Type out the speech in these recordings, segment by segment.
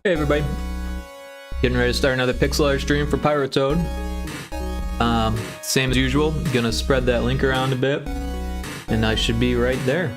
Hey everybody, getting ready to start another pixel art stream for Pyrotoad. Same as usual, gonna spread that link around a bit, and I should be right there.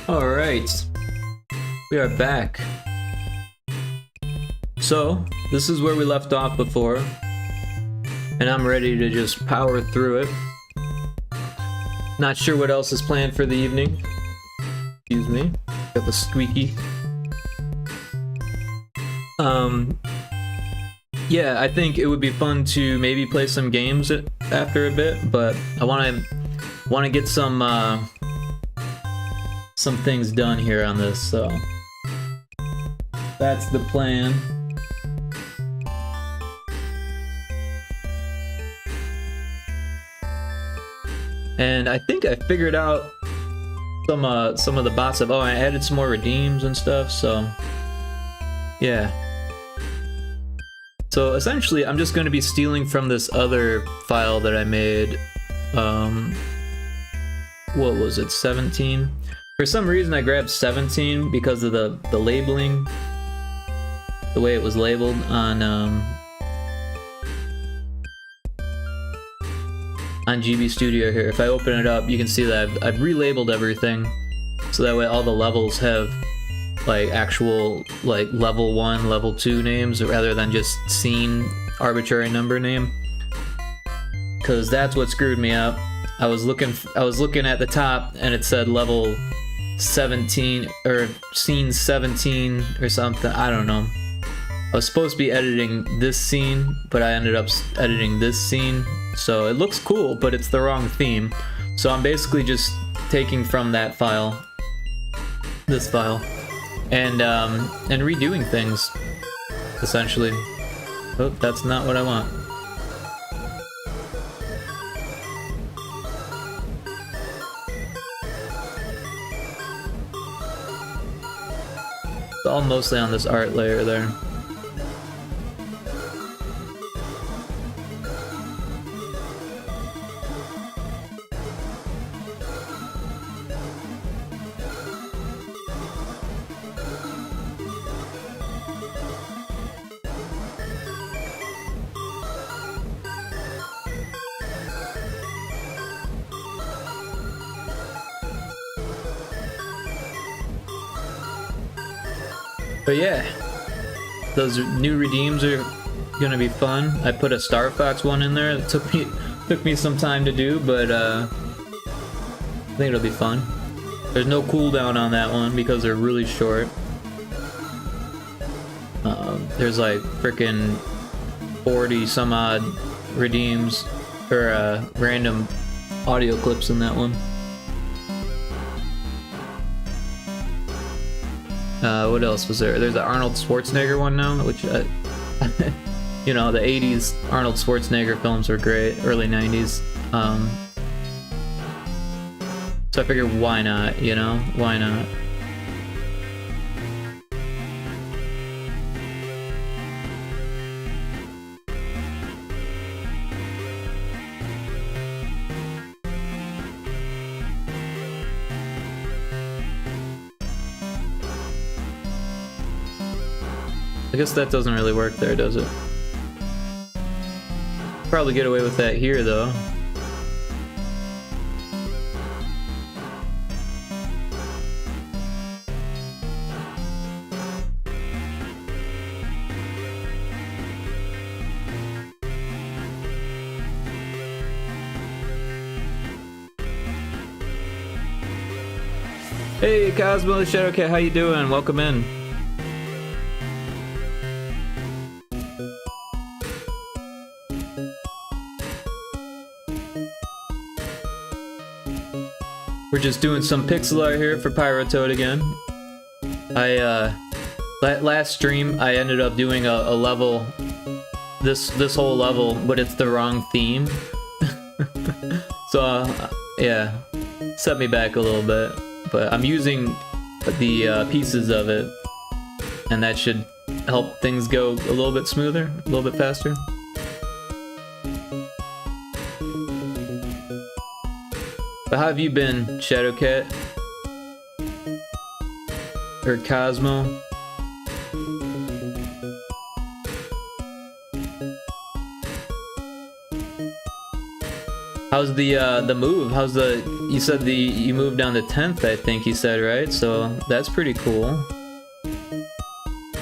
Alright, we are back. So, this is where we left off before, and I'm ready to just power through it. Not sure what else is planned for the evening. Excuse me, got the squeaky. Yeah, I think it would be fun to maybe play some games after a bit, but I want to get some things done here on this, so that's the plan. And I think I figured out some of the bots have. Oh, I added some more redeems and stuff, so yeah. So essentially, I'm just going to be stealing from this other file that I made. What was it? 17. For some reason, I grabbed 17 because of the labeling, the way it was labeled on GB Studio here. If I open it up, you can see that I've relabeled everything, so that way all the levels have like actual like level 1, level 2 names rather than just scene arbitrary number name. Cause that's what screwed me up. I was looking at the top and it said level 17 or scene 17 or something. I don't know. I was supposed to be editing this scene, but I ended up editing this scene. So it looks cool, but it's the wrong theme. So I'm basically just taking from that file, this file, and redoing things, essentially. Oh, that's not what I want. It's all mostly on this art layer there. But yeah, those new redeems are gonna be fun. I put a Star Fox one in there. It took me some time to do, but I think it'll be fun. There's no cooldown on that one because they're really short. There's like frickin' 40 some odd redeems or random audio clips in that one. What else was there? There's an Arnold Schwarzenegger one now, which, you know, the 80s Arnold Schwarzenegger films were great, early 90s. So I figured, why not, you know? Why not? I guess that doesn't really work there, does it? Probably get away with that here, though. Hey, Cosmo the Shadowcat, how you doing? Welcome in. We're just doing some pixel art here for Pyrotoad again. Last stream I ended up doing a level, this whole level, but it's the wrong theme. So yeah, set me back a little bit. But I'm using the pieces of it, and that should help things go a little bit smoother, a little bit faster. But how have you been, Shadowcat? Or Cosmo? How's the move? How's the, you said you moved down to 10th, I think you said, right? So that's pretty cool.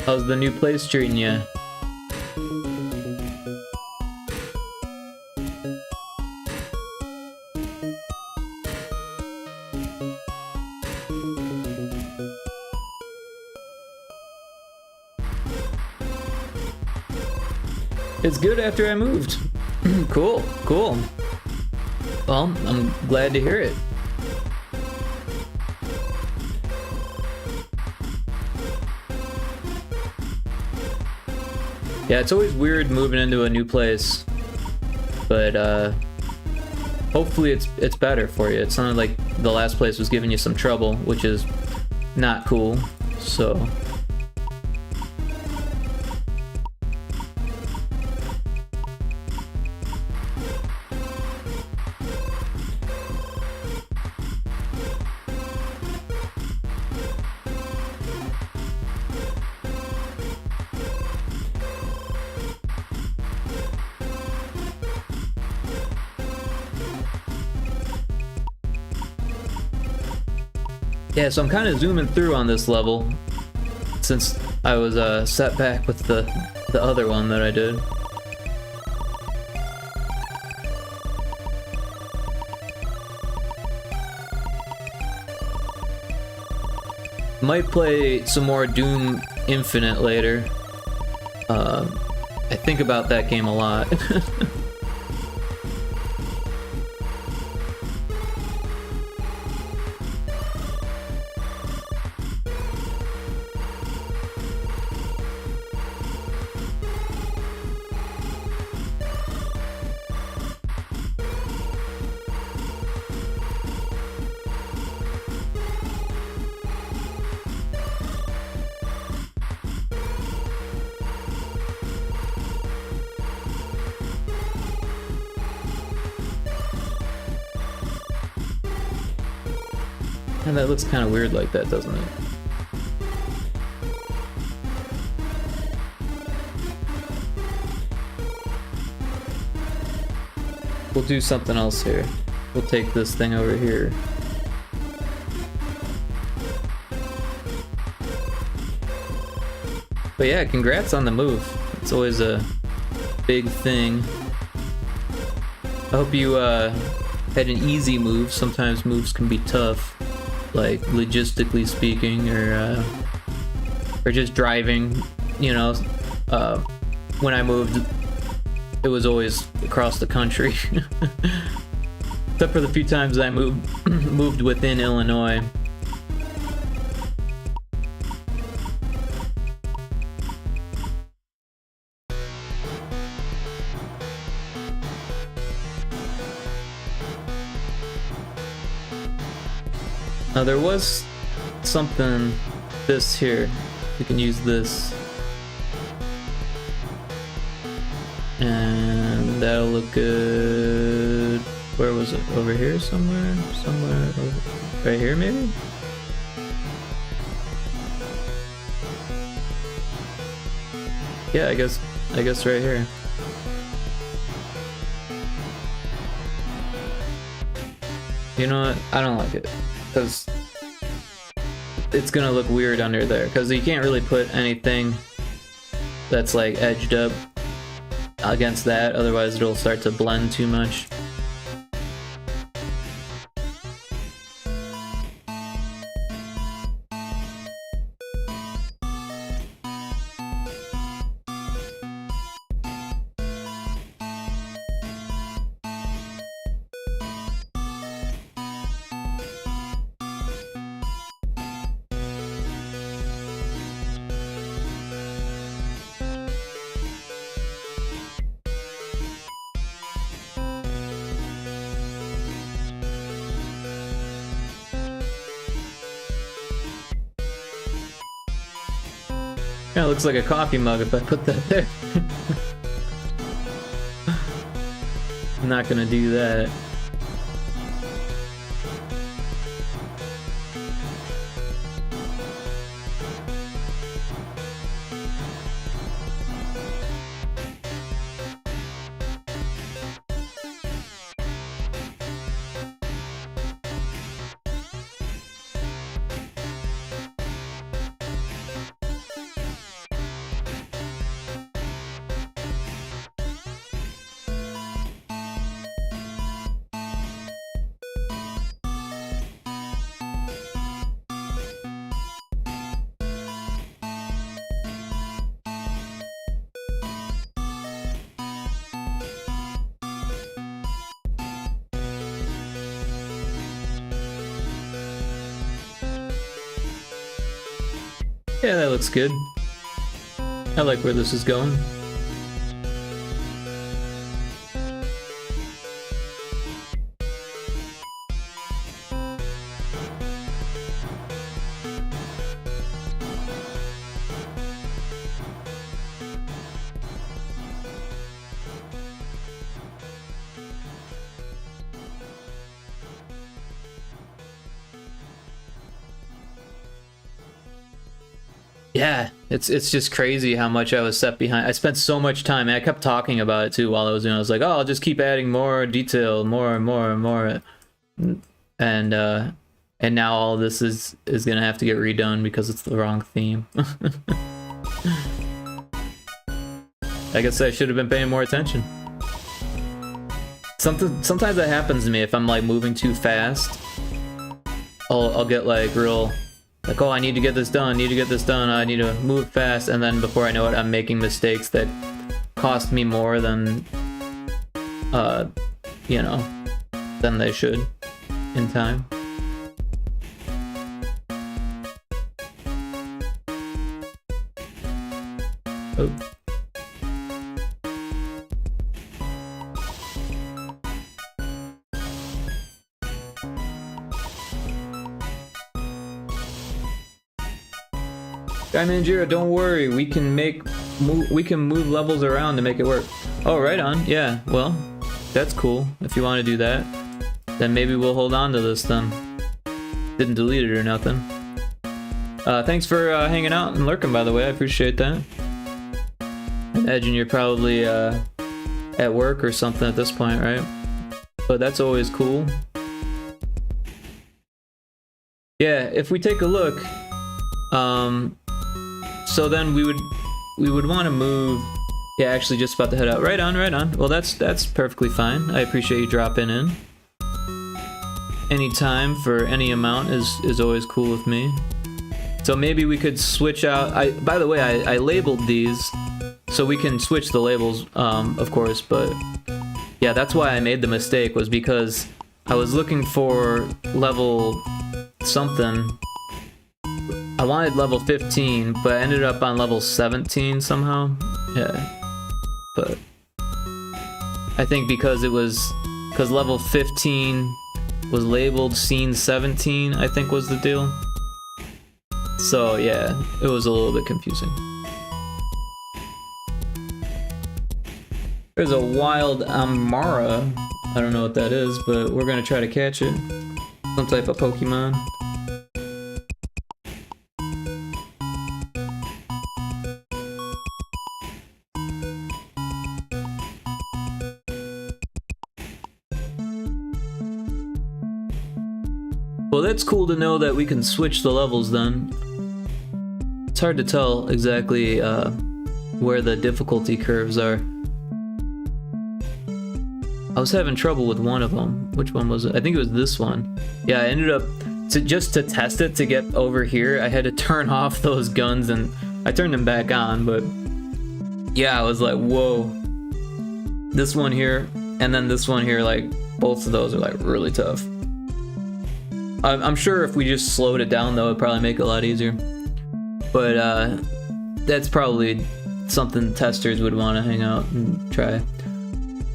How's the new place treating you? It's good after I moved. Cool, cool. Well, I'm glad to hear it. Yeah, it's always weird moving into a new place, but hopefully it's better for you. It sounded like the last place was giving you some trouble, which is not cool, so... Yeah, so I'm kind of zooming through on this level, since I was set back with the other one that I did. Might play some more Doom Infinite later. I think about that game a lot. And that looks kind of weird like that, doesn't it? We'll do something else here. We'll take this thing over here. But yeah, congrats on the move. It's always a big thing. I hope you had an easy move. Sometimes moves can be tough, like logistically speaking, or just driving, you know. When I moved, it was always across the country. Except for the few times I moved within Illinois. Now there was something, this here, we can use this. And that'll look good. Where was it? Over here somewhere? Somewhere over, right here maybe? Yeah, I guess right here. You know what? I don't like it, because it's gonna look weird under there, because you can't really put anything that's like edged up against that, otherwise it'll start to blend too much. Kinda looks like a coffee mug if I put that there. I'm not gonna do that. Yeah, that looks good. I like where this is going. Yeah, it's just crazy how much I was set behind. I spent so much time, and I kept talking about it too while I was doing it. I was like, oh, I'll just keep adding more detail, more and more and more. And now all this is gonna have to get redone because it's the wrong theme. I guess I should have been paying more attention. Sometimes that happens to me if I'm like moving too fast. I'll get like real like, oh, I need to get this done, I need to move fast, and then before I know it, I'm making mistakes that cost me more than you know, than they should in time. Oh. Guy Manjira, don't worry, we can move levels around to make it work. Oh, right on. Yeah, well, that's cool. If you want to do that, then maybe we'll hold on to this then. Didn't delete it or nothing. Thanks for hanging out and lurking, by the way. I appreciate that. I imagine you're probably at work or something at this point, right? But that's always cool. Yeah, if we take a look, so then we would want to move. Yeah, actually just about to head out. Right on, right on. Well, that's perfectly fine. I appreciate you dropping in. Any time for any amount is always cool with me. So maybe we could switch out. By the way, I labeled these so we can switch the labels, of course. But yeah, that's why I made the mistake, was because I was looking for level something. I wanted level 15, but I ended up on level 17 somehow. Yeah. But I think because level 15 was labeled scene 17, I think was the deal. So yeah, it was a little bit confusing. There's a wild Amara. I don't know what that is, but we're gonna try to catch it. Some type of Pokemon. Well, that's cool to know that we can switch the levels then. It's hard to tell exactly where the difficulty curves are. I was having trouble with one of them. Which one was it? I think it was this one. Yeah, I ended up, just to test it, to get over here, I had to turn off those guns, and I turned them back on, but yeah, I was like, whoa. This one here, and then this one here, like, both of those are like really tough. I'm sure if we just slowed it down though, it'd probably make it a lot easier. But that's probably something testers would want to hang out and try.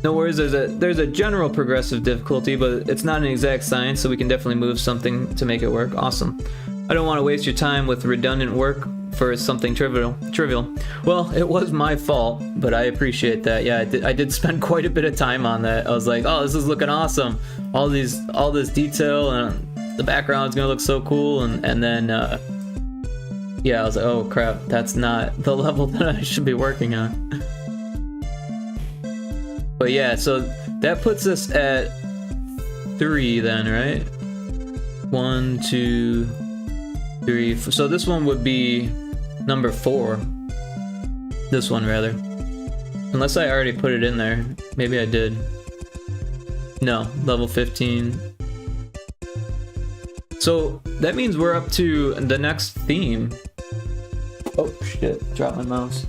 No worries, there's a general progressive difficulty, but it's not an exact science, so we can definitely move something to make it work. Awesome. I don't want to waste your time with redundant work for something trivial. Well, it was my fault, but I appreciate that. Yeah, I did spend quite a bit of time on that. I was like, oh, this is looking awesome. All this detail, and the background's gonna look so cool, and then yeah, I was like, oh crap, that's not the level that I should be working on. But yeah, so that puts us at 3 then, right? 1, 2, 3. So this one would be number 4. This one, rather. Unless I already put it in there. Maybe I did. No, level 15. So that means we're up to the next theme. Oh shit, dropped my mouse.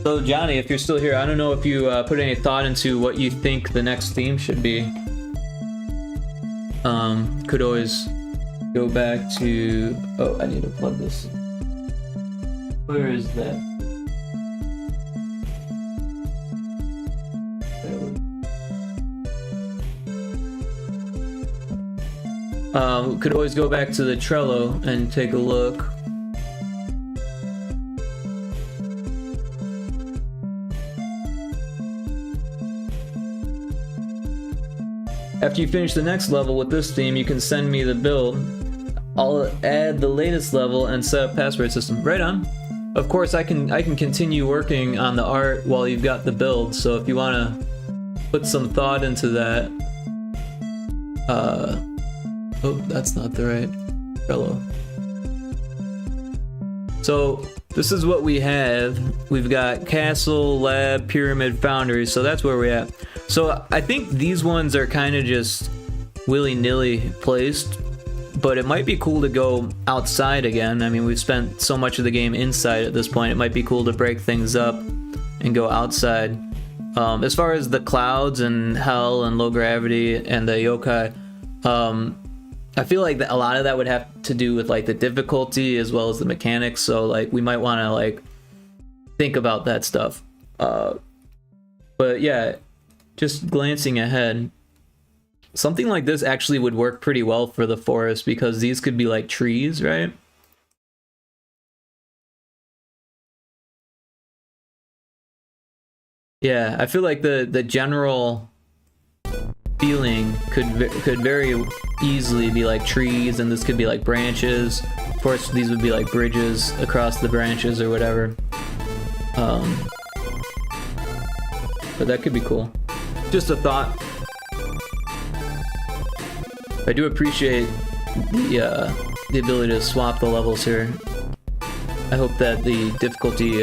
So Johnny, if you're still here, I don't know if you put any thought into what you think the next theme should be. Could always go back to... Oh, I need to plug this. Where is that? Could always go back to the Trello and take a look. After you finish the next level with this theme, you can send me the build. I'll add the latest level and set up password system. Right on. Of course, I can continue working on the art while you've got the build. So if you want to put some thought into that, oh, that's not the right Trello. So this is what we have. We've got Castle, Lab, Pyramid, Foundry. So that's where we're at. So I think these ones are kind of just willy-nilly placed, but it might be cool to go outside again. I mean, we've spent so much of the game inside at this point. It might be cool to break things up and go outside. As far as the clouds and hell and low gravity and the yokai, I feel like a lot of that would have to do with like the difficulty as well as the mechanics. So like we might want to like think about that stuff. But yeah, just glancing ahead, something like this actually would work pretty well for the forest because these could be like trees, right? Yeah, I feel like the general feeling could very easily be like trees, and this could be like branches. Of course, these would be like bridges across the branches or whatever. But that could be cool. Just a thought. I do appreciate the ability to swap the levels here. I hope that the difficulty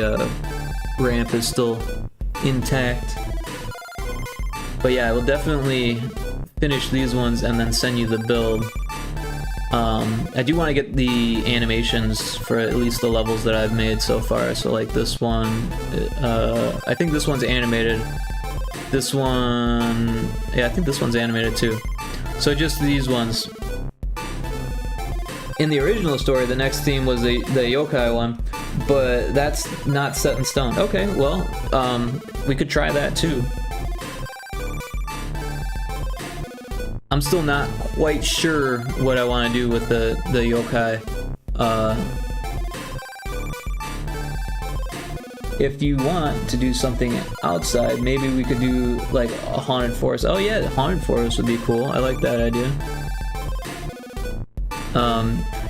ramp is still intact. But yeah, I will definitely finish these ones and then send you the build. I do want to get the animations for at least the levels that I've made so far. So like this one, I think this one's animated. This one, yeah, I think this one's animated too. So just these ones. In the original story, the next theme was the yokai one, but that's not set in stone. Okay, well, we could try that too. I'm still not quite sure what I want to do with the yokai. If you want to do something outside, maybe we could do like a haunted forest. Oh yeah, haunted forest would be cool. I like that idea.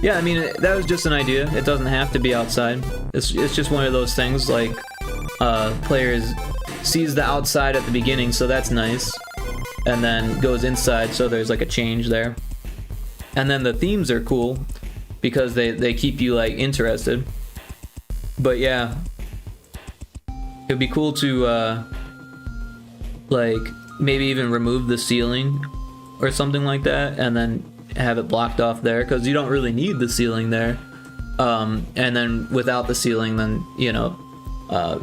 Yeah, I mean, that was just an idea. It doesn't have to be outside. It's just one of those things, like, players sees the outside at the beginning, so that's nice. And then goes inside, so there's like a change there. And then the themes are cool, because they keep you, like, interested. But yeah, it'd be cool to, like, maybe even remove the ceiling or something like that, and then have it blocked off there, because you don't really need the ceiling there. And then without the ceiling, then, you know,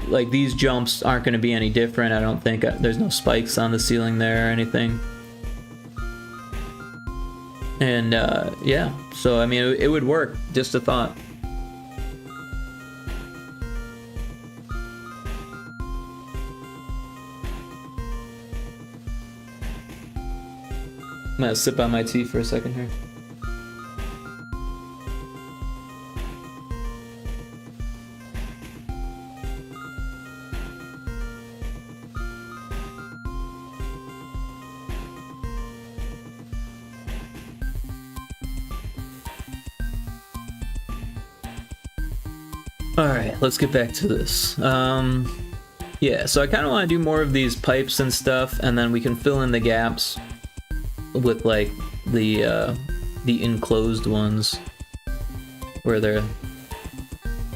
like these jumps aren't going to be any different. I don't think there's no spikes on the ceiling there or anything. And yeah, so I mean, it would work. Just a thought. I'm gonna sip on my tea for a second here. Alright, let's get back to this. Yeah, so I kind of want to do more of these pipes and stuff, and then we can fill in the gaps with like the enclosed ones where they're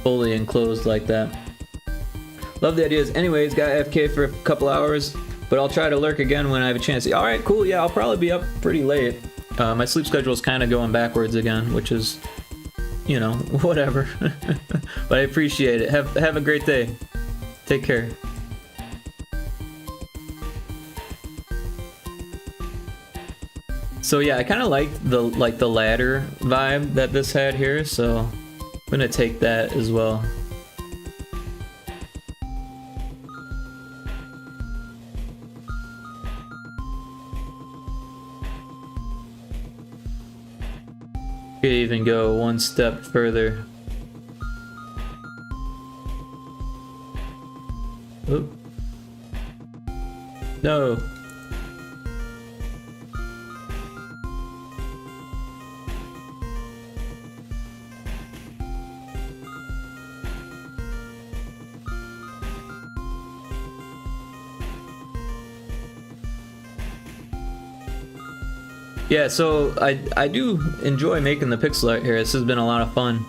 fully enclosed like that. Love the ideas. Anyways, got AFK for a couple hours, but I'll try to lurk again when I have a chance. All right, cool. Yeah, I'll probably be up pretty late. My sleep schedule is kind of going backwards again, which is, you know, whatever. But I appreciate it. Have a great day. Take care. So yeah, I kind of liked the ladder vibe that this had here, so I'm gonna take that as well. Could even go one step further. Oop. No. Yeah, so I do enjoy making the pixel art here. This has been a lot of fun,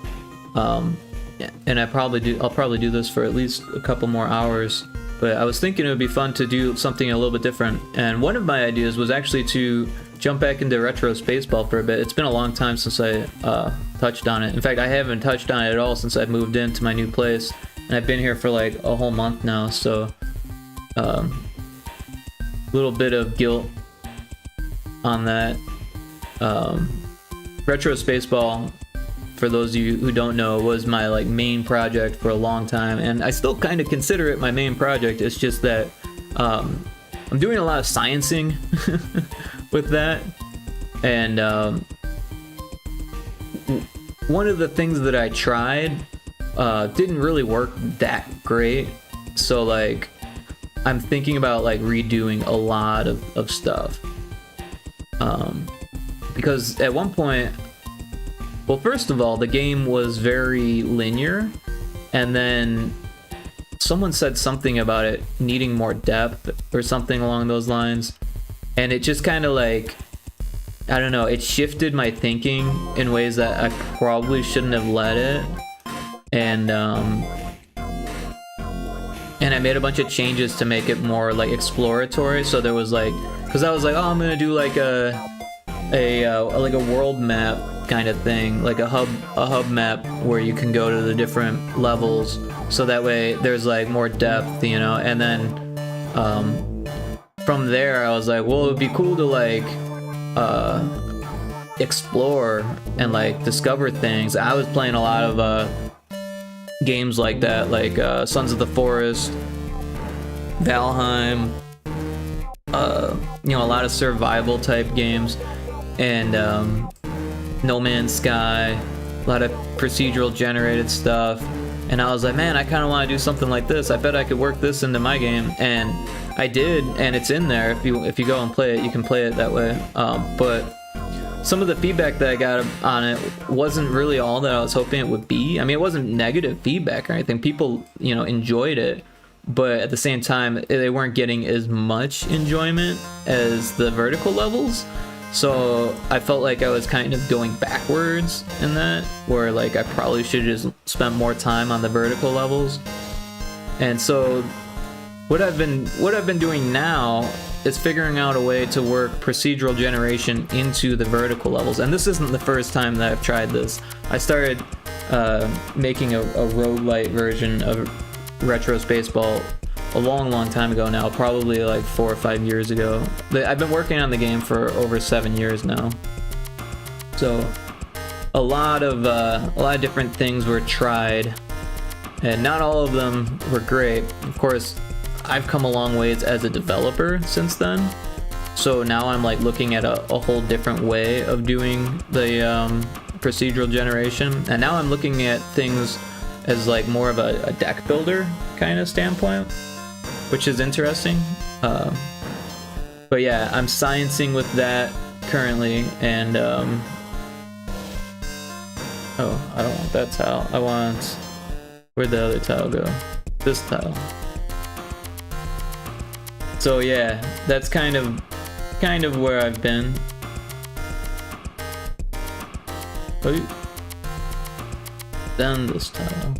and I'll probably do this for at least a couple more hours. But I was thinking it would be fun to do something a little bit different. And one of my ideas was actually to jump back into retro Spaceball for a bit. It's been a long time since I touched on it. In fact, I haven't touched on it at all since I've moved into my new place, and I've been here for like a whole month now. So, little bit of guilt on that. Retro Spaceball, for those of you who don't know, was my like main project for a long time, and I still kind of consider it my main project. It's just that I'm doing a lot of sciencing with that, and one of the things that I tried didn't really work that great, so like I'm thinking about like redoing a lot of stuff. Because at one point, well, first of all, the game was very linear, and then someone said something about it needing more depth or something along those lines, and it just kind of like, I don't know, it shifted my thinking in ways that I probably shouldn't have let it, and I made a bunch of changes to make it more like exploratory. So there was like, because I was like, oh, I'm gonna do like a world map kind of thing, like a hub map where you can go to the different levels, so that way there's like more depth, you know. And then from there I was like, well, it would be cool to like explore and like discover things. I was playing a lot of games like that, like Sons of the Forest, Valheim, you know, a lot of survival type games, and No Man's Sky, a lot of procedural generated stuff. And I was like, man, I kind of want to do something like this. I bet I could work this into my game, and I did, and it's in there. If you go and play it, you can play it that way. But some of the feedback that I got on it wasn't really all that I was hoping it would be. I mean, it wasn't negative feedback or anything. People, you know, enjoyed it, but at the same time, they weren't getting as much enjoyment as the vertical levels. So I felt like I was kind of going backwards in that, where like I probably should have just spent more time on the vertical levels. And so what I've been doing now is figuring out a way to work procedural generation into the vertical levels. And this isn't the first time that I've tried this. I started making a roguelite version of Retro Spaceball a long time ago now, probably like 4 or 5 years ago. I've been working on the game for over 7 years now. So a lot of different things were tried, and not all of them were great. Of course, I've come a long ways as a developer since then. So now I'm like looking at a whole different way of doing the procedural generation. And now I'm looking at things as like more of a deck builder kind of standpoint, which is interesting. But yeah, I'm sciencing with that currently, and oh, I don't want that tile. I want, where'd the other tile go? This tile. So yeah, that's kind of where I've been. Oh, then this tile.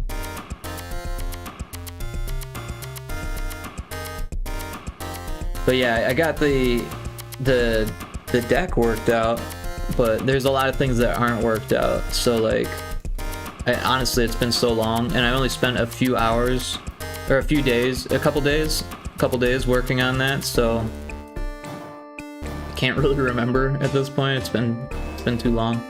But yeah, I got the deck worked out, but there's a lot of things that aren't worked out. So like, honestly, it's been so long, and I only spent a few hours, or a couple days working on that. So I can't really remember at this point. It's been too long.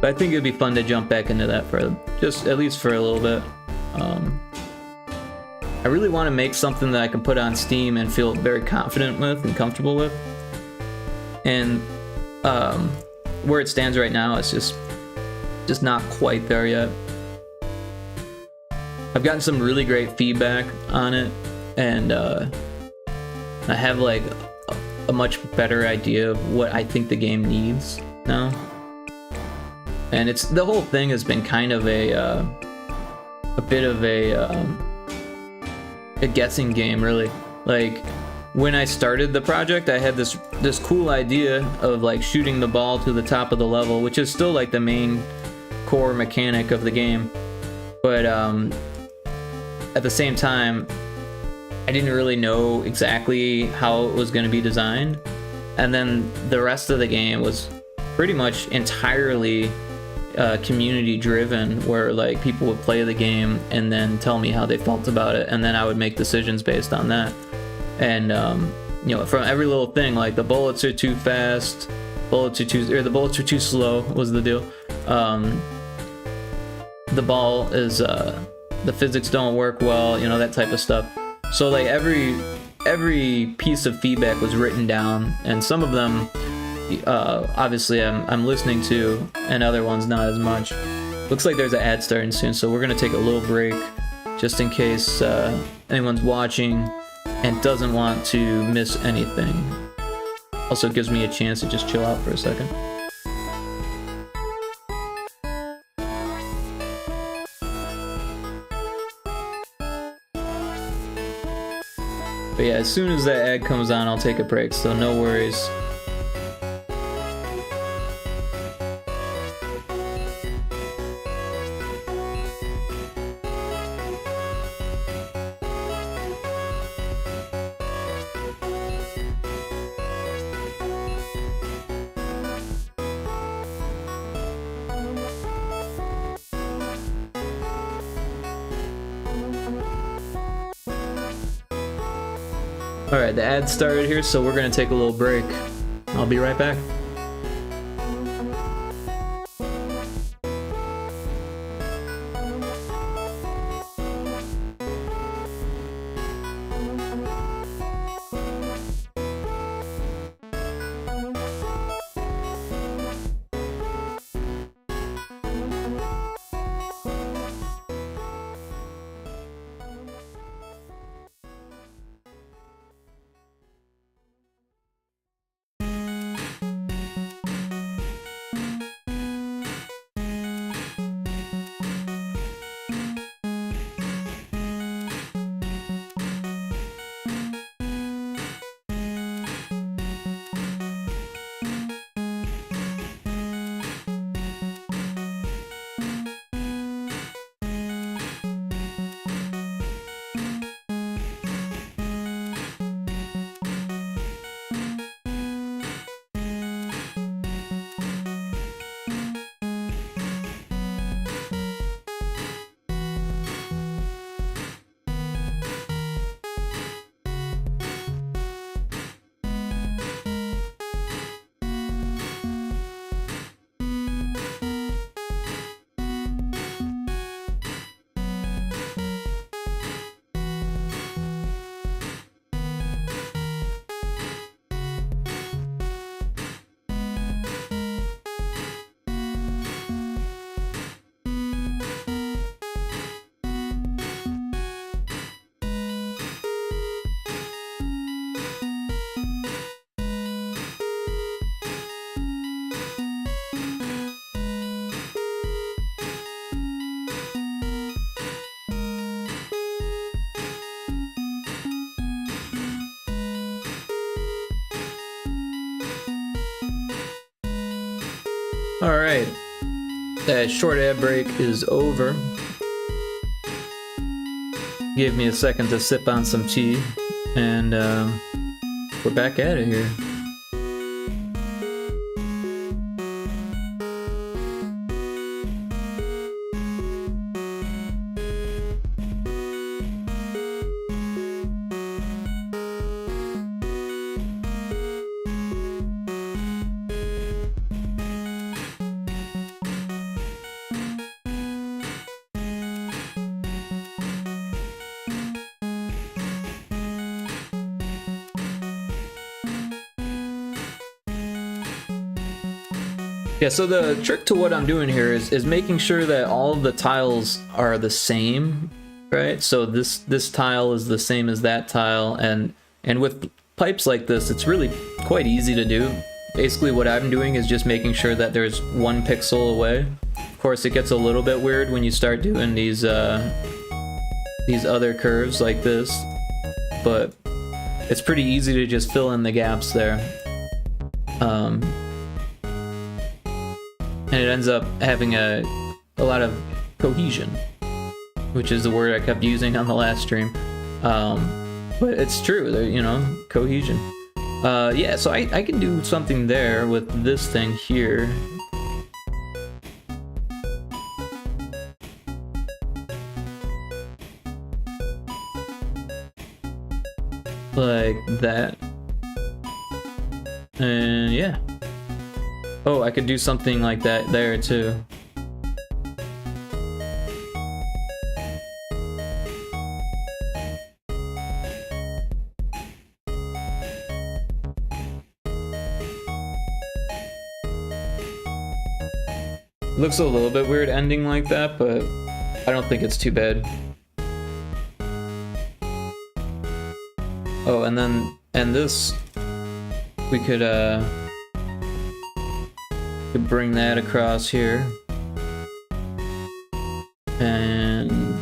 But I think it'd be fun to jump back into that for just at least for a little bit. I really want to make something that I can put on Steam and feel very confident with and comfortable with. And where it stands right now, it's just not quite there yet. I've gotten some really great feedback on it, and I have like a much better idea of what I think the game needs now. And it's, the whole thing has been kind of a bit of a guessing game, really. Like, when I started the project, I had this cool idea of like shooting the ball to the top of the level, which is still like the main core mechanic of the game. But at the same time, I didn't really know exactly how it was going to be designed. And then the rest of the game was pretty much entirely community driven, where like people would play the game and then tell me how they felt about it, and then I would make decisions based on that. And you know, from every little thing, like the bullets are too fast, the bullets are too slow was the deal. The ball is the physics don't work well, you know, that type of stuff. So like every piece of feedback was written down, and some of them obviously I'm listening to, and other ones not as much. Looks like there's an ad starting soon, so we're gonna take a little break just in case anyone's watching and doesn't want to miss anything. Also gives me a chance to just chill out for a second. But yeah, as soon as that ad comes on, I'll take a break, so no worries. Alright, the ad started here, so we're gonna take a little break. I'll be right back. Alright, that short ad break is over. Give me a second to sip on some tea, and we're back at it here. Yeah, so the trick to what I'm doing here is making sure that all of the tiles are the same, right? So this tile is the same as that tile, and with pipes like this, it's really quite easy to do. Basically what I'm doing is just making sure that there's 1 pixel away. Of course, it gets a little bit weird when you start doing these other curves like this, but it's pretty easy to just fill in the gaps there. And it ends up having a lot of cohesion, which is the word I kept using on the last stream. But it's true, you know, cohesion. Yeah, so I can do something there with this thing here. Like that. And yeah. Oh, I could do something like that there too. Looks a little bit weird ending like that, but I don't think it's too bad. Oh, and this, we could bring that across here and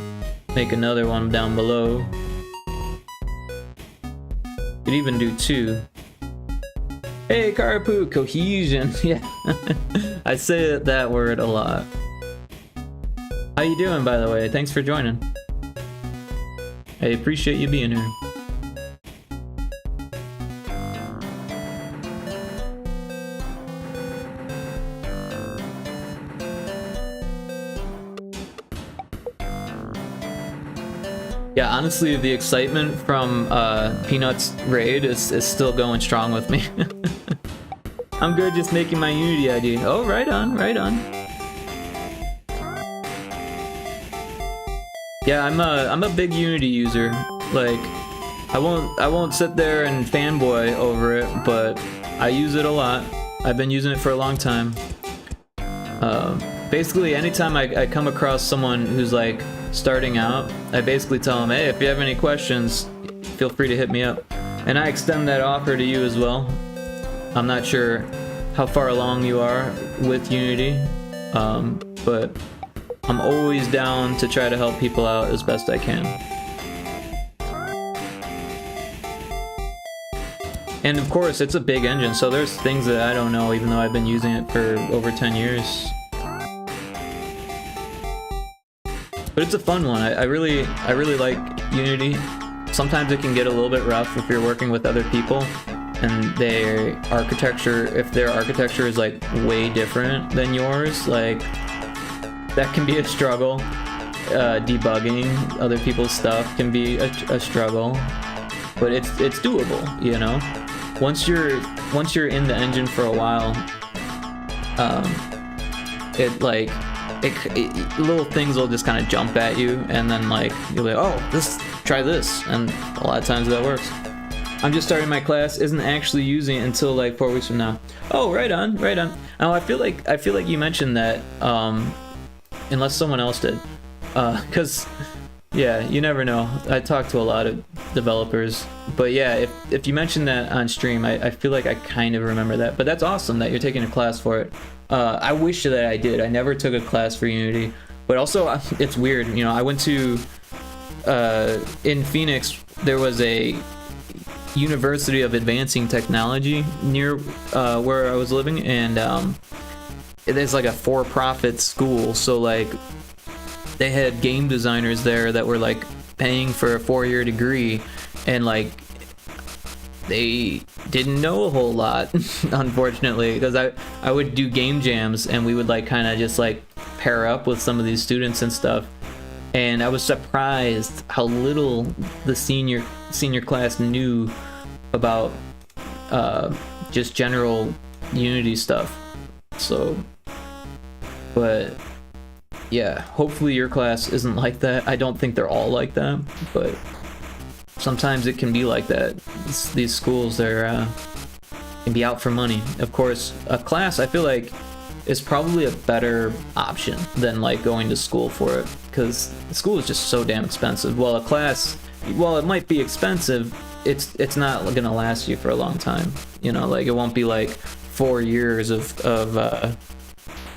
make another one down below. Could even do 2. Hey, Karapu, cohesion. Yeah, I say that word a lot. How you doing, by the way? Thanks for joining. I appreciate you being here. Yeah, honestly, the excitement from Peanut's raid is still going strong with me. I'm good just making my Unity ID. Oh, right on, right on. Yeah, I'm a big Unity user. Like, I won't sit there and fanboy over it, but I use it a lot. I've been using it for a long time. Basically, anytime I come across someone who's like starting out, I basically tell them, hey, if you have any questions, feel free to hit me up. And I extend that offer to you as well. I'm not sure how far along you are with Unity, but I'm always down to try to help people out as best I can. And of course, it's a big engine, so there's things that I don't know, even though I've been using it for over 10 years. But it's a fun one. I really like Unity. Sometimes it can get a little bit rough if you're working with other people and their architecture, if their architecture is like way different than yours, like that can be a struggle. Debugging other people's stuff can be a struggle, but it's doable, you know. Once you're in the engine for a while, little things will just kind of jump at you, and then like you'll be like, oh, try this, and a lot of times that works. I'm just starting my class, isn't actually using it until like 4 weeks from now. Oh, right on, right on. Oh, I feel like you mentioned that, unless someone else did, because yeah, you never know. I talk to a lot of developers, but yeah, if you mentioned that on stream, I feel like I kind of remember that. But that's awesome that you're taking a class for it. I wish that I did. I never took a class for Unity, but also it's weird. You know, I went to in Phoenix. There was a University of Advancing Technology near where I was living, and it is like a for-profit school. So like, they had game designers there that were like paying for a 4-year degree, and like they didn't know a whole lot, unfortunately, because I would do game jams and we would like kind of just like pair up with some of these students and stuff, and I was surprised how little the senior class knew about just general Unity stuff. So, but yeah, hopefully your class isn't like that. I don't think they're all like that, but sometimes it can be like that. These schools, they're can be out for money. Of course, a class, I feel like is probably a better option than like going to school for it, because school is just so damn expensive. Well, a class, while it might be expensive, it's not gonna last you for a long time. You know, like it won't be like 4 years of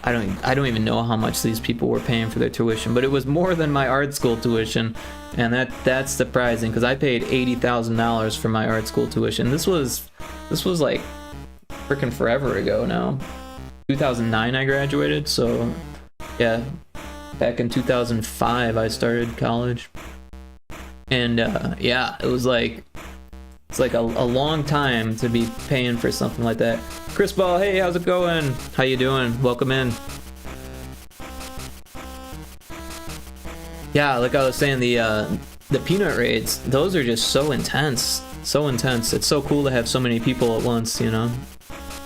I don't even know how much these people were paying for their tuition, but it was more than my art school tuition, and that's surprising because I paid $80,000 for my art school tuition. This was like freaking forever ago now. 2009 I graduated, so yeah, back in 2005 I started college, and yeah, it's like a long time to be paying for something like that. Chris Ball, hey, how's it going? How you doing? Welcome in. Yeah, like I was saying, the peanut raids, those are just so intense. So intense. It's so cool to have so many people at once, you know?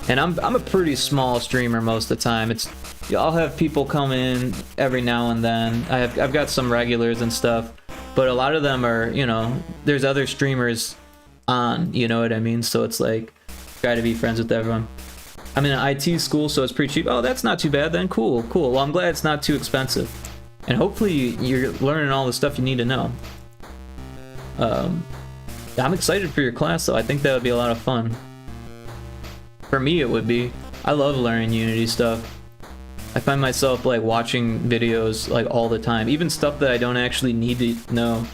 And I'm a pretty small streamer most of the time. I'll have people come in every now and then. I've got some regulars and stuff, but a lot of them are, you know, there's other streamers on, you know what I mean? So it's like, try to be friends with everyone. I'm in an IT school, so it's pretty cheap. Oh, that's not too bad then. Cool. Well, I'm glad it's not too expensive. And hopefully you're learning all the stuff you need to know. I'm excited for your class, though. I think that would be a lot of fun. For me, it would be. I love learning Unity stuff. I find myself like watching videos like all the time, even stuff that I don't actually need to know.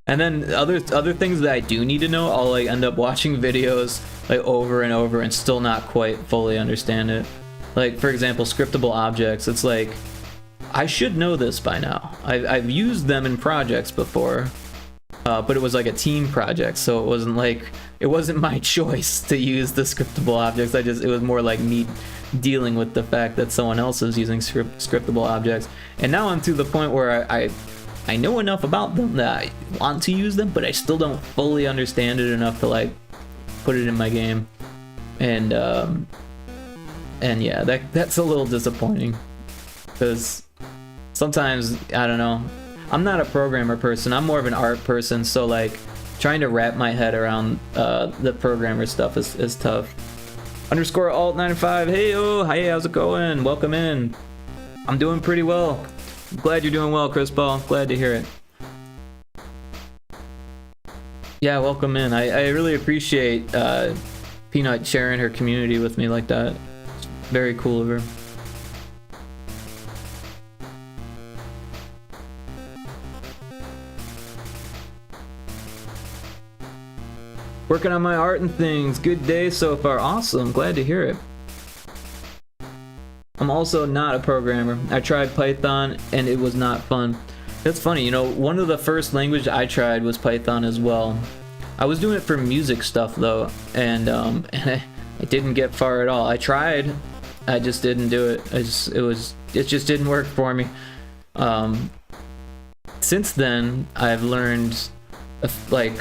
And then other things that I do need to know, I'll like end up watching videos like over and over and still not quite fully understand it. Like, for example, scriptable objects. It's like, I should know this by now. I've used them in projects before, but it was like a team project, so it wasn't my choice to use the scriptable objects. It was more like me dealing with the fact that someone else is using scriptable objects. And now I'm to the point where I know enough about them that I want to use them, but I still don't fully understand it enough to like put it in my game. And yeah, that's a little disappointing, because sometimes, I don't know, I'm not a programmer person, I'm more of an art person, so like trying to wrap my head around the programmer stuff is tough. Underscore alt95, hey how's it going? Welcome in. I'm doing pretty well. Glad you're doing well, Chris Ball. Glad to hear it. Yeah, welcome in. I really appreciate Peanut sharing her community with me like that. It's very cool of her. Working on my art and things. Good day so far. Awesome. Glad to hear it. I'm also not a programmer. I tried Python and it was not fun. That's funny, you know, one of the first languages I tried was Python as well. I was doing it for music stuff though, and I didn't get far at all. I tried, I just didn't do it. It just didn't work for me. Since then, I've learned like,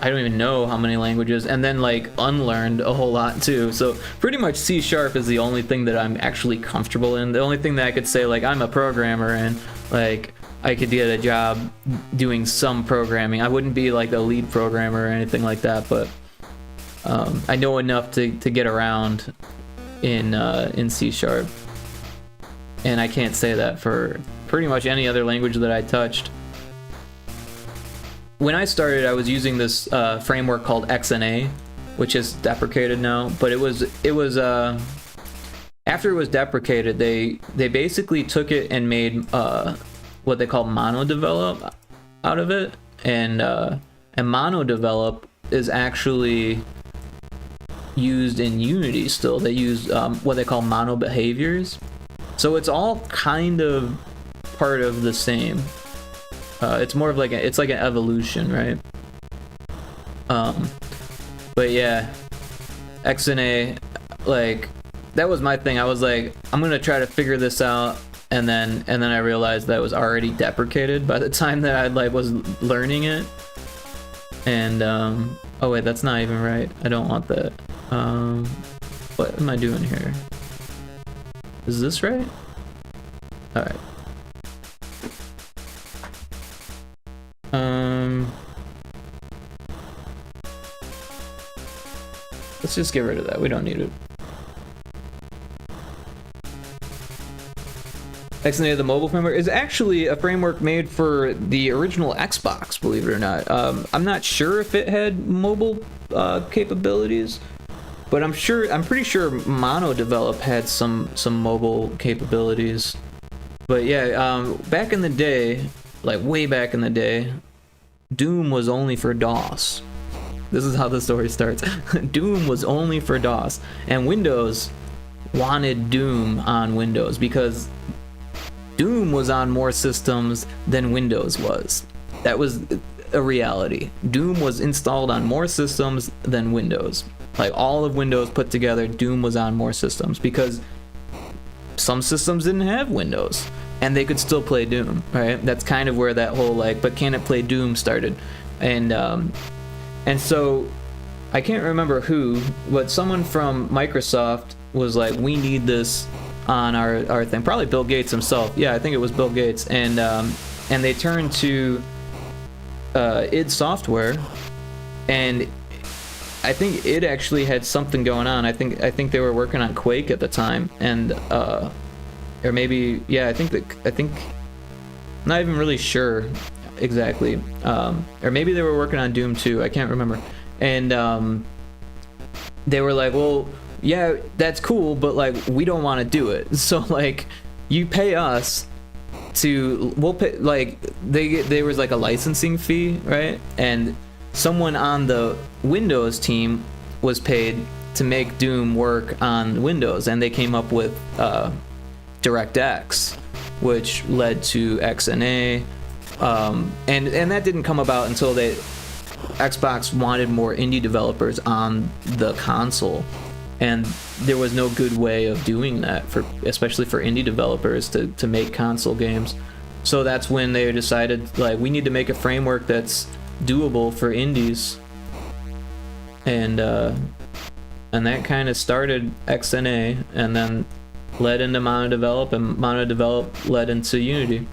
I don't even know how many languages, and then like unlearned a whole lot too. So pretty much C# is the only thing that I'm actually comfortable in. The only thing that I could say like I'm a programmer and like I could get a job doing some programming. I wouldn't be like a lead programmer or anything like that, but I know enough to get around in C#. And I can't say that for pretty much any other language that I touched. When I started, I was using this framework called XNA, which is deprecated now. But it was after it was deprecated, they basically took it and made what they call monodevelop out of it, and monodevelop is actually used in Unity still. They use what they call mono behaviors, so it's all kind of part of the same. It's more of like it's like an evolution, right? But yeah, XNA, like that was my thing. I was like, I'm gonna try to figure this out, and then I realized that it was already deprecated by the time that I like was learning it. And oh wait, that's not even right. I don't want that. What am I doing here? Is this right? All right. Let's just get rid of that. We don't need it. XNA, the mobile framework, is actually a framework made for the original Xbox, believe it or not. I'm not sure if it had mobile capabilities, but I'm pretty sure Mono Develop had some mobile capabilities. But yeah, back in the day, like way back in the day, Doom was only for DOS. This is how the story starts. Doom was only for DOS, and Windows wanted Doom on Windows because Doom was on more systems than Windows was. That was a reality. Doom was installed on more systems than Windows. Like all of Windows put together, Doom was on more systems because some systems didn't have Windows and they could still play Doom, right? That's kind of where that whole like, but can it play Doom started. And so I can't remember who, but someone from Microsoft was like, we need this on our thing. Probably Bill Gates himself. Yeah, I think it was Bill Gates. And they turned to id Software, and I think it actually had something going on. I think they were working on Quake at the time, and or maybe, yeah, I think not even really sure exactly. Or maybe they were working on Doom 2. I can't remember. And they were like, well, yeah, that's cool, but like we don't want to do it. So like, you pay us to, we'll pay, like there was like a licensing fee, right? And someone on the Windows team was paid to make Doom work on Windows, and they came up with DirectX, which led to XNA, and that didn't come about until Xbox wanted more indie developers on the console, and there was no good way of doing that especially for indie developers to make console games. So that's when they decided, like, we need to make a framework that's doable for indies, and that kind of started XNA, and then led into Mono Develop, and Mono Develop led into Unity.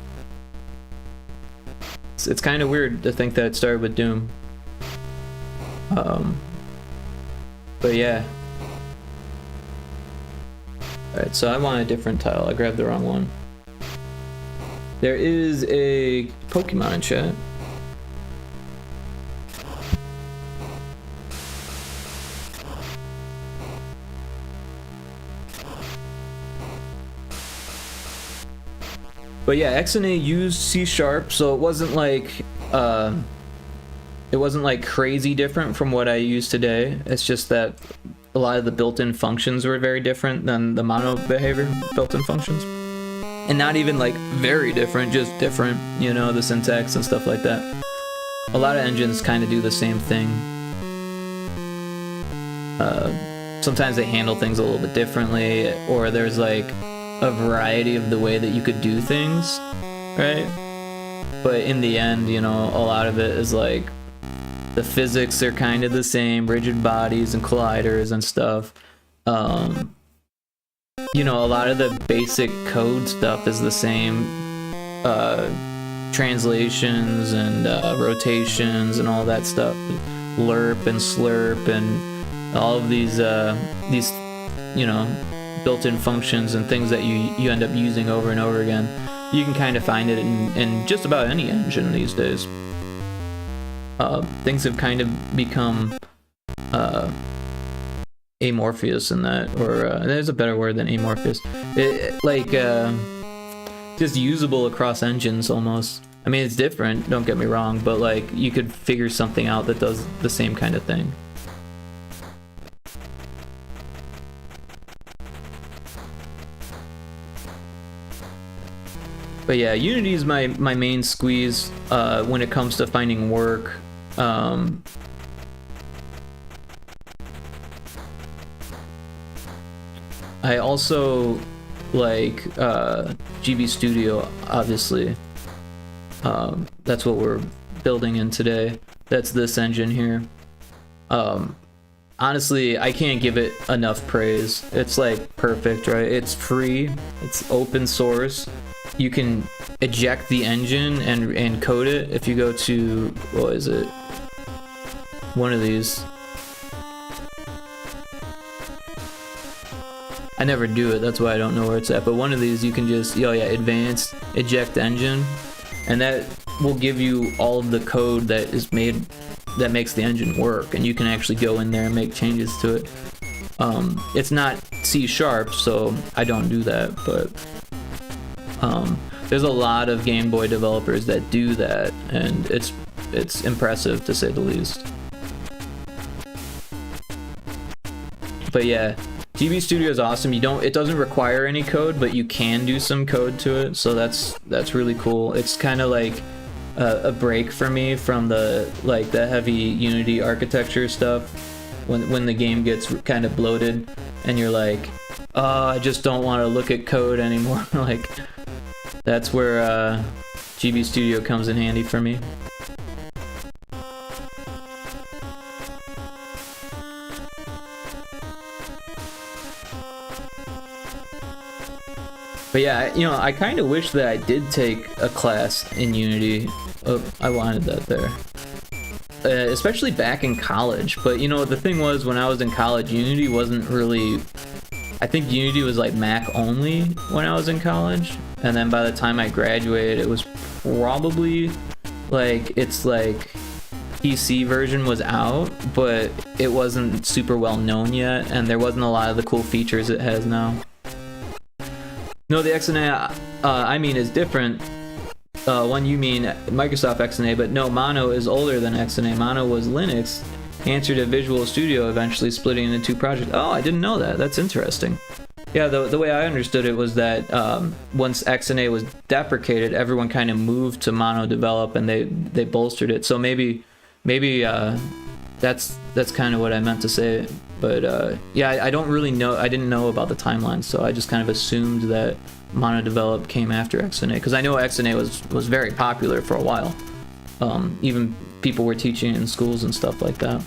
It's kind of weird to think that it started with Doom. But yeah. Alright, so I want a different tile. I grabbed the wrong one. There is a Pokemon in chat. But yeah, XNA used C#, so it wasn't like crazy different from what I use today. It's just that a lot of the built-in functions were very different than the mono behavior built-in functions. And not even like very different, just different, you know, the syntax and stuff like that. A lot of engines kind of do the same thing. Sometimes they handle things a little bit differently, or there's like a variety of the way that you could do things, right? But in the end, you know, a lot of it is like the physics are kind of the same, rigid bodies and colliders and stuff. You know, a lot of the basic code stuff is the same. Translations and rotations and all that stuff. LERP and slurp and all of these you know, built-in functions and things that you end up using over and over again. You can kind of find it in just about any engine these days. Things have kind of become amorphous in that, or there's a better word than amorphous. Just usable across engines almost. I mean, it's different, don't get me wrong, but like you could figure something out that does the same kind of thing. But yeah, Unity is my main squeeze when it comes to finding work. I also like GB Studio, obviously. That's what we're building in today. That's this engine here. Honestly, I can't give it enough praise. It's like perfect, right? It's free, it's open source. You can eject the engine and code it if you go to, what is it? One of these. I never do it, that's why I don't know where it's at. But one of these you can just, oh yeah, advanced, eject engine, and that will give you all of the code that is made, that makes the engine work, and you can actually go in there and make changes to it. It's not C#, so I don't do that, but there's a lot of Game Boy developers that do that, and it's impressive to say the least. But yeah, GB Studio is awesome. It doesn't require any code, but you can do some code to it, so that's really cool. It's kind of like a break for me from the heavy Unity architecture stuff. When the game gets kind of bloated, and you're like, oh, I just don't want to look at code anymore. Like, that's where GB Studio comes in handy for me. But yeah, you know, I kind of wish that I did take a class in Unity. Oh, I wanted that there. Especially back in college. But you know, the thing was, when I was in college, Unity wasn't really... I think Unity was like Mac only when I was in college. And then by the time I graduated, it was probably like, it's like PC version was out, but it wasn't super well known yet, and there wasn't a lot of the cool features it has now. No, the XNA I mean is different. One you mean Microsoft XNA, but no, Mono is older than XNA. Mono was Linux, answered to Visual Studio, eventually splitting into two projects. Oh, I didn't know that. That's interesting. Yeah, the way I understood it was that once XNA was deprecated, everyone kind of moved to Mono Develop, and they bolstered it. So maybe that's kind of what I meant to say. But yeah, I don't really know. I didn't know about the timeline, so I just kind of assumed that Mono Develop came after XNA, because I know XNA was very popular for a while. Even people were teaching in schools and stuff like that.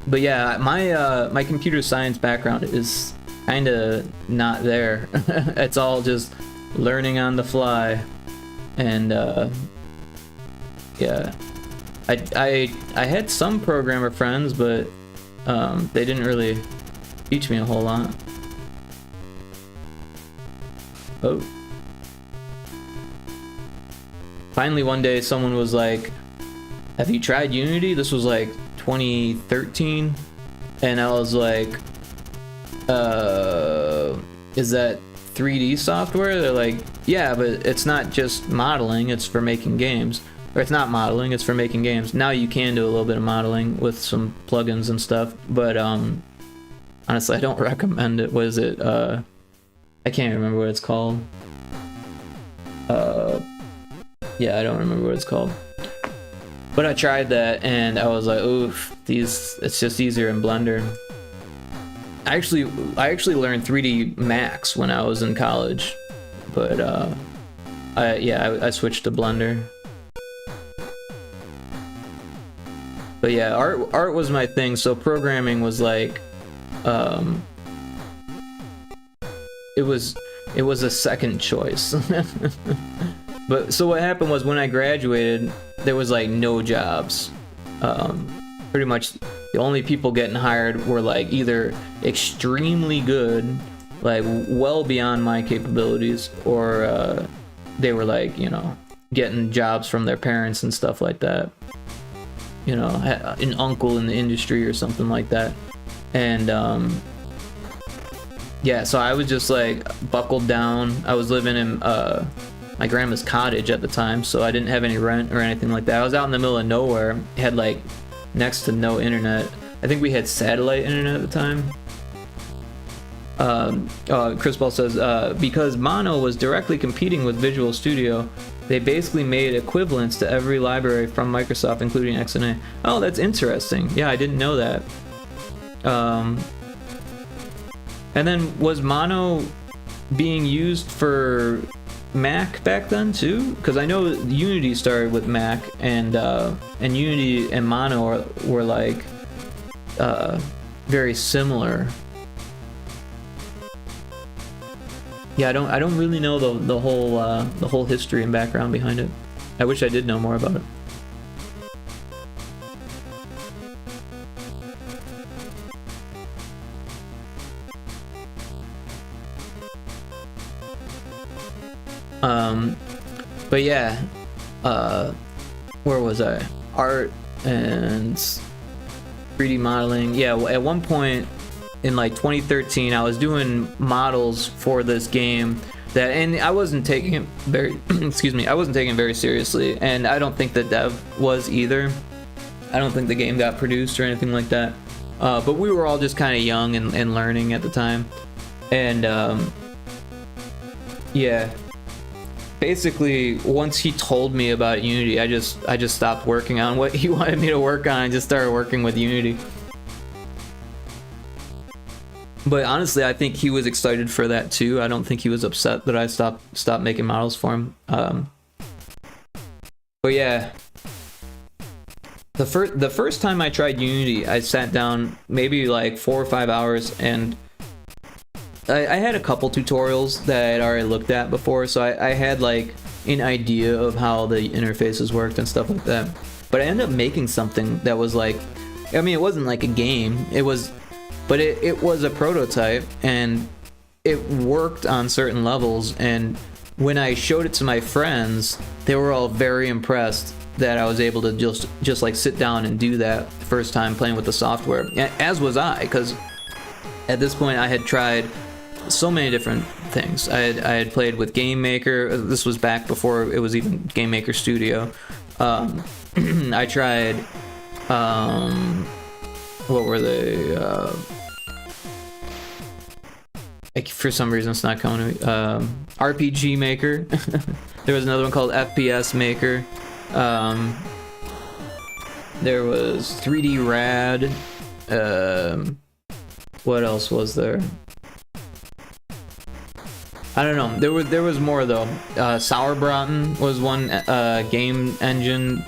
But yeah, my computer science background is kind of not there. It's all just learning on the fly, and yeah, I had some programmer friends, but they didn't really teach me a whole lot. Oh. Finally one day someone was like, have you tried Unity? This was like 2013, and I was like, is that 3D software? They're like, yeah, but it's not just modeling, it's for making games. Or it's not modeling, it's for making games. Now you can do a little bit of modeling with some plugins and stuff, but honestly I don't recommend it. What is it? I can't remember what it's called. Yeah, I don't remember what it's called. But I tried that, and I was like, oof, it's just easier in Blender. I actually learned 3D Max when I was in college, but I switched to Blender. But yeah, art was my thing, so programming was like, it was a second choice. But so what happened was, when I graduated, there was like no jobs. Pretty much the only people getting hired were like either extremely good, like well beyond my capabilities, or they were like, you know, getting jobs from their parents and stuff like that. You know, an uncle in the industry or something like that. And yeah, so I was just like buckled down. I was living in my grandma's cottage at the time, so I didn't have any rent or anything like that. I was out in the middle of nowhere, had like next to no internet. I think we had satellite internet at the time. Chris Ball says, because Mono was directly competing with Visual Studio, they basically made equivalents to every library from Microsoft, including XNA. Oh, that's interesting. Yeah, I didn't know that. And then was Mono being used for Mac back then too? Because I know Unity started with Mac, and Unity and Mono were like very similar. Yeah, I don't really know the whole history and background behind it. I wish I did know more about it. But yeah, where was I? Art and 3D modeling. Yeah, at one point in like 2013, I was doing models for this game that, and I wasn't taking it very, excuse me, I wasn't taking it very seriously, and I don't think the dev was either. I don't think the game got produced or anything like that. But we were all just kind of young and learning at the time, and yeah. Basically, once he told me about Unity, I just stopped working on what he wanted me to work on and just started working with Unity. But honestly, I think he was excited for that too. I don't think he was upset that I stopped making models for him. But yeah, the first time I tried Unity, I sat down maybe like 4 or 5 hours, and I had a couple tutorials that I had already looked at before, so I had like an idea of how the interfaces worked and stuff like that. But I ended up making something that was like, I mean, it wasn't like a game, it was a prototype, and it worked on certain levels, and when I showed it to my friends, they were all very impressed that I was able to just like sit down and do that the first time playing with the software, as was I, because at this point I had tried so many different things. I had played with Game Maker. This was back before it was even Game Maker Studio. I tried, what were they? For some reason it's not coming to me. RPG Maker. There was another one called FPS Maker. There was 3D Rad. What else was there? I don't know. There was more though. Sauerbraten was one game engine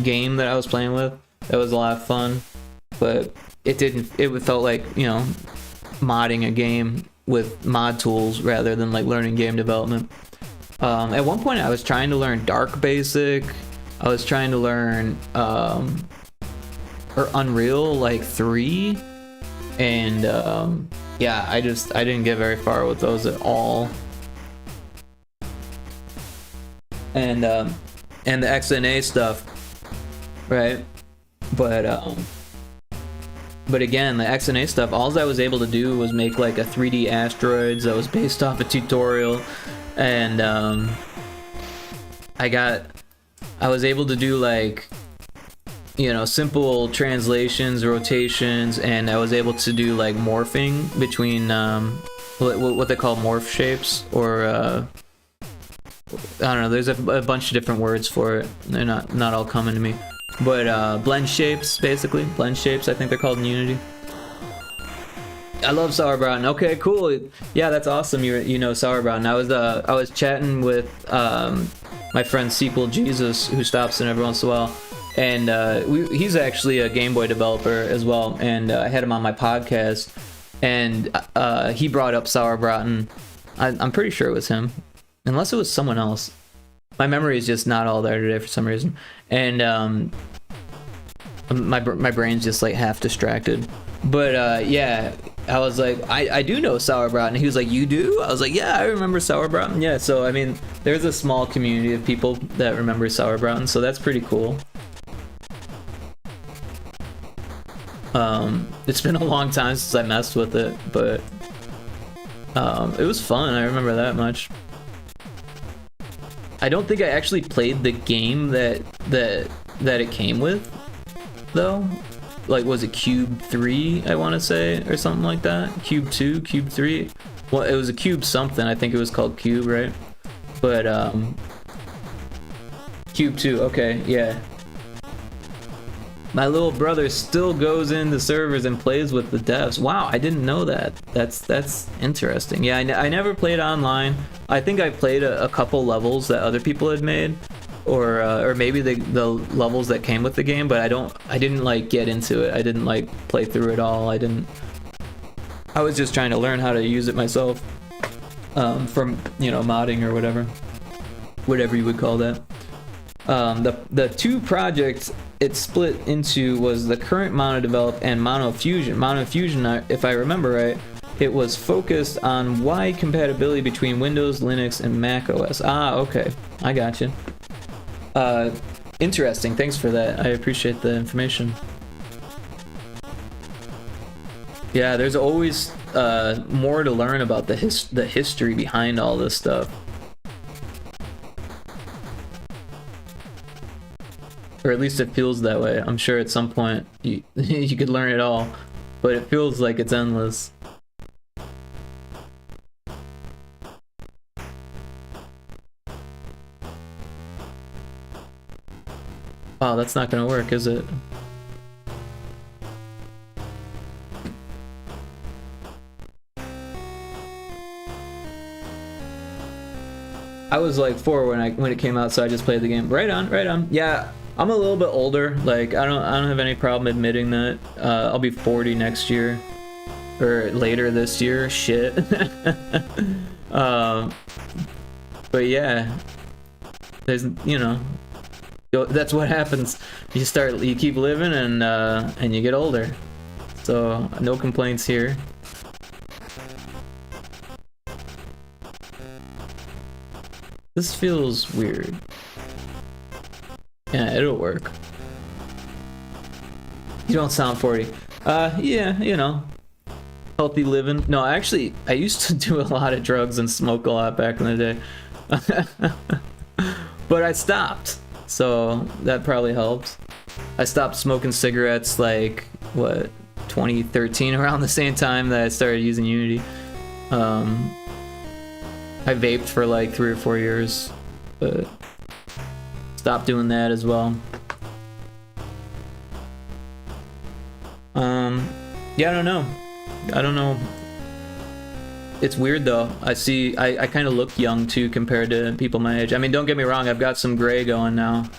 / game that I was playing with. That was a lot of fun, but it felt like, you know, modding a game with mod tools rather than like learning game development. At one point I was trying to learn Dark Basic. I was trying to learn or Unreal like 3, and yeah, I didn't get very far with those at all. And the XNA stuff, right? But again, the XNA stuff, all I was able to do was make like a 3D asteroids that was based off a tutorial, and I was able to do like, you know, simple translations, rotations, and I was able to do like morphing between what they call morph shapes, or I don't know, there's a bunch of different words for it. They're not all coming to me. But blend shapes, basically. Blend shapes, I think they're called in Unity. I love Sauerbraten. Okay, cool. Yeah, that's awesome. You know Sauerbraten. I was chatting with my friend Sequel Jesus, who stops in every once in a while, and he's actually a Game Boy developer as well. And I had him on my podcast, and he brought up Sauerbraten. I'm pretty sure it was him, unless it was someone else. My memory is just not all there today for some reason, and my brain's just like half distracted. But yeah, I was like, I do know Sauerbraten. He was like, you do? I was like, yeah, I remember Sauerbraten. Yeah, so I mean, there's a small community of people that remember Sauerbraten, so that's pretty cool. It's been a long time since I messed with it, but it was fun. I remember that much. I don't think I actually played the game that it came with, though. Like, was it Cube 3, I want to say, or something like that? Cube 2, Cube 3? Well, it was a Cube something. I think it was called Cube, right? But, Cube 2, okay, yeah. My little brother still goes into servers and plays with the devs. Wow, I didn't know that. That's interesting. Yeah, I never played online. I think I played a couple levels that other people had made, or maybe the levels that came with the game, but I didn't like get into it. I didn't like play through it all. I was just trying to learn how to use it myself, from, you know, modding or whatever you would call that. The two projects it split into was the current Mono Develop and Mono Fusion. Mono Fusion, if I remember right, It was focused on wide compatibility between Windows, Linux, and Mac OS. Ah, okay. I got you. Interesting. Thanks for that. I appreciate the information. Yeah, there's always more to learn about the history behind all this stuff. Or at least it feels that way. I'm sure at some point you you could learn it all, but it feels like it's endless. Oh, that's not gonna work, is it? I was like 4 when it came out, so I just played the game. Right on, right on. Yeah, I'm a little bit older. Like I don't have any problem admitting that. I'll be 40 next year, or later this year. Shit. But yeah, there's that's what happens. You keep living and you get older. So no complaints here. This feels weird. Yeah, it'll work. You don't sound 40. Yeah, healthy living. No, actually, I used to do a lot of drugs and smoke a lot back in the day. But I stopped, so that probably helped. I stopped smoking cigarettes like, what, 2013, around the same time that I started using Unity. I vaped for like 3 or 4 years, but stopped doing that as well. Yeah, I don't know. It's weird though. I kind of look young too compared to people my age. I mean, don't get me wrong, I've got some gray going now.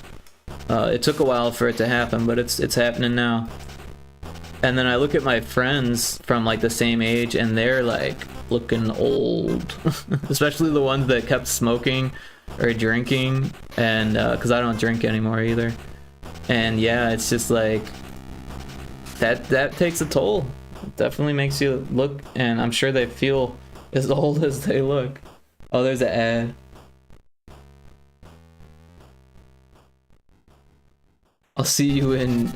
It took a while for it to happen, but it's happening now. And then I look at my friends from like the same age, and they're like looking old. Especially the ones that kept smoking or drinking, and because I don't drink anymore either. And yeah, it's just like that takes a toll. It definitely makes you look, and I'm sure they feel as old as they look. Oh, there's an ad. I'll see you in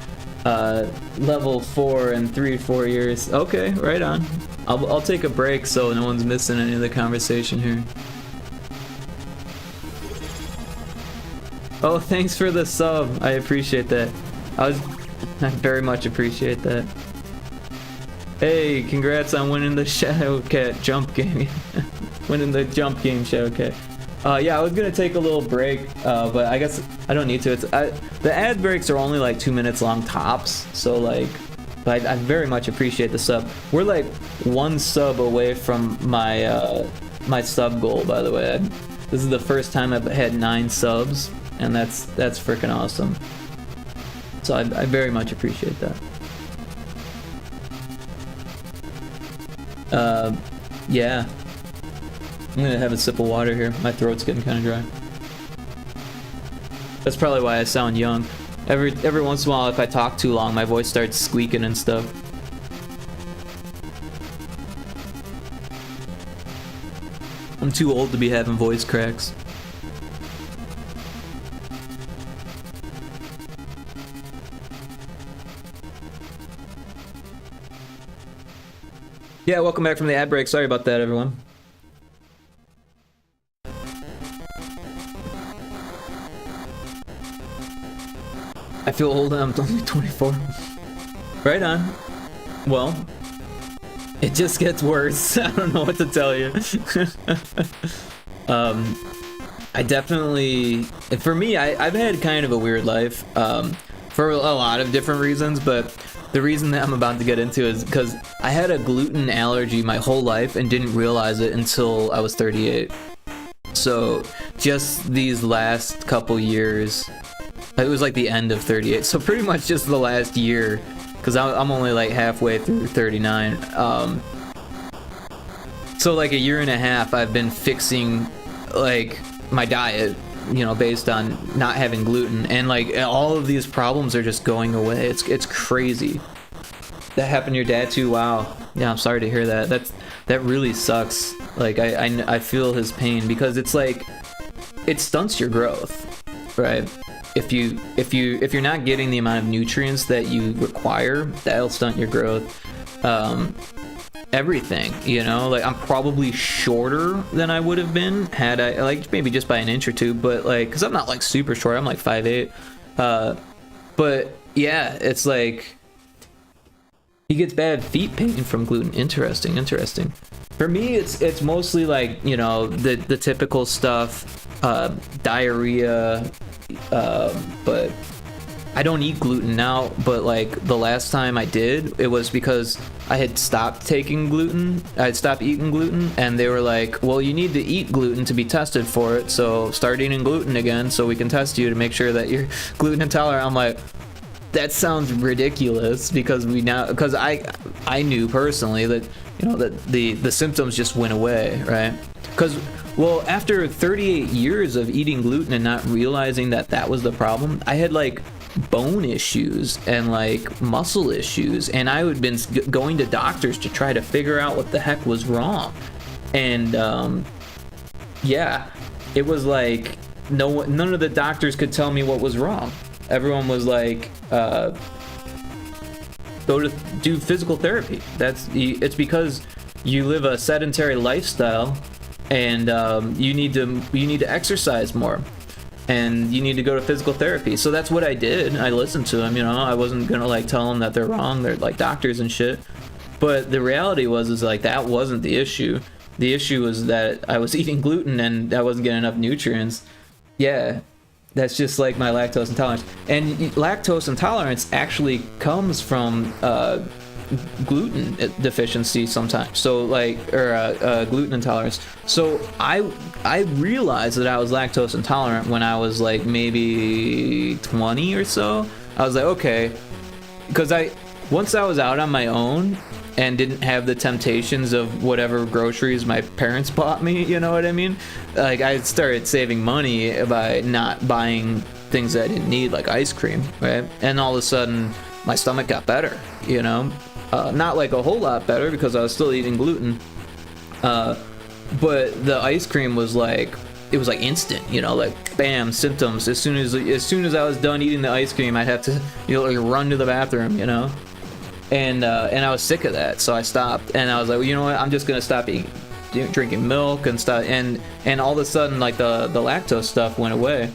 level 4 in 3 or 4 years. Okay, right on. I'll take a break so no one's missing any of the conversation here. Oh, thanks for the sub. I appreciate that. I very much appreciate that. Hey, congrats on winning the Shadowcat jump game. Winning the jump game, Shadowcat. Yeah, I was gonna take a little break, but I guess I don't need to. The ad breaks are only like 2 minutes long tops, so like, but I very much appreciate the sub. We're like 1 sub away from my my sub goal, by the way. This is the first time I've had 9 subs, and that's freaking awesome. So I very much appreciate that. Yeah. I'm gonna have a sip of water here. My throat's getting kind of dry. That's probably why I sound young. Every once in a while, if I talk too long, my voice starts squeaking and stuff. I'm too old to be having voice cracks. Yeah, welcome back from the ad break. Sorry about that, everyone. I feel old and I'm only 24. Right on. Well, it just gets worse. I don't know what to tell you. I definitely, for me, I've had kind of a weird life for a lot of different reasons, but the reason that I'm about to get into is because I had a gluten allergy my whole life and didn't realize it until I was 38. So just these last couple years, it was like the end of 38, so pretty much just the last year, because I'm only like halfway through 39. So like a year and a half I've been fixing like my diet, you know, based on not having gluten, and like all of these problems are just going away. It's crazy. That happened to your dad too? Wow. Yeah, I'm sorry to hear that. That really sucks. Like I feel his pain, because it's like it stunts your growth, right? If you're not getting the amount of nutrients that you require, that'll stunt your growth. Everything, you know, like I'm probably shorter than I would have been had I, like, maybe just by an inch or two, but like, because I'm not like super short, I'm like 5'8". But yeah, it's like he gets bad feet pain from gluten. Interesting. For me, it's mostly like, you know, the typical stuff, diarrhea, but I don't eat gluten now. But like the last time I did, it was because I had stopped taking gluten. I'd stopped eating gluten, and they were like, well, you need to eat gluten to be tested for it, so start eating gluten again so we can test you to make sure that you're gluten intolerant. I'm like, that sounds ridiculous, because I knew personally that, you know, that the symptoms just went away, right? Because, well, after 38 years of eating gluten and not realizing that that was the problem, I had like bone issues and like muscle issues, and I had been going to doctors to try to figure out what the heck was wrong. And yeah, it was like none of the doctors could tell me what was wrong. Everyone was like, go to do physical therapy. It's because you live a sedentary lifestyle, and you need to exercise more, and you need to go to physical therapy. So that's what I did. I listened to them, you know. I wasn't gonna like tell them that they're wrong. They're like doctors and shit. But the reality is like that wasn't the issue. The issue was that I was eating gluten and I wasn't getting enough nutrients. Yeah, that's just like my lactose intolerance. And lactose intolerance actually comes from gluten deficiency sometimes. So like, or gluten intolerance. So I realized that I was lactose intolerant when I was like maybe 20 or so. I was like, okay, because once I was out on my own and didn't have the temptations of whatever groceries my parents bought me, you know what I mean? Like, I started saving money by not buying things that I didn't need, like ice cream, right? And all of a sudden, my stomach got better, you know? Not like a whole lot better, because I was still eating gluten. But the ice cream was like, it was like instant, you know, like bam, symptoms. As soon as I was done eating the ice cream, I'd have to, you know, like run to the bathroom, you know? And I was sick of that, so I stopped. And I was like, well, you know what? I'm just gonna stop drinking milk and stuff. And all of a sudden, like the lactose stuff went away.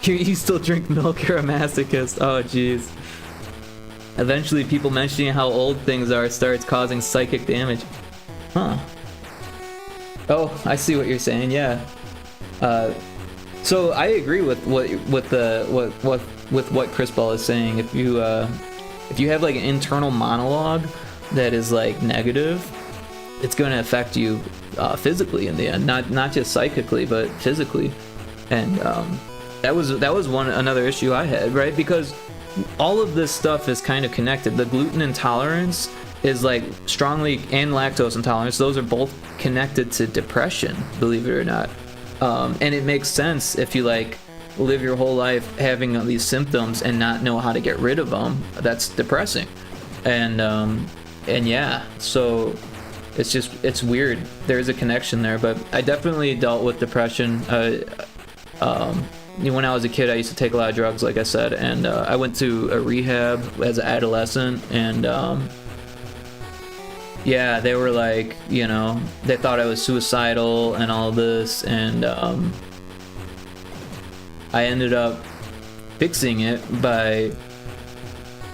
You still drink milk? You're a masochist. Oh, jeez. Eventually, people mentioning how old things are starts causing psychic damage. Huh. Oh, I see what you're saying. Yeah. So I agree with what Chris Ball is saying. If you have like an internal monologue that is like negative, it's going to affect you physically in the end, not just psychically, but physically. And that was another issue I had, right? Because all of this stuff is kind of connected. The gluten intolerance is like strongly, and lactose intolerance, those are both connected to depression, believe it or not. And it makes sense if you like live your whole life having these symptoms and not know how to get rid of them. That's depressing. And yeah, so it's weird. There's a connection there, but I definitely dealt with depression. When I was a kid, I used to take a lot of drugs, like I said, and I went to a rehab as an adolescent, and yeah, they were like, you know, they thought I was suicidal and all this, and I ended up fixing it by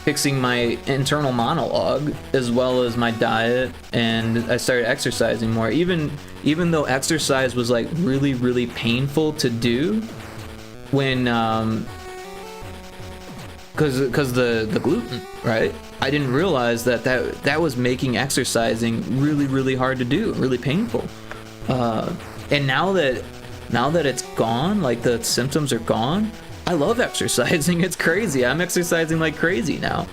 fixing my internal monologue as well as my diet, and I started exercising more. Even though exercise was like really, really painful to do, when because the gluten, right? I didn't realize that was making exercising really, really hard to do, really painful. And now that it's gone, like the symptoms are gone, I love exercising. It's crazy. I'm exercising like crazy now.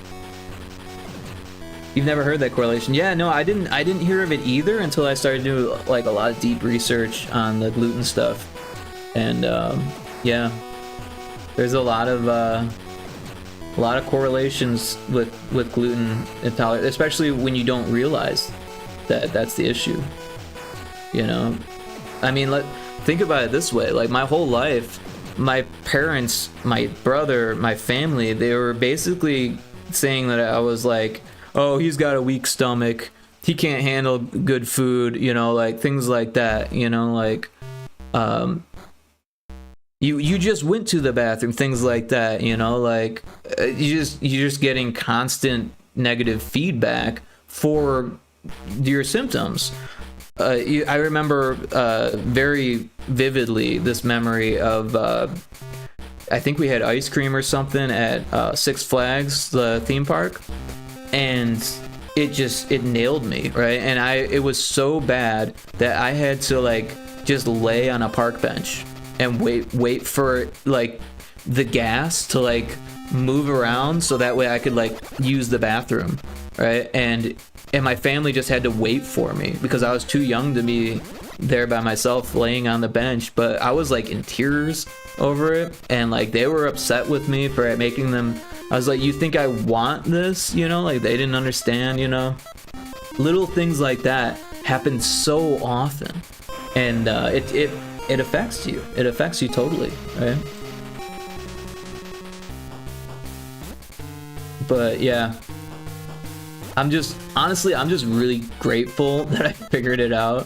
You've never heard that correlation? Yeah, no, I didn't hear of it either until I started doing like a lot of deep research on the gluten stuff. And yeah, there's a lot of A lot of correlations with gluten intolerance, especially when you don't realize that that's the issue. You know, I mean, think about it this way. Like, my whole life, my parents, my brother, my family, they were basically saying that I was like, oh, he's got a weak stomach, he can't handle good food, you know, like things like that, you know, like you just went to the bathroom, things like that, you know, like you're just getting constant negative feedback for your symptoms. I remember very vividly this memory of I think we had ice cream or something at Six Flags, the theme park, and it nailed me, right? And it was so bad that I had to like just lay on a park bench and wait for like the gas to like move around so that way I could like use the bathroom, right? And my family just had to wait for me because I was too young to be there by myself laying on the bench. But I was like in tears over it, and like they were upset with me for making them. I was like, you think I want this, you know? Like, they didn't understand, you know? Little things like that happen so often, and it affects you. It affects you totally, right? But yeah, I'm just really grateful that I figured it out.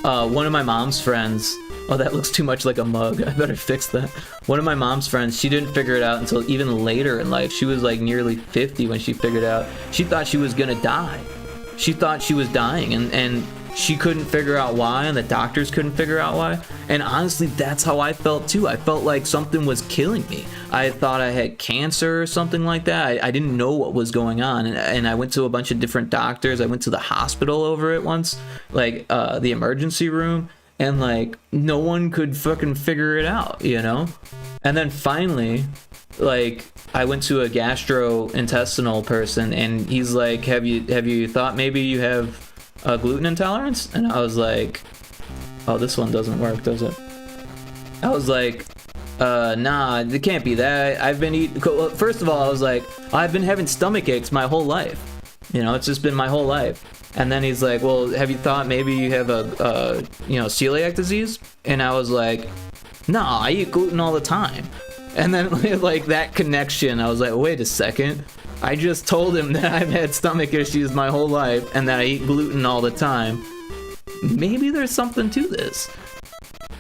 One of my mom's friends, oh, that looks too much like a mug, I better fix that. One of my mom's friends, she didn't figure it out until even later in life. She was like nearly 50 when she figured it out. She thought she was gonna die. She thought she was dying, and she couldn't figure out why, and the doctors couldn't figure out why. And honestly, that's how I felt too. I felt like something was killing me. I thought I had cancer or something like that. I didn't know what was going on, and I went to a bunch of different doctors. I went to the hospital over it once, like the emergency room, and like no one could fucking figure it out, you know? And then finally, like, I went to a gastrointestinal person, and he's like, have you thought maybe you have a gluten intolerance? And I was like, oh, this one doesn't work, does it? I was like, nah, it can't be that. I've been eating, first of all, I was like, I've been having stomach aches my whole life, you know, it's just been my whole life. And then he's like, well, have you thought maybe you have a you know, celiac disease? And I was like, nah, I eat gluten all the time. And then like that connection, I was like, wait a second, I just told him that I've had stomach issues my whole life and that I eat gluten all the time. Maybe there's something to this.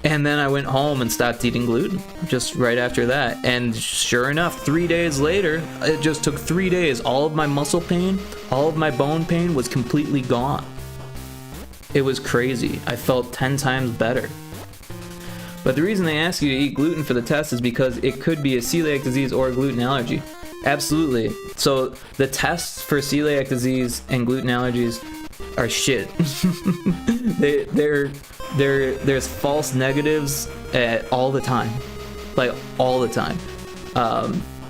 And then I went home and stopped eating gluten just right after that. And sure enough, 3 days later, it just took 3 days. All of my muscle pain, all of my bone pain was completely gone. It was crazy. I felt 10 times better. But the reason they ask you to eat gluten for the test is because it could be a celiac disease or a gluten allergy. Absolutely. So the tests for celiac disease and gluten allergies are shit. There's false negatives all the time, like all the time.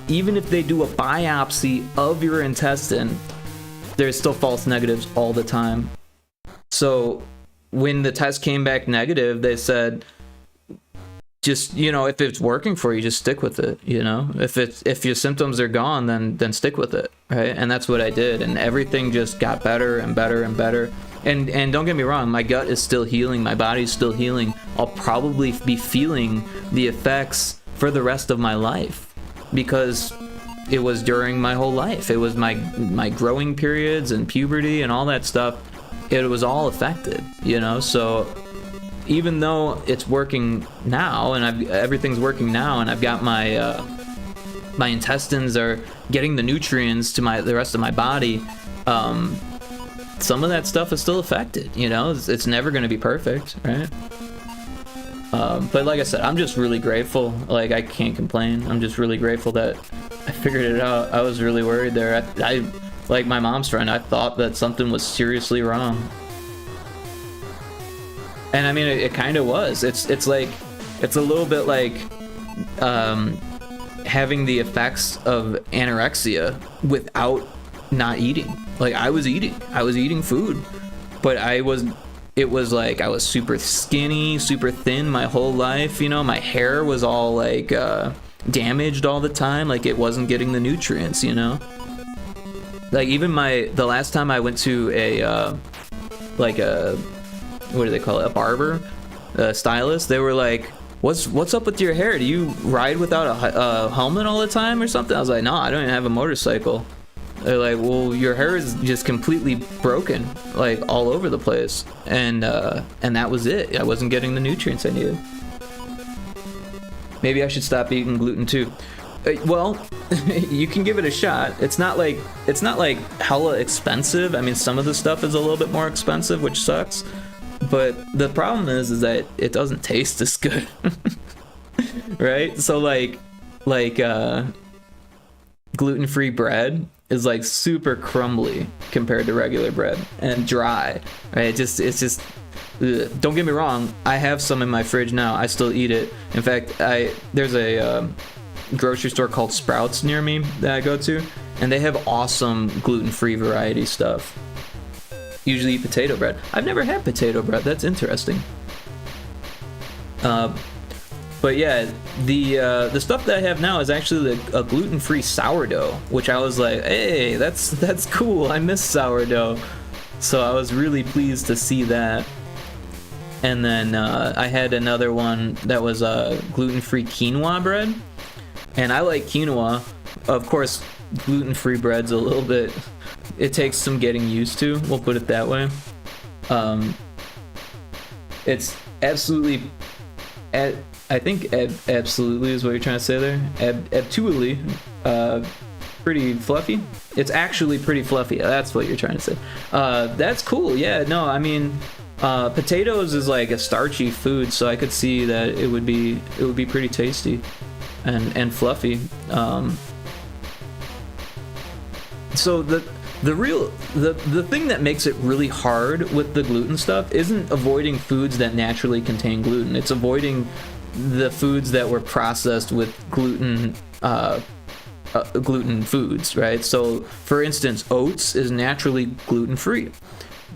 Even if they do a biopsy of your intestine, there's still false negatives all the time. So when the test came back negative, they said, just, you know, if it's working for you, just stick with it, you know? If your symptoms are gone, then stick with it, right? And that's what I did, and everything just got better and better and better. And don't get me wrong, my gut is still healing, my body's still healing. I'll probably be feeling the effects for the rest of my life because it was during my whole life. It was my growing periods and puberty and all that stuff. It was all affected, you know? So even though it's working now and everything's working now, and I've got my my intestines are getting the nutrients to the rest of my body, some of that stuff is still affected, you know? It's never going to be perfect, right? But like I said, I'm just really grateful. Like, I can't complain. I'm just really grateful that I figured it out. I was really worried there. I like my mom's friend, I thought that something was seriously wrong. And I mean, it kind of was. It's like, it's a little bit like having the effects of anorexia without not eating. Like, I was eating food, but it was like I was super skinny, super thin my whole life, you know? My hair was all like damaged all the time, like it wasn't getting the nutrients, you know? Like even the last time I went to a like a, what do they call it, a barber, a stylist, they were like, what's up with your hair? Do you ride without a helmet all the time or something? I was like, no, I don't even have a motorcycle. They're like, well, your hair is just completely broken, like all over the place, and that was it. I wasn't getting the nutrients I needed. Maybe I should stop eating gluten too. Well, you can give it a shot. It's not like hella expensive. I mean, some of the stuff is a little bit more expensive, which sucks. But the problem is that it doesn't taste as good, right? So like gluten-free bread is like super crumbly compared to regular bread and dry, right? It's just ugh. Don't get me wrong, I have some in my fridge now. I still eat it. In fact, there's a grocery store called Sprouts near me that I go to, and they have awesome gluten-free variety stuff. Usually eat potato bread. I've never had potato bread. That's interesting. But yeah, the stuff that I have now is actually a gluten-free sourdough, which I was like, hey, that's cool. I miss sourdough, so I was really pleased to see that. And then I had another one that was gluten-free quinoa bread, and I like quinoa. Of course, gluten-free bread's a little bit, it takes some getting used to, we'll put it that way. It's absolutely, I think absolutely is what you're trying to say there. Absolutely, pretty fluffy. It's actually pretty fluffy. That's what you're trying to say. That's cool. Yeah, no, I mean, potatoes is like a starchy food, so I could see that it would be pretty tasty and fluffy. So the thing that makes it really hard with the gluten stuff isn't avoiding foods that naturally contain gluten. It's avoiding the foods that were processed with gluten foods, right? So for instance, oats is naturally gluten-free,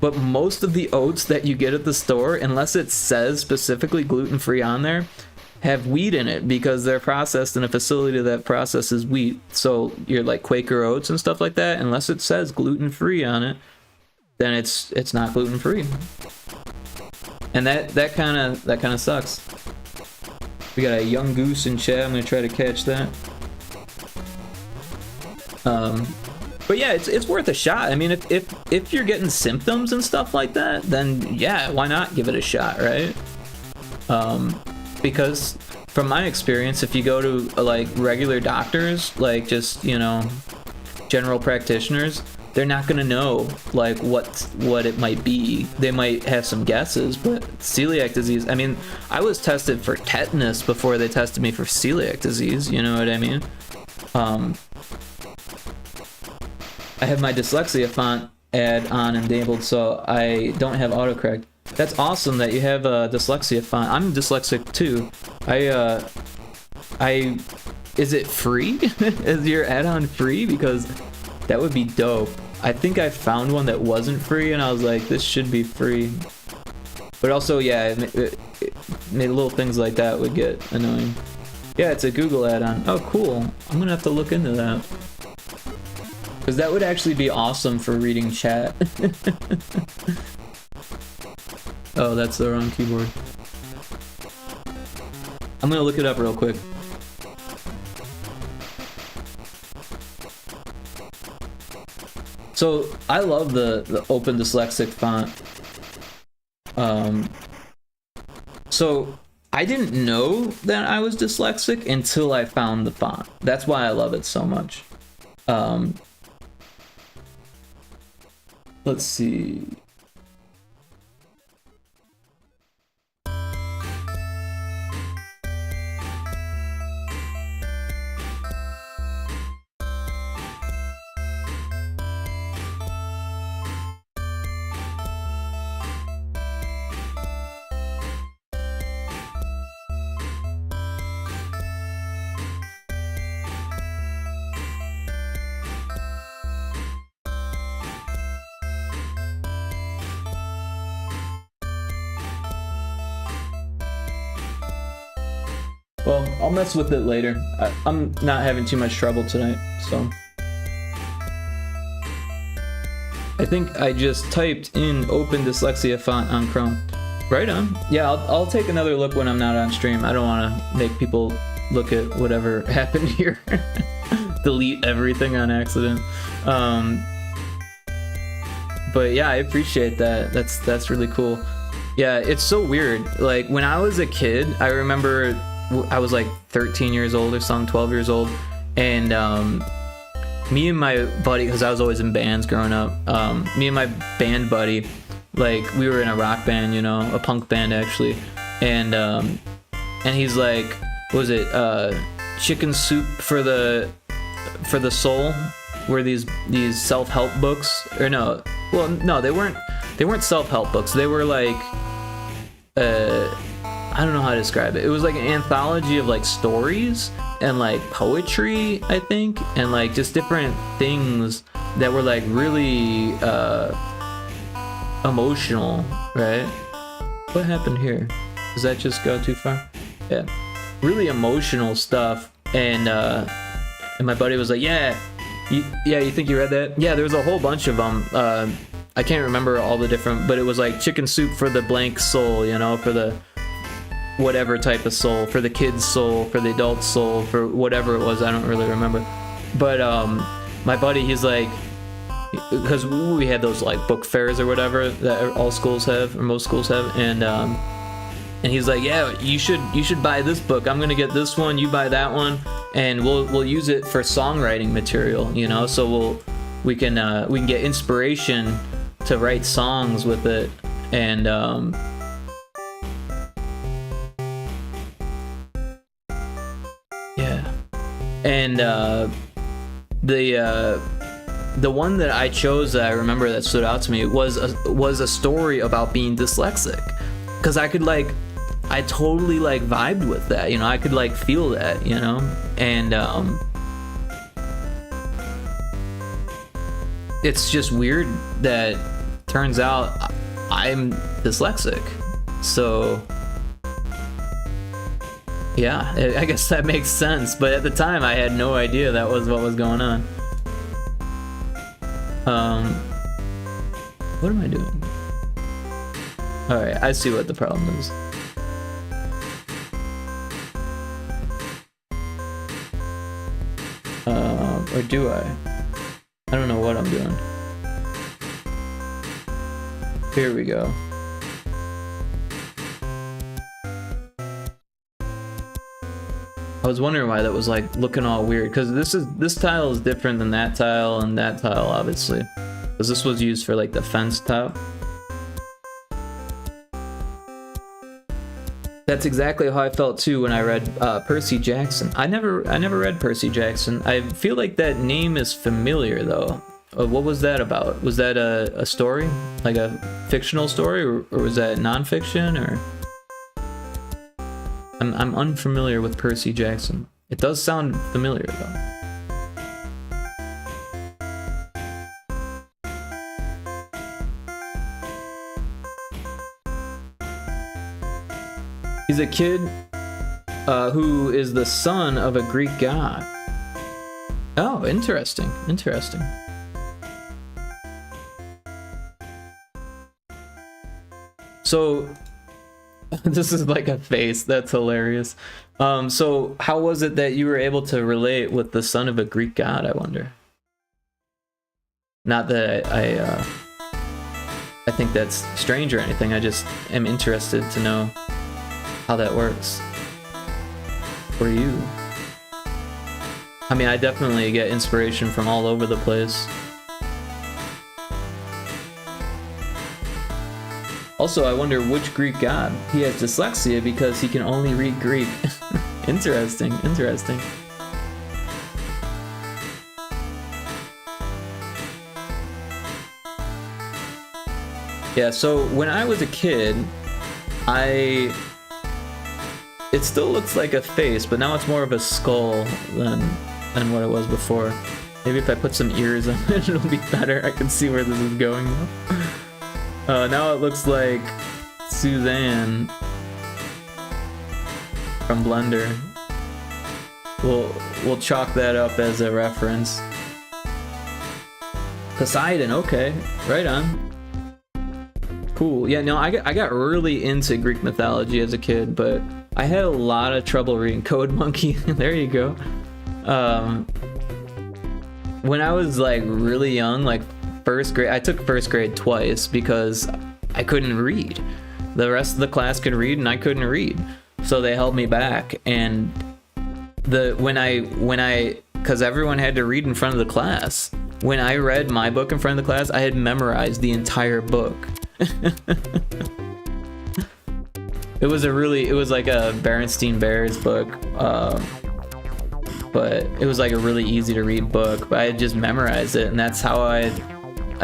but most of the oats that you get at the store, unless it says specifically gluten-free on there, have wheat in it because they're processed in a facility that processes wheat. So you're like Quaker oats and stuff like that, unless it says gluten-free on it, then it's not gluten-free. And that kind of sucks. We got a young goose in chat. I'm gonna try to catch that. But yeah, it's worth a shot. I mean, if you're getting symptoms and stuff like that, then yeah, why not give it a shot, right? Because from my experience, if you go to like regular doctors, like just, you know, general practitioners, they're not gonna know like what it might be. They might have some guesses, but celiac disease, I mean, I was tested for tetanus before they tested me for celiac disease, you know what I mean? I have my dyslexia font ad on and enabled, so I don't have autocorrect. That's awesome that you have a dyslexia font. I'm dyslexic too. Is it free? Is your add-on free? Because that would be dope. I think I found one that wasn't free and I was like, this should be free. But also, yeah, it made little things like that would get annoying. Yeah, it's a Google add-on. Oh, cool. I'm gonna have to look into that. Because that would actually be awesome for reading chat. Oh, that's the wrong keyboard. I'm gonna look it up real quick. So I love the Open Dyslexic font. So I didn't know that I was dyslexic until I found the font. That's why I love it so much. Let's see. Well, I'll mess with it later. I'm not having too much trouble tonight, so. I think I just typed in open dyslexia font on Chrome. Right on. Yeah, I'll take another look when I'm not on stream. I don't want to make people look at whatever happened here. Delete everything on accident. But yeah, I appreciate that. That's really cool. Yeah, it's so weird. Like when I was a kid, I remember I was like 13 years old or something, 12 years old, and me and my buddy, because I was always in bands growing up, me and my band buddy, like we were in a rock band, you know, a punk band actually, and he's like, what was it, Chicken Soup for the Soul, were these self-help books, or no, well, no, they weren't self-help books, they were like, I don't know how to describe it. It was like an anthology of like stories and like poetry, I think, and like just different things that were like really emotional, right? What happened here? Does that just go too far? Yeah, really emotional stuff. And my buddy was like, yeah, you think you read that? Yeah, there was a whole bunch of them. I can't remember all the different, but it was like Chicken Soup for the blank soul, you know, for the whatever type of soul, for the kid's soul, for the adult soul, for whatever it was, I don't really remember. But my buddy, he's like, because we had those like book fairs or whatever that all schools have, or most schools have, and he's like, yeah, you should buy this book. I'm gonna get this one, you buy that one, and we'll use it for songwriting material, you know. So we can get inspiration to write songs with it, and yeah, and the one that I chose that I remember that stood out to me was a story about being dyslexic, because I totally like vibed with that, you know. I could like feel that, you know, and it's just weird that turns out I'm dyslexic. So yeah, I guess that makes sense, but at the time I had no idea that was what was going on. What am I doing? Alright, I see what the problem is. Or do I? I don't know what I'm doing. Here we go. I was wondering why that was like looking all weird, because this tile is different than that tile and that tile, obviously, because this was used for like the fence tile. That's exactly how I felt too when I read Percy Jackson. I never read Percy Jackson. I feel like that name is familiar though. What was that about? Was that a story, like a fictional story, or was that nonfiction? Or I'm unfamiliar with Percy Jackson. It does sound familiar though. He's a kid who is the son of a Greek god. Oh, interesting, interesting. So, this is like a face, that's hilarious. So how was it that you were able to relate with the son of a Greek god, I wonder? Not that I think that's strange or anything, I just am interested to know how that works for you. I mean, I definitely get inspiration from all over the place. Also, I wonder which Greek god. He has dyslexia because he can only read Greek. Interesting, interesting. Yeah, so when I was a kid, it still looks like a face, but now it's more of a skull than what it was before. Maybe if I put some ears on it, it'll be better. I can see where this is going though. Now it looks like Suzanne from Blender. We'll chalk that up as a reference. Poseidon, okay, right on. Cool. Yeah, no, I got really into Greek mythology as a kid, but I had a lot of trouble reading Code Monkey. There you go. When I was like really young, like first grade, I took first grade twice because I couldn't read. The rest of the class could read and I couldn't read, so they held me back. And because everyone had to read in front of the class, when I read my book in front of the class, I had memorized the entire book. It was like a Berenstein Bears book, but it was like a really easy to read book, but I had just memorized it, and that's how I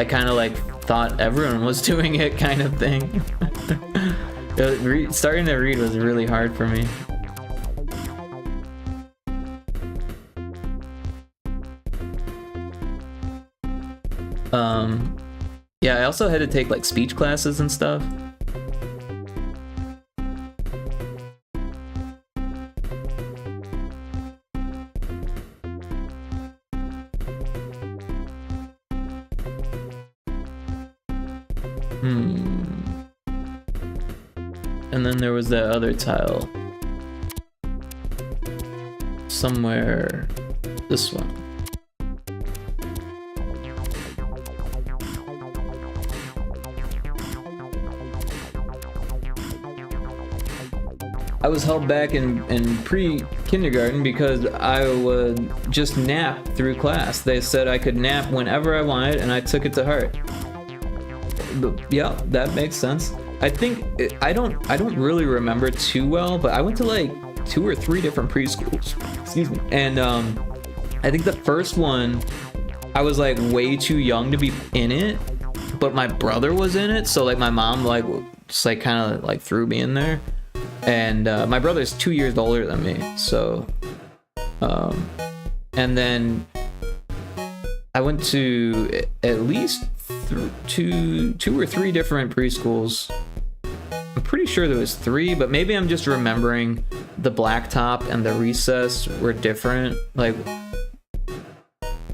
kind of like thought everyone was doing it, kind of thing. Starting to read was really hard for me. Yeah, I also had to take like speech classes and stuff. And then there was that other tile. Somewhere. This one. I was held back in pre-kindergarten because I would just nap through class. They said I could nap whenever I wanted, and I took it to heart. But yeah, that makes sense. I think I don't really remember too well, but I went to like 2 or 3 different preschools. Excuse me. And I think the first one I was like way too young to be in it, but my brother was in it, so like my mom like just like kind of like threw me in there. And my brother's 2 years older than me, so and then I went to at least two or 3 different preschools. I'm pretty sure there was 3, but maybe I'm just remembering the blacktop and the recess were different, like,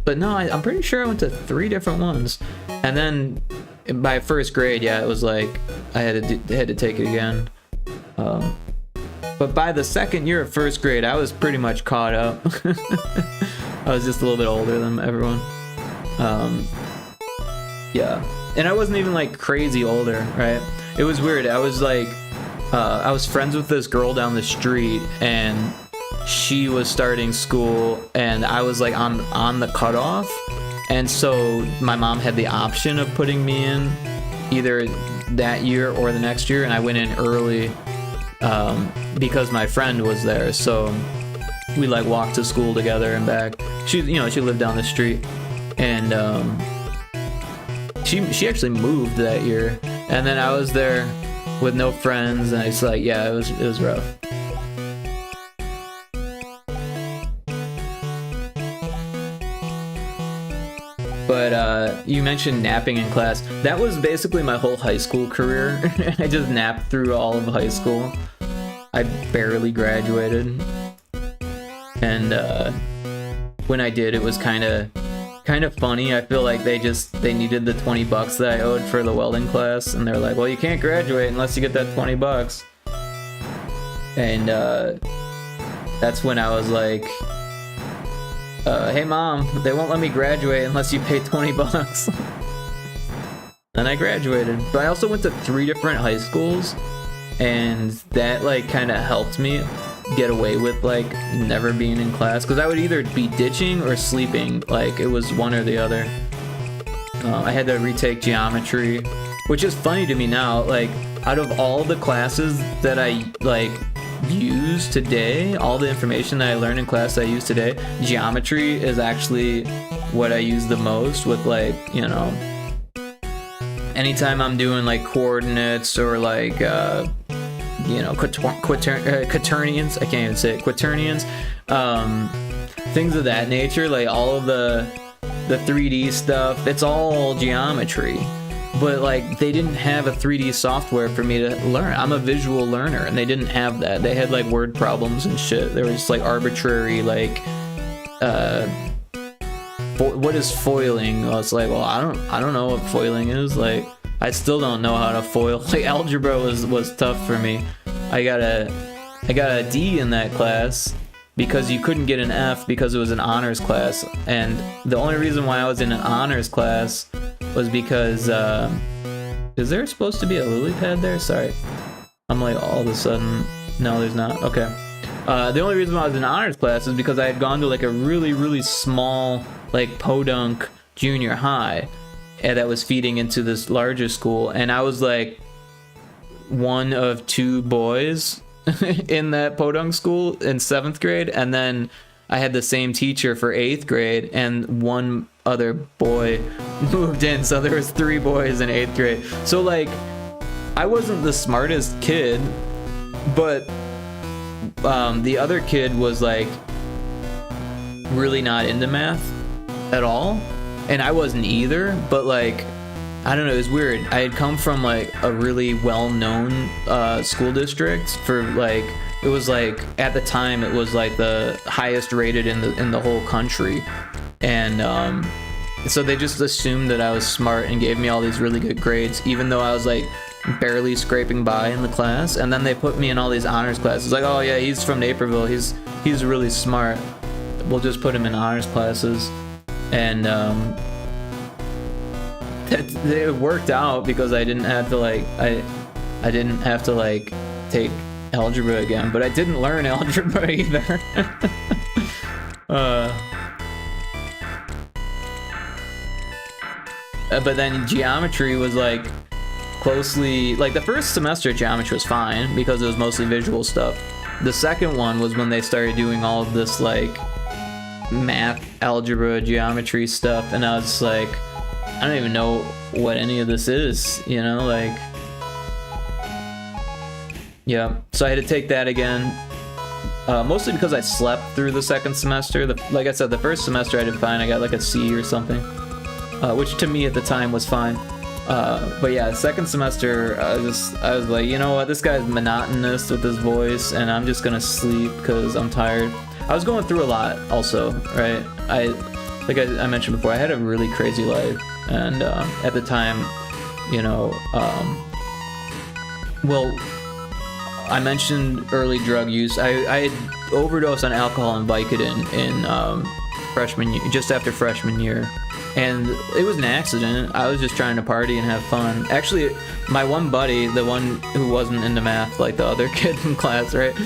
but no, I'm pretty sure I went to 3 different ones. And then by first grade, yeah, it was like I had to take it again. But by the second year of first grade, I was pretty much caught up. I was just a little bit older than everyone. Yeah, and I wasn't even like crazy older, right? It was weird. I was like, I was friends with this girl down the street, and she was starting school, and I was like on the cutoff, and so my mom had the option of putting me in either that year or the next year, and I went in early. Because my friend was there, so we like walked to school together and back. She lived down the street, and she actually moved that year, and then I was there with no friends, and it's like, yeah, it was rough. But you mentioned napping in class. That was basically my whole high school career. I just napped through all of high school. I barely graduated, and when I did, it was kind of funny. I feel like they needed the $20 that I owed for the welding class, and they're like, well, you can't graduate unless you get that $20. And that's when I was like, hey mom, they won't let me graduate unless you pay $20. And I graduated. But I also went to 3 different high schools, and that like kind of helped me get away with like never being in class, because I would either be ditching or sleeping. Like it was one or the other. I had to retake geometry, which is funny to me now. Like out of all the classes that I like use today, all the information that I learned in class that I use today, geometry is actually what I use the most. With like, you know, anytime I'm doing like coordinates or like you know, quaternions, I can't even say it, quaternions, things of that nature, like all of the 3D stuff, it's all geometry. but like they didn't have a 3D software for me to learn. I'm a visual learner, and they didn't have that. They had like word problems and shit. There was like arbitrary like what is foiling? I was like, well, I don't know what foiling is. Like, I still don't know how to foil. Like, algebra was tough for me. I got a D in that class because you couldn't get an F because it was an honors class, and the only reason why I was in an honors class was because is there supposed to be a lily pad there? Sorry, I'm like all of a sudden, no, there's not. Okay. The only reason why I was in honors class is because I had gone to like a really small like podunk junior high, and that was feeding into this larger school, and I was like one of 2 boys in that podunk school in 7th grade, and then I had the same teacher for 8th grade, and one other boy moved in, so there was 3 boys in 8th grade. So like, I wasn't the smartest kid, but the other kid was like really not into math at all, and I wasn't either, but like, I don't know, it was weird. I had come from like a really well-known school district for like, it was like, at the time it was like the highest rated in the whole country, and so they just assumed that I was smart and gave me all these really good grades, even though I was like barely scraping by in the class. And then they put me in all these honors classes, like, oh yeah, he's from Naperville, he's really smart, we'll just put him in honors classes. And it worked out because I didn't have to like I didn't have to like take algebra again, but I didn't learn algebra either. But then geometry was like closely, like the first semester of geometry was fine because it was mostly visual stuff. The second one was when they started doing all of this like math, algebra, geometry stuff, and I was like, I don't even know what any of this is, you know, like, yeah. So I had to take that again, mostly because I slept through the second semester. Like I said, the first semester I did fine. I got like a C or something, which to me at the time was fine. But yeah, second semester, I was like, you know what, this guy's monotonous with his voice, and I'm just gonna sleep because I'm tired. I was going through a lot also, right? Like I mentioned before, I had a really crazy life, and at the time, you know, well, I mentioned early drug use. I had overdosed on alcohol and Vicodin in freshman year, just after freshman year. And it was an accident. I was just trying to party and have fun. Actually, my one buddy, the one who wasn't into math, like the other kid in class, right?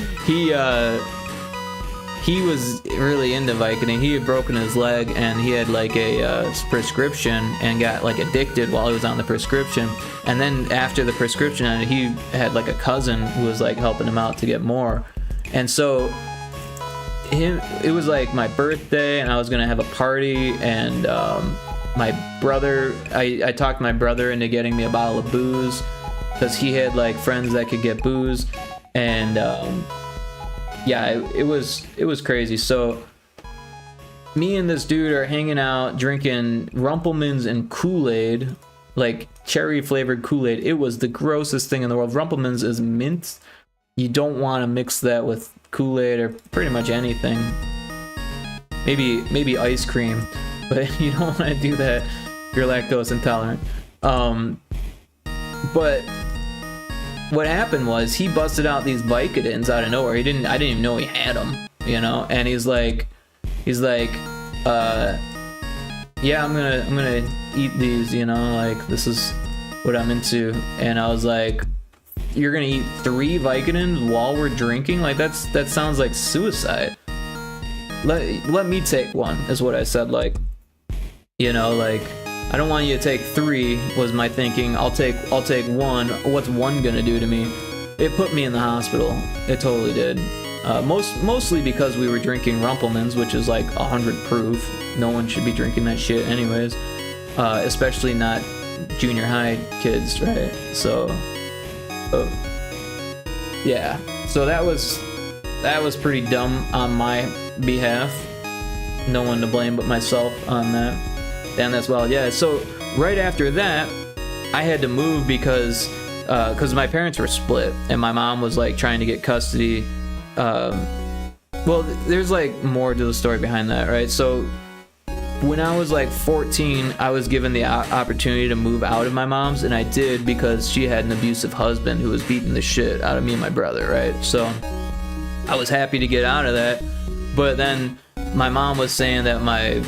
He was really into Vicodin. He had broken his leg, and he had like a prescription and got like addicted while he was on the prescription. And then after the prescription ended, he had like a cousin who was like helping him out to get more. And so it was like my birthday, and I was gonna have a party, and my brother, I talked my brother into getting me a bottle of booze because he had like friends that could get booze, and yeah, it was crazy. So me and this dude are hanging out drinking Rumplemans and Kool-Aid, like cherry flavored Kool-Aid. It was the grossest thing in the world. Rumplemans is mint. You don't want to mix that with Kool-Aid or pretty much anything. Maybe ice cream, but you don't want to do that if you're lactose intolerant. But what happened was he busted out these Vicodins out of nowhere. I didn't even know he had them, you know. And he's like, yeah, I'm gonna eat these, you know, like this is what I'm into. And I was like, you're gonna eat 3 Vicodins while we're drinking? Like that sounds like suicide. Let me take one, is what I said. Like, you know, like, I don't want you to take 3, was my thinking. I'll take 1. What's 1 gonna do to me? It put me in the hospital. It totally did. Mostly because we were drinking Rumplemans, which is like 100 proof. No one should be drinking that shit anyways. Especially not junior high kids, right? So yeah. So that was pretty dumb on my behalf. No one to blame but myself on that. And as well, yeah. So right after that, I had to move because my parents were split, and my mom was like trying to get custody. Well, there's like more to the story behind that, right? So when I was like 14, I was given the opportunity to move out of my mom's, and I did because she had an abusive husband who was beating the shit out of me and my brother, right? So I was happy to get out of that. But then my mom was saying that my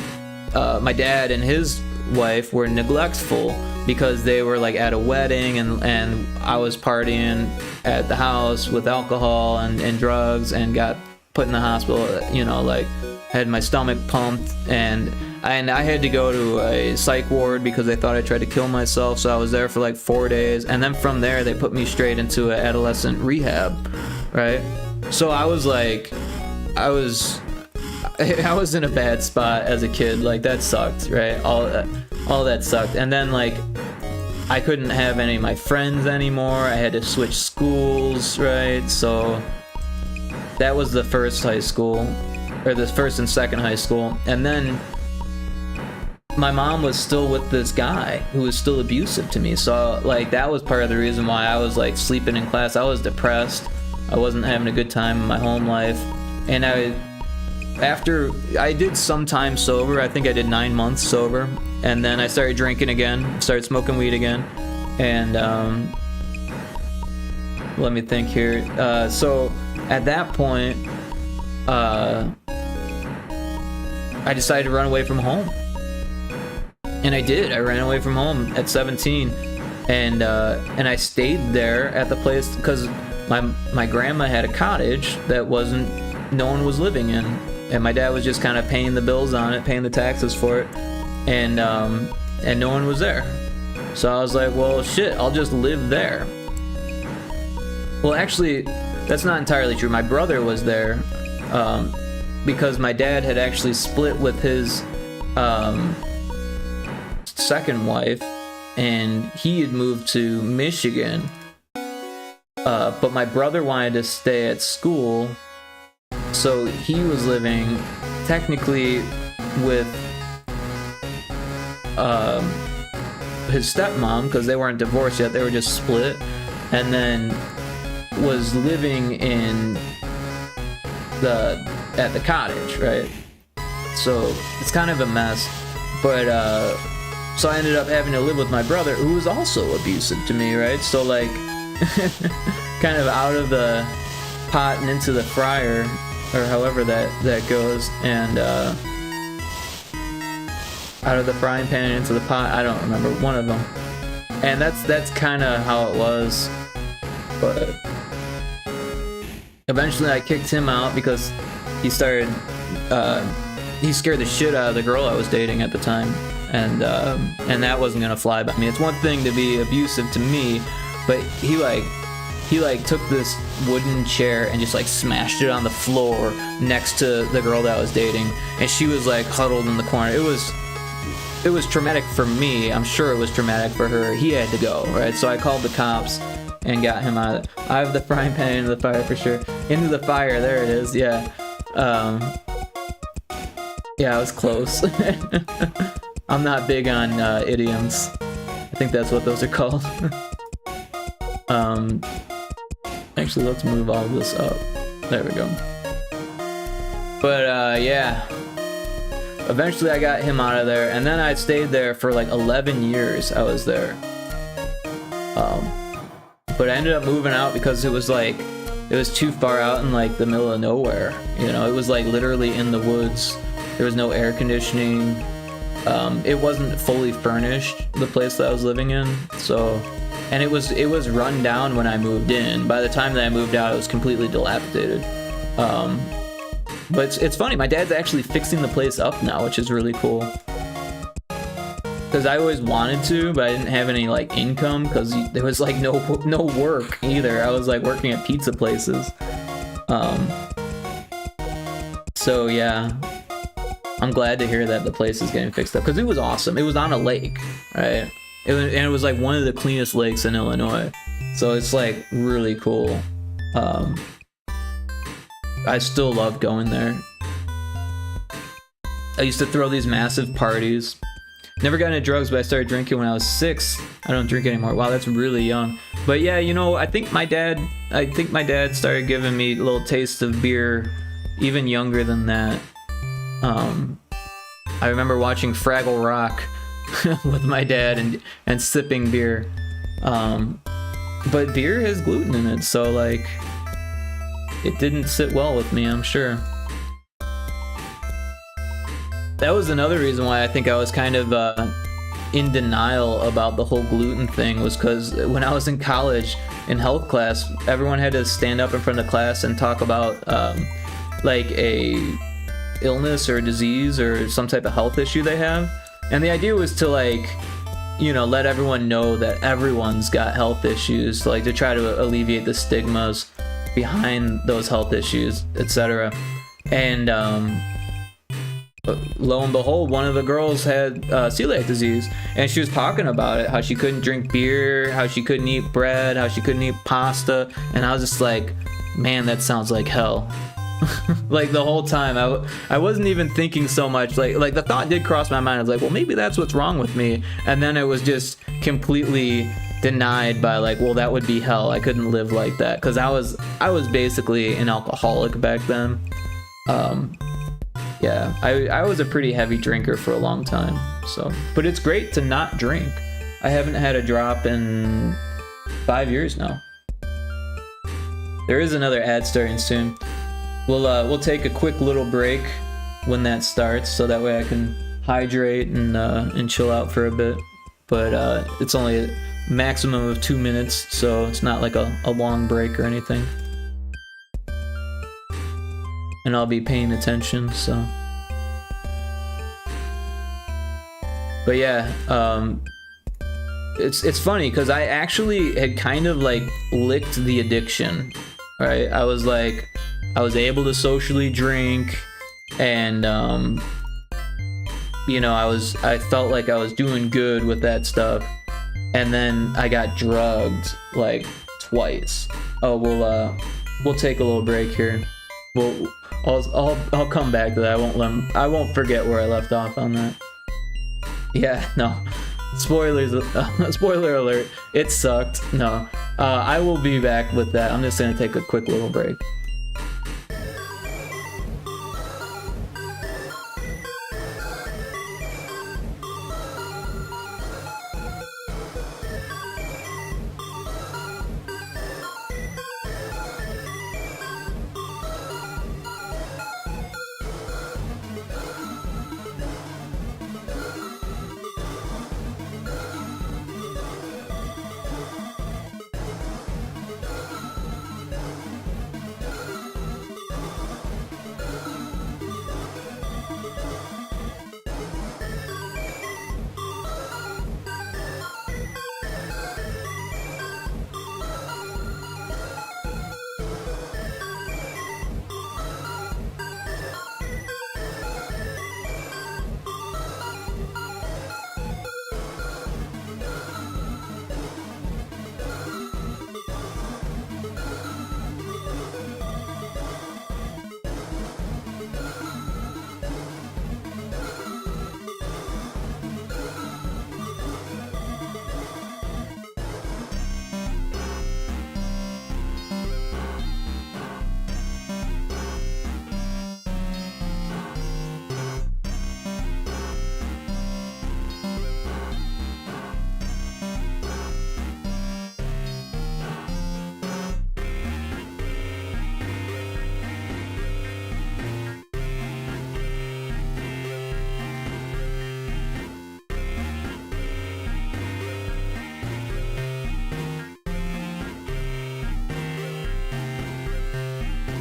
dad and his wife were neglectful because they were like at a wedding, and I was partying at the house with alcohol and drugs, and got put in the hospital, you know, like had my stomach pumped, and I had to go to a psych ward because they thought I tried to kill myself. So I was there for like 4 days, and then from there they put me straight into an adolescent rehab, right? So I was like, I was in a bad spot as a kid. Like, that sucked, right? All that sucked. And then like I couldn't have any of my friends anymore. I had to switch schools, right? So that was the first high school, or the first and second high school. And then my mom was still with this guy who was still abusive to me. So like that was part of the reason why I was like sleeping in class. I was depressed. I wasn't having a good time in my home life. And after I did some time sober, I think I did 9 months sober, and then I started drinking again, started smoking weed again. And let me think here. So at that point, I decided to run away from home. And I did. I ran away from home at 17, and I stayed there at the place because my grandma had a cottage that no one was living in, and my dad was just kind of paying the bills on it, paying the taxes for it, and no one was there. So I was like, well, shit, I'll just live there. Well, actually, that's not entirely true. My brother was there, because my dad had actually split with his second wife, and he had moved to Michigan, but my brother wanted to stay at school, so he was living technically with his stepmom, because they weren't divorced yet, they were just split, and then was living at the cottage, right? So it's kind of a mess. But so I ended up having to live with my brother, who was also abusive to me, right? So like kind of out of the pot and into the fryer, or however that goes, and out of the frying pan and into the pot, I don't remember, one of them. And that's kind of how it was. But eventually I kicked him out because he scared the shit out of the girl I was dating at the time, and that wasn't gonna fly by me. It's one thing to be abusive to me, but he took this wooden chair and just like smashed it on the floor next to the girl that I was dating, and she was like huddled in the corner. It was traumatic for me. I'm sure it was traumatic for her. He had to go, right? So I called the cops and got him out of the frying pan into the fire, for sure. Into the fire, there it is, yeah. Yeah, I was close. I'm not big on idioms. I think that's what those are called. Actually, let's move all of this up. There we go. But yeah, eventually I got him out of there, and then I stayed there for like 11 years. I was there. But I ended up moving out because it was too far out in like the middle of nowhere. You know, it was like literally in the woods. There was no air conditioning. It wasn't fully furnished, the place that I was living in. So, and it was run down when I moved in. By the time that I moved out, it was completely dilapidated. But it's funny, my dad's actually fixing the place up now, which is really cool. Because I always wanted to, but I didn't have any like income, because there was like no work either. I was like working at pizza places. So yeah, I'm glad to hear that the place is getting fixed up, because it was awesome. It was on a lake, right? And it was like one of the cleanest lakes in Illinois. So it's like really cool. I still love going there. I used to throw these massive parties, Never got into drugs, but I started drinking when I was 6. I don't drink anymore. Wow, that's really young. But yeah, you know, I think my dad started giving me a little taste of beer even younger than that. I remember watching Fraggle Rock with my dad and sipping beer. But beer has gluten in it, so like it didn't sit well with me, I'm sure. That was another reason why I think I was kind of in denial about the whole gluten thing, was because when I was in college in health class, everyone had to stand up in front of class and talk about like a illness or a disease or some type of health issue they have. And the idea was to, like, you know, let everyone know that everyone's got health issues, like to try to alleviate the stigmas behind those health issues, etc. And lo and behold, one of the girls had celiac disease, and she was talking about it, how she couldn't drink beer, how she couldn't eat bread, how she couldn't eat pasta, and I was just like, man, that sounds like hell. Like the whole time I wasn't even thinking so much, like the thought did cross my mind. I was like, well, maybe that's what's wrong with me, and then it was just completely denied by like, well, that would be hell. I couldn't live like that, because I was basically an alcoholic back then. Yeah, I was a pretty heavy drinker for a long time, so, but it's great to not drink. I haven't had a drop in 5 years now. There is another ad starting soon. We'll take a quick little break when that starts, so that way I can hydrate and chill out for a bit. But it's only a maximum of 2 minutes, so it's not like a long break or anything. And I'll be paying attention, so. But yeah, it's funny because I actually had kind of like licked the addiction, right? I was able to socially drink, and you know, I felt like I was doing good with that stuff, and then I got drugged like twice. Oh, we'll take a little break here. I'll come back to that. I won't forget where I left off on that. Yeah, no. Spoilers. Spoiler alert. It sucked. No. I will be back with that. I'm just gonna take a quick little break.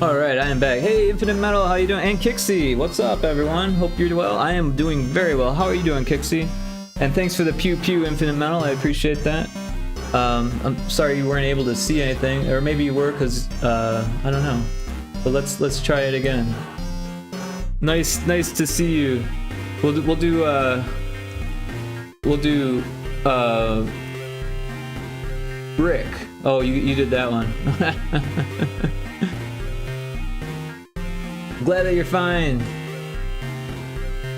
Alright, I am back. Hey, Infinite Metal, how you doing? And Kixie, what's up, everyone? Hope you're well. I am doing very well. How are you doing, Kixie? And thanks for the pew pew, Infinite Metal. I appreciate that. I'm sorry you weren't able to see anything, or maybe you were, because I don't know. But let's try it again. Nice to see you. We'll do Brick. Oh, you did that one. Glad that you're fine.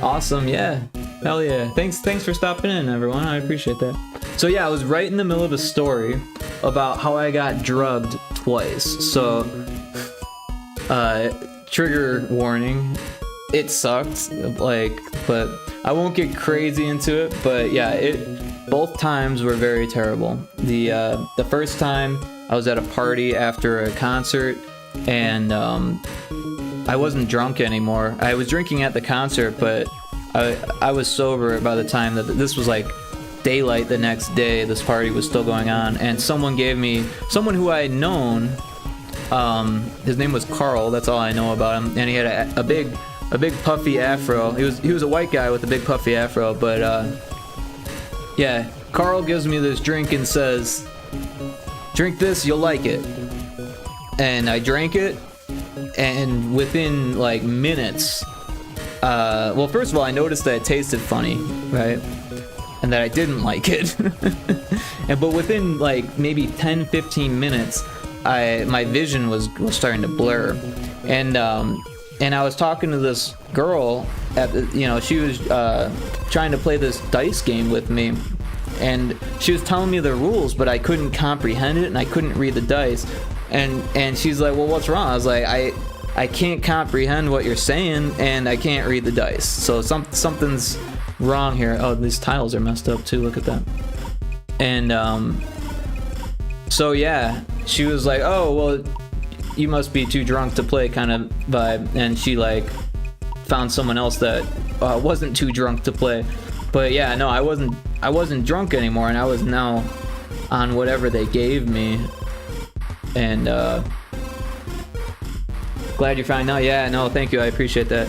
Awesome, yeah. Hell yeah. Thanks for stopping in, everyone. I appreciate that. So yeah, I was right in the middle of a story about how I got drugged twice. So, trigger warning. It sucked, like, but I won't get crazy into it. But yeah, both times were very terrible. The first time I was at a party after a concert, and I wasn't drunk anymore. I was drinking at the concert, but I was sober by the time that this was like daylight the next day. This party was still going on, and someone who I had known. His name was Carl. That's all I know about him, and he had a big puffy afro. He was a white guy with a big puffy afro, but yeah, Carl gives me this drink and says, "Drink this, you'll like it." And I drank it, and within like minutes, well, first of all, I noticed that it tasted funny, right? And that I didn't like it. But within like maybe 10-15 minutes, my vision was starting to blur, and I was talking to this girl she was trying to play this dice game with me, and she was telling me the rules, but I couldn't comprehend it and I couldn't read the dice, and she's like, "Well, what's wrong?" I was like, I can't comprehend what you're saying and I can't read the dice, so something's wrong here. Oh, these tiles are messed up too, look at that. And so yeah, she was like, "Oh, well, you must be too drunk to play," kind of vibe, and she like found someone else that wasn't too drunk to play. But yeah, no, I wasn't drunk anymore, and I was now on whatever they gave me. And glad you're fine now. Yeah, no, thank you, I appreciate that.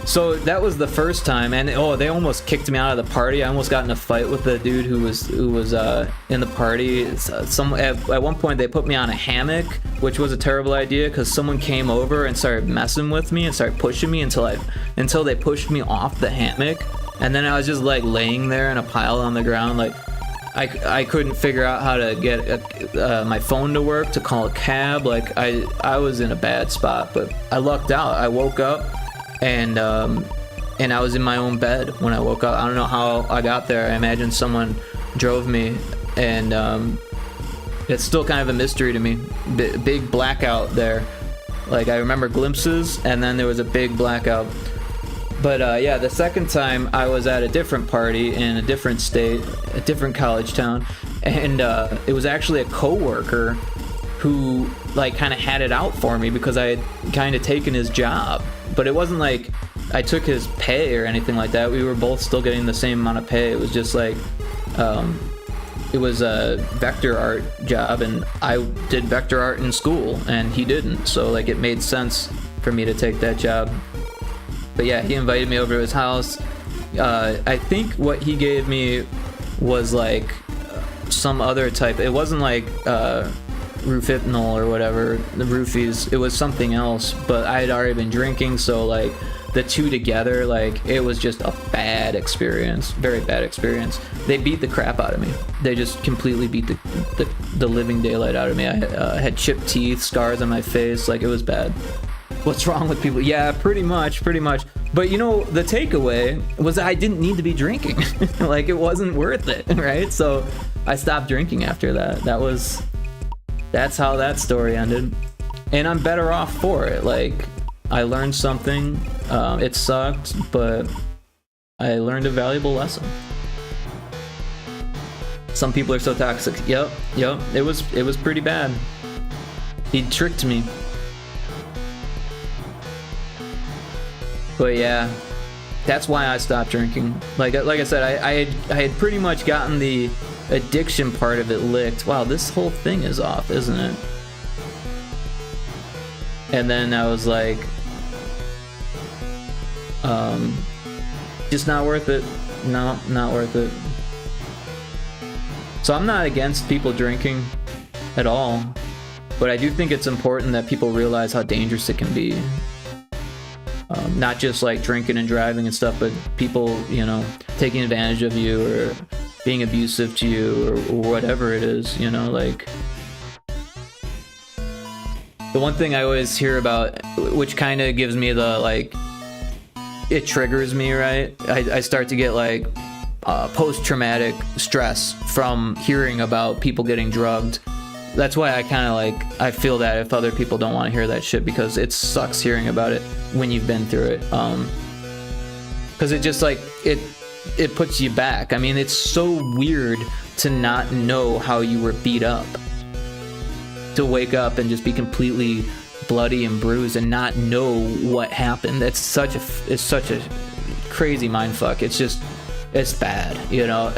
So that was the first time, and they almost kicked me out of the party. I almost got in a fight with the dude who was in the party. At one point they put me on a hammock, which was a terrible idea because someone came over and started messing with me and started pushing me until they pushed me off the hammock, and then I was just like laying there in a pile on the ground. Like I couldn't figure out how to get my phone to work to call a cab. Like I was in a bad spot, but I lucked out. I woke up. And I was in my own bed when I woke up. I don't know how I got there. I imagine someone drove me, and it's still kind of a mystery to me. Big blackout there. Like, I remember glimpses, and then there was a big blackout. But yeah, the second time I was at a different party in a different state, a different college town, and it was actually a coworker who like kind of had it out for me because I had kind of taken his job. But it wasn't like I took his pay or anything like that. We were both still getting the same amount of pay. It was just like it was a vector art job, and I did vector art in school and he didn't, so like it made sense for me to take that job. But yeah, he invited me over to his house. I think what he gave me was like some other type. It wasn't like Rufitnol or whatever, the roofies. It was something else, but I had already been drinking, so like the two together, like it was just a bad experience, very bad experience. They beat the crap out of me. They just completely beat the living daylight out of me. I had chipped teeth, scars on my face, like it was bad. What's wrong with people? Yeah, pretty much. But you know, the takeaway was that I didn't need to be drinking. Like it wasn't worth it, right? So I stopped drinking after that. That's how that story ended, and I'm better off for it. Like, I learned something. It sucked, but I learned a valuable lesson. Some people are so toxic. Yep. It was pretty bad. He tricked me. But yeah, that's why I stopped drinking. Like I said, I had pretty much gotten the addiction part of it licked. Wow, this whole thing is off, isn't it? And then I was like, just not worth it. No, not worth it. So I'm not against people drinking at all, but I do think it's important that people realize how dangerous it can be. Not just like drinking and driving and stuff, but people, you know, taking advantage of you or being abusive to you or whatever it is, you know, like. The one thing I always hear about, which kind of gives me the like it triggers me, right? I start to get like post-traumatic stress from hearing about people getting drugged. That's why I kind of like, I feel that if other people don't want to hear that shit, because it sucks hearing about it when you've been through it. Because it just like, it puts you back. I mean, it's so weird to not know how you were beat up. To wake up and just be completely bloody and bruised and not know what happened. It's such a crazy mind fuck. It's bad, you know.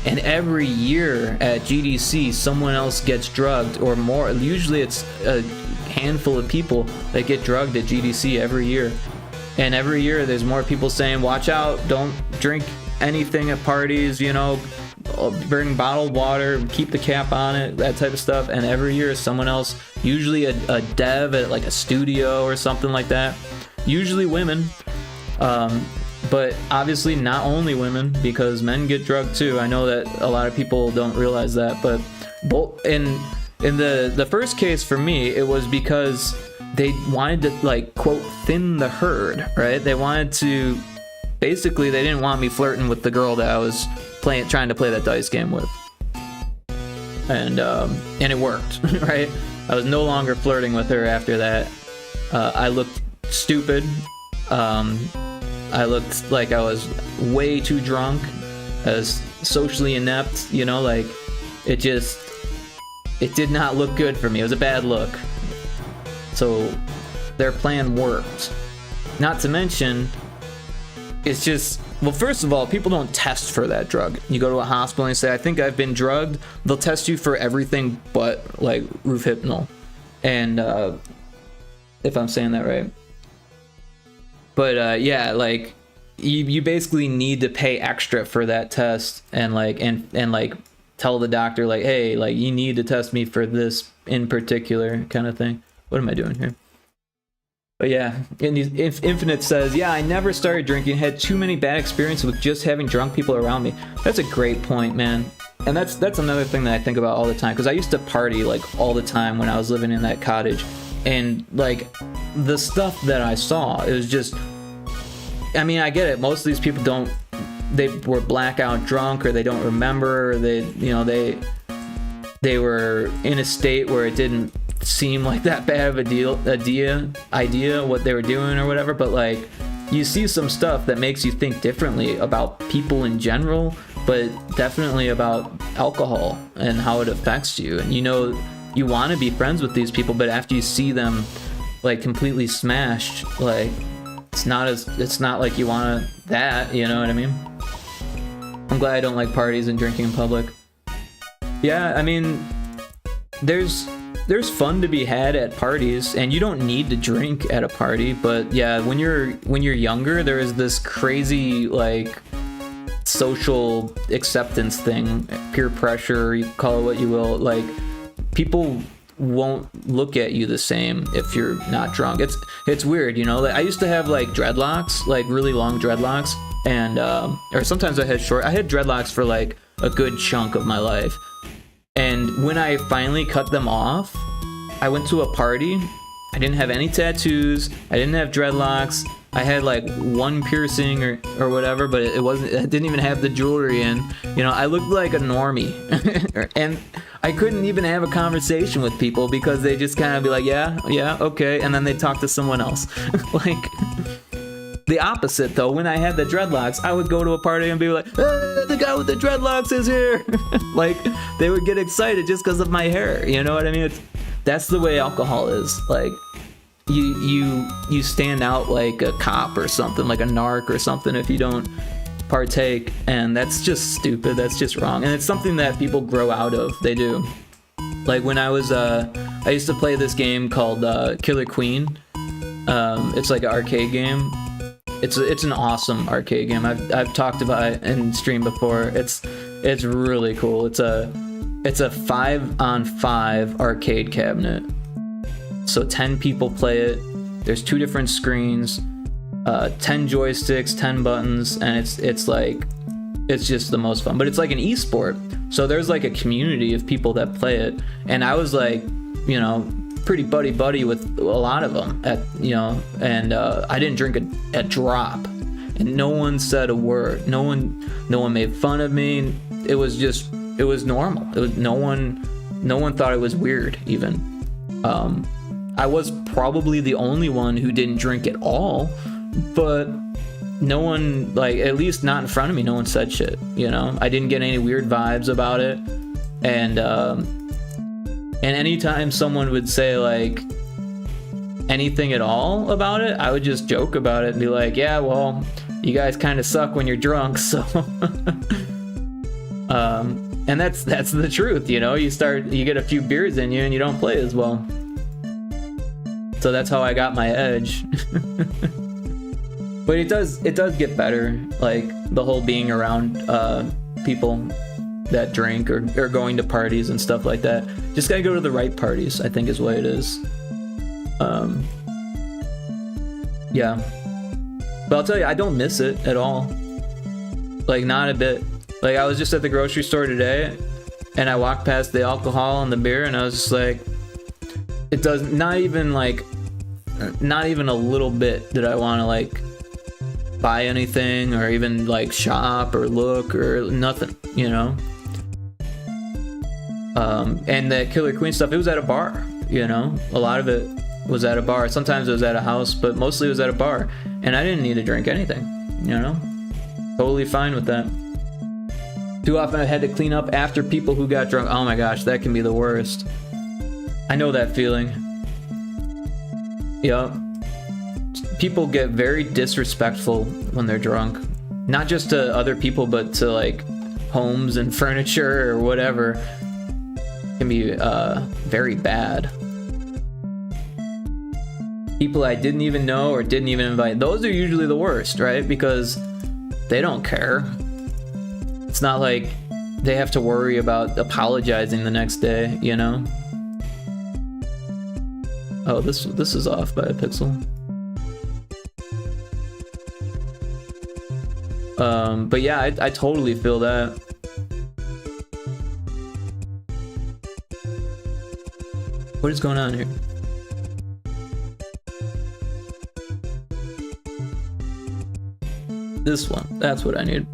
And every year at GDC, someone else gets drugged or more. Usually it's a handful of people that get drugged at GDC every year. And every year there's more people saying, watch out, don't drink anything at parties, you know, bring bottled water, keep the cap on it, that type of stuff. And every year someone else, usually a dev at like a studio or something like that, usually women, but obviously not only women, because men get drugged too. I know that a lot of people don't realize that, but in the first case for me, it was because they wanted to, like, quote, thin the herd, right? They wanted to, basically, they didn't want me flirting with the girl that I was trying to play that dice game with. And it worked, right? I was no longer flirting with her after that. I looked stupid. I looked like I was way too drunk. I was socially inept, you know, like, it did not look good for me. It was a bad look. So their plan worked. Not to mention, it's just, well, first of all, people don't test for that drug. You go to a hospital and you say, I think I've been drugged. They'll test you for everything but, like, Rufhypnol. And, if I'm saying that right. But, yeah, like, you basically need to pay extra for that test and, like, and like, tell the doctor, like, hey, like, you need to test me for this in particular kind of thing. What am I doing here? But yeah, Infinite says, yeah, I never started drinking, had too many bad experiences with just having drunk people around me. That's a great point, man. And that's another thing that I think about all the time, because I used to party like all the time when I was living in that cottage. And like the stuff that I saw, it was just, I mean, I get it. Most of these people they were blackout drunk, or they don't remember, or they were in a state where it didn't seem like that bad of idea what they were doing or whatever. But like, you see some stuff that makes you think differently about people in general, but definitely about alcohol and how it affects you. And you know, you want to be friends with these people, but after you see them like completely smashed, like it's not like you want that, you know what I mean? I'm glad I don't like parties and drinking in public. Yeah, I mean, there's fun to be had at parties, and you don't need to drink at a party. But yeah, when you're younger, there is this crazy like social acceptance thing, peer pressure, you call it what you will. Like, people won't look at you the same if you're not drunk. It's weird, you know. Like, I used to have like dreadlocks, like really long dreadlocks, and or sometimes I had dreadlocks for like a good chunk of my life. And when I finally cut them off, I went to a party. I didn't have any tattoos. I didn't have dreadlocks. I had like one piercing or whatever, but it didn't even have the jewelry in. You know, I looked like a normie. And I couldn't even have a conversation with people because they just kind of be like, yeah, okay. And then they talk to someone else. Like, the opposite though, when I had the dreadlocks, I would go to a party and be like, the guy with the dreadlocks is here. Like, they would get excited just because of my hair, you know what I mean? That's the way alcohol is. Like, you stand out like a cop or something, like a narc or something, if you don't partake, and that's just stupid. That's just wrong, and it's something that people grow out of. They do. Like, when I used to play this game called Killer Queen. It's like an arcade game. It's an awesome arcade game. I've talked about it in stream before. It's really cool. It's a 5-on-5 arcade cabinet. So 10 people play it. There's 2 different screens, 10 joysticks, 10 buttons, and it's just the most fun. But it's like an esport. So there's like a community of people that play it. And I was like, you know, pretty buddy with a lot of them and I didn't drink a drop, and no one said a word. No one made fun of me. It was normal. It was no one thought it was weird even. I was probably the only one who didn't drink at all, but no one, like, at least not in front of me, no one said shit, I didn't get any weird vibes about it. And anytime someone would say like anything at all about it, I would just joke about it and be like, yeah, well, you guys kind of suck when you're drunk, so and that's the truth, you get a few beers in you and you don't play as well. So that's how I got my edge. But it does get better, like the whole being around people that drink or going to parties and stuff like that. Just gotta go to the right parties, I think is what it is. Yeah. But I'll tell you, I don't miss it at all. Like, not a bit. Like, I was just at the grocery store today and I walked past the alcohol and the beer and I was just like, it does not even a little bit did I want to like buy anything or even like shop or look or nothing, and the Killer Queen stuff, it was at a bar, a lot of it was at a bar. Sometimes it was at a house, but mostly it was at a bar, and I didn't need to drink anything, totally fine with that. Too often I had to clean up after people who got drunk. Oh my gosh, that can be the worst. I know that feeling. Yep. People get very disrespectful when they're drunk. Not just to other people, but to like homes and furniture or whatever. It can be very bad. People I didn't even know or didn't even invite. Those are usually the worst, right? Because they don't care. It's not like they have to worry about apologizing the next day, Oh, this is off by a pixel. But yeah, I totally feel that. What is going on here? This one, that's what I need.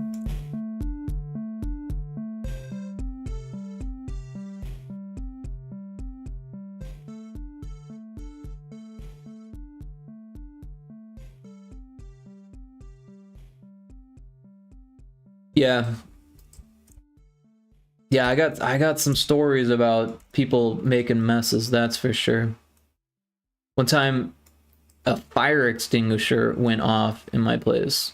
Yeah, I got some stories about people making messes, that's for sure. One time a fire extinguisher went off in my place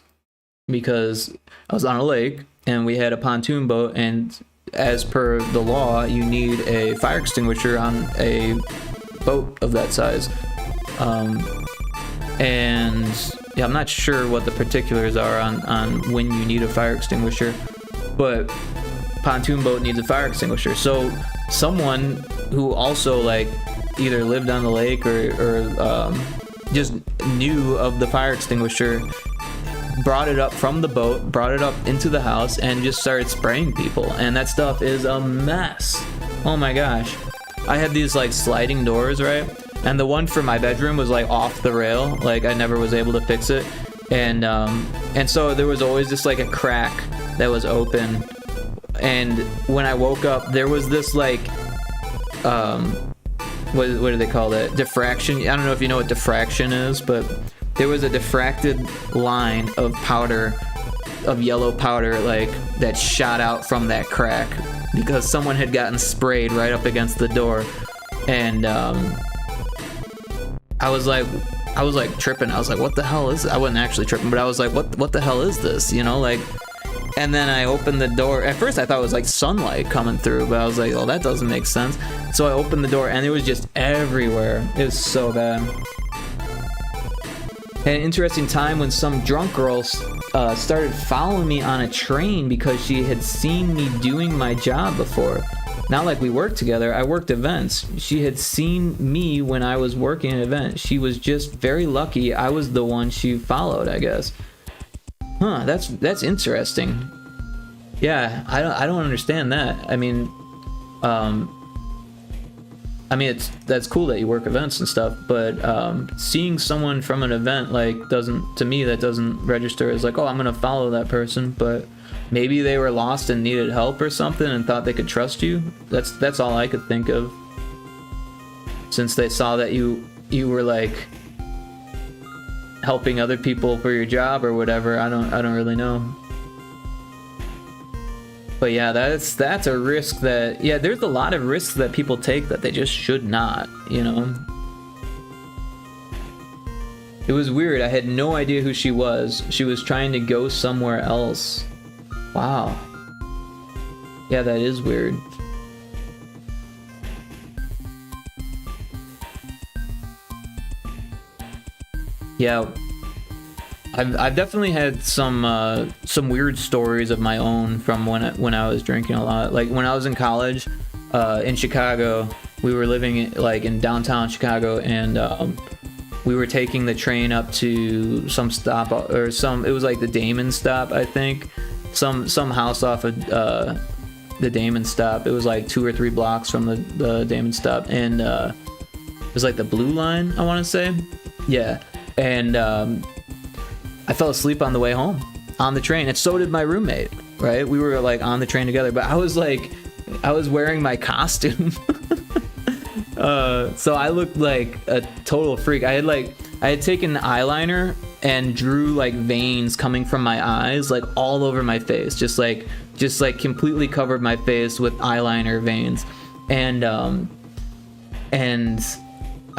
because I was on a lake and we had a pontoon boat, and as per the law, you need a fire extinguisher on a boat of that size. And yeah, I'm not sure what the particulars are on when you need a fire extinguisher, but pontoon boat needs a fire extinguisher. So someone who also like either lived on the lake or just knew of the fire extinguisher brought it up from the boat, brought it up into the house, and just started spraying people. And that stuff is a mess. Oh my gosh. I had these like sliding doors, right? And the one for my bedroom was like off the rail. Like I never was able to fix it. And so there was always just like a crack that was open. And when I woke up, there was this like, what do they call that? Diffraction. I don't know if you know what diffraction is, but there was a diffracted line of powder, of yellow powder, like that shot out from that crack because someone had gotten sprayed right up against the door. And I was like tripping. I was like, what the hell is it? I wasn't actually tripping, but I was like, what the hell is this? Like, and then I opened the door. At first I thought it was like sunlight coming through, but I was like, oh, that doesn't make sense. So I opened the door and it was just everywhere. It was so bad. Had an interesting time when some drunk girl started following me on a train because she had seen me doing my job before. Not like we worked together, I worked events. She had seen me when I was working an event. She was just very lucky I was the one she followed, I guess. Huh, that's interesting. Yeah, I don't understand that. I mean, I mean, that's cool that you work events and stuff, but seeing someone from an event like to me that doesn't register as like, oh, I'm gonna follow that person, but maybe they were lost and needed help or something and thought they could trust you. That's all I could think of. Since they saw that you were like helping other people for your job or whatever, I don't really know. But yeah, that's a risk that, yeah, there's a lot of risks that people take that they just should not, you know? It was weird. I had no idea who she was. She was trying to go somewhere else. Wow. Yeah, that is weird. Yeah. I've definitely had some weird stories of my own from when I was drinking a lot. Like when I was in college, in Chicago, we were living in downtown Chicago, and we were taking the train up to some stop or it was like the Damon stop, I think, some house off of the Damon stop. It was like 2 or 3 blocks from the Damon stop, and it was like the Blue Line, I want to say, yeah, and. I fell asleep on the way home on the train, and so did my roommate, right? We were like on the train together, but I was wearing my costume. So I looked like a total freak. I had taken eyeliner and drew like veins coming from my eyes, like all over my face, just like completely covered my face with eyeliner veins. And I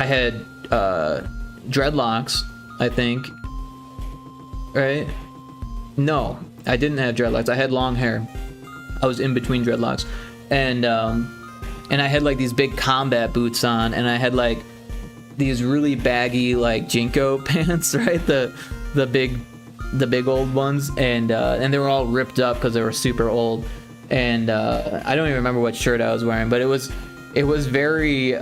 had dreadlocks, I think. Right? No, I didn't have dreadlocks. I had long hair. I was in between dreadlocks, and I had like these big combat boots on, and I had like these really baggy like Jinko pants, right? The big old ones, and they were all ripped up because they were super old, and I don't even remember what shirt I was wearing, but it was very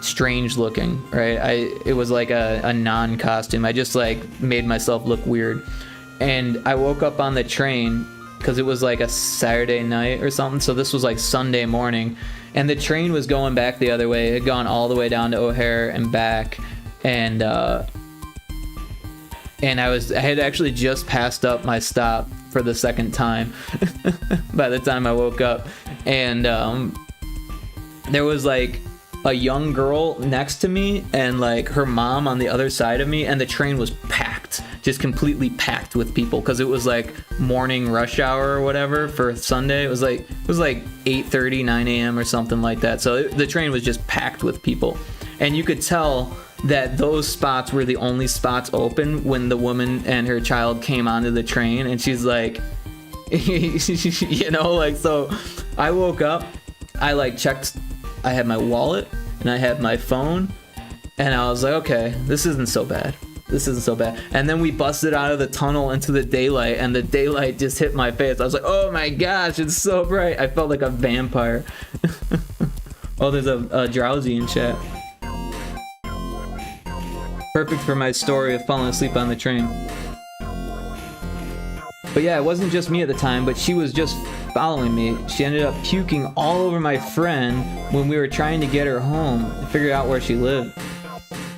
strange looking, right? It was like a non-costume. I just like made myself look weird, and I woke up on the train because it was like a Saturday night or something, so this was like Sunday morning, and the train was going back the other way. It had gone all the way down to O'Hare and back, and I had actually just passed up my stop for the second time by the time I woke up, and there was like a young girl next to me and like her mom on the other side of me, and the train was packed, just completely packed with people, because it was like morning rush hour or whatever for Sunday. It was like 8:30, 9 a.m. or something like that. So the train was just packed with people, and you could tell that those spots were the only spots open when the woman and her child came onto the train, and she's like, you know, like, so I woke up, I like checked, I had my wallet and I had my phone, and I was like, okay, this isn't so bad. And then we busted out of the tunnel into the daylight, and the daylight just hit my face. I was like, oh my gosh, it's so bright. I felt like a vampire. Oh, there's a drowsy in chat. Perfect for my story of falling asleep on the train. But yeah, it wasn't just me at the time, but she was just following me. She ended up puking all over my friend when we were trying to get her home and figure out where she lived.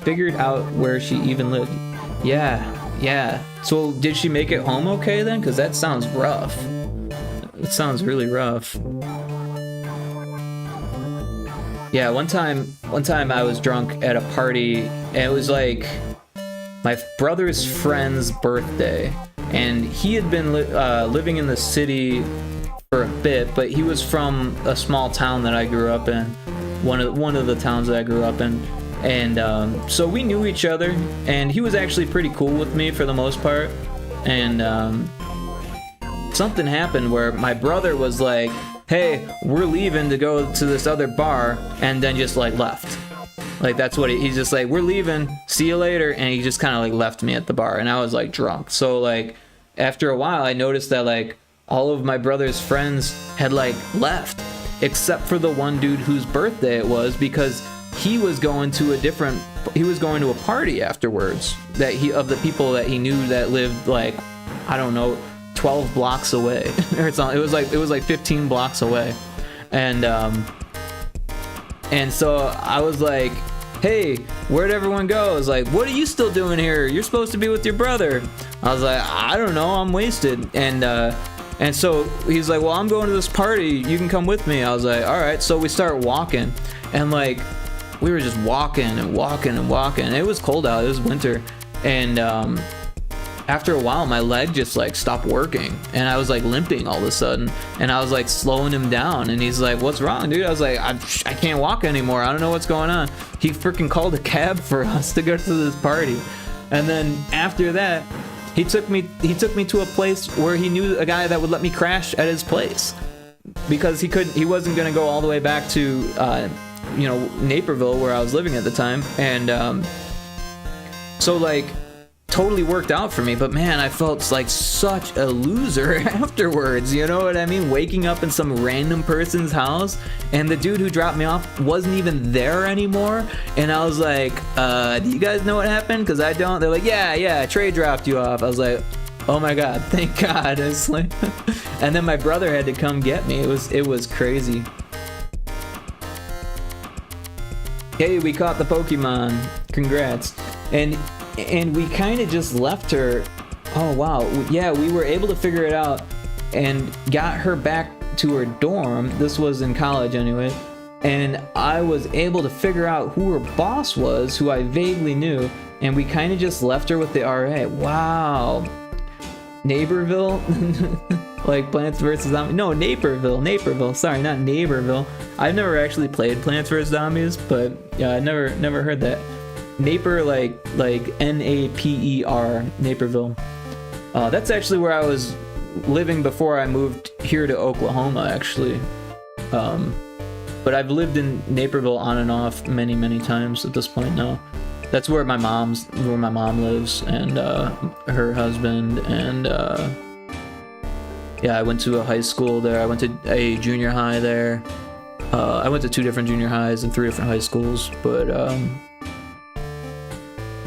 Figured out where she even lived. Yeah. So did she make it home okay then? Because that sounds rough. It sounds really rough. Yeah, one time I was drunk at a party, and it was like my brother's friend's birthday, and he had been living in the city for a bit, but he was from a small town that I grew up in, one of the towns that I grew up in, and so we knew each other, and he was actually pretty cool with me for the most part, and something happened where my brother was like, hey, we're leaving to go to this other bar, and then just like left. Like that's what he's just like, we're leaving, see you later, and he just kind of like left me at the bar, and I was like drunk. So like after a while I noticed that like all of my brother's friends had like left, except for the one dude whose birthday it was, because he was going to a party afterwards of the people that he knew that lived like, I don't know, 12 blocks away or something. It was like 15 blocks away, and And so I was like, hey, where'd everyone go? I was like, what are you still doing here? You're supposed to be with your brother. I was like, I don't know, I'm wasted. And so he's like, well, I'm going to this party, you can come with me. I was like, all right. So we start walking, and like we were just walking and walking and walking. It was cold out, it was winter, and after a while my leg just like stopped working, and I was like limping all of a sudden, and I was like slowing him down, and he's like, what's wrong, dude? I was like, I can't walk anymore, I don't know what's going on. He freaking called a cab for us to go to this party. And then after that, he took me to a place where he knew a guy that would let me crash at his place, because he wasn't gonna go all the way back to Naperville, where I was living at the time. And so like totally worked out for me. But man, I felt like such a loser afterwards, you know what I mean? Waking up in some random person's house, and the dude who dropped me off wasn't even there anymore. And I was like, do you guys know what happened? Because I don't. They're like, yeah, Trey dropped you off. I was like, oh my god, thank god. It's like and then my brother had to come get me. It was crazy. Hey, we caught the Pokemon, congrats. And we kind of just left her. Oh wow, yeah, we were able to figure it out and got her back to her dorm. This was in college anyway, and I was able to figure out who her boss was, who I vaguely knew, and we kind of just left her with the RA. Wow. Naperville? Like Plants vs. Zombies? No, Naperville. Sorry, not Naperville. I've never actually played Plants vs. Zombies, but yeah, I never heard that. Naper, like Naper, Naperville. That's actually where I was living before I moved here to Oklahoma, actually. But I've lived in Naperville on and off many times at this point now. That's where my mom lives, and her husband, and yeah, I went to a high school there. I went to a junior high there. I went to 2 different junior highs and 3 different high schools, but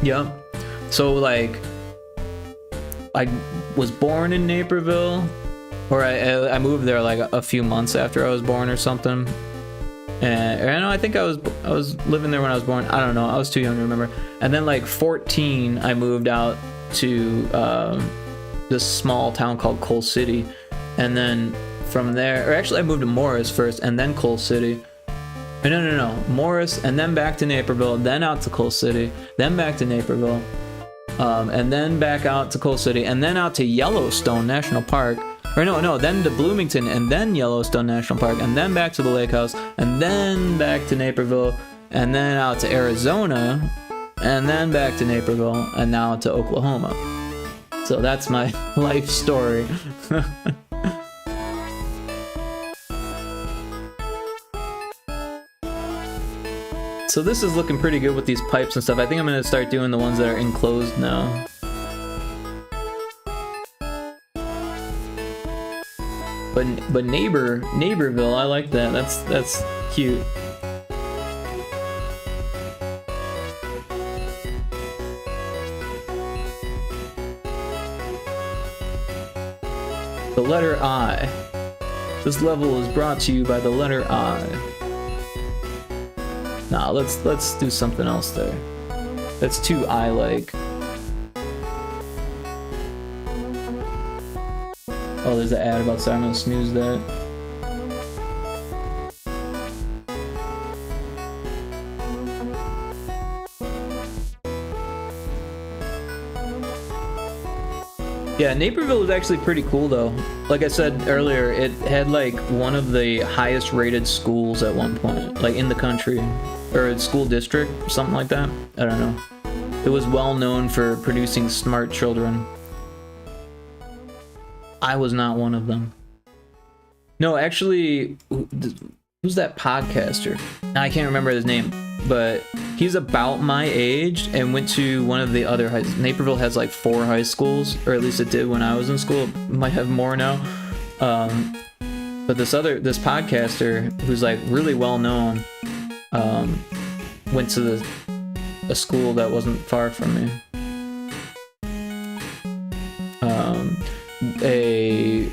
yeah. So like, I was born in Naperville, or I moved there like a few months after I was born or something. And I know, I think I was living there when I was born. I don't know. I was too young to remember. And then like 14, I moved out to this small town called Coal City, and then from there, or actually I moved to Morris first, and then Coal City. No, Morris, and then back to Naperville, then out to Coal City, then back to Naperville, and then back out to Coal City, and then out to Yellowstone National Park. Or no, then to Bloomington, and then Yellowstone National Park, and then back to the lake house, and then back to Naperville, and then out to Arizona, and then back to Naperville, and now to Oklahoma. So that's my life story. So this is looking pretty good with these pipes and stuff. I think I'm gonna start doing the ones that are enclosed now. But Naperville, I like that. That's cute. The letter I. This level is brought to you by the letter I. Nah, let's do something else there. That's too I-like. Oh, there's an ad about, so I'm gonna snooze that. Yeah, Naperville was actually pretty cool though. Like I said earlier, it had like one of the highest rated schools at one point, like in the country, or a school district, something like that. I don't know. It was well known for producing smart children. I was not one of them. No, actually, who's that podcaster? I can't remember his name, but he's about my age and went to one of the other high. Naperville has like 4 high schools, or at least it did when I was in school. It might have more now. But this podcaster who's like really well known went to a school that wasn't far from me. A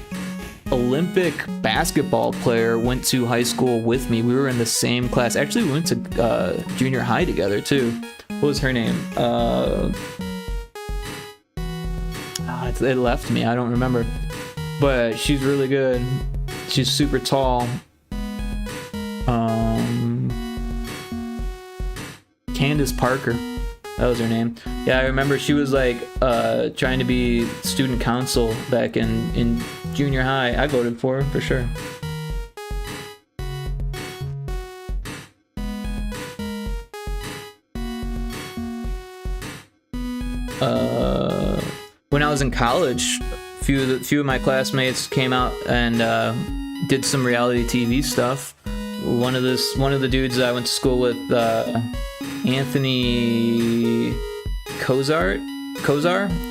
Olympic basketball player went to high school with me. We were in the same class. Actually, we went to junior high together too. What was her name? It left me. I don't remember. But she's really good. She's super tall. Candace Parker. That was her name. Yeah, I remember she was like trying to be student council back in junior high. I voted for her for sure. When I was in college, few of my classmates came out and did some reality TV stuff. One of the dudes that I went to school with, Anthony Kozart?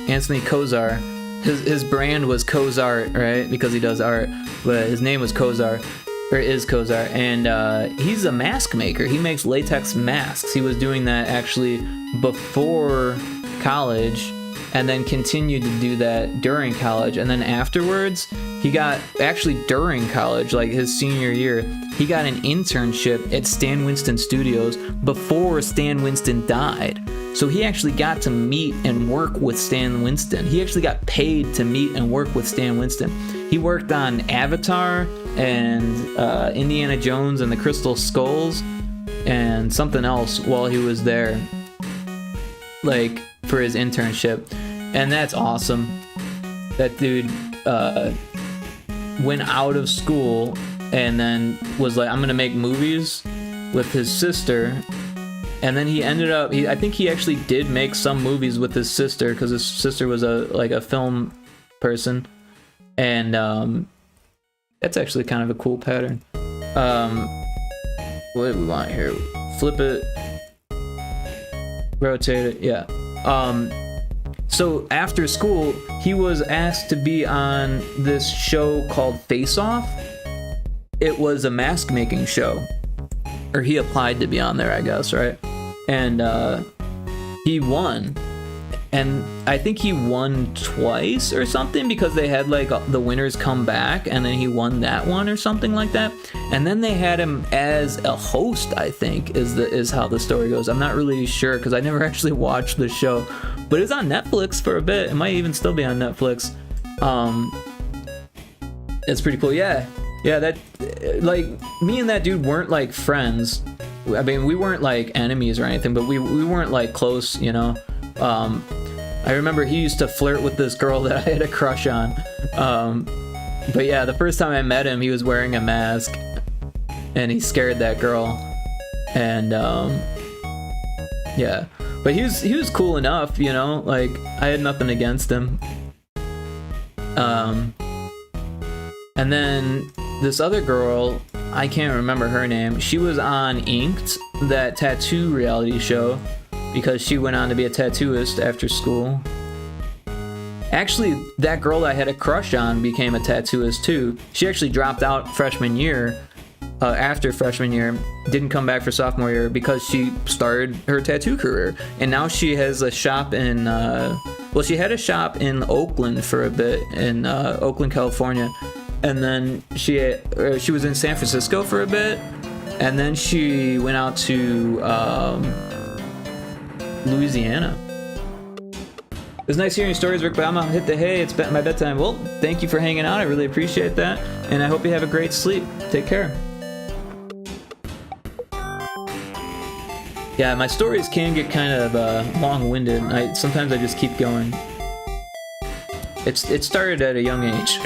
Anthony Kozar. His brand was Kozart, right? Because he does art, but his name was Kozar, or is Kozar, and he's a mask maker. He makes latex masks. He was doing that actually before college, and then continued to do that during college, and then afterwards he got, actually during college, like his senior year, he got an internship at Stan Winston Studios before Stan Winston died. So he actually got to meet and work with Stan Winston. He actually got paid to meet and work with Stan Winston. He worked on Avatar and Indiana Jones and the Crystal Skulls and something else while he was there, like for his internship. And that's awesome. That dude went out of school and then was like, I'm gonna make movies with his sister. And then he ended up, I think he actually did make some movies with his sister, because his sister was a film person. And that's actually kind of a cool pattern. What do we want here? Flip it, rotate it, yeah. So after school, he was asked to be on this show called Face Off. It was a mask making show, or he applied to be on there, I guess, right? And he won, and I think he won twice or something, because they had like the winners come back, and then he won that one or something like that. And then they had him as a host, I think is how the story goes. I'm not really sure, because I never actually watched the show, but it was on Netflix for a bit. It might even still be on Netflix. It's pretty cool. Yeah, that, like, me and that dude weren't like friends. I mean, we weren't like enemies or anything, but we weren't like close, you know. I remember he used to flirt with this girl that I had a crush on. But yeah, the first time I met him, he was wearing a mask, and he scared that girl. And yeah, but he was cool enough, you know. Like, I had nothing against him. And then this other girl, I can't remember her name. She was on Inked, that tattoo reality show, because she went on to be a tattooist after school. Actually, that girl I had a crush on became a tattooist too. She actually dropped out freshman year, after freshman year, didn't come back for sophomore year because she started her tattoo career. And now she has a shop in, well, she had a shop in Oakland for a bit, in Oakland, California. And then she was in San Francisco for a bit, and then she went out to Louisiana. It was nice hearing your stories, Rick, but I'm gonna hit the hay. It's my bedtime. Well, thank you for hanging out. I really appreciate that, and I hope you have a great sleep. Take care. Yeah, my stories can get kind of long-winded. Sometimes I just keep going. It started at a young age.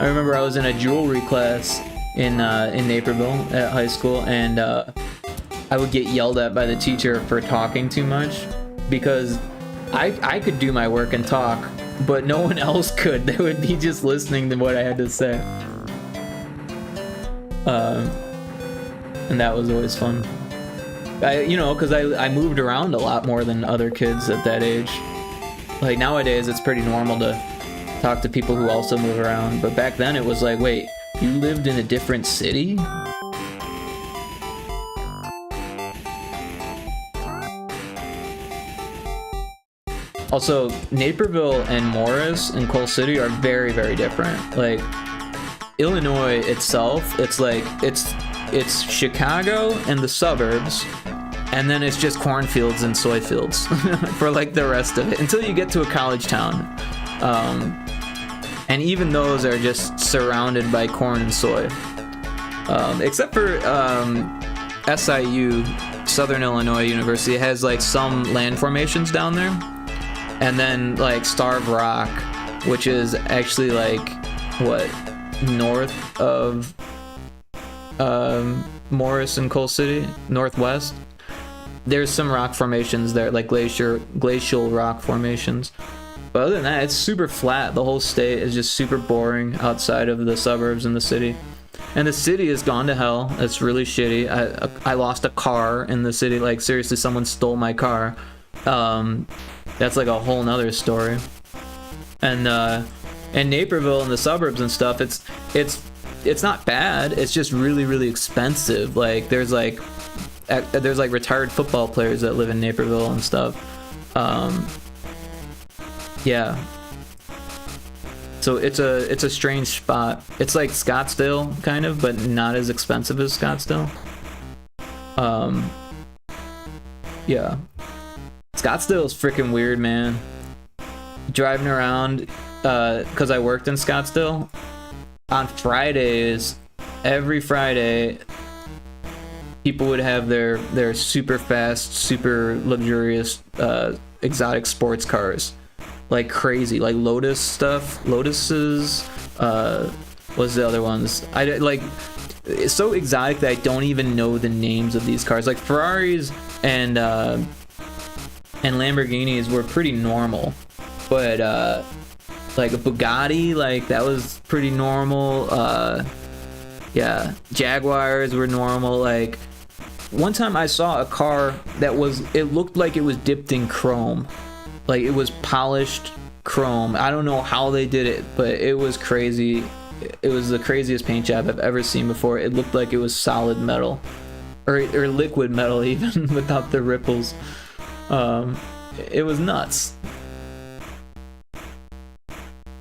I remember I was in a jewelry class in Naperville at high school, and I would get yelled at by the teacher for talking too much, because I could do my work and talk, but no one else could. They would be just listening to what I had to say. And that was always fun. Because I moved around a lot more than other kids at that age. Like, nowadays, it's pretty normal to talk to people who also move around, but back then it was like, wait, you lived in a different city? Also, Naperville and Morris and Coal City are very, very different. Like, Illinois itself, it's like it's Chicago and the suburbs, and then it's just cornfields and soy fields for like the rest of it until you get to a college town. And even those are just surrounded by corn and soy. Except for SIU, Southern Illinois University, has like some land formations down there. And then like Starved Rock, which is actually like, what, north of Morris and Coal City, northwest. There's some rock formations there, like glacial rock formations. But other than that, it's super flat. The whole state is just super boring outside of the suburbs and the city. And the city has gone to hell. It's really shitty. I lost a car in the city. Like, seriously, someone stole my car. That's like a whole nother story. And Naperville and the suburbs and stuff, it's not bad. It's just really, really expensive. Like, there's like retired football players that live in Naperville and stuff. Yeah. So it's a strange spot. It's like Scottsdale kind of, but not as expensive as Scottsdale. Yeah. Scottsdale is freaking weird, man. Driving around, cause I worked in Scottsdale. On Fridays, every Friday, people would have their super fast, super luxurious, exotic sports cars. Like crazy, like Lotus stuff, Lotuses, what's the other ones? It's so exotic that I don't even know the names of these cars. Like Ferraris and Lamborghinis were pretty normal, but like a Bugatti, like that was pretty normal. Yeah, Jaguars were normal. Like one time I saw a car that it looked like it was dipped in chrome. Like, it was polished chrome. I don't know how they did it, but it was crazy. It was the craziest paint job I've ever seen before. It looked like it was solid metal. Or liquid metal, even, without the ripples. It was nuts.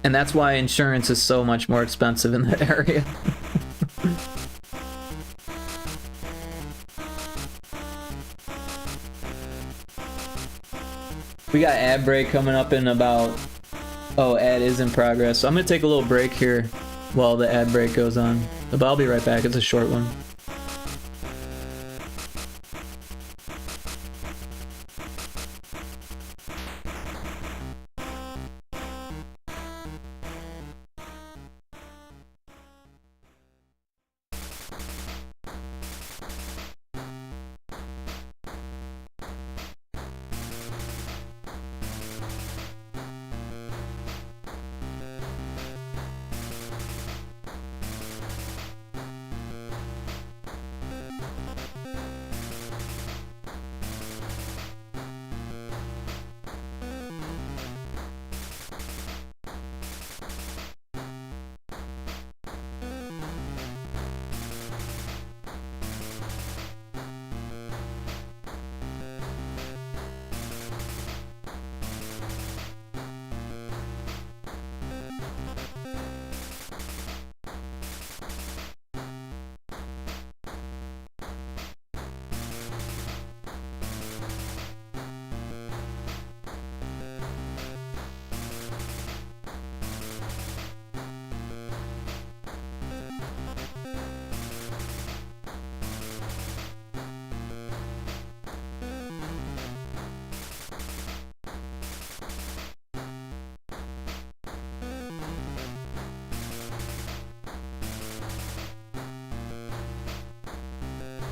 And that's why insurance is so much more expensive in that area. We got ad break coming up in about... Oh, ad is in progress. So I'm going to take a little break here while the ad break goes on. But I'll be right back. It's a short one.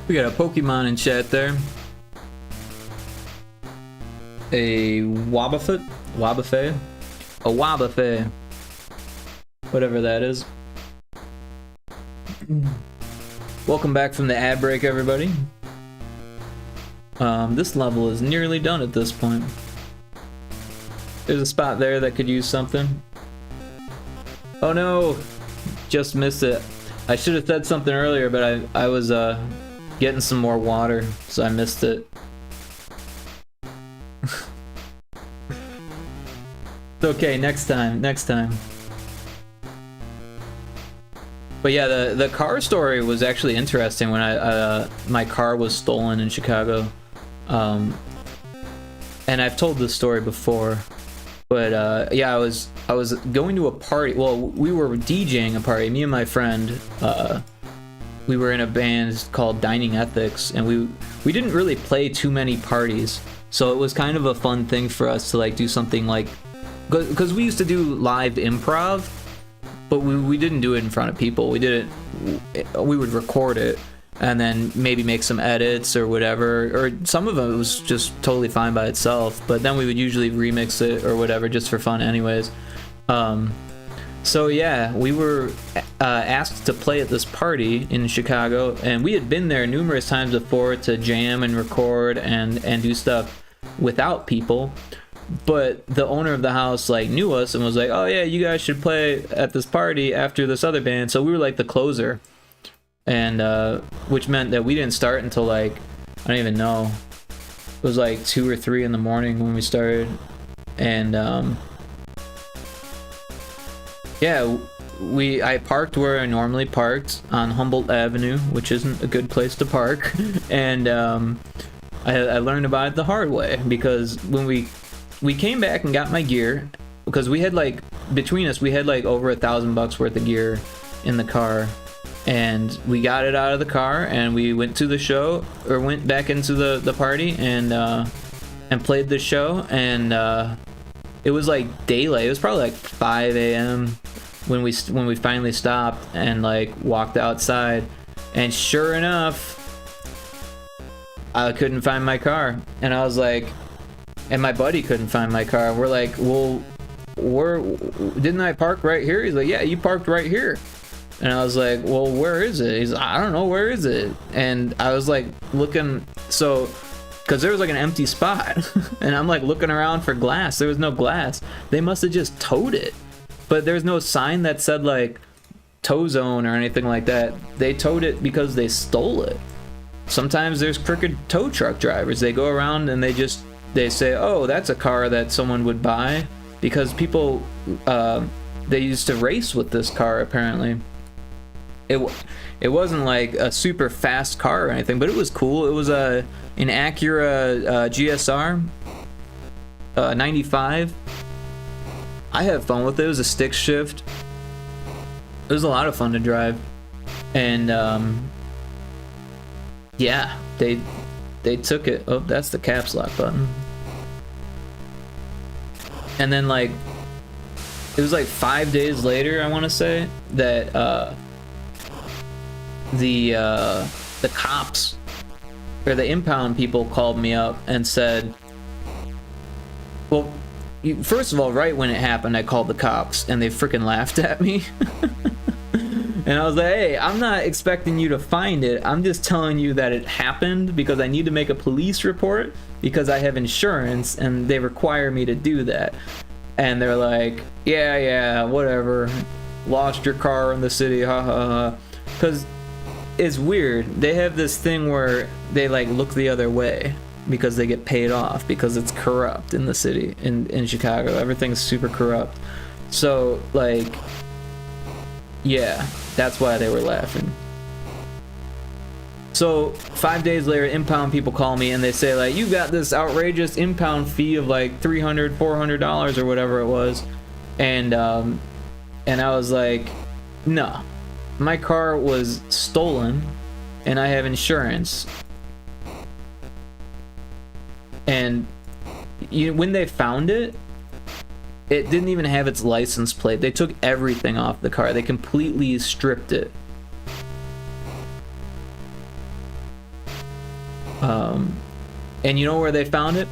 We got a Pokemon in chat there. A Wobbuffet? Wobbuffet? A Wobbuffet. Whatever that is. Welcome back from the ad break, everybody. This level is nearly done at this point. There's a spot there that could use something. Oh no! Just missed it. I should have said something earlier, but I was getting some more water, so I missed it. It's okay, next time. But yeah, the car story was actually interesting when my car was stolen in Chicago. And I've told this story before, but yeah, I was going to a party. Well, we were DJing a party, me and my friend. We were in a band called Dining Ethics, and we didn't really play too many parties, so it was kind of a fun thing for us to like do something like, because we used to do live improv, but we didn't do it in front of people. We would record it and then maybe make some edits or whatever, or some of it was just totally fine by itself, but then we would usually remix it or whatever just for fun anyways. So yeah, we were asked to play at this party in Chicago, and we had been there numerous times before to jam and record and do stuff without people. But the owner of the house like knew us and was like, "Oh yeah, you guys should play at this party after this other band." So we were like the closer, and which meant that we didn't start until like, I don't even know, it was like 2 or 3 in the morning when we started, and yeah, I parked where I normally parked on Humboldt Avenue, which isn't a good place to park, and I learned about it the hard way, because when we came back and got my gear, because we had like, between us, we had like over $1,000 worth of gear in the car, and we got it out of the car and we went to the show, or went back into the party and played the show, and it was like daylight. It was probably like 5 a.m. when we finally stopped and like walked outside, and sure enough, I couldn't find my car, and I was like, and my buddy couldn't find my car. We're like, well, didn't I park right here? He's like, yeah, you parked right here. And I was like, well, where is it? He's like, I don't know, where is it? And I was like looking, so, because there was like an empty spot, and I'm like looking around for glass. There was no glass. They must have just towed it, but there's no sign that said like tow zone or anything like that. They towed it because they stole it. Sometimes there's crooked tow truck drivers. They go around and they say, oh, that's a car that someone would buy, because people, they used to race with this car apparently. It wasn't like a super fast car or anything, but it was cool. It was an Acura GSR 95. I had fun with it. It was a stick shift. It was a lot of fun to drive, and yeah, they took it. Oh, that's the caps lock button. And then like, it was like 5 days later, I want to say, that the cops, or the impound people, called me up and said, well, first of all, right when it happened, I called the cops and they freaking laughed at me. And I was like, hey, I'm not expecting you to find it. I'm just telling you that it happened because I need to make a police report because I have insurance and they require me to do that. And they're like, yeah, whatever. Lost your car in the city, ha ha ha. Because it's weird. They have this thing where they like look the other way because they get paid off, because it's corrupt in the city, in Chicago. Everything's super corrupt. So like, yeah, that's why they were laughing. So 5 days later, impound people call me and they say like, you got this outrageous impound fee of like $300, $400 or whatever it was. And I was like, no, my car was stolen and I have insurance. And when they found it, it didn't even have its license plate. They took everything off the car. They completely stripped it. And you know where they found it?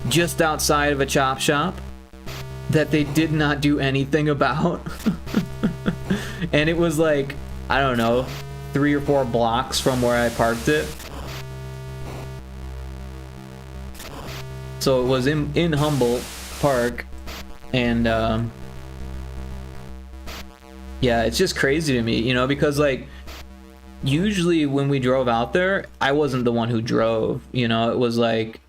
Just outside of a chop shop that they did not do anything about. And it was like, I don't know, 3 or 4 blocks from where I parked it. So it was in Humboldt Park. And yeah, it's just crazy to me, you know, because like, usually when we drove out there, I wasn't the one who drove, you know. It was like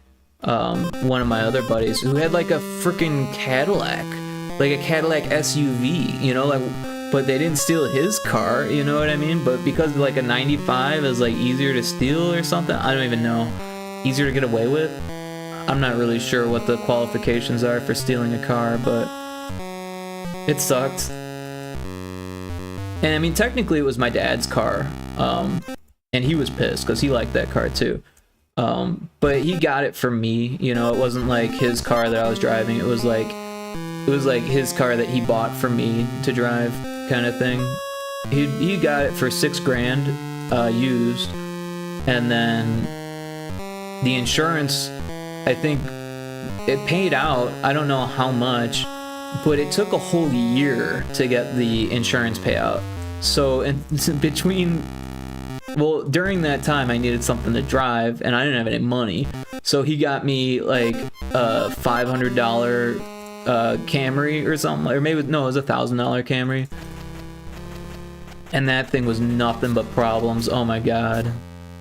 one of my other buddies who had like a freaking Cadillac, like a Cadillac SUV, you know, like but they didn't steal his car, you know what I mean? But because like a 95 is like easier to steal or something, I don't even know. Easier to get away with? I'm not really sure what the qualifications are for stealing a car, but it sucked. And I mean, technically it was my dad's car, and he was pissed because he liked that car too. But he got it for me, you know. It wasn't like his car that I was driving. It was like his car that he bought for me to drive, kind of thing. He got it for $6 grand used, and then the insurance, I think it paid out. I don't know how much, but it took a whole year to get the insurance payout. So during that time I needed something to drive and I didn't have any money. So he got me like a $500 Camry or something, or maybe, no, it was $1,000 Camry. And that thing was nothing but problems. Oh my god.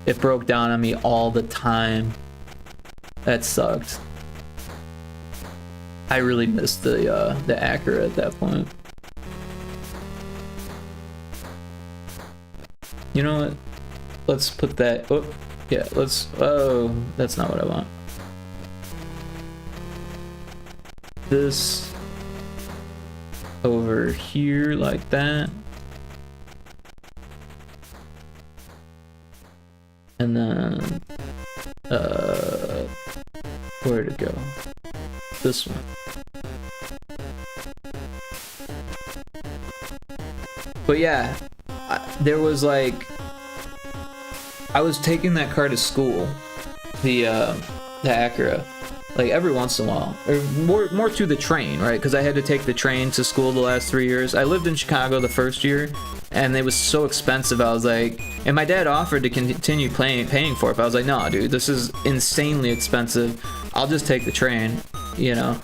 It broke down on me all the time. That sucked. I really missed the Acura at that point. You know what? Let's put that. Oh, yeah. Let's. Oh, that's not what I want. This over here, like that. And then, where'd it go? This one. But yeah, there was like, I was taking that car to school, the Acura, like every once in a while, or more to the train, right? Because I had to take the train to school the last 3 years. I lived in Chicago the first year, and it was so expensive. I was like, and my dad offered to continue paying for it, but I was like, no, dude, this is insanely expensive. I'll just take the train, you know.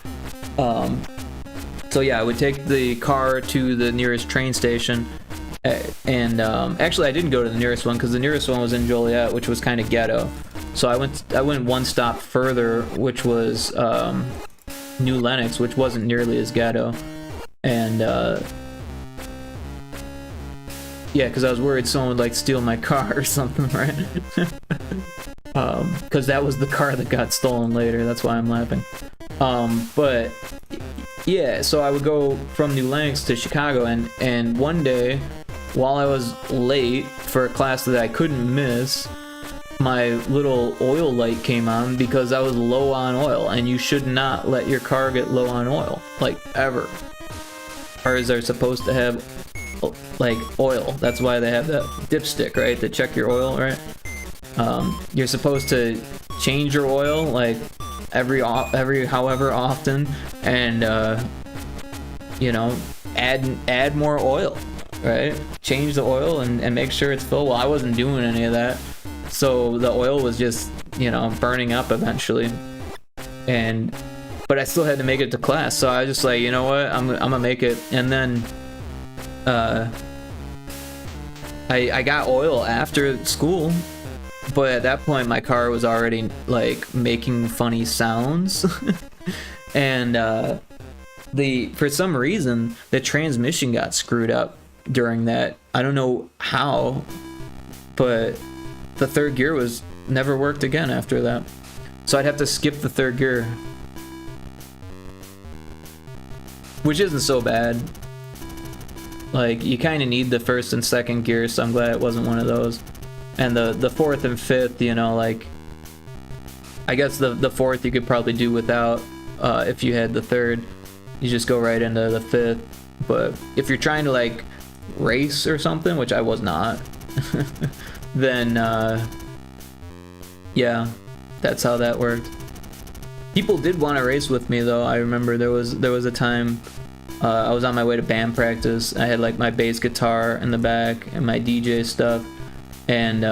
So yeah, I would take the car to the nearest train station, and actually I didn't go to the nearest one because the nearest one was in Joliet, which was kind of ghetto. So I went one stop further, which was New Lenox, which wasn't nearly as ghetto, and yeah, because I was worried someone would like steal my car or something, right? Because that was the car that got stolen later. That's why I'm laughing. But yeah, so I would go from New Lenox to Chicago, and one day, while I was late for a class that I couldn't miss, my little oil light came on because I was low on oil, and you should not let your car get low on oil, like, ever. Cars are supposed to have like oil. That's why they have that dipstick, right, to check your oil, right? You're supposed to change your oil like every however often, and you know, add more oil, right? Change the oil and make sure it's full. Well, I wasn't doing any of that, so the oil was just, you know, burning up eventually, but I still had to make it to class. So I was just like, you know what, I'm gonna make it. And then I got oil after school, but at that point my car was already like making funny sounds. And for some reason the transmission got screwed up during that. I don't know how, but the third gear was never worked again after that. So I'd have to skip the third gear, which isn't so bad. Like, you kind of need the first and second gear, so I'm glad it wasn't one of those. And the fourth and fifth, you know, like, I guess the fourth you could probably do without. If you had the third, you just go right into the fifth. But if you're trying to like race or something, which I was not, then yeah, that's how that worked. People did want to race with me though. I remember there was a time I was on my way to band practice. I had like my bass guitar in the back and my DJ stuff, and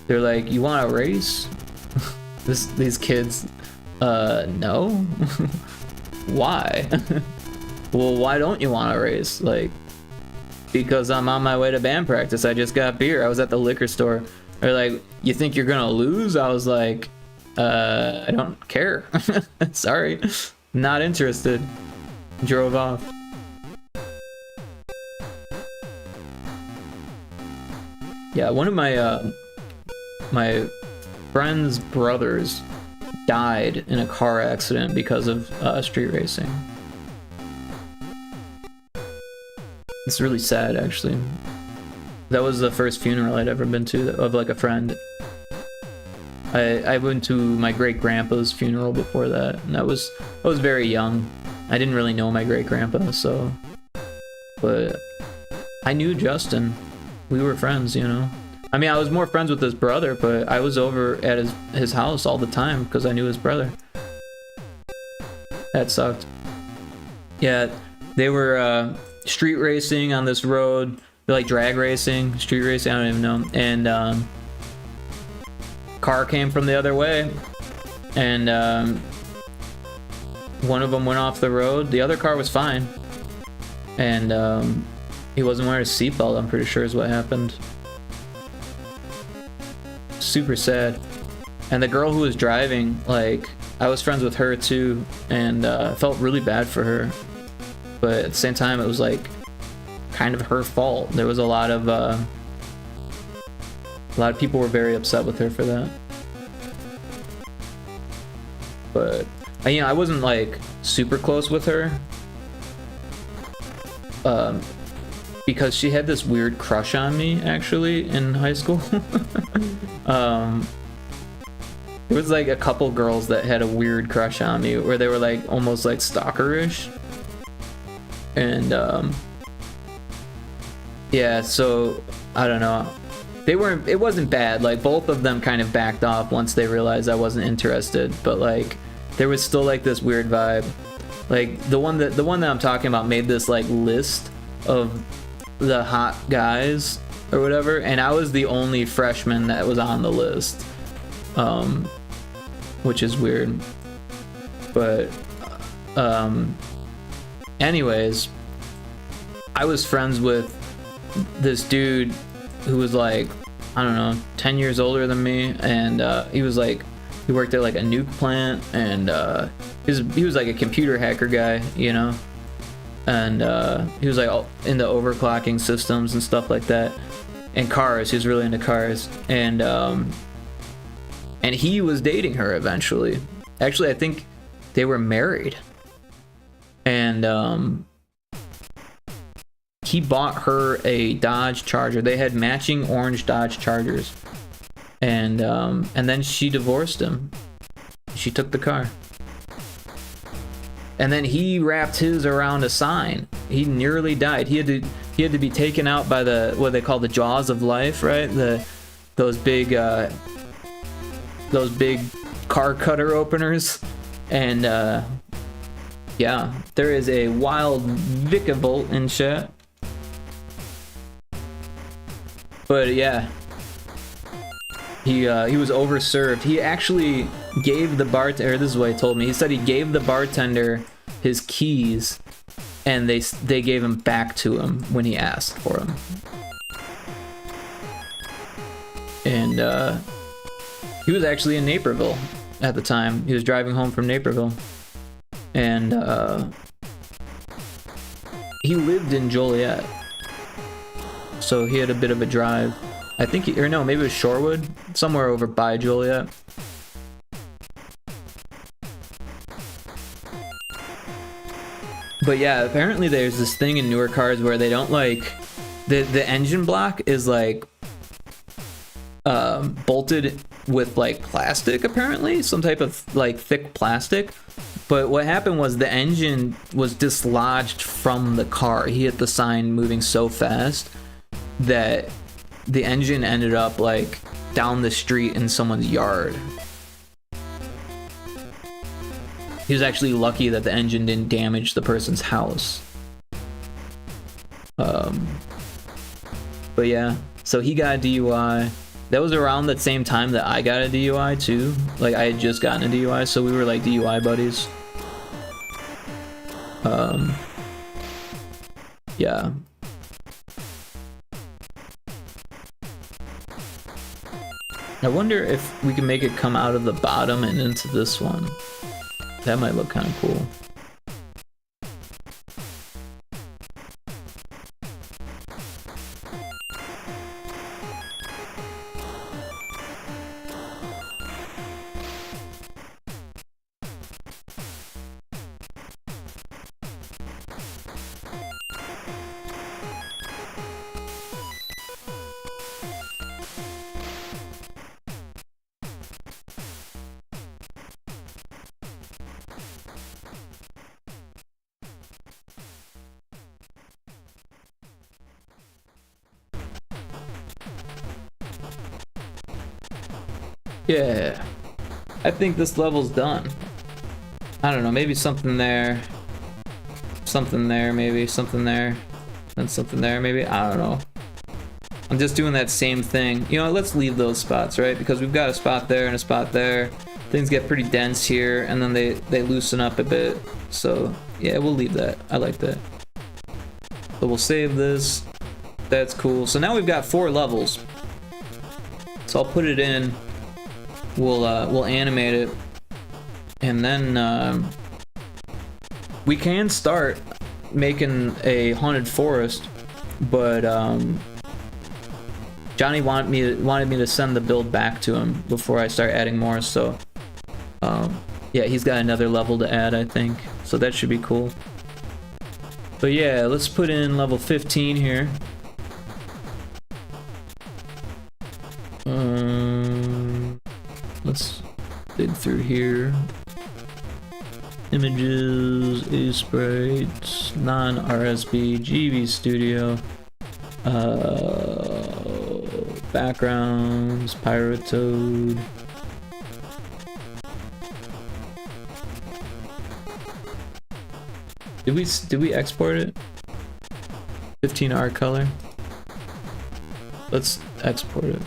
they're like, "You want to race?" These kids, no. Why? Well, why don't you want to race? Like, because I'm on my way to band practice. I just got beer. I was at the liquor store. They're like, "You think you're gonna lose?" I was like, I don't care. Sorry, not interested. Drove off. Yeah, one of my friend's brothers died in a car accident because of street racing. It's really sad, actually. That was the first funeral I'd ever been to of like a friend. I went to my great-grandpa's funeral before that, and I was very young. I didn't really know my great-grandpa, so... But I knew Justin. We were friends, you know? I mean, I was more friends with his brother, but I was over at his house all the time because I knew his brother. That sucked. Yeah, they were street racing on this road. They're like drag racing, street racing, I don't even know. And car came from the other way, and one of them went off the road. The other car was fine, and he wasn't wearing a seatbelt, I'm pretty sure is what happened. Super sad. And the girl who was driving, like, I was friends with her too, and I felt really bad for her, but at the same time it was like kind of her fault. There was a lot of people were very upset with her for that. But you know, I wasn't like super close with her, because she had this weird crush on me actually in high school. There was like a couple girls that had a weird crush on me where they were like almost like stalkerish, and yeah, so I don't know. It wasn't bad. Like, both of them kind of backed off once they realized I wasn't interested, but like there was still like this weird vibe. Like the one that I'm talking about made this like list of the hot guys or whatever, and I was the only freshman that was on the list, which is weird. But anyways, I was friends with this dude who was like, I don't know, 10 years older than me, and he was like, he worked at like a nuke plant, and he was like a computer hacker guy, you know, and he was like into overclocking systems and stuff like that, and cars. He was really into cars, and he was dating her eventually. Actually, I think they were married, and he bought her a Dodge Charger. They had matching orange Dodge Chargers, and then she divorced him. She took the car, and then he wrapped his around a sign. He nearly died. He had to be taken out by the, what they call the jaws of life, right? Those big car cutter openers, and yeah, there is a wild Vicavolt in chat. But yeah, he was overserved. He actually gave the bartender, this is what he told me, he said he gave the bartender his keys, and they gave him back to him when he asked for them. And he was actually in Naperville at the time. He was driving home from Naperville, and he lived in Joliet, so he had a bit of a drive. I think or no, maybe it was Shorewood, somewhere over by Joliet. But yeah, apparently there's this thing in newer cars where they don't like, the engine block is like bolted with like plastic, apparently, some type of like thick plastic. But what happened was the engine was dislodged from the car. He hit the sign moving so fast that the engine ended up like down the street in someone's yard. He was actually lucky that the engine didn't damage the person's house. But yeah, so he got a DUI. That was around the same time that I got a DUI too. Like, I had just gotten a DUI, so we were like DUI buddies. Yeah. I wonder if we can make it come out of the bottom and into this one. That might look kind of cool. Yeah. I think this level's done. I don't know, maybe something there. Something there, maybe. Something there. And something there, maybe. I don't know. I'm just doing that same thing. You know, let's leave those spots, right? Because we've got a spot there and a spot there. Things get pretty dense here, and then they loosen up a bit. So, yeah, we'll leave that. I like that. So we'll save this. That's cool. So now we've got 4 levels. So I'll put it in. We'll animate it. And then we can start making a haunted forest, but Johnny wanted me to send the build back to him before I start adding more, so yeah, he's got another level to add, I think, so that should be cool. But yeah, let's put in level 15 here. Let's dig through here. Images, A-Sprites, non-RSB, GB Studio, backgrounds, Pyrotoad. Did we export it? 15R color. Let's export it.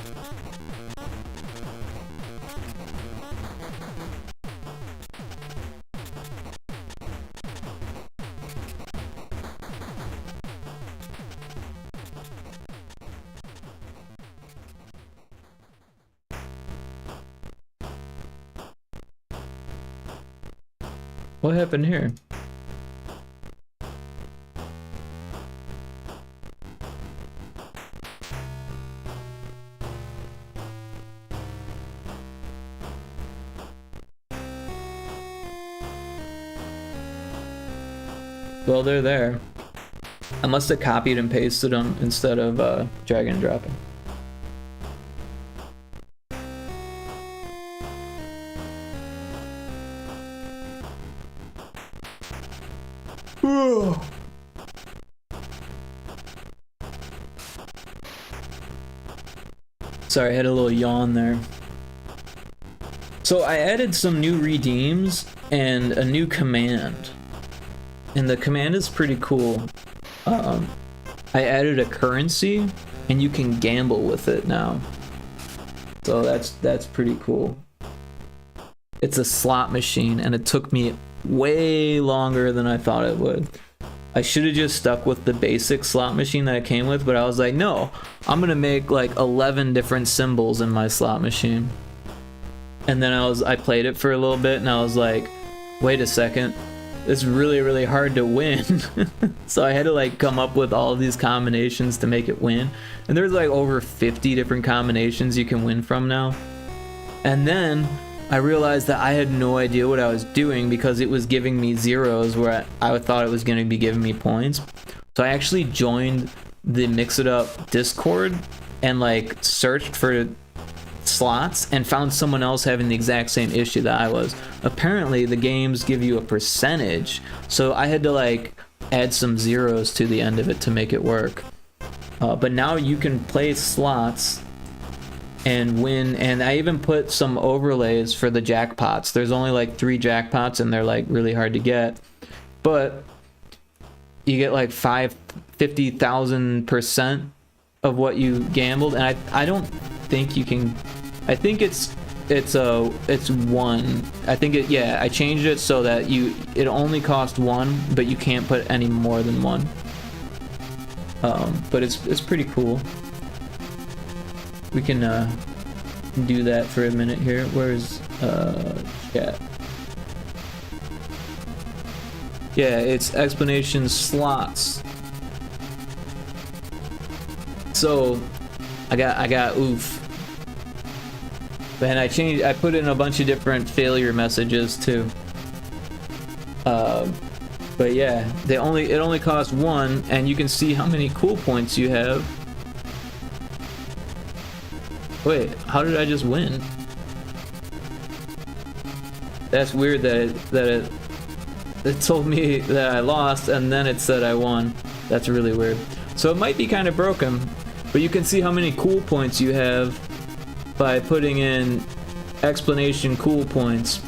What happened here? Well, they're there. I must have copied and pasted them instead of drag and dropping. Sorry, I had a little yawn there. So I added some new redeems and a new command. And the command is pretty cool. I added a currency and you can gamble with it now. So that's pretty cool. It's a slot machine and it took me way longer than I thought it would. I should have just stuck with the basic slot machine that I came with, but I was like, no, I'm gonna make like 11 different symbols in my slot machine. And then I played it for a little bit and I was like, wait a second, it's really, really hard to win. So I had to like come up with all of these combinations to make it win. And there's like over 50 different combinations you can win from now. And then I realized that I had no idea what I was doing because it was giving me zeros where I thought it was going to be giving me points. So I actually joined the Mix It Up Discord and like searched for slots and found someone else having the exact same issue that I was. Apparently the games give you a percentage, so I had to like add some zeros to the end of it to make it work. But now you can play slots and win, and I even put some overlays for the jackpots. There's only like 3 jackpots and they're like really hard to get, but you get like 50,000% of what you gambled, and I don't think you can. I think it's 1. I think it, yeah, I changed it so that it only cost 1, but you can't put any more than 1. But it's pretty cool. We can do that for a minute here. Where's chat? Yeah, it's explanation slots. So I got oof. And I put in a bunch of different failure messages too. But yeah, it only costs 1, and you can see how many cool points you have. Wait, how did I just win? That's weird that it told me that I lost and then it said I won. That's really weird. So it might be kind of broken, but you can see how many cool points you have by putting in explanation cool points,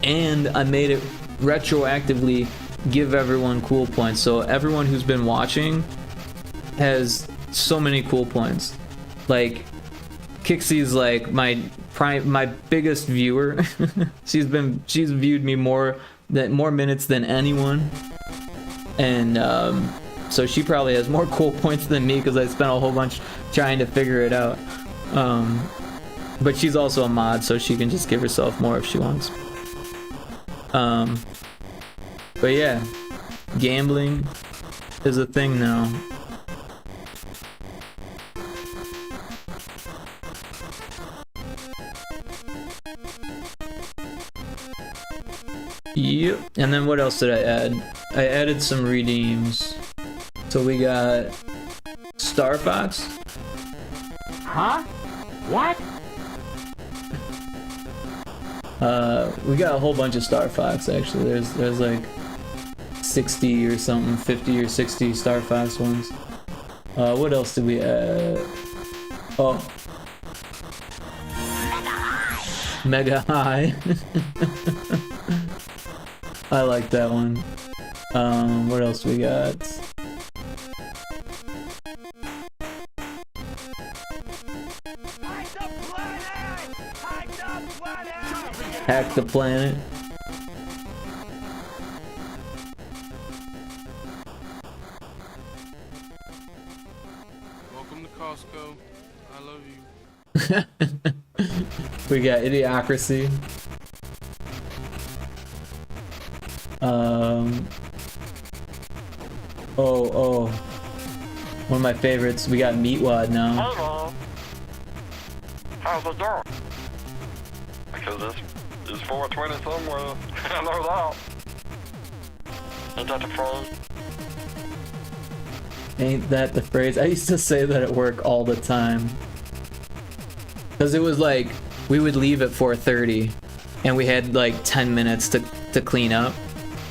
and I made it retroactively give everyone cool points. So everyone who's been watching has so many cool points. Like Kixie's like my biggest viewer. she's viewed me more minutes than anyone, and so she probably has more cool points than me because I spent a whole bunch trying to figure it out. But she's also a mod, so she can just give herself more if she wants. But yeah, gambling is a thing now. Yep. And then what else did I add? I added some redeems. So we got Star Fox. Huh? What? We got a whole bunch of Star Fox actually. There's like 60 or something, 50 or 60 Star Fox ones. What else did we add? Oh. Mega High. I like that one. What else we got? Hack the planet. Welcome to Costco. I love you. We got Idiocracy. Oh. One of my favorites. We got Meatwad now. Hello. How's it going? Because it's 420 somewhere. I know that. Ain't that the phrase? Ain't that the phrase? I used to say that at work all the time. Because it was like, we would leave at 4:30 and we had like 10 minutes to clean up.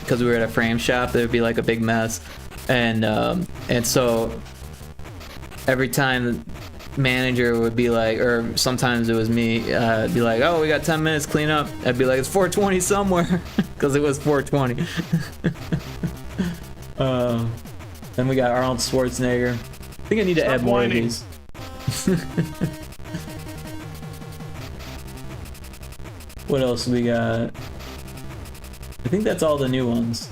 Because we were at a frame shop, there would be like a big mess. And so every time the manager would be like, or sometimes it was me, be like, oh, we got 10 minutes, clean up. I'd be like, it's 4:20 somewhere. Because it was 4:20. Then we got Arnold Schwarzenegger. I think I need to add more of these. What else we got? I think that's all the new ones.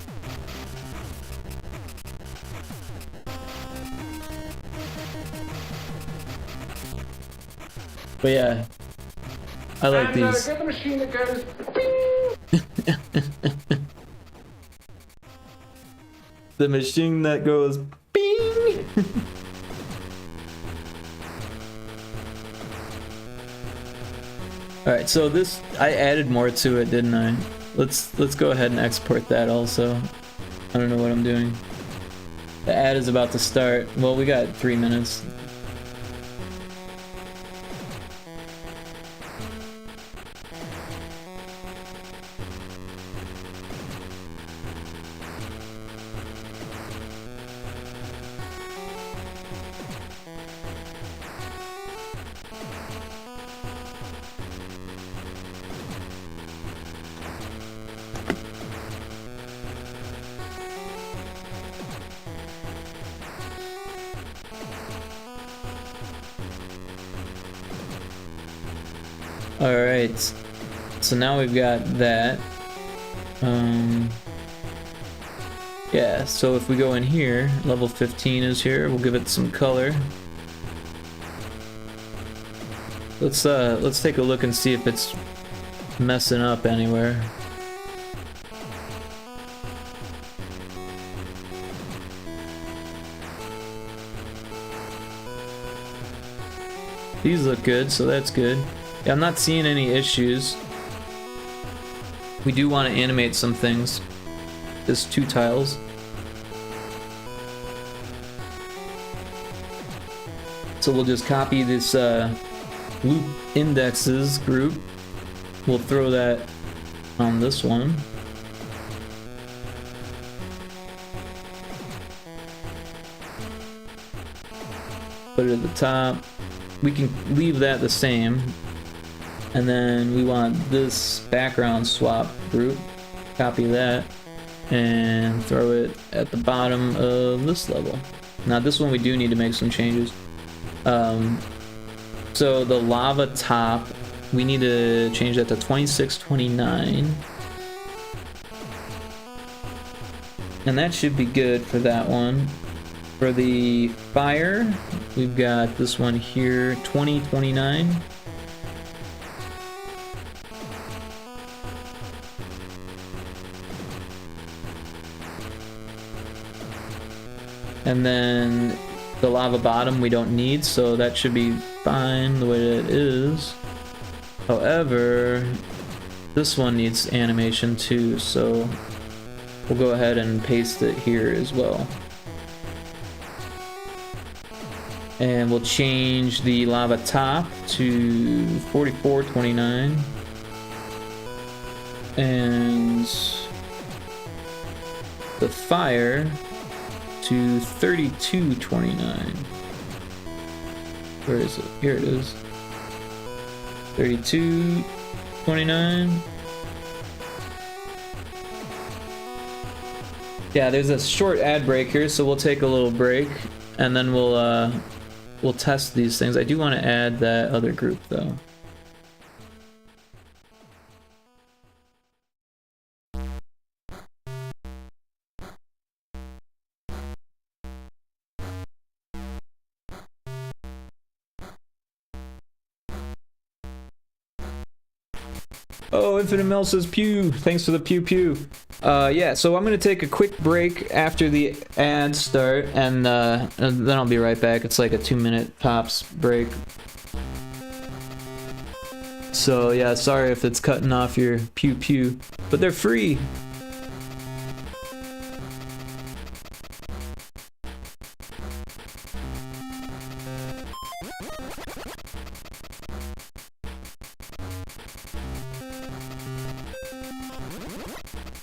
But yeah, I like these. Get the machine that goes. The machine that goes bing. All right, so this I added more to it, didn't I? Let's go ahead and export that also. I don't know what I'm doing. The ad is about to start. Well, we got 3 minutes. Alright, so now we've got that. Yeah, so if we go in here, level 15 is here, we'll give it some color. Let's take a look and see if it's messing up anywhere. These look good, so that's good. Yeah, I'm not seeing any issues. We do want to animate some things. Just 2 tiles. So we'll just copy this loop indexes group. We'll throw that on this one. Put it at the top. We can leave that the same. And then we want this background swap group. Copy that and throw it at the bottom of this level. Now this one we do need to make some changes. So the lava top, we need to change that to 2629. And that should be good for that one. For the fire, we've got this one here, 2029. And then the lava bottom we don't need, so that should be fine the way that it is. However, this one needs animation too, so we'll go ahead and paste it here as well. And we'll change the lava top to 4429. And the fire to 3229. Where is it? Here it is. 3229. Yeah, there's a short ad break here, so we'll take a little break and then we'll test these things. I do want to add that other group though. Oh, Infinite Mel says pew. Thanks for the pew pew. Yeah, so I'm gonna take a quick break after the ads start, and then I'll be right back. It's like a 2-minute tops break. So yeah, sorry if it's cutting off your pew pew, but they're free.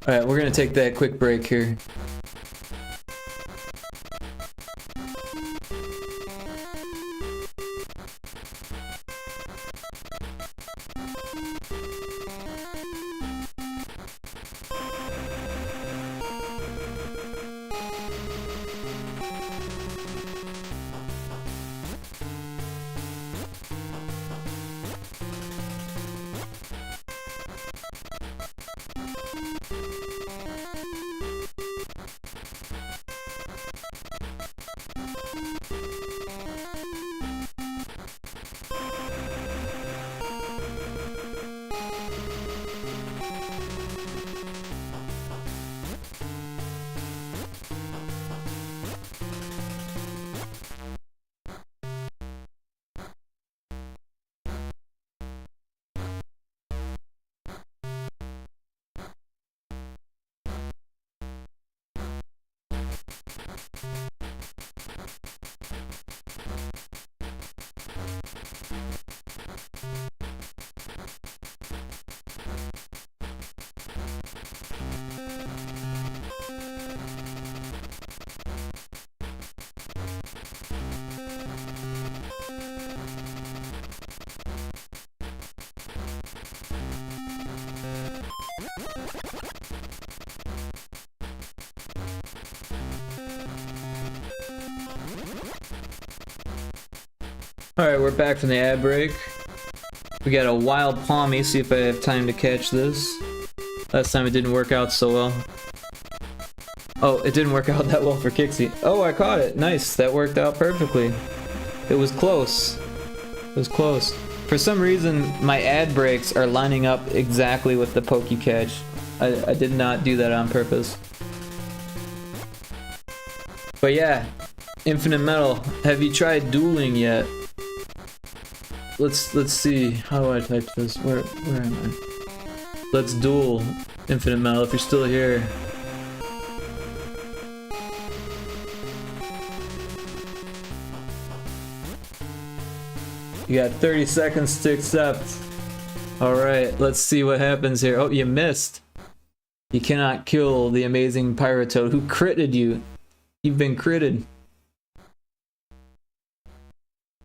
Alright, we're gonna take that quick break here. Alright, we're back from the ad break. We got a wild palmy, see if I have time to catch this. Last time it didn't work out so well. Oh, it didn't work out that well for Kixie. Oh, I caught it. Nice, that worked out perfectly. It was close. It was close. For some reason, my ad breaks are lining up exactly with the pokey catch. I did not do that on purpose. But yeah, Infinite Metal, have you tried dueling yet? Let's see. How do I type this? Where am I? Let's duel, Infinite Metal, if you're still here. You got 30 seconds to accept. Alright, let's see what happens here. Oh, you missed. You cannot kill the amazing Pyrotoad who critted you. You've been critted.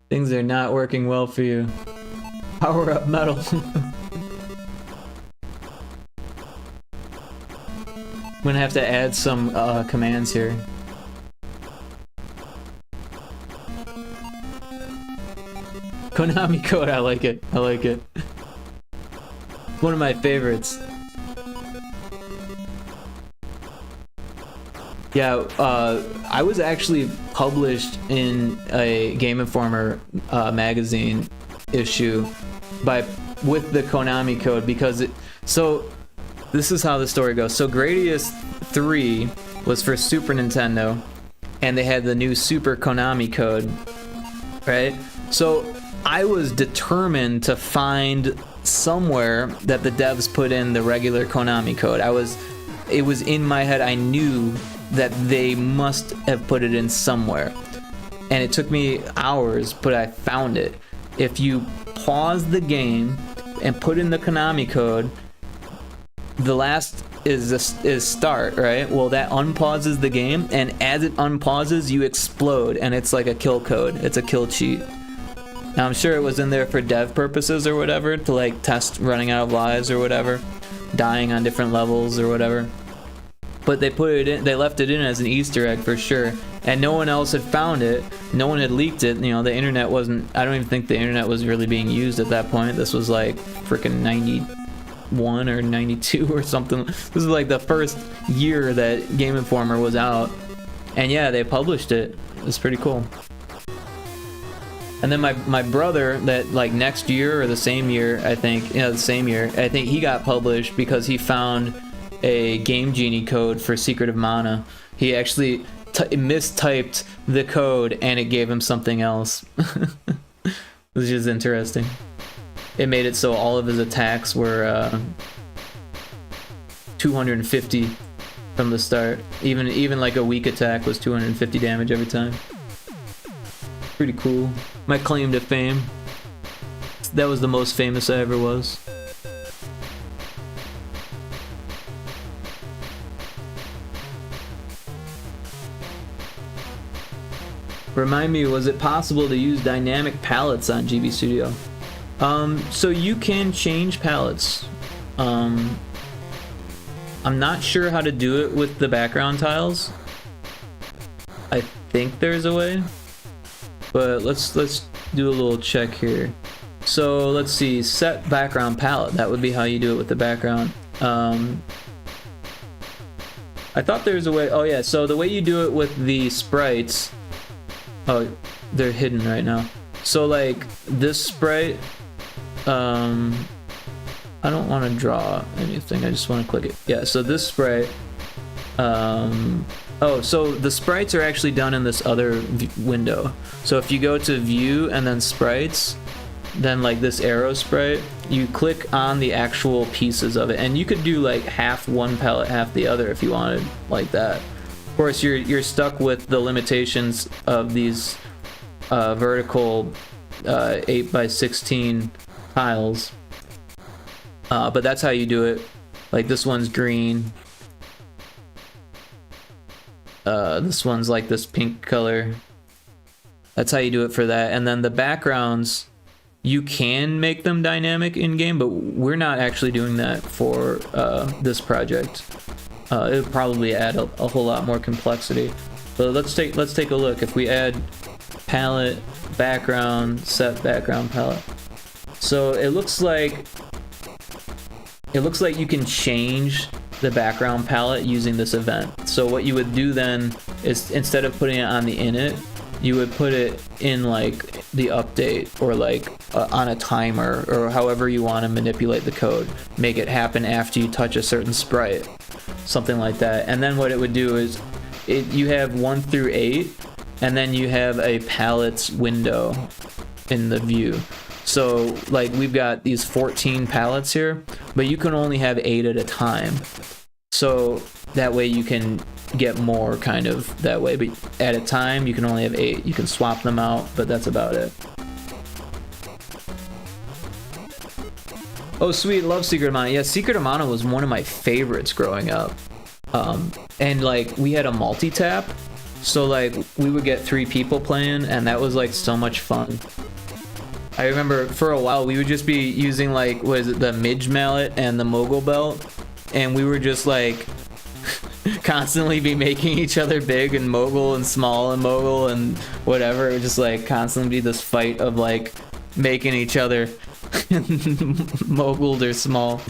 Things are not working well for you. Power up metal. I'm gonna have to add some commands here. Konami code, I like it. I like it. One of my favorites. Yeah, I was actually published in a Game Informer magazine issue with the Konami code because so this is how the story goes. So Gradius 3 was for Super Nintendo and they had the new Super Konami code, right? So I was determined to find somewhere that the devs put in the regular Konami code. It was in my head. I knew that they must have put it in somewhere. And it took me hours, but I found it. If you pause the game and put in the Konami code, the last is start, right? Well, that unpauses the game, and as it unpauses, you explode, and it's like a kill code. It's a kill cheat. Now, I'm sure it was in there for dev purposes or whatever, to like test running out of lives or whatever, dying on different levels or whatever. But they put it in, they left it in as an Easter egg for sure, and no one else had found it. No one had leaked it. You know, the internet wasn't. I don't even think the internet was really being used at that point. This was like freaking 91 or 92 or something. This was like the first year that Game Informer was out, and yeah, they published it. It was pretty cool. And then my brother, that like next year or the same year, I think, the same year, I think he got published because he found a Game Genie code for Secret of Mana. He actually mistyped the code and it gave him something else. Which is interesting. It made it so all of his attacks were 250 from the start. Even like a weak attack was 250 damage every time. Pretty cool. My claim to fame. That was the most famous I ever was. Remind me, was it possible to use dynamic palettes on GB Studio? So you can change palettes. I'm not sure how to do it with the background tiles. I think there's a way, but let's do a little check here. So let's see, set background palette. That would be how you do it with the background. I thought there was a way. Oh yeah, so the way you do it with the sprites. Oh, they're hidden right now. So like this sprite, I don't want to draw anything. I just want to click it. Yeah. So this sprite. Oh, so the sprites are actually done in this other window. So if you go to View and then Sprites, then like this arrow sprite, you click on the actual pieces of it, and you could do like half one palette, half the other if you wanted, like that. Of course, you're stuck with the limitations of these vertical 8x16 tiles, but that's how you do it. Like this one's green. This one's like this pink color. That's how you do it for that. And then the backgrounds, you can make them dynamic in game, but we're not actually doing that for this project. It would probably add a whole lot more complexity. But let's take a look. If we add palette, background, set background palette. So it looks like you can change the background palette using this event. So what you would do then is, instead of putting it on the init, you would put it in like the update, or like on a timer, or however you want to manipulate the code. Make it happen after you touch a certain sprite, something like that. And then what it would do is, you have 1 through 8, and then you have a palettes window in the view. So like we've got these 14 palettes here, but you can only have 8 at a time. So that way you can get more kind of that way, but at a time you can only have 8. You can swap them out, but that's about it. Oh sweet, love Secret of Mana. Yeah, Secret of Mana was one of my favorites growing up. And like we had a multi-tap, so like we would get 3 people playing, and that was like so much fun. I remember for a while we would just be using like, what is it, the midge mallet and the mogul belt, and we were just like constantly be making each other big and mogul and small and mogul and whatever. It would just like constantly be this fight of like making each other moguled or small.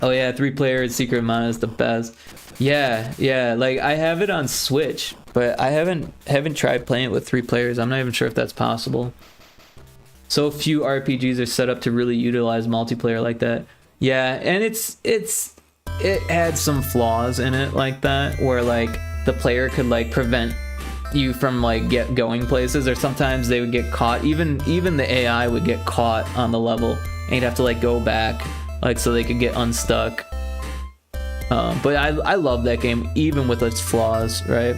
Oh yeah, 3-player Secret of Mana is the best. Yeah, like I have it on Switch, but I haven't tried playing it with 3 players. I'm not even sure if that's possible. So few RPGs are set up to really utilize multiplayer like that. Yeah, and it had some flaws in it like that, where like the player could like prevent you from like going places, or sometimes they would get caught. Even the AI would get caught on the level, and you'd have to like go back, like so they could get unstuck. But I love that game even with its flaws, right?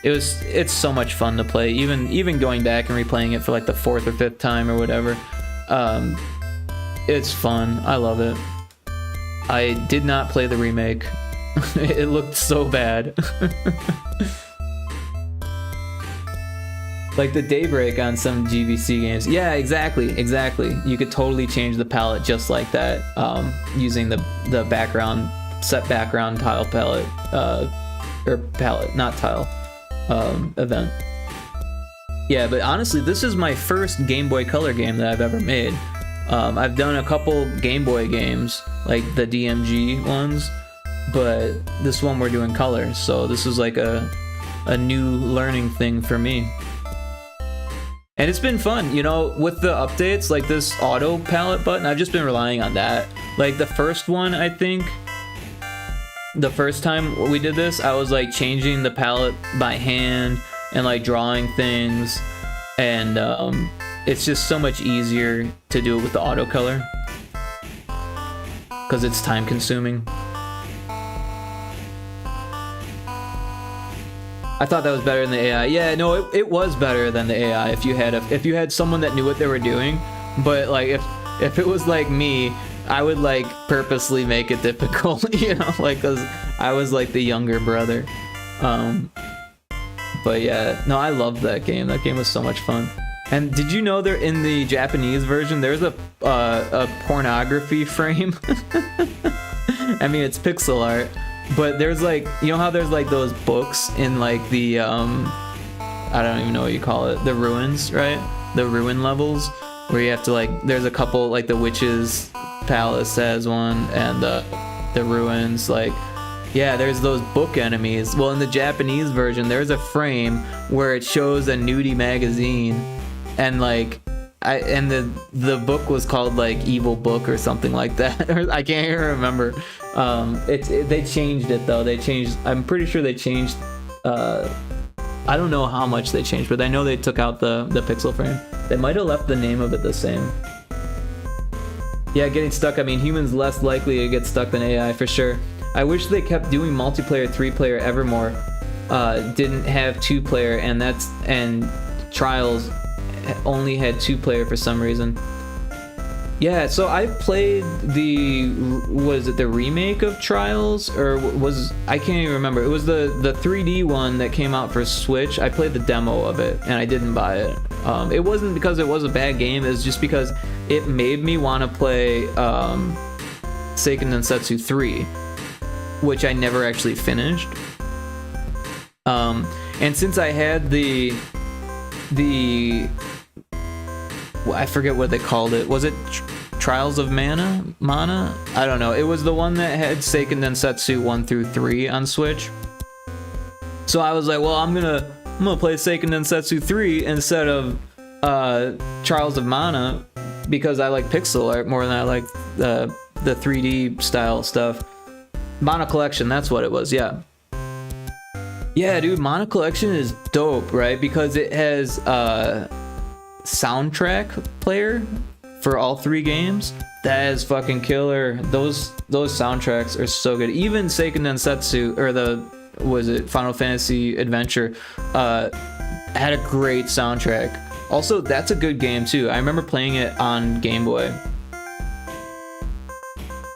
It's so much fun to play, even going back and replaying it for like the 4th or 5th time or whatever. It's fun. I love it. I did not play the remake. It looked so bad. Like the daybreak on some GBC games. Yeah, exactly. You could totally change the palette just like that, using the background, set background tile palette, or palette, not tile, event. Yeah, but honestly, this is my first Game Boy Color game that I've ever made. I've done a couple Game Boy games, like the DMG ones, but this one we're doing color, so this is like a new learning thing for me. And it's been fun, you know, with the updates, like this auto palette button, I've just been relying on that. Like the first one, I think, the first time we did this, I was like changing the palette by hand and like drawing things, and it's just so much easier to do it with the auto color because it's time consuming. I thought that was better than the AI. Yeah, no, it was better than the AI if you had someone that knew what they were doing. But like if it was like me, I would like purposely make it difficult, you know, like cuz I was like the younger brother. But yeah, no, I loved that game. That game was so much fun. And did you know there in the Japanese version there's a pornography frame? I mean, it's pixel art. But there's like, you know how there's like those books in like the, I don't even know what you call it, the ruins, right? The ruin levels, where you have to like, there's a couple, like the Witch's Palace has one, and the ruins, like, yeah, there's those book enemies. Well, in the Japanese version, there's a frame where it shows a nudie magazine, and like, the book was called like Evil Book or something like that. I can't even remember. They changed it though. I'm pretty sure they changed. I don't know how much they changed, but I know they took out the pixel frame. They might have left the name of it the same. Yeah, getting stuck. I mean, humans less likely to get stuck than AI for sure. I wish they kept doing multiplayer 3-player Evermore. Didn't have 2-player, and Trials only had 2-player for some reason. Yeah, so I played the remake of Trials, or I can't even remember. It was the 3D one that came out for Switch. I played the demo of it and I didn't buy it. It wasn't because it was a bad game, it was just because it made me want to play Seiken Densetsu 3, which I never actually finished. And since I had the I forget what they called it. Was it Trials of Mana? I don't know. It was the one that had Seiken Densetsu 1 through 3 on Switch. So I was like, well, I'm gonna play Seiken Densetsu 3 instead of Trials of Mana, because I like pixel art more than I like the 3D style stuff. Mana Collection, that's what it was. Yeah. Yeah, dude, Mana Collection is dope, right? Because it has soundtrack player for all 3 games. That is fucking killer. Those soundtracks are so good. Even Seiken Densetsu, or Final Fantasy Adventure, had a great soundtrack. Also, that's a good game too. I remember playing it on Game Boy.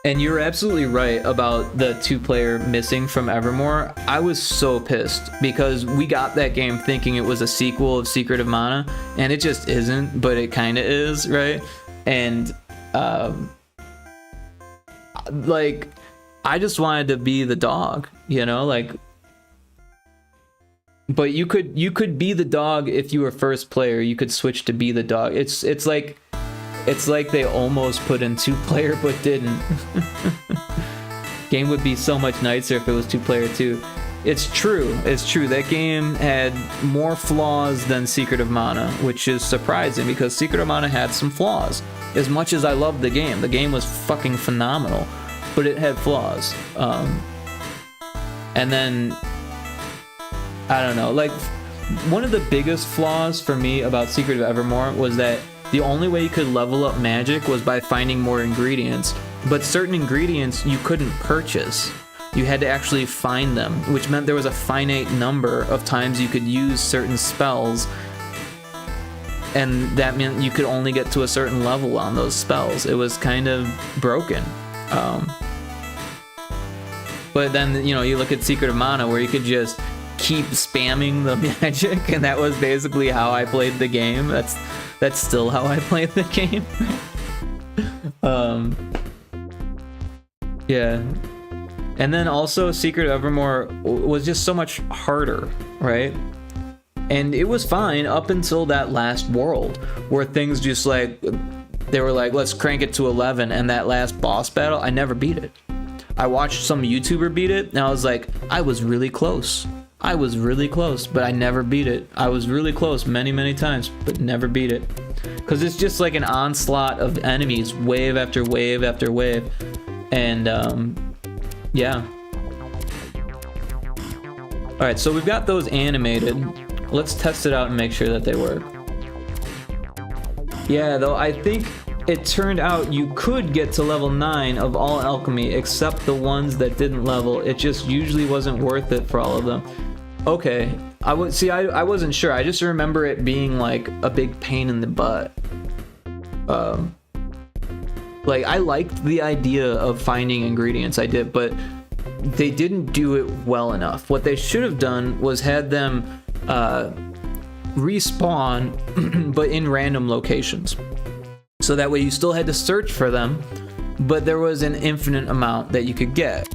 And you're absolutely right about the 2-player missing from Evermore. I was so pissed because we got that game thinking it was a sequel of Secret of Mana, and it just isn't, but it kind of is, right? And like, I just wanted to be the dog, you know, like. But you could be the dog if you were first player. You could switch to be the dog. It's like they almost put in 2-player but didn't. Game would be so much nicer if it was 2-player too. It's true. That game had more flaws than Secret of Mana, which is surprising because Secret of Mana had some flaws. As much as I loved the game was fucking phenomenal, but it had flaws. And then, I don't know, like, one of the biggest flaws for me about Secret of Evermore was that the only way you could level up magic was by finding more ingredients, but certain ingredients you couldn't purchase. You had to actually find them, which meant there was a finite number of times you could use certain spells, and that meant you could only get to a certain level on those spells. It was kind of broken. But then, you know, you look at Secret of Mana where you could just keep spamming the magic, and that was basically how I played the game. That's still how I played the game. Yeah. And then also Secret of Evermore was just so much harder, right? And it was fine up until that last world where things just like, they were like, let's crank it to 11, and that last boss battle, I never beat it. I watched some YouTuber beat it, and I was like, I was really close, but I never beat it. I was really close many times, but never beat it. Because it's just like an onslaught of enemies, wave after wave after wave. And, yeah. Alright, so we've got those animated. Let's test it out and make sure that they work. Yeah, though, I think it turned out you could get to level 9 of all alchemy, except the ones that didn't level. It just usually wasn't worth it for all of them. Okay, I wasn't sure. I just remember it being like a big pain in the butt. Like, I liked the idea of finding ingredients, I did, but they didn't do it well enough. What they should have done was had them respawn, but in random locations. So that way you still had to search for them, but there was an infinite amount that you could get.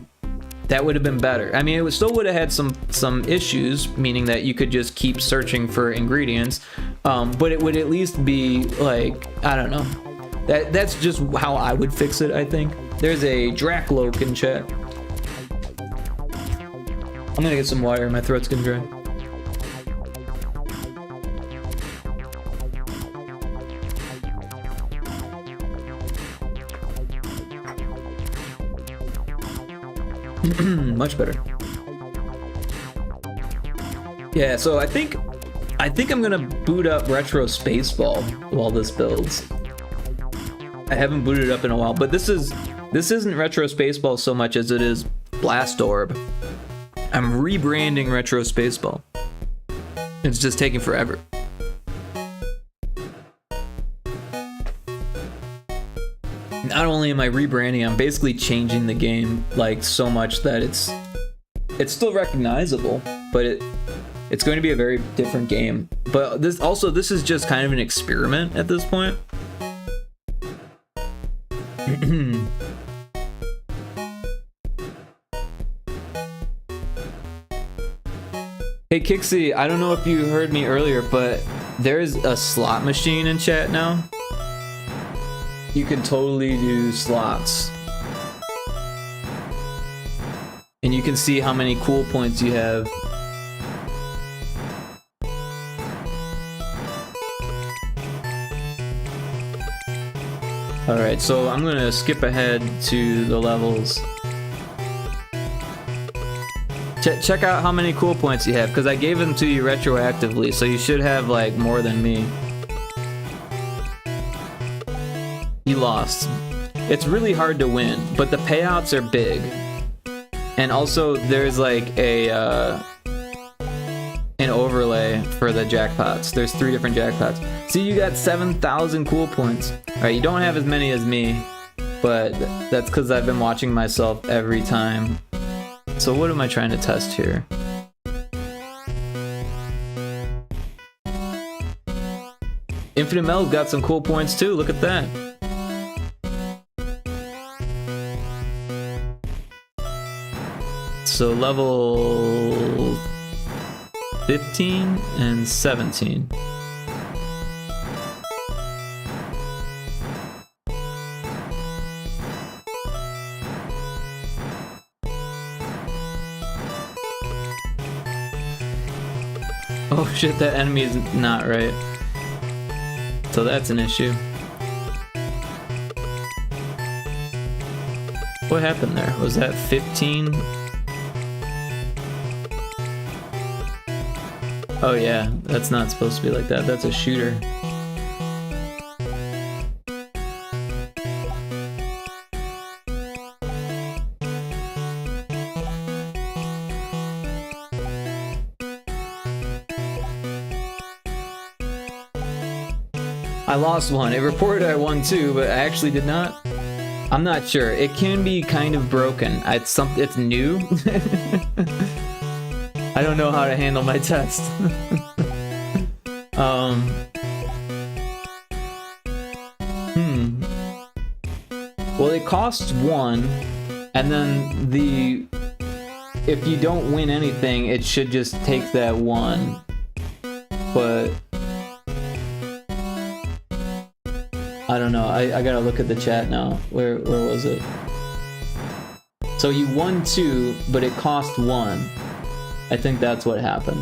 That would have been better. I mean, it still would have had some issues, meaning that you could just keep searching for ingredients, but it would at least be like, I don't know. That's just how I would fix it, I think. There's a Dracloak in chat. I'm gonna get some water, my throat's getting dry. Much better. Yeah, so I think I'm gonna boot up Retro Spaceball while this builds. I haven't booted it up in a while, but this isn't Retro Spaceball so much as it is Blast Orb. I'm rebranding Retro Spaceball. It's just taking forever. Not only am I rebranding, I'm basically changing the game like so much that it's still recognizable, but it's going to be a very different game. But this is just kind of an experiment at this point. Hey Kixie, I don't know if you heard me earlier, but there's a slot machine in chat now. You can totally do slots. And you can see how many cool points you have. Alright, so I'm gonna skip ahead to the levels. Check out how many cool points you have, because I gave them to you retroactively, so you should have like more than me. You lost. It's really hard to win, but the payouts are big. And also there's like an overlay for the jackpots. There's 3 different jackpots. See, you got 7,000 cool points. Alright, you don't have as many as me. but that's because I've been watching myself every time. So what am I trying to test here? Infinite Mel's got some cool points too, look at that. So level 15 and 17. Oh shit, that enemy is not right. So that's an issue. What happened there? Was that 15? Oh yeah, that's not supposed to be like that. That's a shooter. I lost one. It reported I won two, but I actually did not. I'm not sure. It can be kind of broken. It's new. I don't know how to handle my test. Well, it costs one, and then if you don't win anything, it should just take that one. But I don't know. I gotta look at the chat now. Where was it? So you won two, but it cost one. I think that's what happened.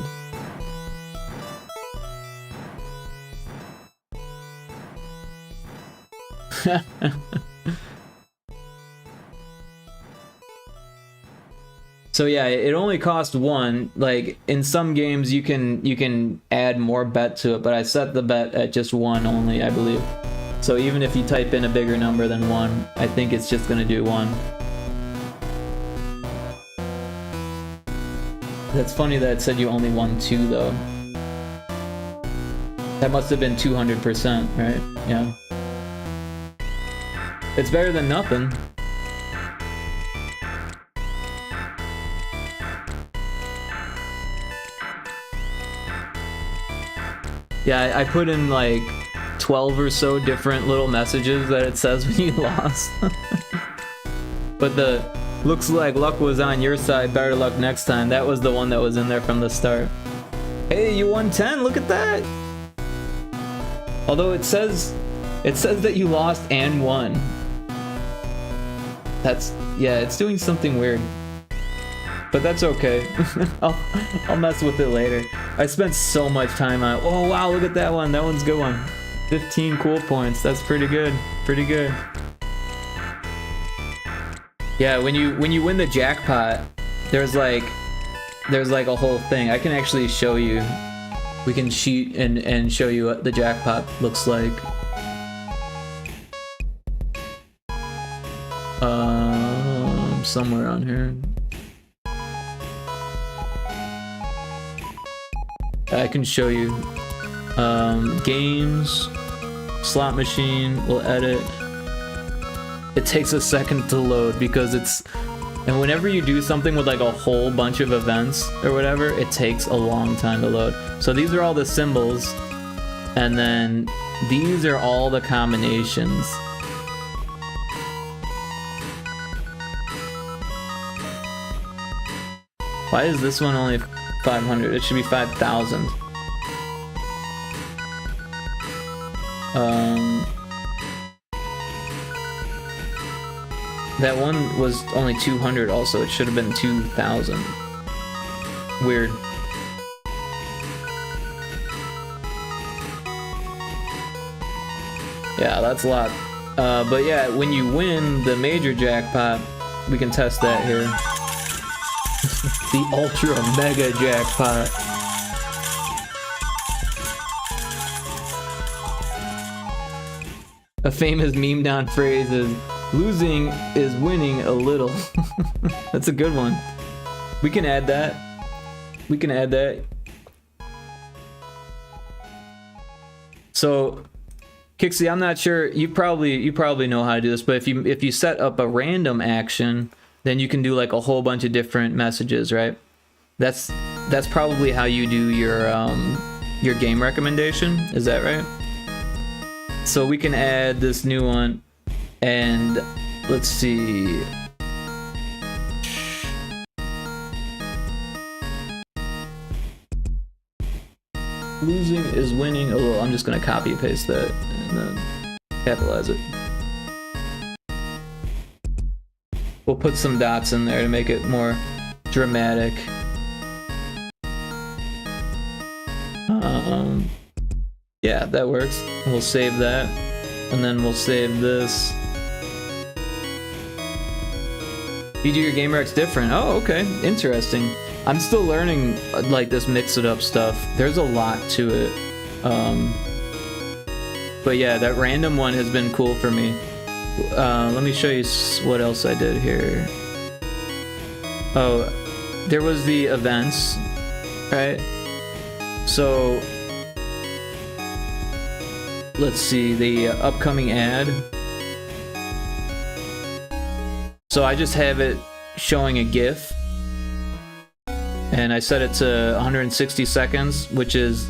So yeah, it only cost one. Like in some games you can add more bet to it, but I set the bet at just one only, I believe. So even if you type in a bigger number than one, I think it's just gonna do one. That's funny that it said you only won two though. That must have been 200%, right? Yeah. It's better than nothing. Yeah, I put in like 12 or so different little messages that it says when you lost. But the looks like luck was on your side, better luck next time. That was the one that was in there from the start. Hey, you won 10, look at that! Although it says that you lost and won. Yeah, it's doing something weird. But that's okay. I'll mess with it later. I spent so much time on it. Oh wow, look at that one. That one's a good one. 15 cool points. That's pretty good. Pretty good. Yeah, when you win the jackpot, there's like a whole thing. I can actually show you. We can cheat and show you what the jackpot looks like. Somewhere on here. I can show you. Games, slot machine, we'll edit. It takes a second to load because and whenever you do something with like a whole bunch of events or whatever, it takes a long time to load. So these are all the symbols, and then these are all the combinations. Why is this one only 500? It should be 5,000. That one was only 200 also. It should have been 2,000. Weird. Yeah, that's a lot. But yeah, when you win the major jackpot, we can test that here. The ultra mega jackpot. A famous meme down phrase is, losing is winning a little. That's a good one. We can add that. We can add that. So Kixie, I'm not sure. You probably know how to do this, but if you set up a random action, then you can do like a whole bunch of different messages, right? That's probably how you do your game recommendation. Is that right? So we can add this new one, and let's see. Losing is winning. Oh, I'm just gonna copy and paste that and then capitalize it. We'll put some dots in there to make it more dramatic. Yeah, that works. We'll save that, and then we'll save this. You do your game recs different. Oh, okay, interesting. I'm still learning like this mix it up stuff. There's a lot to it. But yeah, that random one has been cool for me. Let me show you what else I did here. Oh, there was the events, right? So let's see, the upcoming ad. So I just have it showing a GIF, and I set it to 160 seconds, which is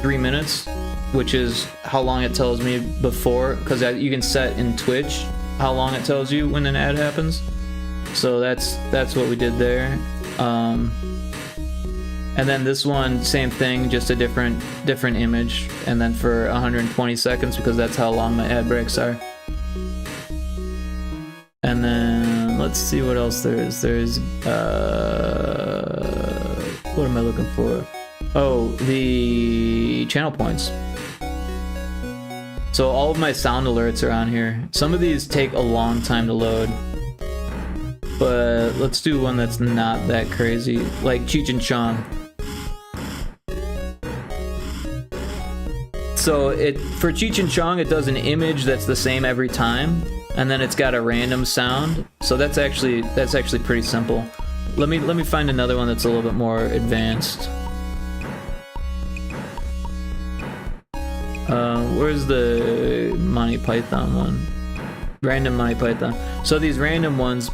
3 minutes, which is how long it tells me before, because you can set in Twitch how long it tells you when an ad happens. So that's what we did there. And then this one, same thing, just a different image, and then for 120 seconds, because that's how long my ad breaks are. And then let's see what else there is. There's what am I looking for? Oh, the channel points. So all of my sound alerts are on here. Some of these take a long time to load, but let's do one that's not that crazy, like Cheech and Chong. So for Cheech and Chong, it does an image that's the same every time, and then it's got a random sound. So that's actually pretty simple. Let me find another one that's a little bit more advanced. Where's the Monty Python one? Random Monty Python. So these random ones,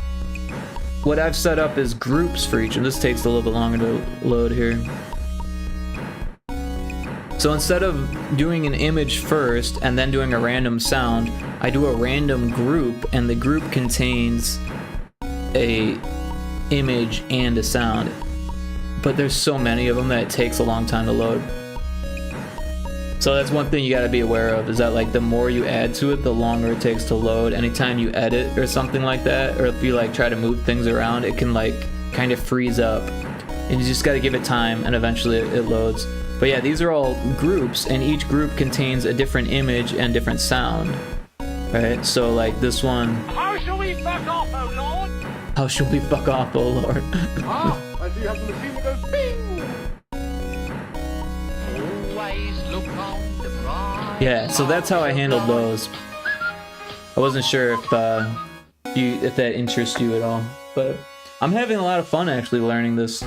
what I've set up is groups for each, and this takes a little bit longer to load here. So instead of doing an image first and then doing a random sound, I do a random group, and the group contains a image and a sound. But there's so many of them that it takes a long time to load. So that's one thing you gotta be aware of, is that like the more you add to it, the longer it takes to load. Anytime you edit or something like that, or if you like try to move things around, it can like kind of freeze up. And you just gotta give it time, and eventually it loads. But yeah, these are all groups, and each group contains a different image and different sound. Right? So like this one. How shall we fuck off, oh lord? How shall we fuck off, oh lord? Ah, I see you have the machine that goes bing! Always look on the bright. Yeah, so that's how I handled those. I wasn't sure if that interests you at all, but I'm having a lot of fun actually learning this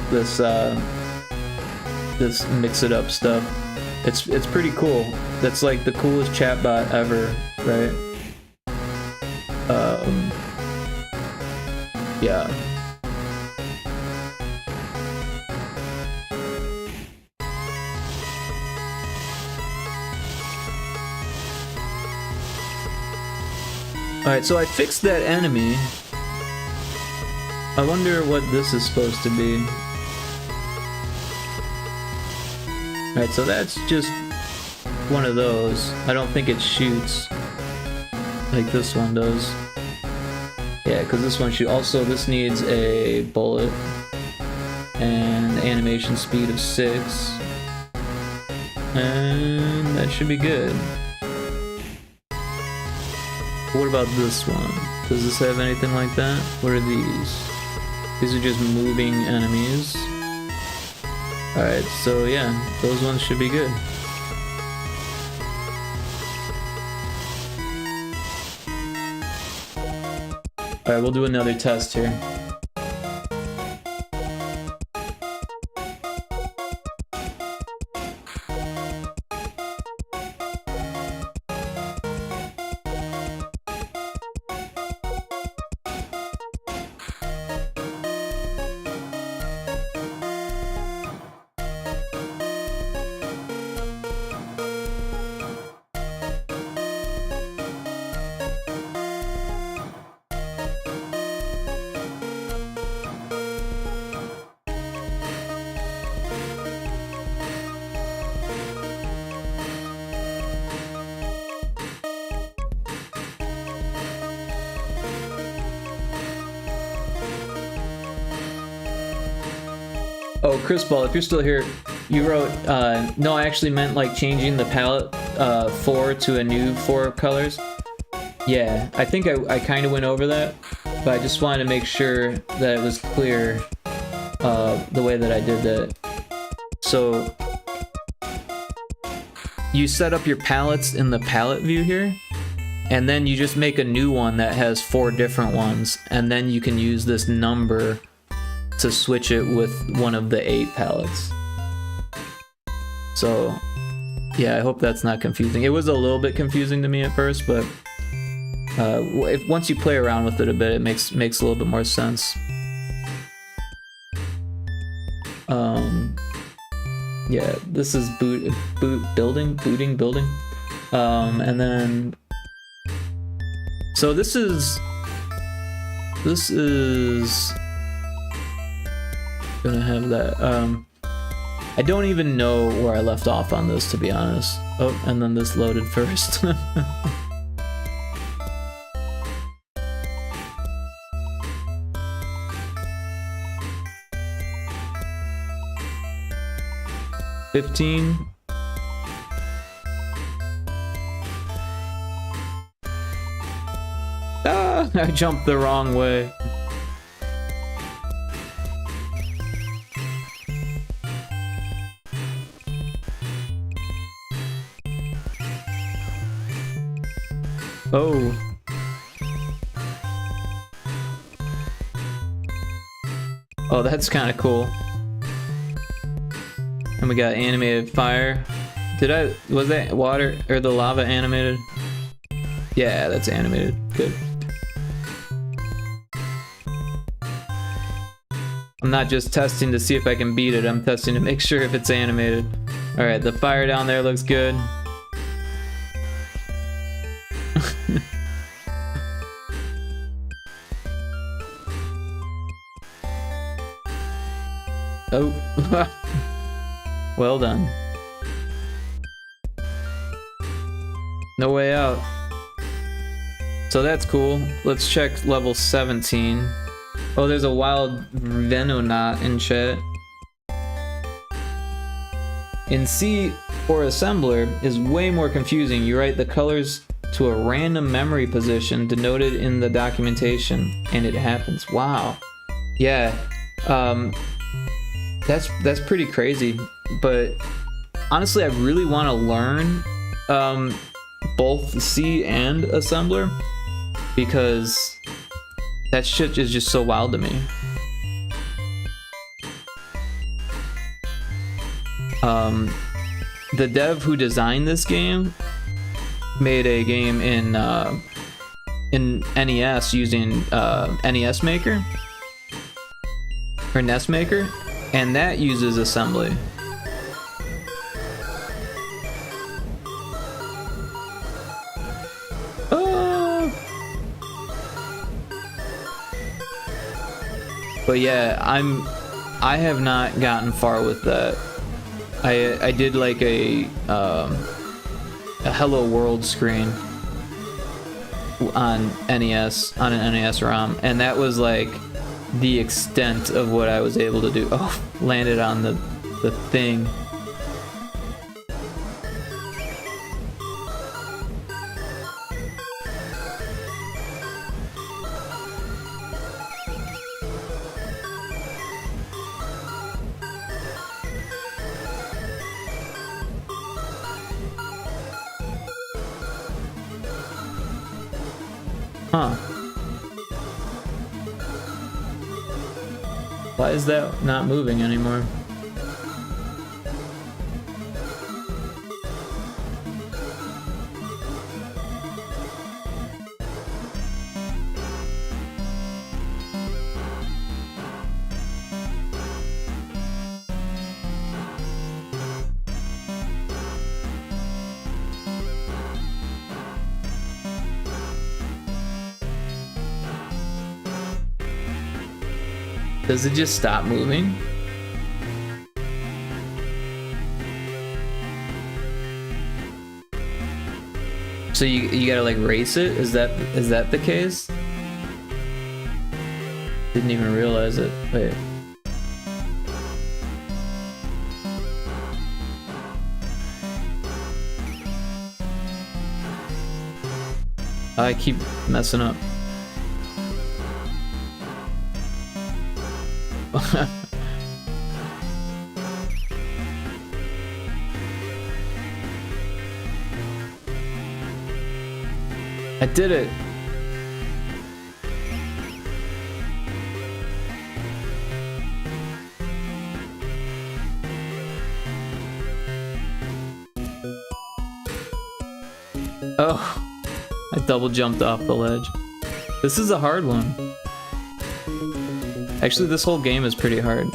mix it up stuff. It's pretty cool. That's like the coolest chatbot ever, right? Yeah. Alright, so I fixed that enemy. I wonder what this is supposed to be. Alright, so that's just one of those. I don't think it shoots like this one does. Yeah, because this one shoots. Also, this needs a bullet and animation speed of 6. And that should be good. What about this one? Does this have anything like that? What are these? These are just moving enemies. Alright, so yeah, those ones should be good. Alright, we'll do another test here. Oh, Chris Ball, if you're still here, you wrote, no, I actually meant like changing the palette 4 to a new 4 colors. Yeah, I think I kind of went over that, but I just wanted to make sure that it was clear the way that I did that. So, you set up your palettes in the palette view here, and then you just make a new one that has 4 different ones, and then you can use this number to switch it with one of the 8 palettes. So, yeah, I hope that's not confusing. It was a little bit confusing to me at first, but once you play around with it a bit, it makes a little bit more sense. Yeah, this is booting, and then so this is gonna have that. I don't even know where I left off on this, to be honest. Oh, and then this loaded first. $15. Ah, I jumped the wrong way. Oh. Oh, that's kind of cool. And we got animated fire. Was that water or the lava animated? Yeah, that's animated. Good. I'm not just testing to see if I can beat it, I'm testing to make sure if it's animated. Alright, the fire down there looks good. Oh. Well done. No way out. So that's cool. Let's check level 17. Oh, there's a wild Venonat in chat. In C, or assembler, is way more confusing. You write the colors to a random memory position denoted in the documentation, and it happens. Wow. Yeah. That's pretty crazy. But honestly, I really want to learn both C and assembler, because that shit is just so wild to me. The dev who designed this game made a game in NES using NES Maker or NES Maker, and that uses assembly. But yeah, I have not gotten far with that. I did like a Hello World screen on NES, on an NES ROM, and that was like the extent of what I was able to do. Oh, landed on the thing. Huh. Why is that not moving anymore? Does it just stop moving? So you gotta like race it? Is that the case? Didn't even realize it. Wait. I keep messing up. I did it. Oh, I double jumped off the ledge. This is a hard one. Actually, this whole game is pretty hard.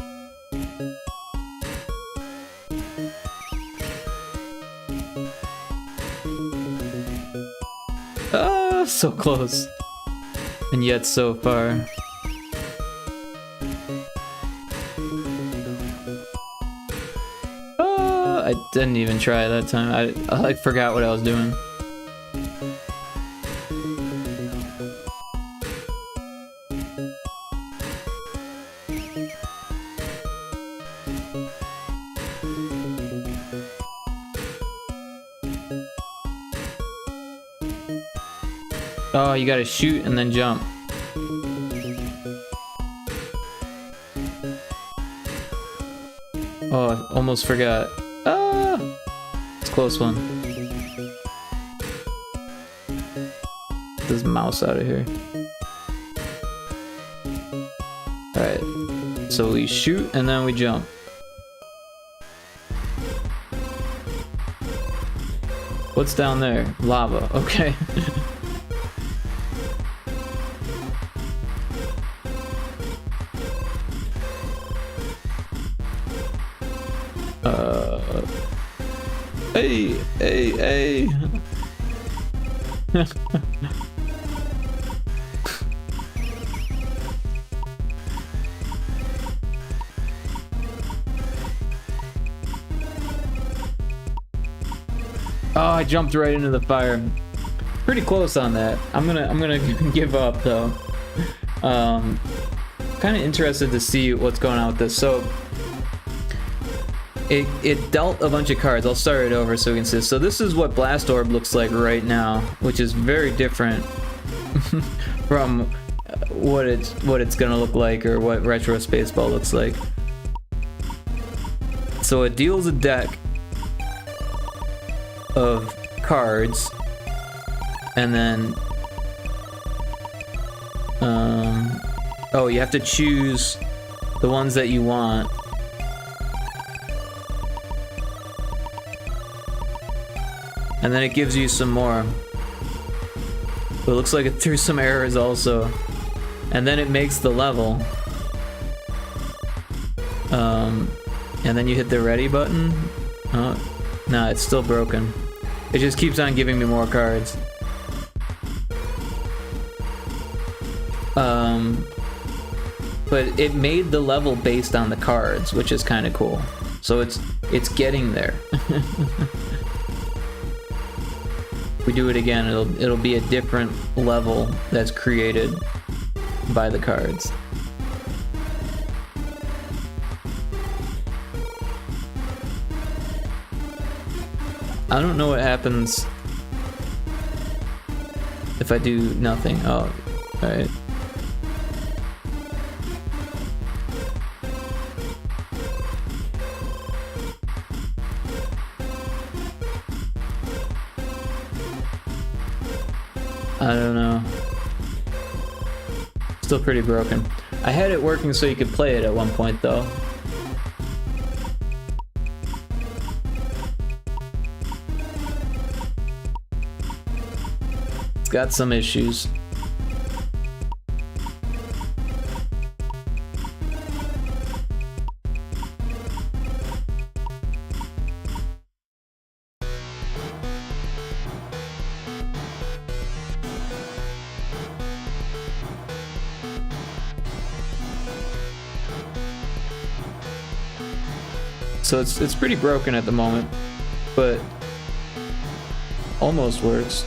Ah, so close. And yet so far. Ah, I didn't even try that time. I like forgot what I was doing. Oh, you gotta shoot and then jump. Oh, I almost forgot. Ah! It's a close one. Get this mouse out of here. Alright. So we shoot and then we jump. What's down there? Lava. Okay. Hey. Oh, I jumped right into the fire. Pretty close on that. I'm gonna give up though. Kind of interested to see what's going on with this. So it dealt a bunch of cards. I'll start it over so we can see. So this is what Blast Orb looks like right now, which is very different from what it's gonna look like or what Retro Spaceball looks like. So it deals a deck of cards, and then oh, you have to choose the ones that you want. And then it gives you some more. But it looks like it threw some errors also. And then it makes the level. And then you hit the ready button. Oh, no, it's still broken. It just keeps on giving me more cards. But it made the level based on the cards, which is kind of cool. So it's getting there. If we do it again, it'll be a different level that's created by the cards. I don't know what happens if I do nothing. Oh, alright. I don't know. Still pretty broken. I had it working so you could play it at one point though. It's got some issues. So it's pretty broken at the moment, but almost works.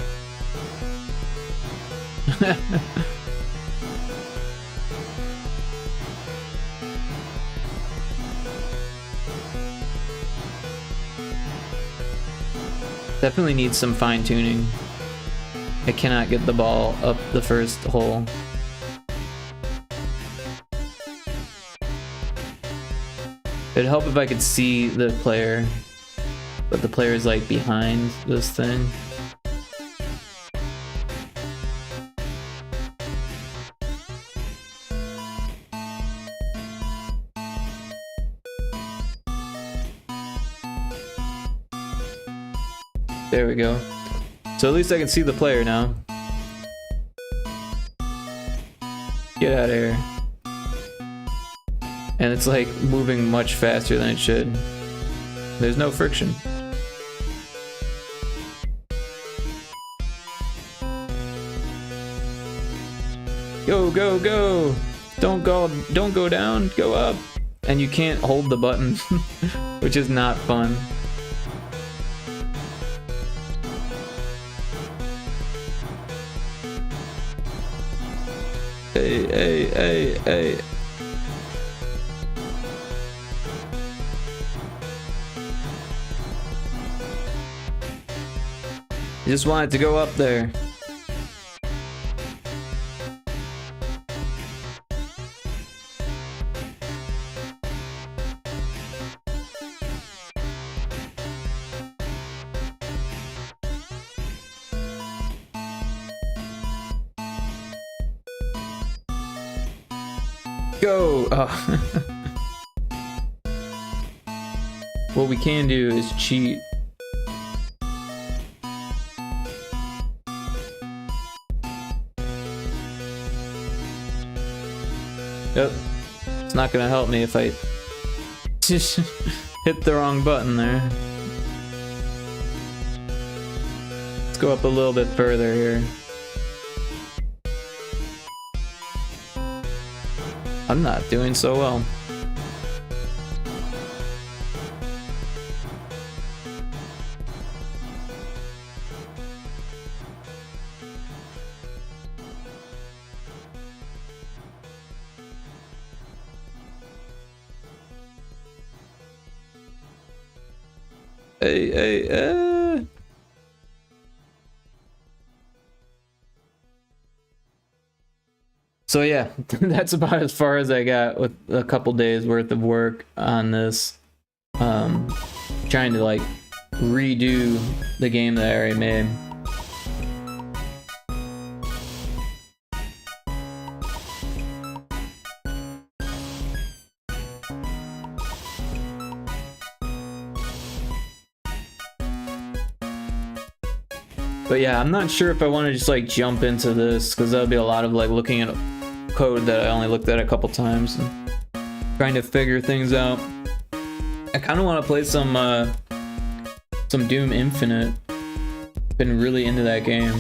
Definitely needs some fine tuning. I cannot get the ball up the first hole. It'd help if I could see the player, but the player is like behind this thing. There we go. So at least I can see the player now. Get out of here. And it's like moving much faster than it should. There's no friction. Go, go, go! Don't go down, go up! And you can't hold the button, which is not fun. Hey, hey, hey, hey. I just want it to go up there. Go! Oh. What we can do is cheat. Yep. It's not gonna help me if I just hit the wrong button there. Let's go up a little bit further here. I'm not doing so well. Hey, hey, So yeah, that's about as far as I got with a couple days worth of work on this. Trying to like redo the game that I already made. But yeah, I'm not sure if I want to just like jump into this, because that would be a lot of like looking at code that I only looked at a couple times and trying to figure things out. I kind of want to play some Doom Infinite. Been really into that game.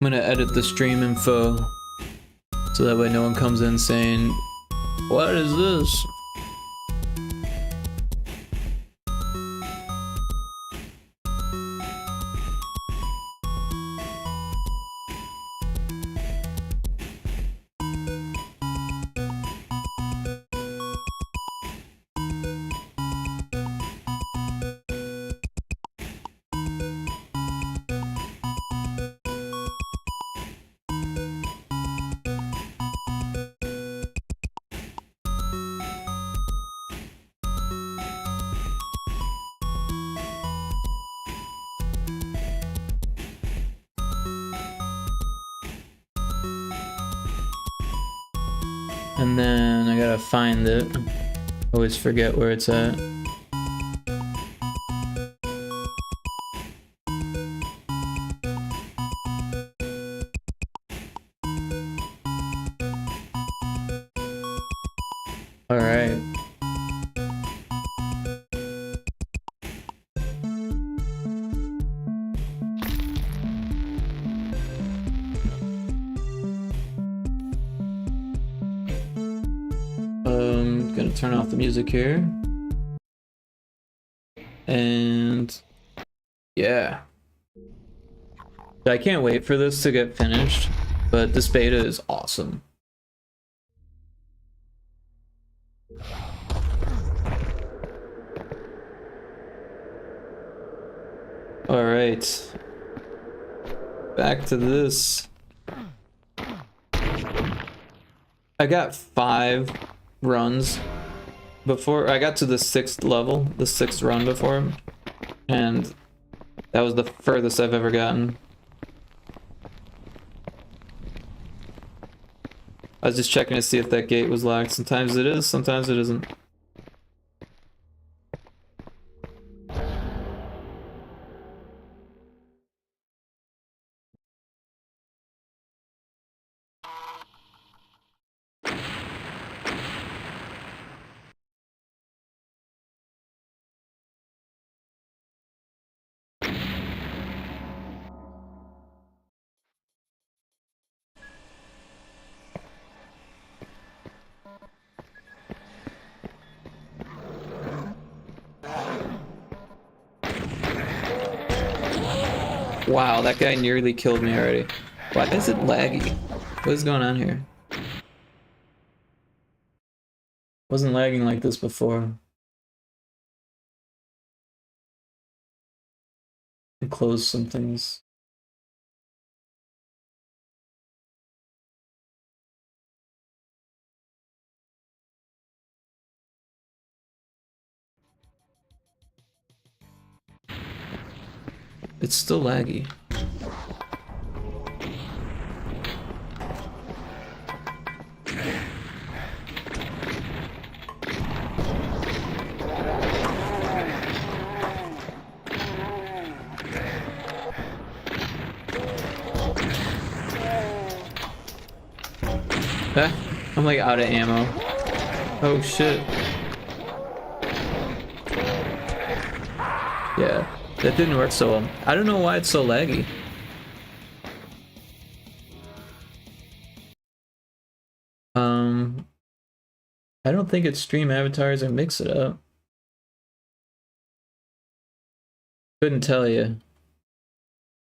I'm gonna edit the stream info so that way no one comes in saying, "What is this?" And then I gotta find it. Always forget where it's at. Alright. Gonna turn off the music here. And yeah. I can't wait for this to get finished, but this beta is awesome. All right. Back to this. I got 5 runs before I got to the 6th level, the 6th run before, and that was the furthest I've ever gotten. I was just checking to see if that gate was locked. Sometimes it is, sometimes it isn't. Wow, that guy nearly killed me already. Why is it laggy? What is going on here? Wasn't lagging like this before. And close some things. It's still laggy. Ah, I'm like out of ammo. Oh shit. Yeah, that didn't work so well. I don't know why it's so laggy. I don't think it's stream avatars or mix it up. Couldn't tell you.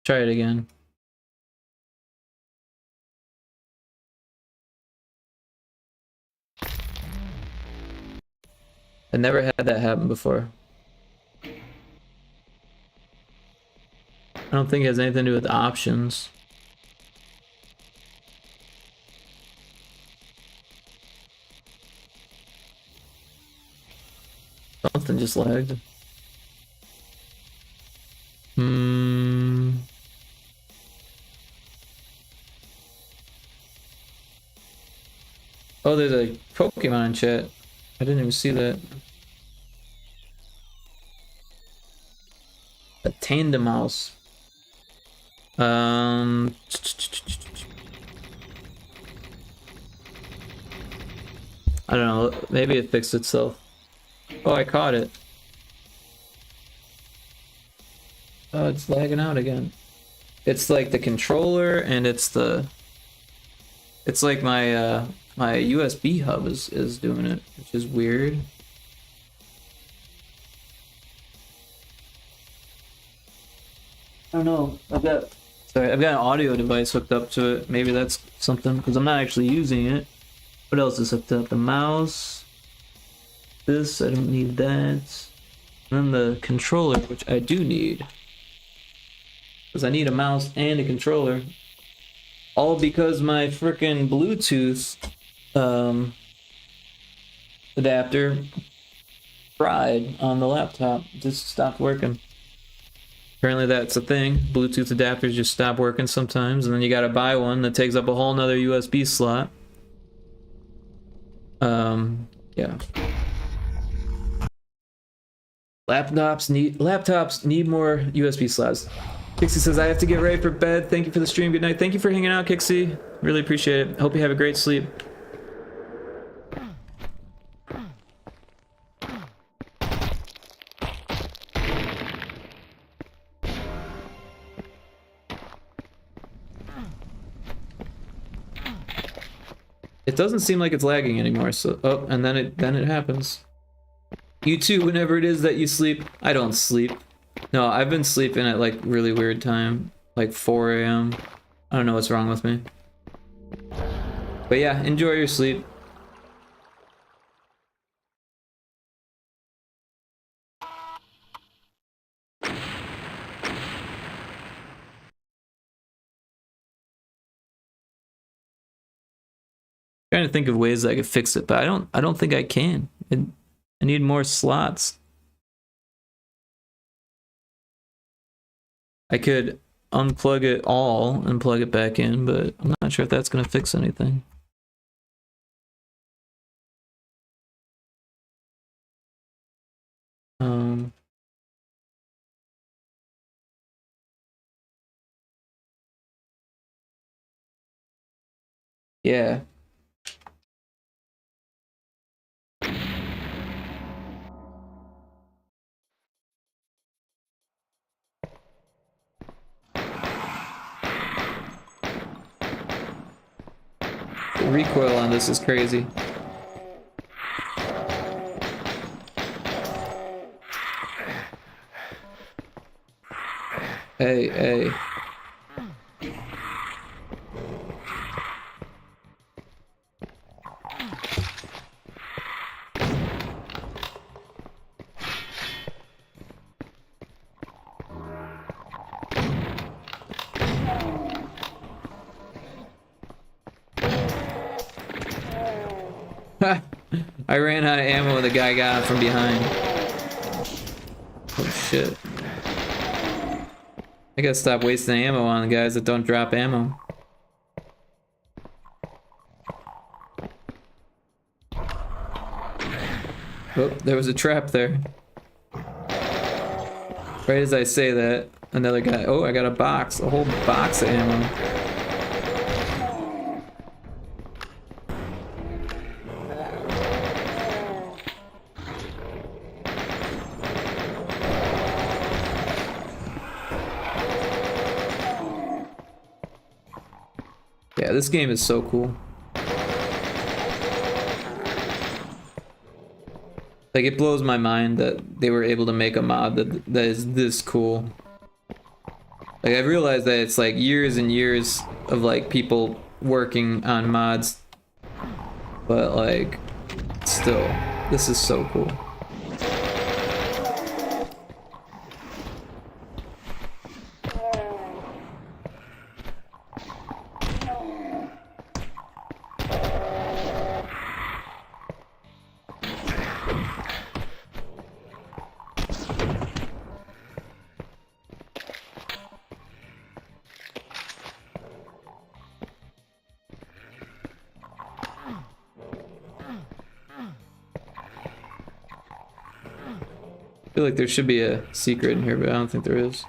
Try it again. I never had that happen before. I don't think it has anything to do with options. Something just lagged. Oh, there's a Pokemon in chat. I didn't even see that. A Tandemouse. I don't know. Maybe it fixed itself. Oh, I caught it. Oh, it's lagging out again. It's like the controller, and it's like my my USB hub is doing it, which is weird. I don't know. I've got an audio device hooked up to it. Maybe that's something, because I'm not actually using it. What else is hooked up? The mouse. This, I don't need that. And then the controller, which I do need. Because I need a mouse and a controller. All because my frickin' Bluetooth adapter fried on the laptop. Just stopped working. Apparently that's a thing. Bluetooth adapters just stop working sometimes, and then you gotta buy one that takes up a whole nother USB slot. Yeah. Laptops need more USB slots. Kixie says, I have to get ready for bed. Thank you for the stream. Good night. Thank you for hanging out, Kixie. Really appreciate it. Hope you have a great sleep. It doesn't seem like it's lagging anymore, so oh, and then it happens. You too, whenever it is that you sleep. I don't sleep. No, I've been sleeping at like really weird time, like 4 a.m. I don't know what's wrong with me. But yeah, enjoy your sleep. Trying to think of ways I could fix it, but I don't think I can. I need more slots. I could unplug it all and plug it back in, but I'm not sure if that's gonna fix anything. Yeah. The recoil on this is crazy. Hey, hey. I ran out of ammo and the guy got it from behind. Oh shit. I gotta stop wasting ammo on the guys that don't drop ammo. Oh, there was a trap there. Right as I say that, another guy. Oh, I got a box. A whole box of ammo. Yeah, this game is so cool. Like, it blows my mind that they were able to make a mod that is this cool. Like, I realized that it's like years and years of like people working on mods, but like, still, this is so cool. I feel like there should be a secret in here, but I don't think there is.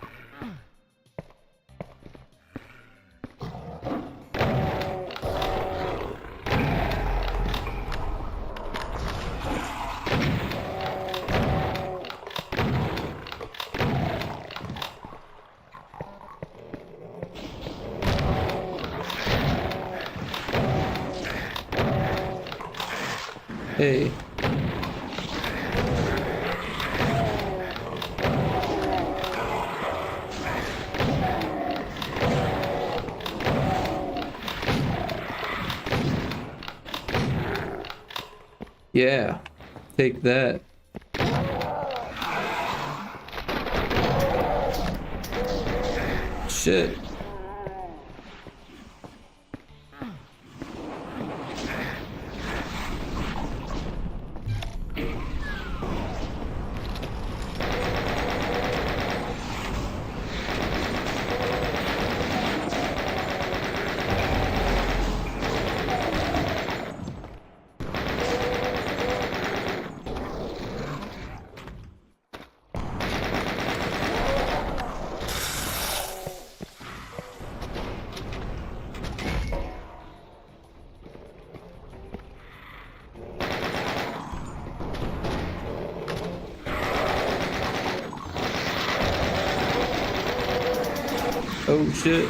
Hey. Yeah, take that. Shit. Oh shit.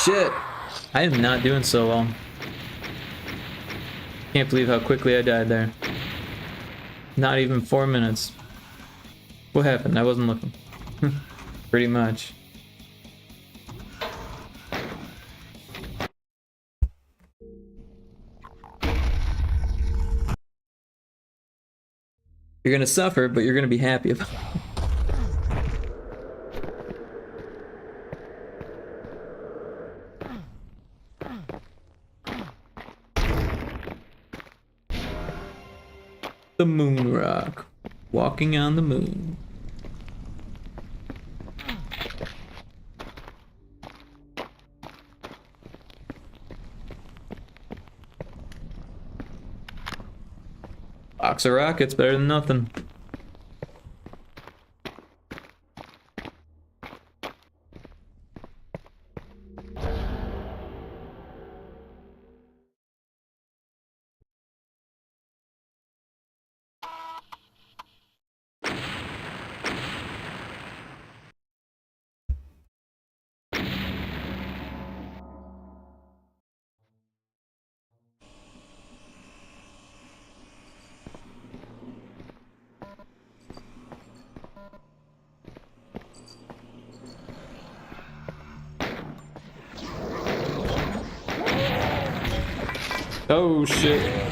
shit! I am not doing so well. Can't believe how quickly I died there. Not even 4 minutes. What happened? I wasn't looking. Pretty much. You're gonna suffer, but you're gonna be happy about it. The moon rock. Walking on the moon. Box of rockets, better than nothing. Oh shit.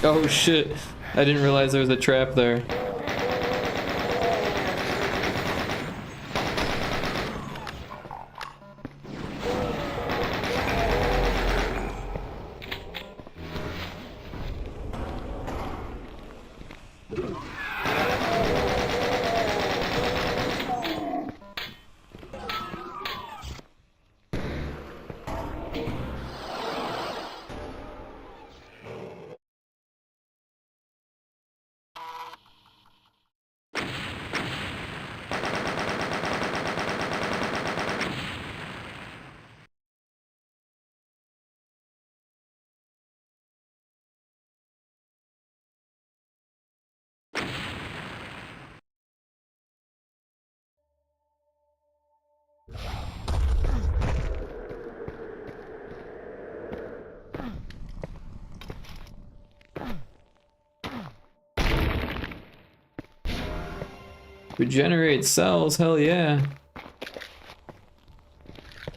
Oh shit. I didn't realize there was a trap there. Regenerate cells, hell yeah.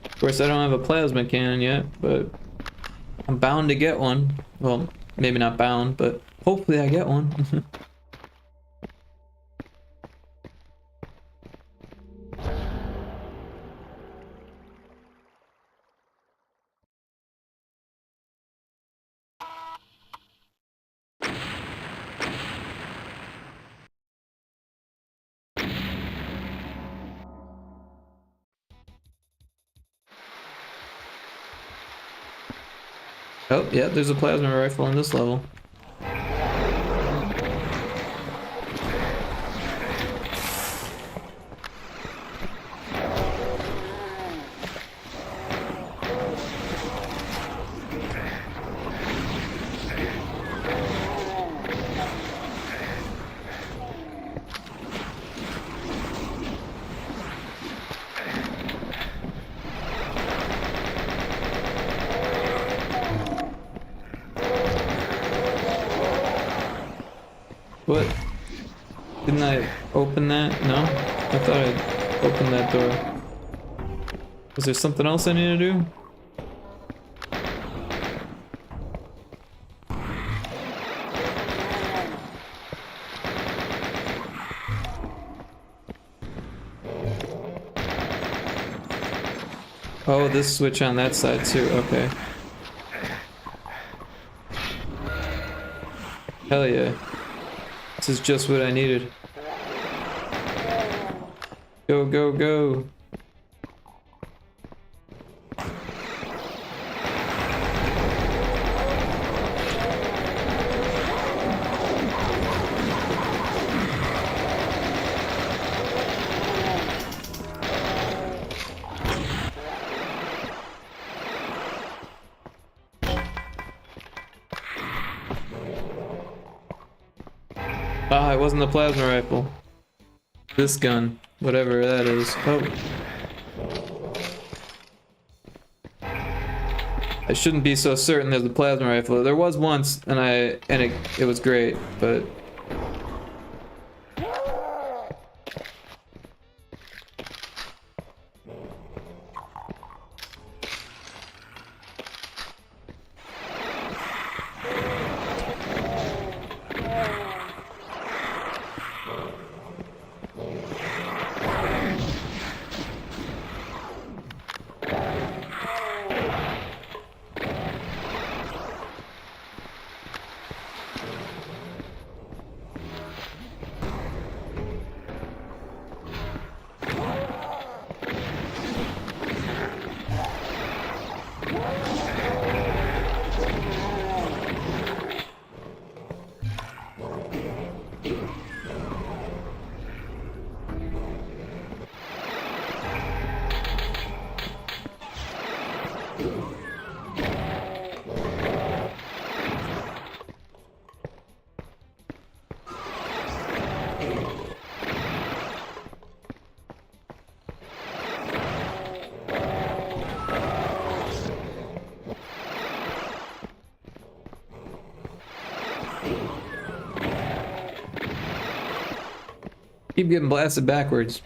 Of course, I don't have a plasma cannon yet, but I'm bound to get one. Well, maybe not bound, but hopefully I get one. Oh, yeah, there's a plasma rifle in this level. What? Didn't I open that? No? I thought I opened that door. Was there something else I need to do? Oh, this switch on that side too, okay. Hell yeah. This is just what I needed. Go, go, go. Ah, it wasn't the plasma rifle. This gun, whatever that is. Oh. I shouldn't be so certain there's a plasma rifle. There was once, and it was great, but keep getting blasted backwards.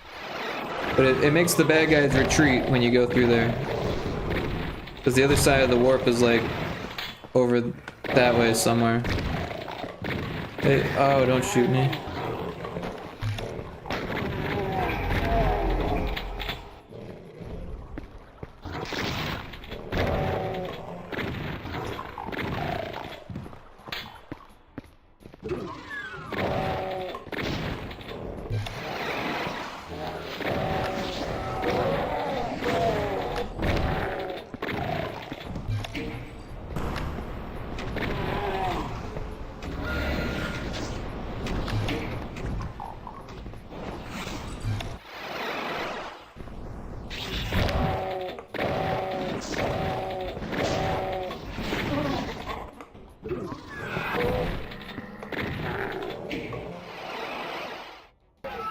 But it makes the bad guys retreat when you go through there. Because the other side of the warp is like over that way somewhere. Hey, oh, don't shoot me.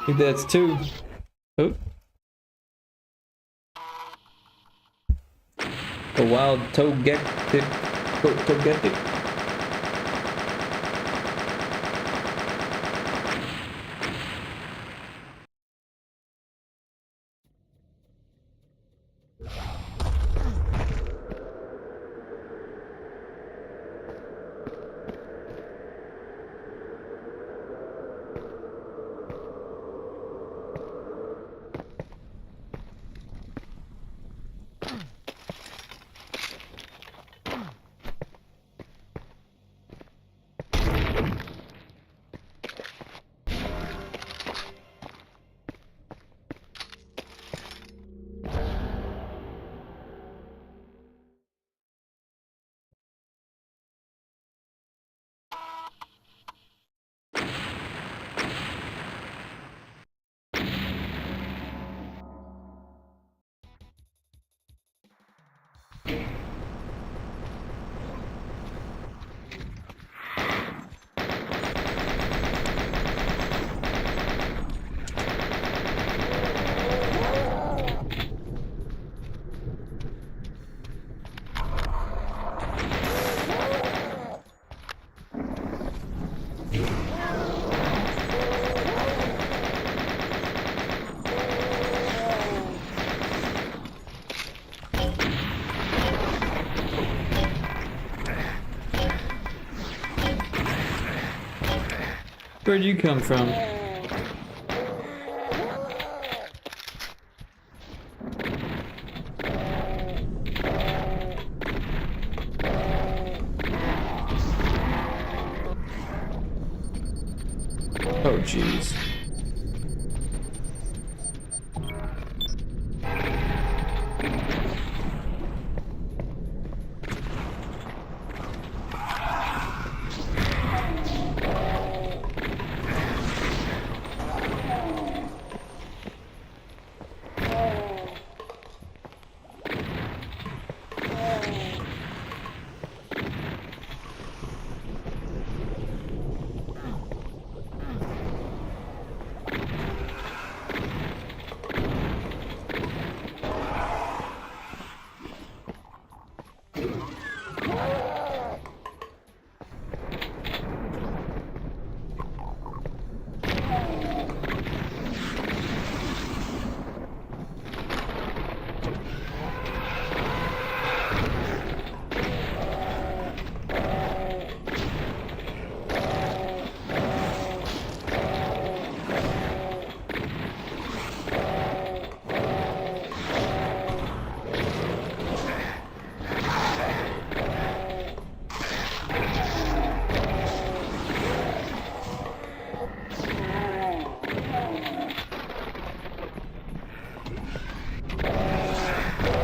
I think that's two. Oh. A wild togetic. Togetic. Where'd you come from? jeez.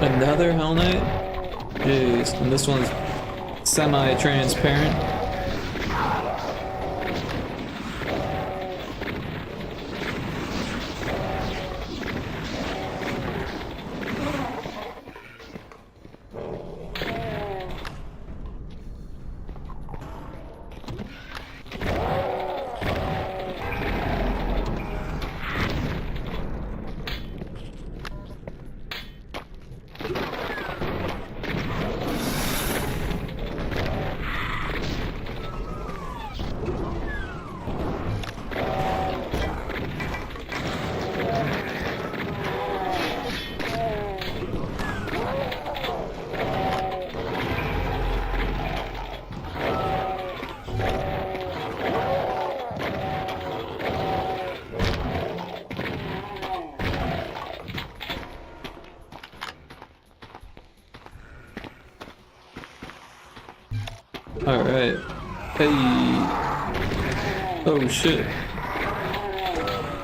Another Hell Knight? Jeez, and this one's semi-transparent. Alright. Hey. Oh shit.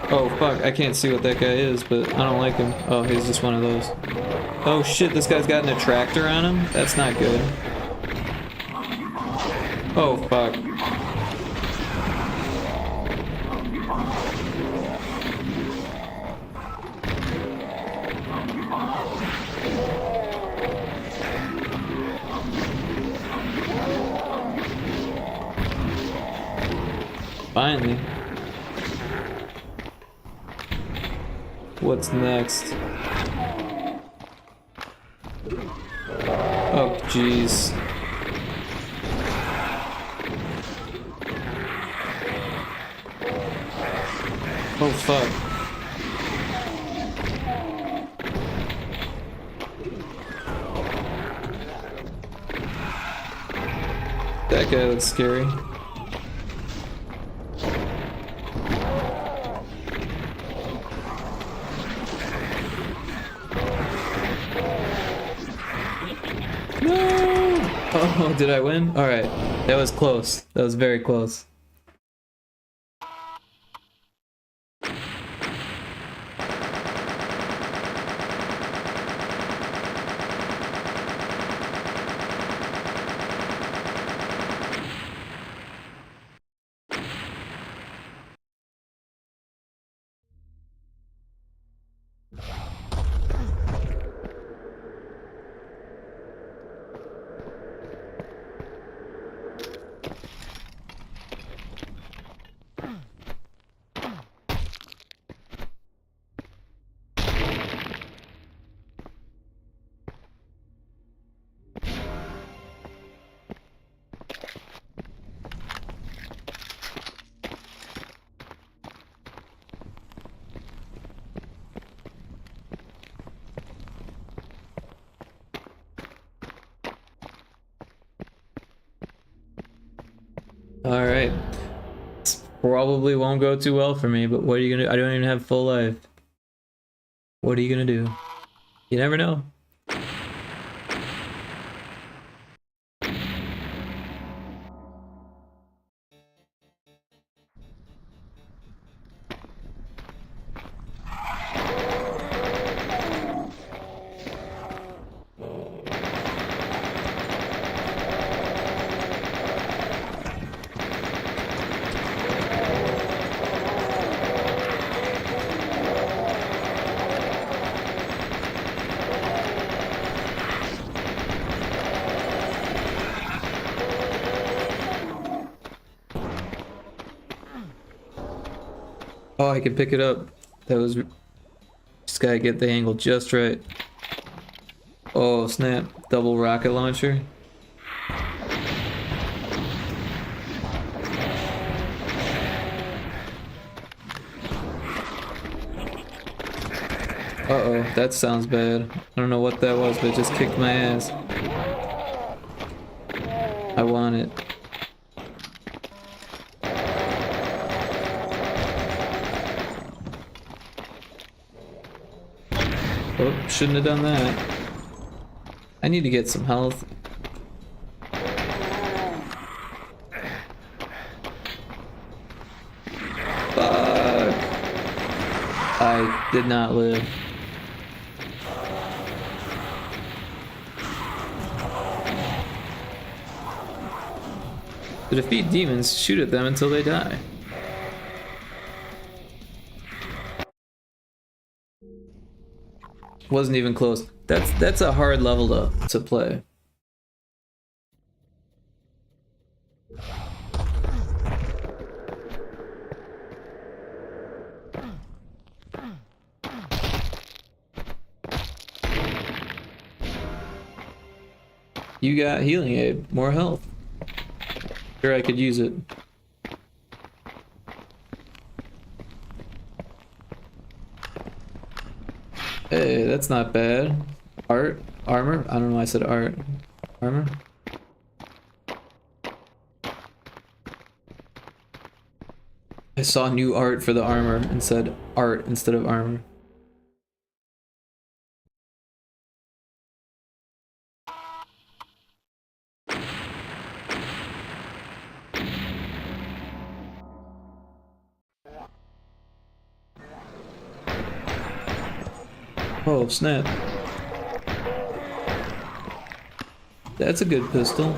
Oh fuck, I can't see what that guy is, but I don't like him. Oh, he's just one of those. Oh shit, this guy's got an attractor on him? That's not good. Oh fuck. Finally. What's next? Oh, jeez. Oh, fuck. That guy looks scary. Oh, did I win? Alright. That was close. That was very close. Alright. This probably won't go too well for me, but what are you gonna do? I don't even have full life. What are you gonna do? You never know. Oh, I can pick it up. That was... Just gotta get the angle just right. Oh, snap. Double rocket launcher. Uh-oh, that sounds bad. I don't know what that was, but it just kicked my ass. I want it. Oh, shouldn't have done that. I need to get some health. Fuck! I did not live. To defeat demons, shoot at them until they die. Wasn't even close. That's a hard level to play. You got healing aid, more health. Sure, I could use it. Hey, that's not bad. Art? Armor? I don't know why I said art. Armor? I saw new art for the armor and said art instead of armor. Oh, snap. That's a good pistol.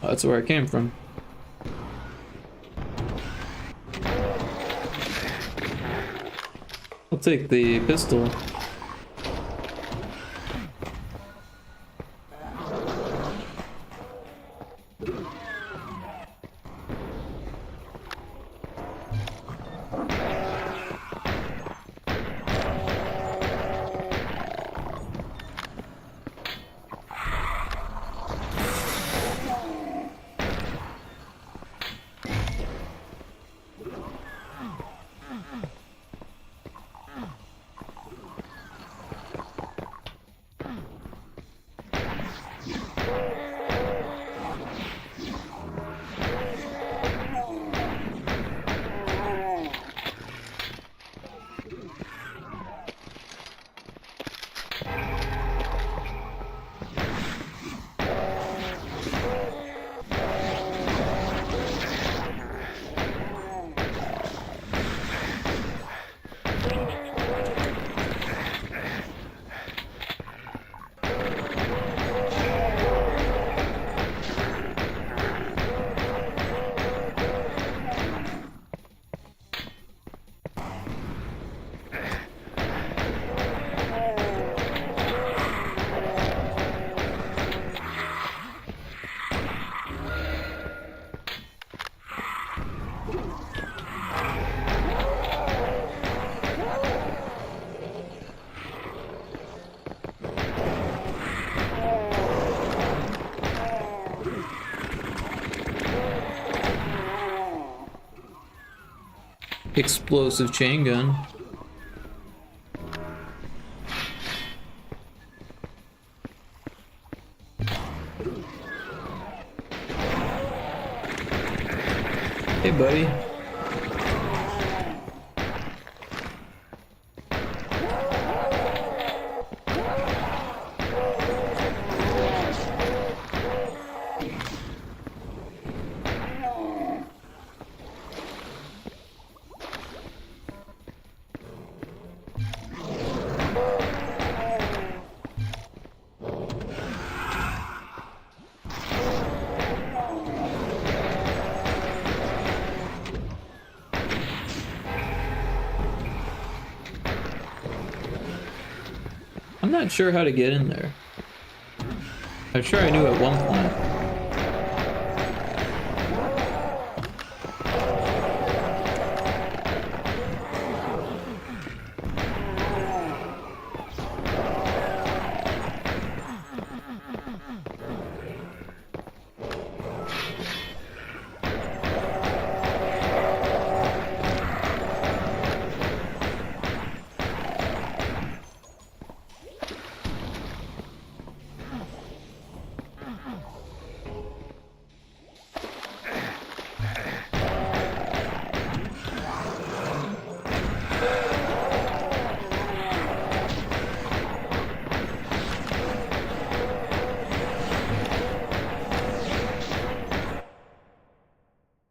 Oh, that's where I came from. I'll take the pistol. Explosive chain gun. Hey, buddy. I'm not sure how to get in there. I'm sure I knew at one point.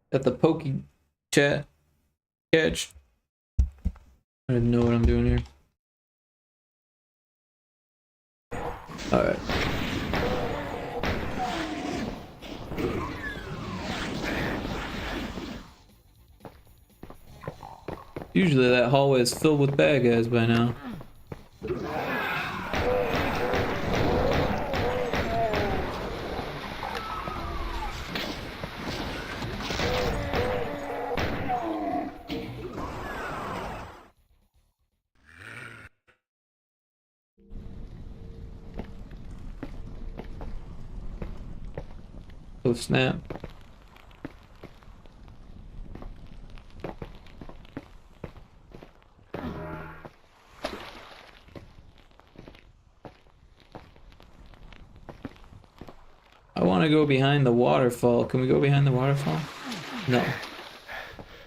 Got the pokey chat catch. I don't know what I'm doing here. Alright. Usually that hallway is filled with bad guys by now. Oh snap. I want to go behind the waterfall. Can we go behind the waterfall? No.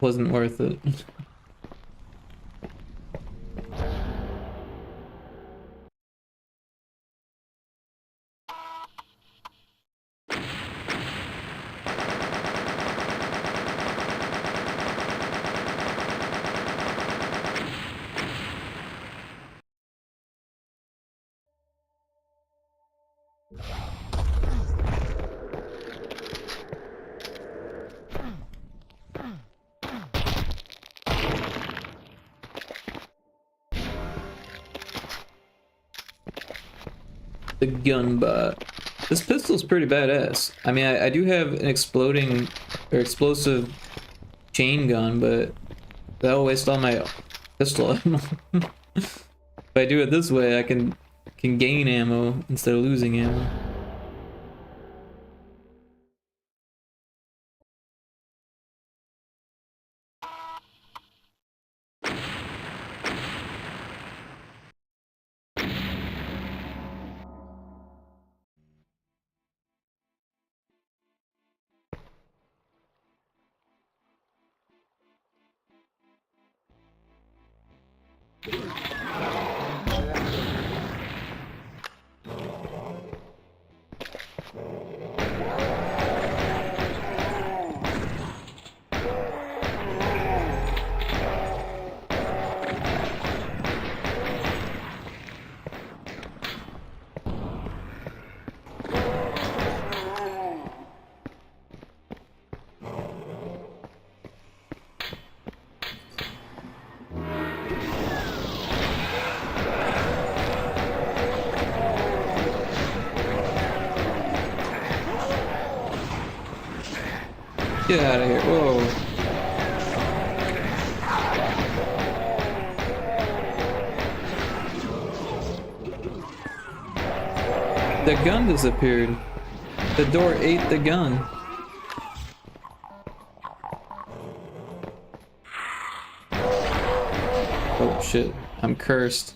Wasn't worth it. The gun bot. This pistol's pretty badass. I mean, I do have an exploding or explosive chain gun, but that'll waste all my pistol ammo. If I do it this way, I can gain ammo instead of losing ammo. Get out of here. Whoa. The gun disappeared. The door ate the gun. Oh shit. I'm cursed.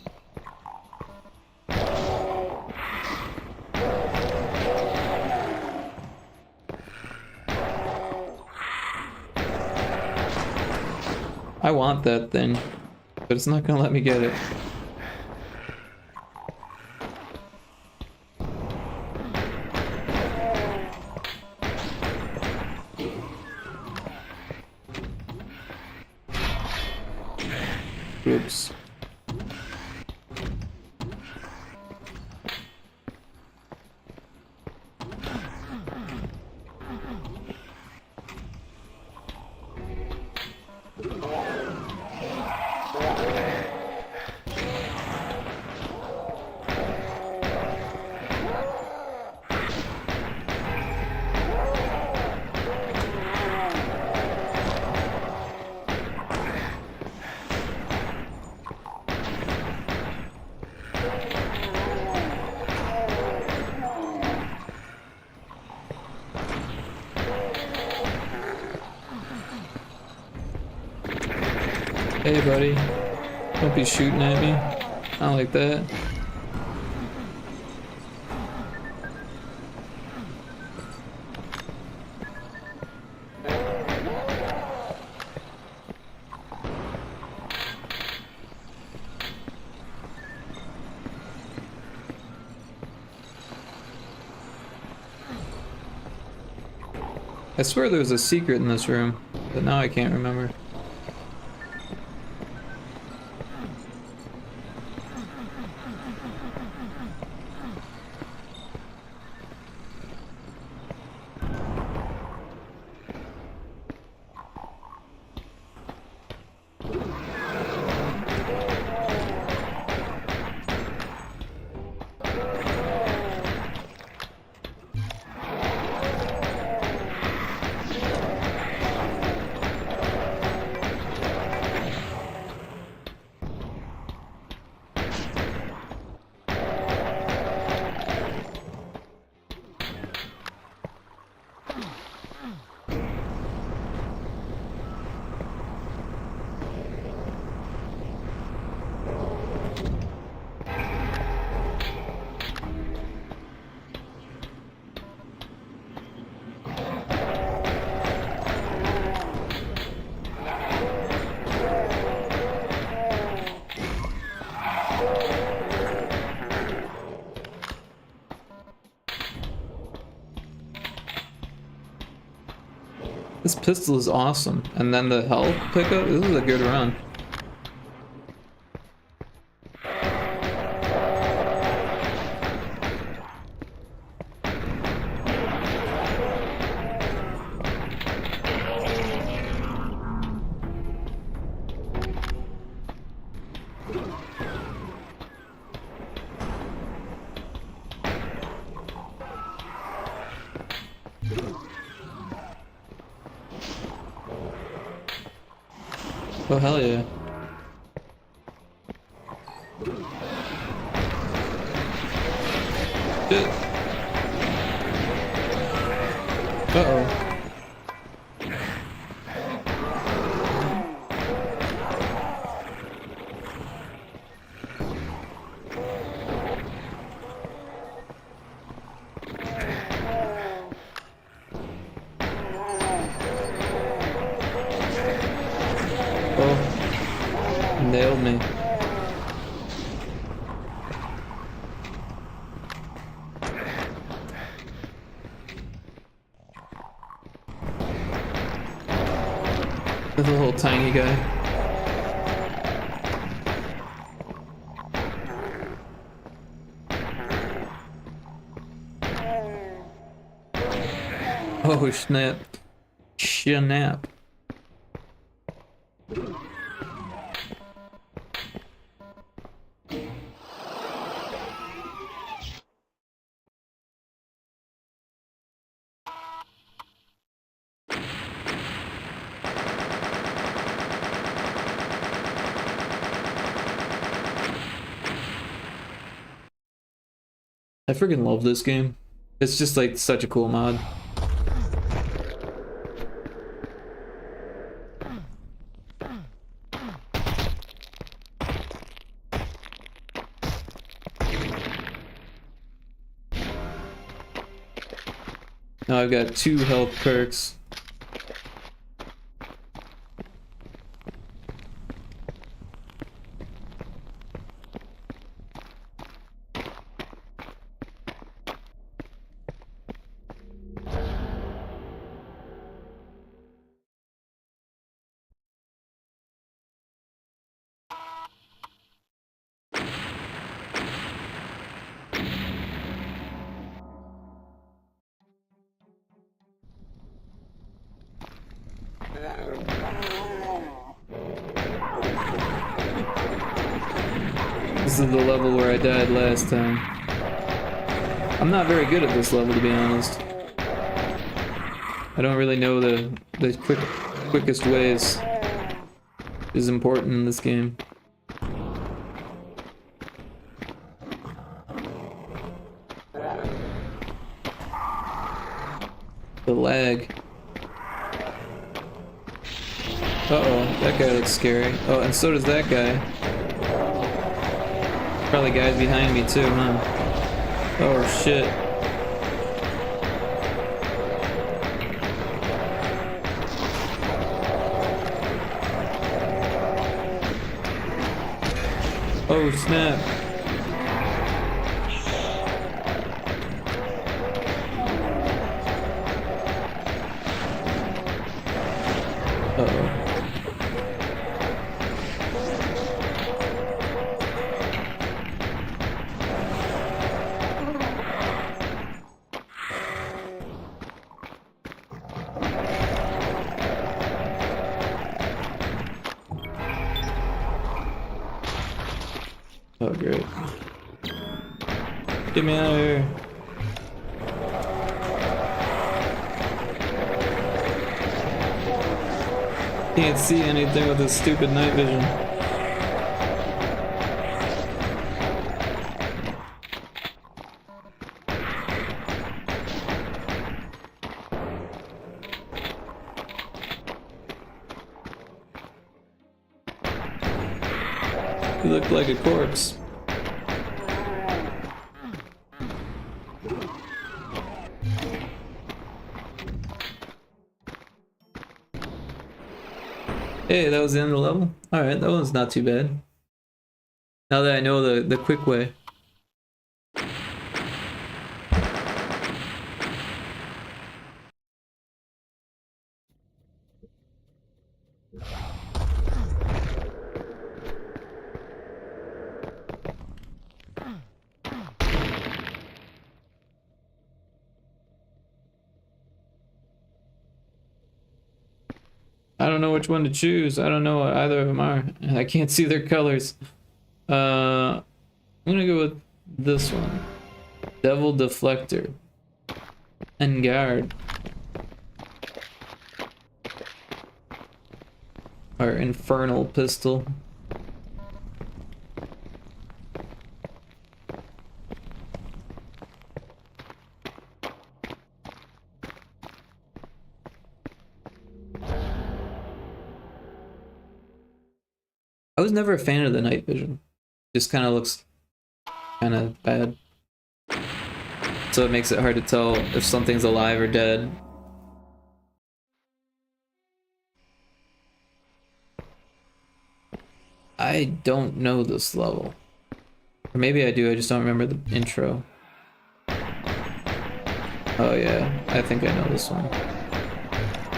I want that thing, but it's not gonna let me get it. Oops. Hey, buddy. Don't be shooting at me. Not like that. I swear there was a secret in this room, but now I can't remember. This pistol is awesome. And then the health pickup, this is a good run. Oh, hell yeah. Shit. Uh-oh. Nailed me. The little tiny guy. Oh snap. Snap. I freaking love this game. It's just like such a cool mod. Now I've got 2 health perks. This is the level where I died last time. I'm not very good at this level, to be honest. I don't really know the quickest ways is important in this game. The lag. Uh-oh. That guy looks scary. Oh, and so does that guy. Probably guys behind me too, huh? Oh shit. Oh snap. Uh-oh. Oh, great. Get me out of here. Can't see anything with this stupid night vision. You look like a corpse. Hey, that was the end of the level? Alright, that one's not too bad. Now that I know the quick way. I don't know which one to choose. I don't know what either of them are. I can't see their colors. I'm gonna go with this one. Devil Deflector. And Guard. Or Infernal Pistol. I was never a fan of the night vision. Just kind of looks kind of bad. So it makes it hard to tell if something's alive or dead. I don't know this level. Or maybe I do, I just don't remember the intro. Oh yeah, I think I know this one.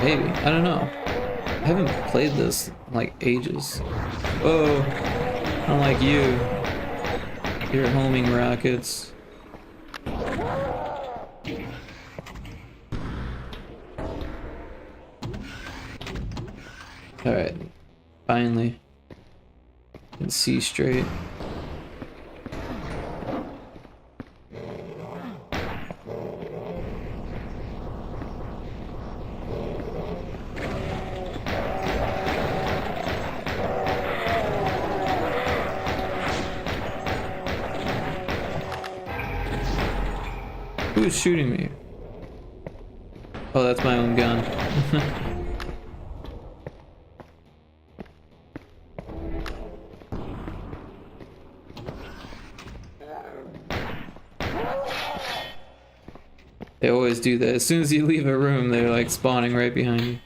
Maybe, I don't know. I haven't played this in like ages. Whoa, unlike you. You're homing rockets. Alright, finally. I can see straight. Who is shooting me? Oh, that's my own gun. They always do that. As soon as you leave a room, they're like spawning right behind you.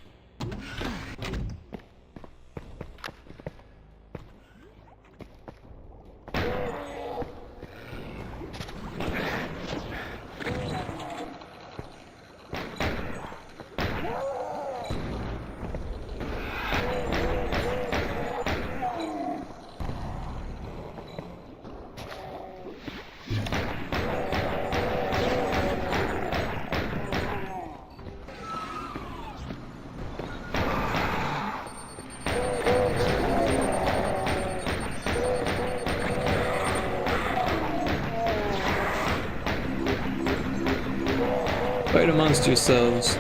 Fight amongst yourselves.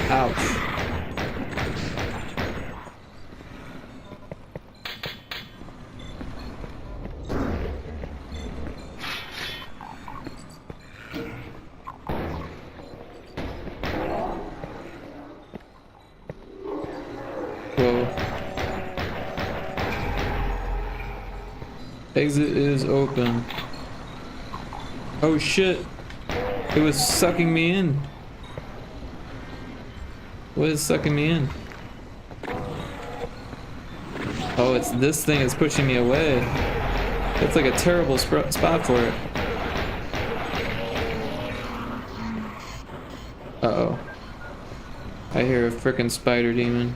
Ouch. Exit is open. Oh shit. It was sucking me in. What is sucking me in? Oh, it's this thing is pushing me away. That's like a terrible spot for it. Uh-oh. I hear a frickin' spider demon.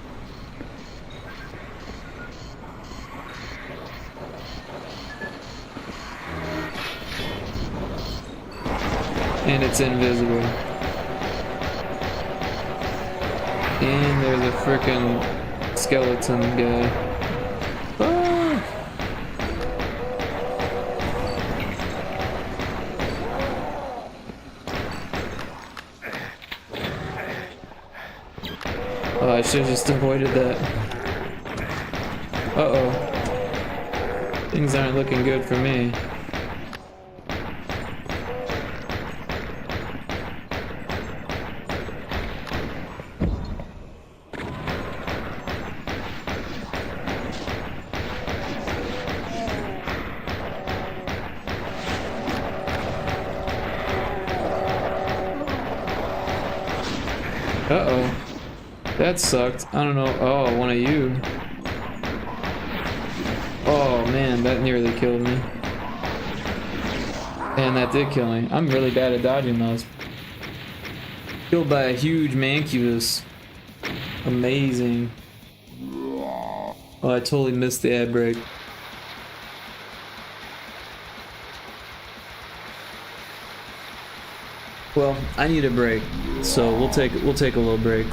And it's invisible. And there's a frickin' skeleton guy. Ah! Oh, I should've just avoided that. Uh-oh. Things aren't looking good for me. Uh-oh. That sucked. I don't know. Oh, one of you. Oh man, that nearly killed me. And that did kill me. I'm really bad at dodging those. Killed by a huge mancubus. Amazing. Oh, I totally missed the ad break. Well, I need a break, so we'll take a little break.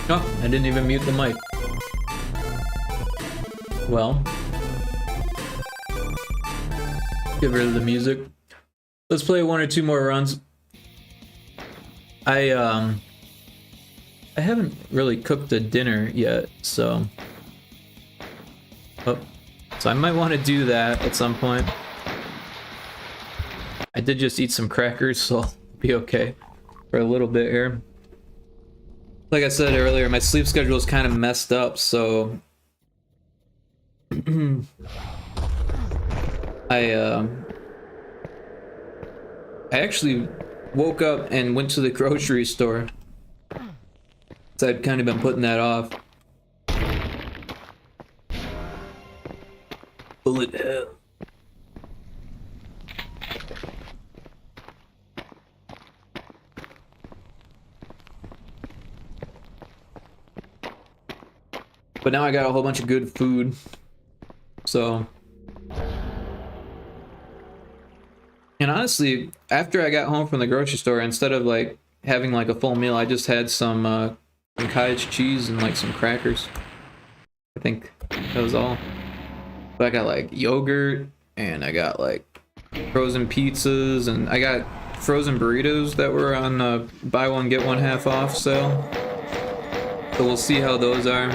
Oh, I didn't even mute the mic. Well, get rid of the music. Let's play 1 or 2 more runs. I haven't really cooked a dinner yet, so I might want to do that at some point. I did just eat some crackers, so I'll be okay for a little bit here. Like I said earlier, my sleep schedule is kind of messed up, so I actually woke up and went to the grocery store. So I'd kind of been putting that off. Bullet hell. But now I got a whole bunch of good food. So. And honestly, after I got home from the grocery store, instead of like having like a full meal, I just had some cottage cheese and like some crackers. I think that was all. But I got like yogurt, and I got like frozen pizzas, and I got frozen burritos that were on buy one get one half off sale. So we'll see how those are.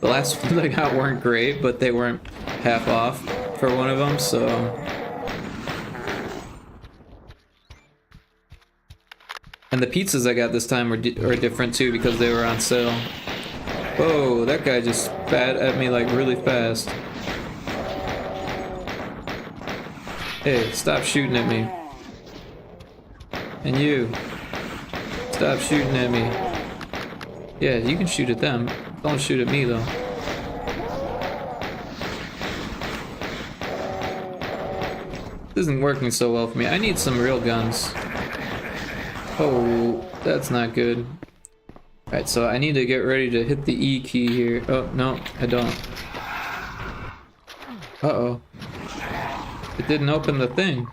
The last ones I got weren't great, but they weren't half off for one of them, so. And the pizzas I got this time are different too because they were on sale. Whoa, that guy just spat at me like really fast. Hey, stop shooting at me. And you, stop shooting at me. Yeah, you can shoot at them. Don't shoot at me though. This isn't working so well for me. I need some real guns. Oh, that's not good. Alright, so I need to get ready to hit the E key here. Oh, no, I don't. Uh-oh. It didn't open the thing.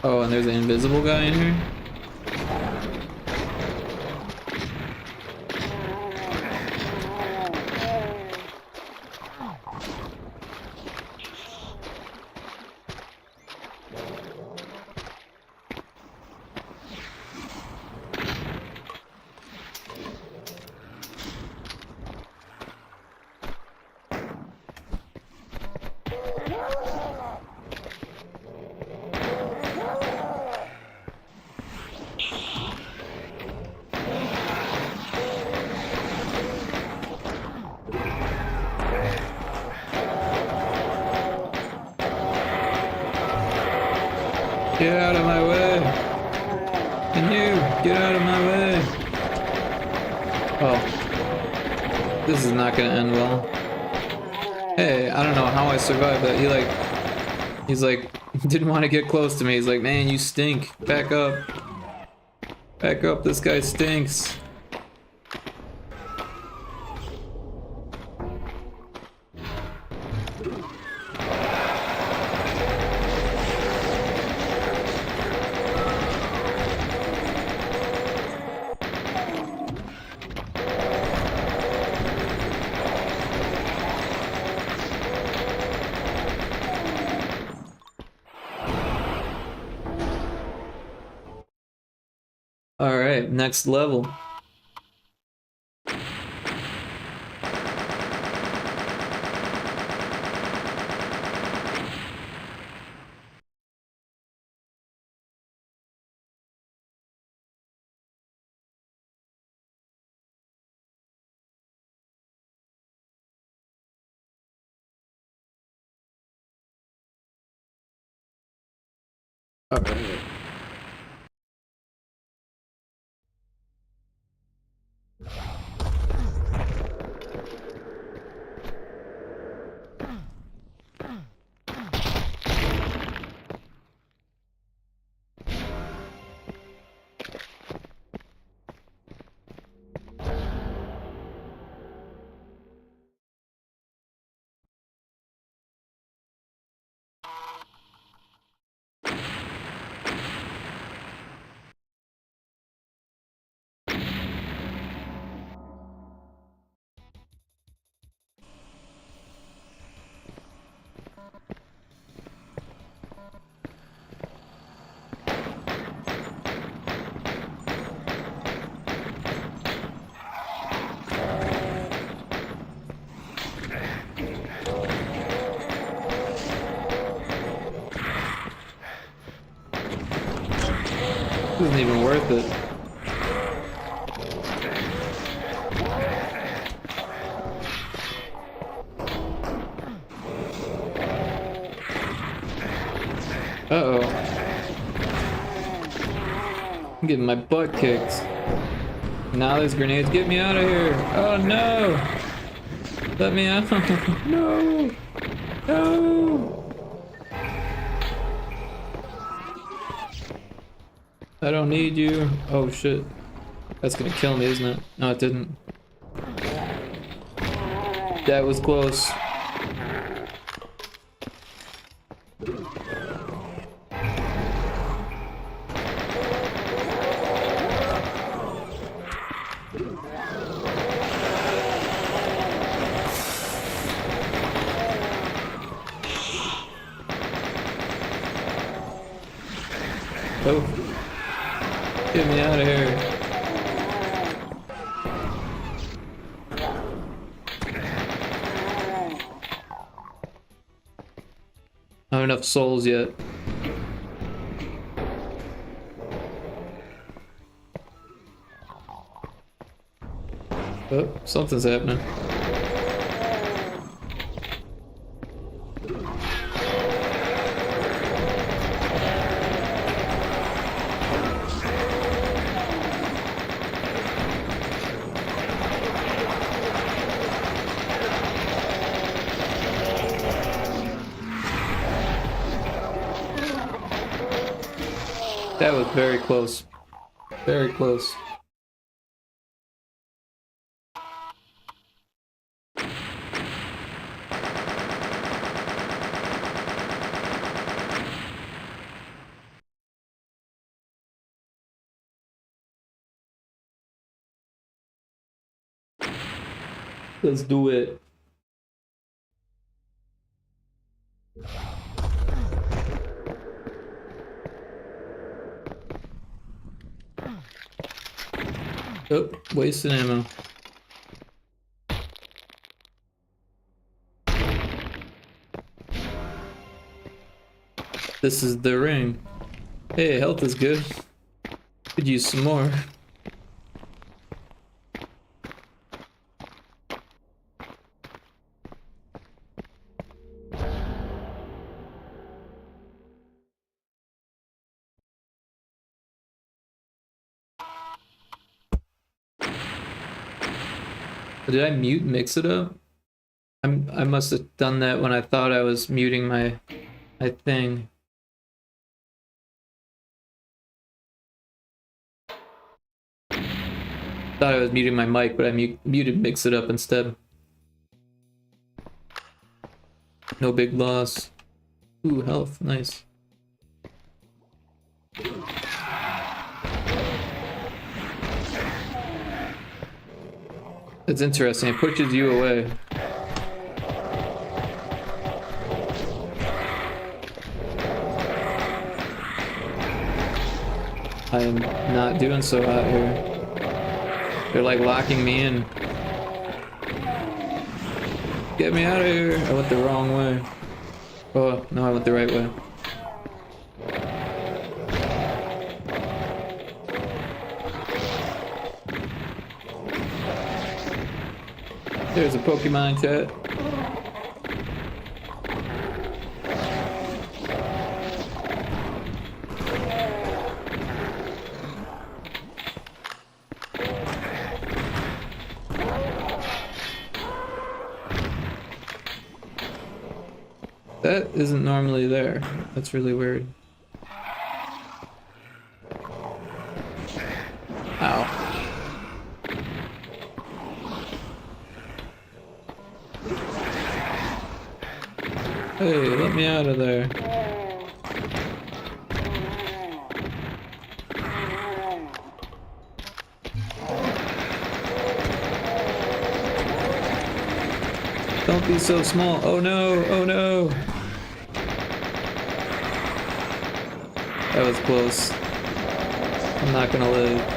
Oh, and there's an invisible guy in here? Get out of my way! And you, get out of my way! Oh. This is not gonna end well. Hey, I don't know how I survived that. He's like, didn't want to get close to me. He's like, man, you stink. Back up. Back up, this guy stinks. Alright, next level. Alright. Isn't even worth it. Uh-oh. I'm getting my butt kicked. Now there's grenades. Get me out of here. Oh no! Let me out. No! No! I don't need you. Oh shit. That's gonna kill me, isn't it? No, it didn't. That was close. Oh. Get me out of here. I don't have enough souls yet. Oh, something's happening. That was very close. Very close. Let's do it. Oh, wasting ammo. This is the ring. Hey, health is good. Could use some more. Did I mute mix it up? I must have done that when I thought I was muting my thing. Thought I was muting my mic, but I muted mix it up instead. No big loss. Ooh, health, nice. It's interesting, it pushes you away. I am not doing so hot here. They're like locking me in. Get me out of here! I went the wrong way. Oh, no, I went the right way. There's a Pokemon chat. That isn't normally there. That's really weird. Ow. Hey, let me out of there. Don't be so small. Oh no, oh no. That was close. I'm not gonna live.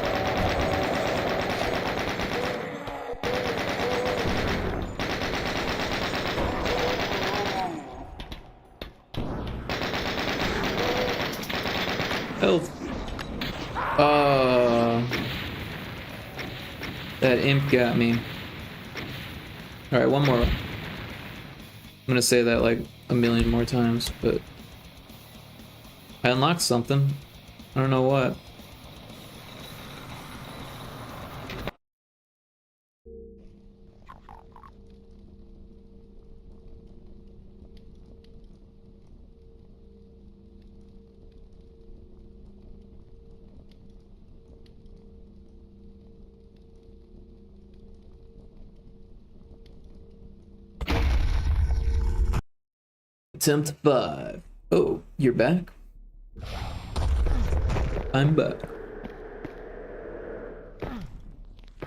Health. That imp got me. Alright, one more. I'm gonna say that like a million more times, but I unlocked something. I don't know what. Attempt 5. Oh, you're back? I'm back.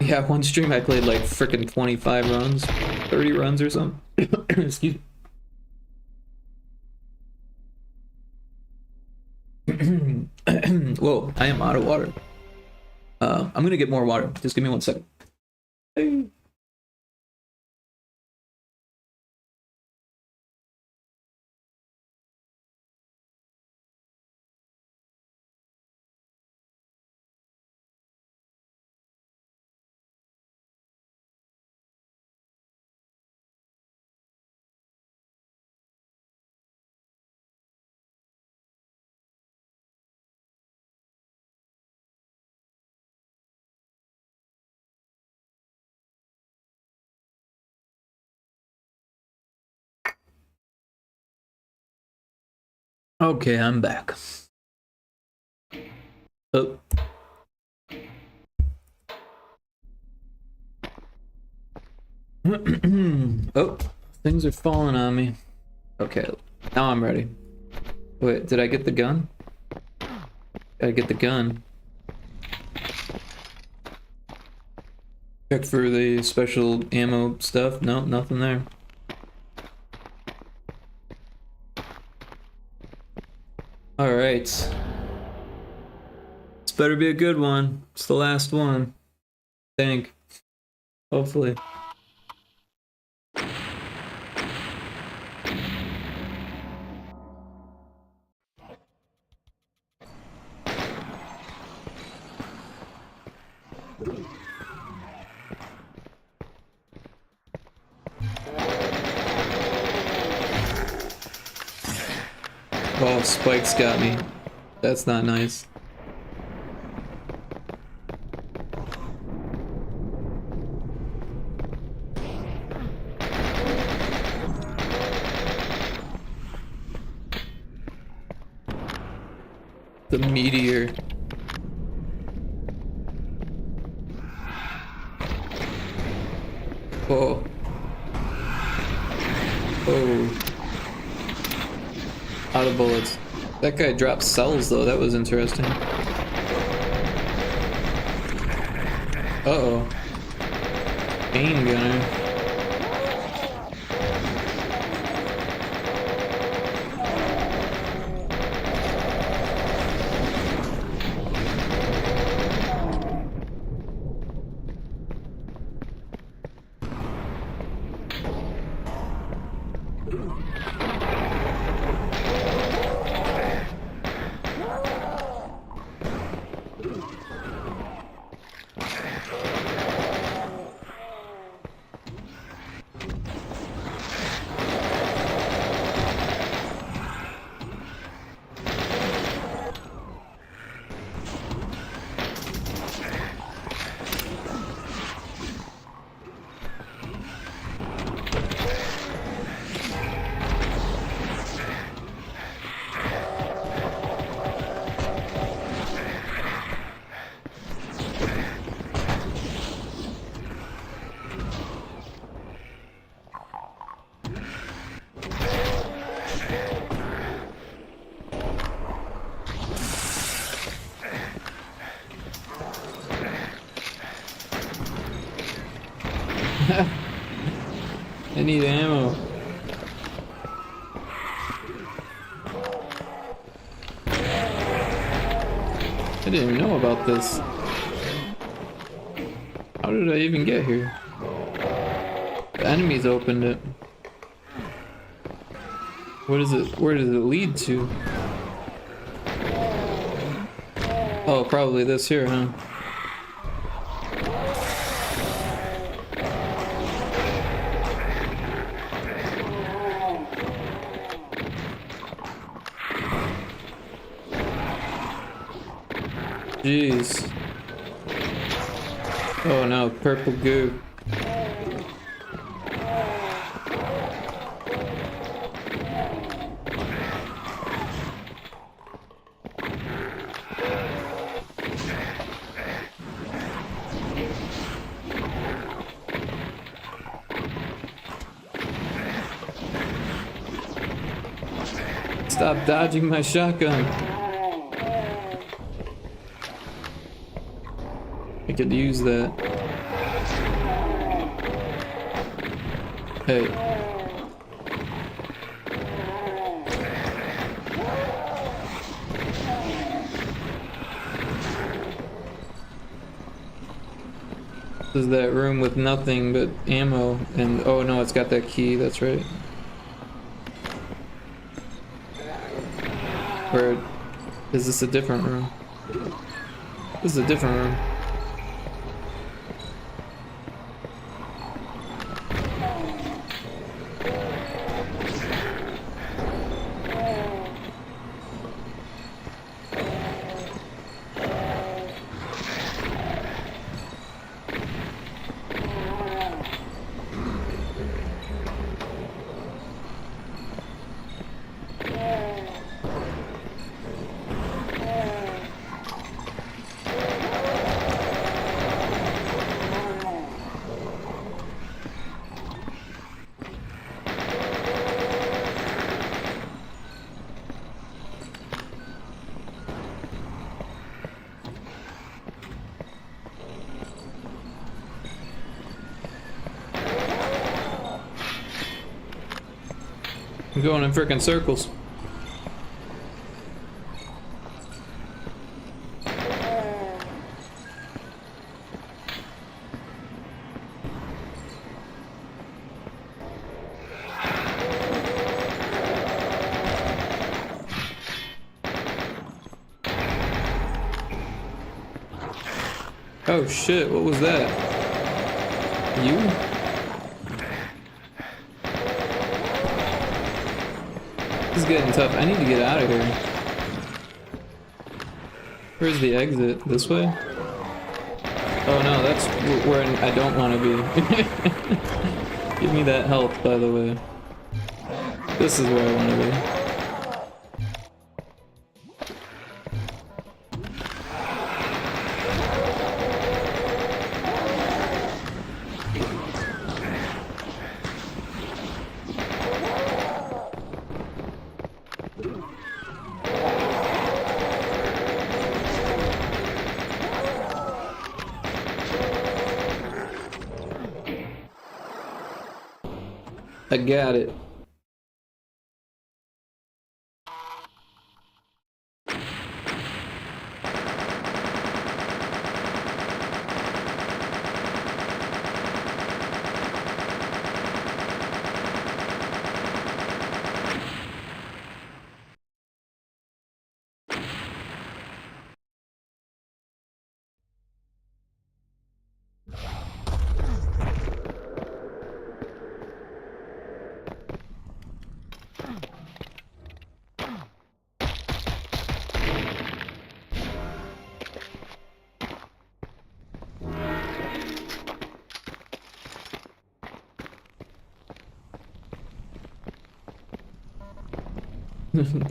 Yeah, one stream I played like frickin' 25 runs, 30 runs or something. Excuse me. Whoa, I am out of water. I'm gonna get more water. Just give me 1 second. Hey. Okay, I'm back. Oh. Oh, things are falling on me. Okay, now I'm ready. Wait, did I get the gun? Gotta get the gun. Check for the special ammo stuff. Nope, nothing there. Alright. This better be a good one. It's the last one. I think. Hopefully. Oh, Spike's got me. That's not nice. The meteor. Oh. Oh. Out of bullets. That guy dropped cells though, that was interesting. Uh-oh. Pain gunner. I need ammo. I didn't even know about this. How did I even get here? The enemies opened it. Where does it lead to? Oh, probably this here, huh? Jeez. Oh no, purple goo. Stop dodging my shotgun. I could use that. Hey. This is that room with nothing but ammo and oh no, it's got that key, that's right. Or is this a different room? This is a different room. I'm going in frickin' circles. Oh shit, what was that? You? This is getting tough. I need to get out of here. Where's the exit? This way? Oh no, that's where I don't want to be. Give me that health, by the way. This is where I want to be. I got it.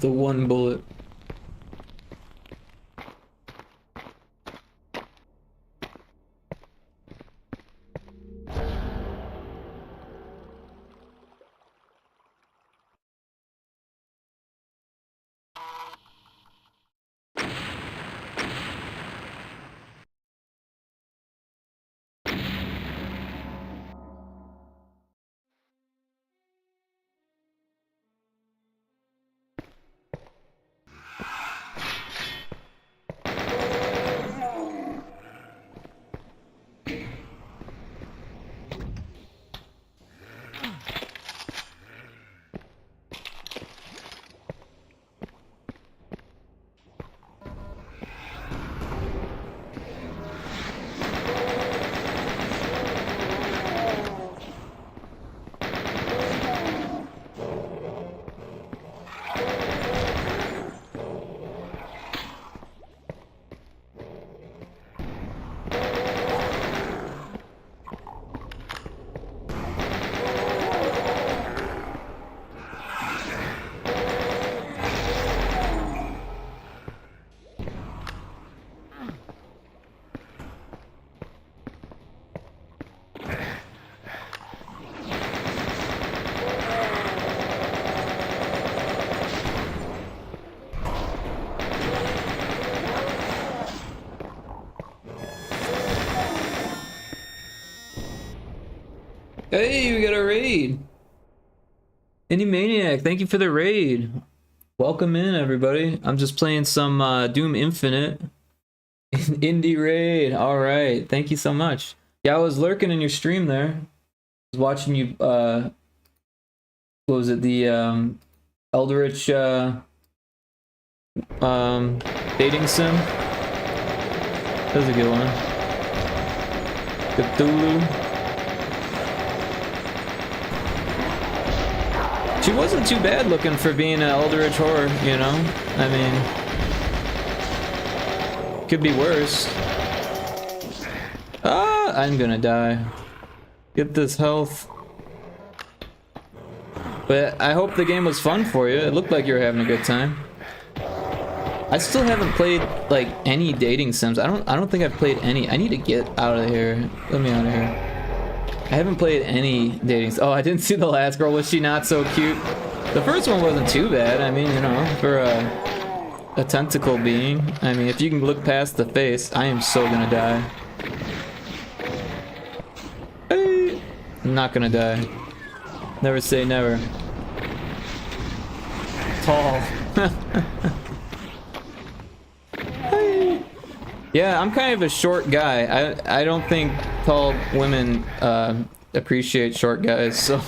The one bullet. Hey, we got a raid. Indie Maniac, thank you for the raid. Welcome in, everybody. I'm just playing some Doom Infinite. Indie raid. All right, thank you so much. Yeah, I was lurking in your stream there. I was watching you. What was it? The Eldritch dating sim. That was a good one. Cthulhu. She wasn't too bad looking for being an Eldritch horror, you know? I mean, could be worse. Ah, I'm gonna die. Get this health. But I hope the game was fun for you. It looked like you were having a good time. I still haven't played like any dating sims. I don't think I've played any. I need to get out of here. Let me out of here. I haven't played any dating. Oh, I didn't see the last girl. Was she not so cute? The first one wasn't too bad. I mean, you know, for a tentacle being. I mean, if you can look past the face, I am so gonna die. Hey. I'm not gonna die. Never say never. Tall. Hey. Yeah, I'm kind of a short guy. I don't think tall women appreciate short guys, so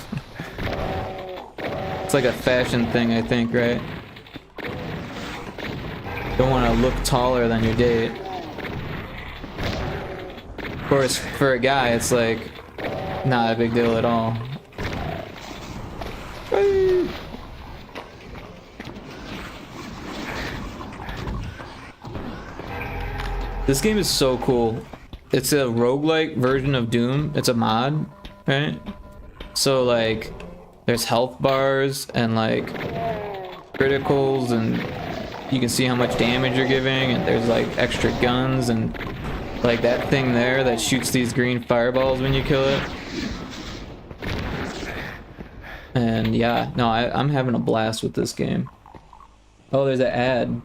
it's like a fashion thing, I think, right? Don't want to look taller than your date. Of course, for a guy, it's like not a big deal at all. This game is so cool. It's a roguelike version of Doom. It's a mod, right? So like there's health bars and like criticals, and you can see how much damage you're giving, and there's like extra guns and like that thing there that shoots these green fireballs when you kill it. And yeah, no, I'm having a blast with this game. Oh, there's an ad.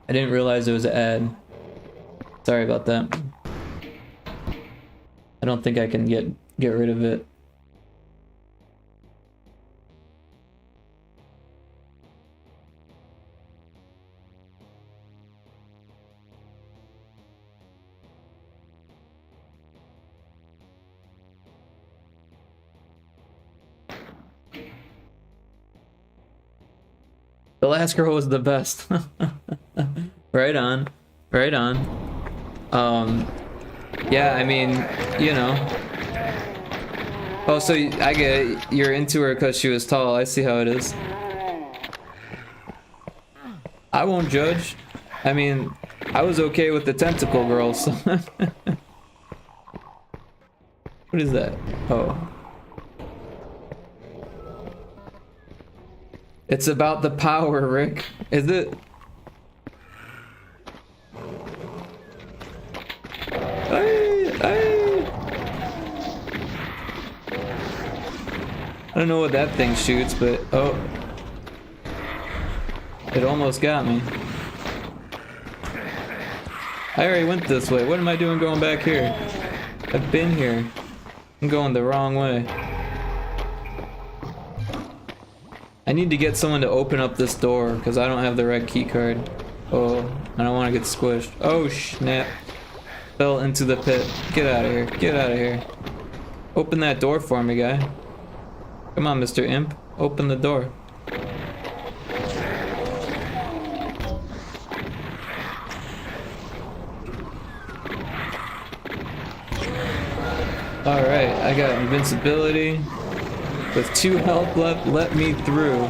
I didn't realize there was an ad. Sorry about that. I don't think I can get rid of it. The last girl was the best. Right on. Right on. Yeah, I mean, you know. Oh, so I get it. You're into her because she was tall. I see how it is. I won't judge. I mean, I was okay with the tentacle girl, so. What is that? Oh. It's about the power, Rick. Is it? I don't know what that thing shoots, but oh, it almost got me. I already went this way. What am I doing going back here? I've been here. I'm going the wrong way. I need to get someone to open up this door because I don't have the red key card. Oh, I don't want to get squished. Oh snap. Fell into the pit. Get out of here. Get out of here. Open that door for me, guy. Come on, Mr. Imp. Open the door. Alright, I got invincibility. With 2 health left, let me through.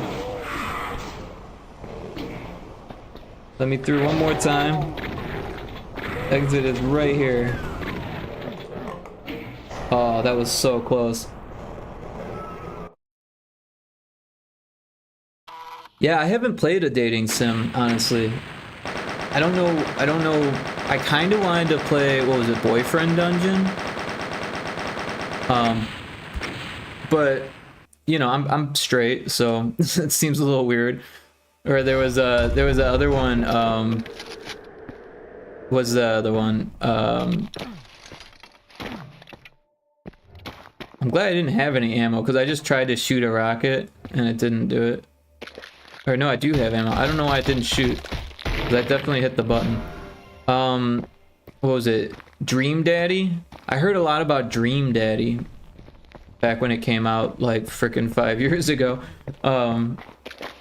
Let me through one more time. Exit is right here. Oh, that was so close. Yeah, I haven't played a dating sim, honestly. I don't know. I kind of wanted to play, what was it, Boyfriend Dungeon? But you know, I'm straight, so it seems a little weird. Or there was a other one. Was the other one? I'm I'm glad I didn't have any ammo, because I just tried to shoot a rocket, and it didn't do it. Or no, I do have ammo. I don't know why it didn't shoot. Because I definitely hit the button. What was it? Dream Daddy? I heard a lot about Dream Daddy back when it came out, like freaking 5 years ago.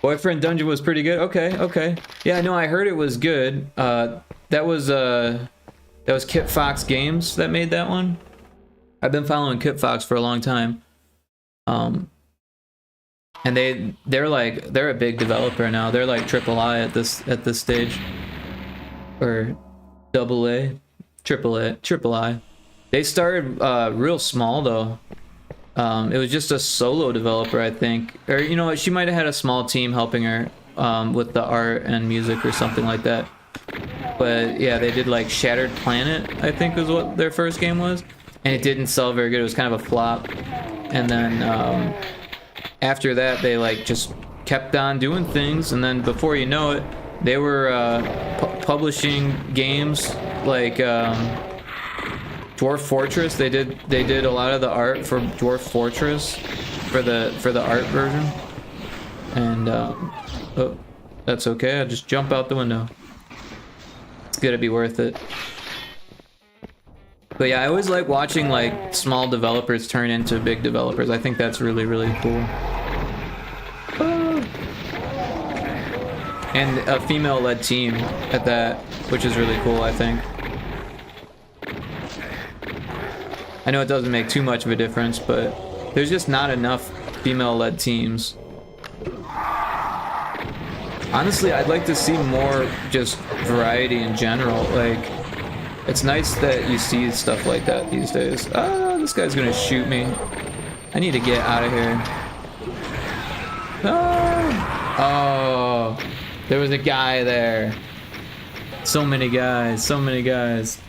Boyfriend Dungeon was pretty good. Okay. Yeah, no, I heard it was good. That was Kit Fox Games that made that one. I've been following Kit Fox for a long time. And they're a big developer now. They're like AAA at this stage, or AA, AAA. They started real small though. It was just a solo developer, I think, or you know what? She might have had a small team helping her with the art and music or something like that. But yeah, they did like Shattered Planet, I think was what their first game was, and it didn't sell very good. It was kind of a flop. And then after that, they like just kept on doing things, and then before you know it, they were publishing games like Dwarf Fortress. They did a lot of the art for Dwarf Fortress for the art version, and oh, that's okay. I just jump out the window. It's gonna be worth it. But yeah, I always like watching like small developers turn into big developers. I think that's really, really cool. And a female-led team at that, which is really cool, I think. I know it doesn't make too much of a difference, but there's just not enough female-led teams. Honestly, I'd like to see more just variety in general. Like, it's nice that you see stuff like that these days. Ah, this guy's gonna shoot me. I need to get out of here. Ah! Oh, there was a guy there. So many guys, so many guys.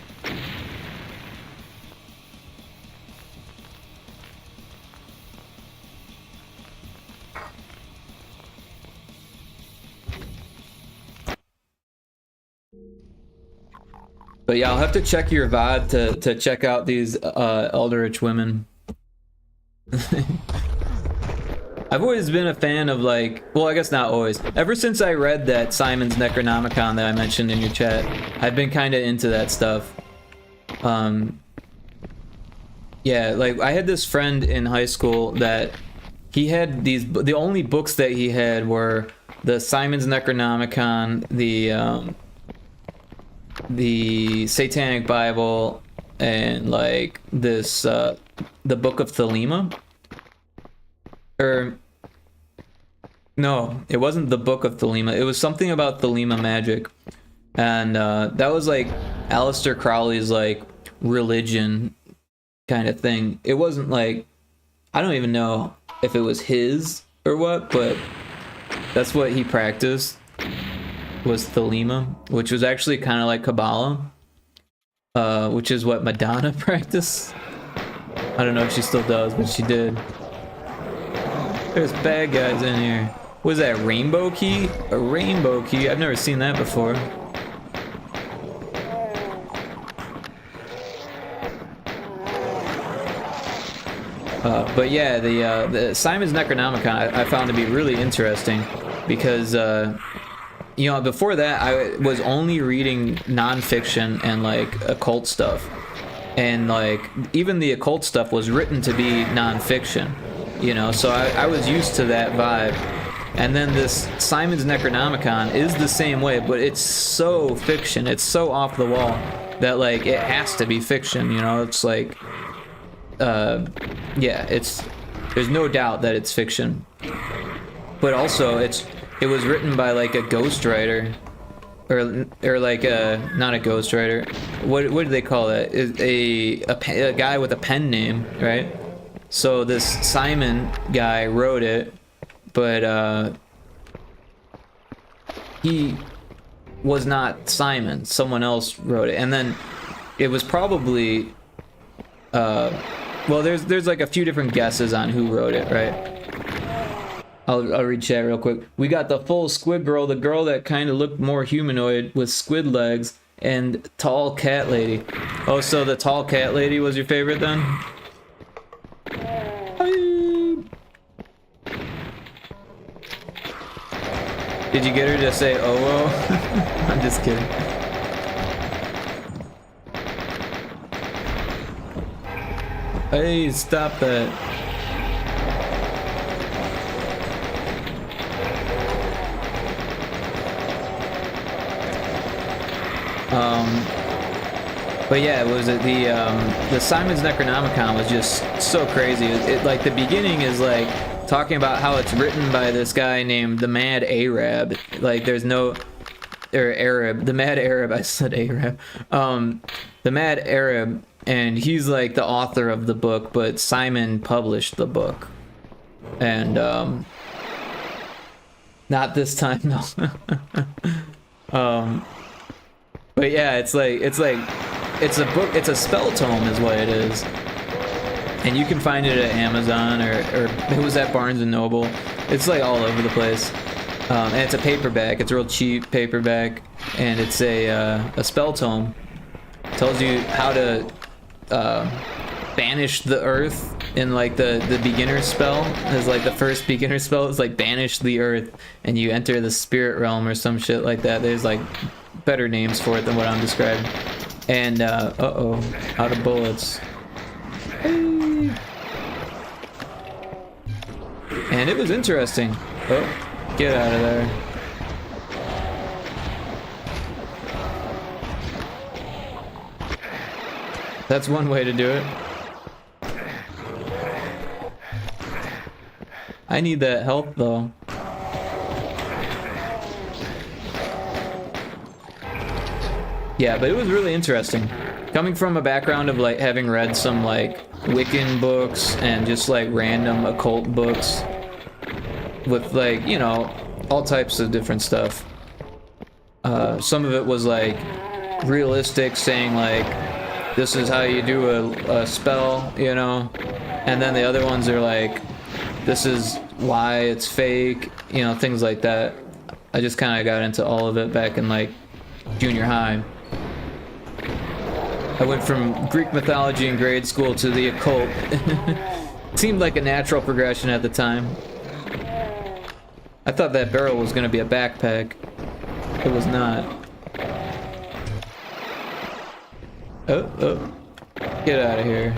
But yeah, I'll have to check your VOD to check out these Eldritch women. I've always been a fan of like, well, I guess not always. Ever since I read that Simon's Necronomicon that I mentioned in your chat, I've been kind of into that stuff. Yeah, like I had this friend in high school that he had the only books that he had were the Simon's Necronomicon, the Satanic Bible, and like this the Book of Thelema. Or no, it wasn't the Book of Thelema. It was something about Thelema magic, and that was like Aleister Crowley's like religion kind of thing. It wasn't like, I don't even know if it was his or what, but that's what he practiced, was Thelema, which was actually kind of like Kabbalah, which is what Madonna practiced. I don't know if she still does, but she did. There's bad guys in here. What is that, rainbow key? A rainbow key? I've never seen that before. But yeah, the Simon's Necronomicon I found to be really interesting because, you know, before that I was only reading nonfiction and like occult stuff. And like, even the occult stuff was written to be nonfiction. You know, so I was used to that vibe. And then this Simon's Necronomicon is the same way, but it's so fiction, it's so off the wall that like it has to be fiction, you know. It's like yeah, there's no doubt that it's fiction. But also it was written by like a ghostwriter, or like not a ghostwriter. What do they call that? A guy with a pen name, right? So this Simon guy wrote it, but he was not Simon. Someone else wrote it, and then it was probably well, there's like a few different guesses on who wrote it, right? I'll read chat real quick. We got the full squid girl, the girl that kind of looked more humanoid with squid legs, and tall cat lady. Oh, so the tall cat lady was your favorite then? Did you get her to say oh? I'm just kidding. Hey, stop that. But yeah, was it the Simon's Necronomicon was just so crazy. It like the beginning is like talking about how it's written by this guy named the Mad Arab. Like there's no or Arab, the Mad Arab. I said Arab. The Mad Arab, and he's like the author of the book, but Simon published the book, and not this time, no. But yeah, it's a book, it's a spell tome is what it is. And you can find it at Amazon or it was at Barnes and Noble. It's like all over the place. And it's a paperback, it's a real cheap paperback, and it's a spell tome. Tells you how to banish the earth in like the beginner spell. It's like the first beginner spell is like banish the earth, and you enter the spirit realm or some shit like that. There's like better names for it than what I'm describing. And uh-oh, out of bullets. Hey. And it was interesting. Oh, get out of there. That's one way to do it. I need that health though. Yeah, but it was really interesting. Coming from a background of like having read some like Wiccan books and just like random occult books with like, you know, all types of different stuff. Some of it was like realistic, saying like this is how you do a spell, you know, and then the other ones are like this is why it's fake, you know, things like that. I just kind of got into all of it back in like junior high. I went from Greek mythology in grade school to the occult. Seemed like a natural progression at the time. I thought that barrel was going to be a backpack. It was not. Oh. Get out of here.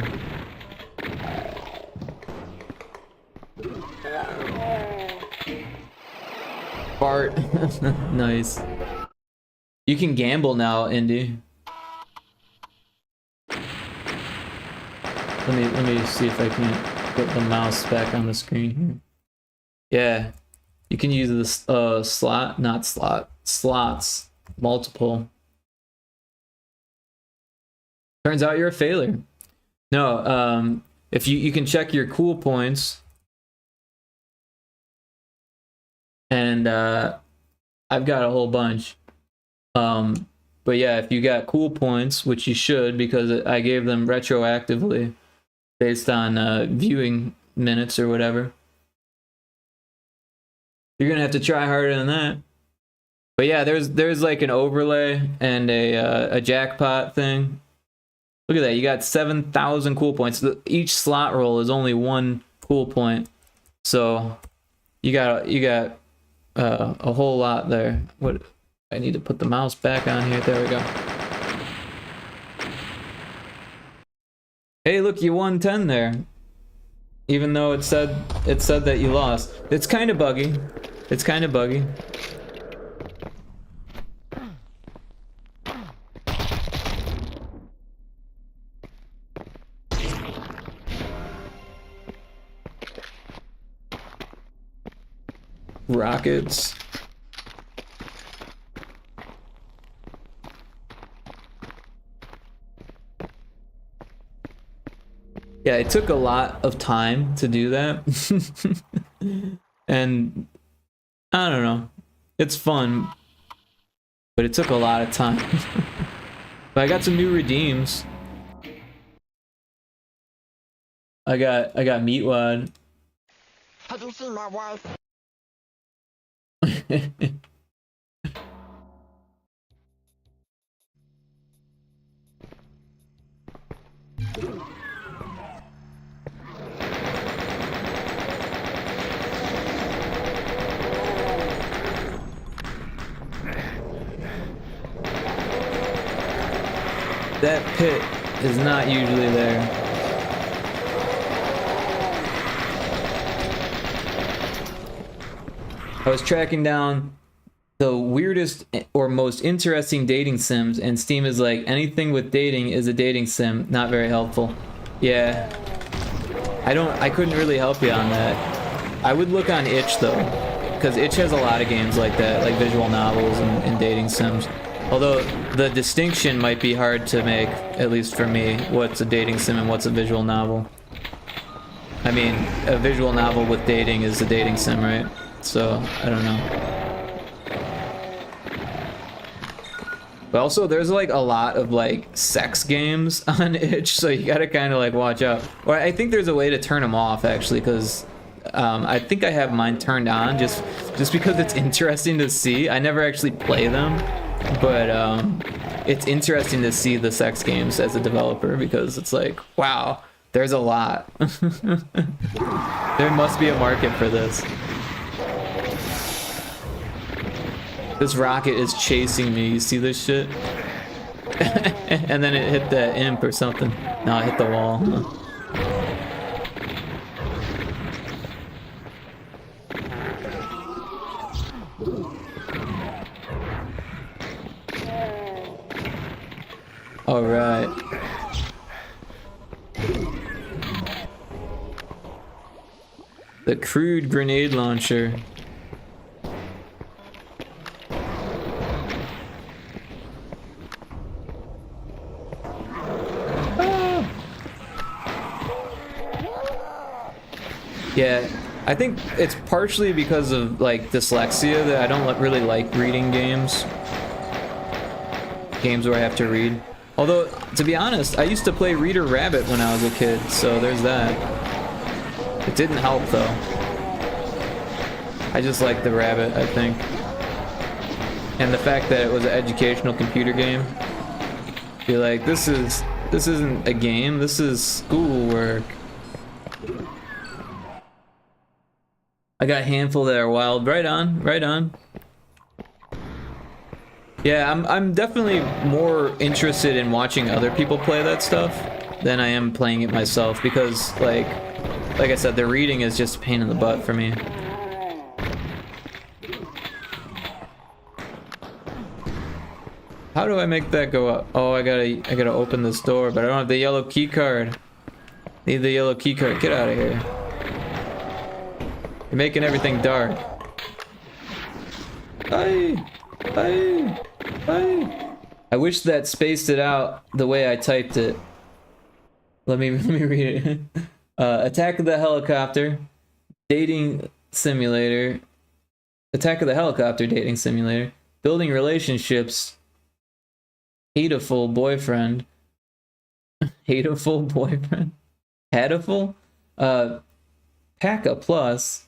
Bart. Nice. You can gamble now, Indy. Let me see if I can put the mouse back on the screen here. Yeah, you can use this slots, multiple. Turns out you're a failure. No, if you can check your cool points, and I've got a whole bunch. But yeah, if you got cool points, which you should, because I gave them retroactively based on viewing minutes or whatever. You're gonna have to try harder than that. But yeah, there's like an overlay and a jackpot thing. Look at that, you got 7,000 cool points. Each slot roll is only one cool point, so you got a whole lot there. What? I need to put the mouse back on here. There we go. Hey, look, you won 10 there. Even though it said that you lost. It's kind of buggy. It's kind of buggy. Rockets. Yeah, it took a lot of time to do that. And I don't know. It's fun, but it took a lot of time. But I got some new redeems. I got Meatwad. Have you seen my wife? That pit is not usually there. I was tracking down the weirdest or most interesting dating sims, and Steam is like, anything with dating is a dating sim. Not very helpful. Yeah. I couldn't really help you on that. I would look on Itch though, because Itch has a lot of games like that, like visual novels and dating sims. Although the distinction might be hard to make, at least for me, what's a dating sim and what's a visual novel. I mean, a visual novel with dating is a dating sim, right? So, I don't know. But also, there's like a lot of like sex games on Itch, so you gotta kind of like watch out. Or I think there's a way to turn them off actually, because I think I have mine turned on just because it's interesting to see. I never actually play them, but it's interesting to see the sex games as a developer, because it's like, wow, there's a lot. There must be a market for this. This rocket is chasing me, you see this shit? And then it hit that imp or something. No, it hit the wall. Alright. The crude grenade launcher. Yeah, I think it's partially because of like dyslexia that I don't really like reading games. Games where I have to read. Although, to be honest, I used to play Reader Rabbit when I was a kid, so there's that. It didn't help though. I just liked the rabbit, I think. And the fact that it was an educational computer game. Be like, this isn't a game, this is schoolwork. I got a handful that are wild. Right on, right on. Yeah, I'm definitely more interested in watching other people play that stuff than I am playing it myself, because like I said, the reading is just a pain in the butt for me. How do I make that go up? Oh, I gotta open this door, but I don't have the yellow key card. Need the yellow key card. Get out of here. You're making everything dark. Aye. I wish that spaced it out the way I typed it. Let me read it. Attack of the Helicopter, Dating Simulator. Attack of the Helicopter, Dating Simulator. Building Relationships. Hateful Boyfriend. Hateful Boyfriend. Hateful? Packa Plus.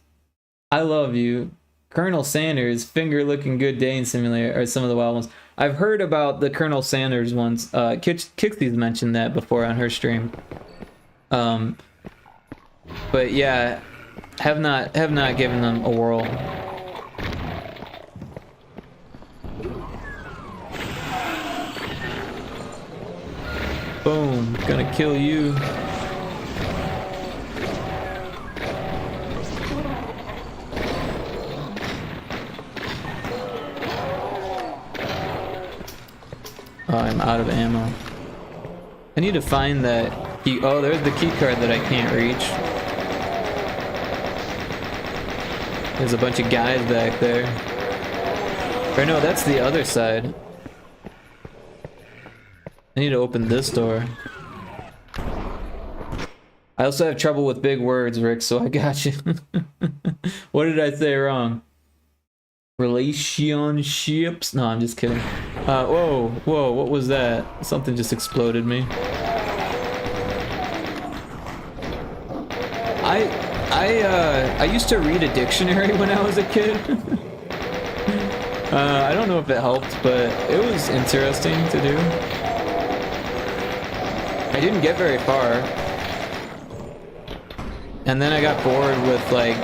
I Love You. Colonel Sanders, Finger Looking Good Dating Simulator are some of the wild ones. I've heard about the Colonel Sanders ones. Kixie's mentioned that before on her stream. But yeah, have not given them a whirl. Boom, gonna kill you. Oh, I'm out of ammo. I need to find that key. Oh, there's the key card that I can't reach. There's a bunch of guys back there. Or no, that's the other side. I need to open this door. I also have trouble with big words, Rick, so I got you. What did I say wrong? Relationships? No, I'm just kidding. Whoa, what was that? Something just exploded me. I used to read a dictionary when I was a kid. I don't know if it helped, but it was interesting to do. I didn't get very far. And then I got bored with like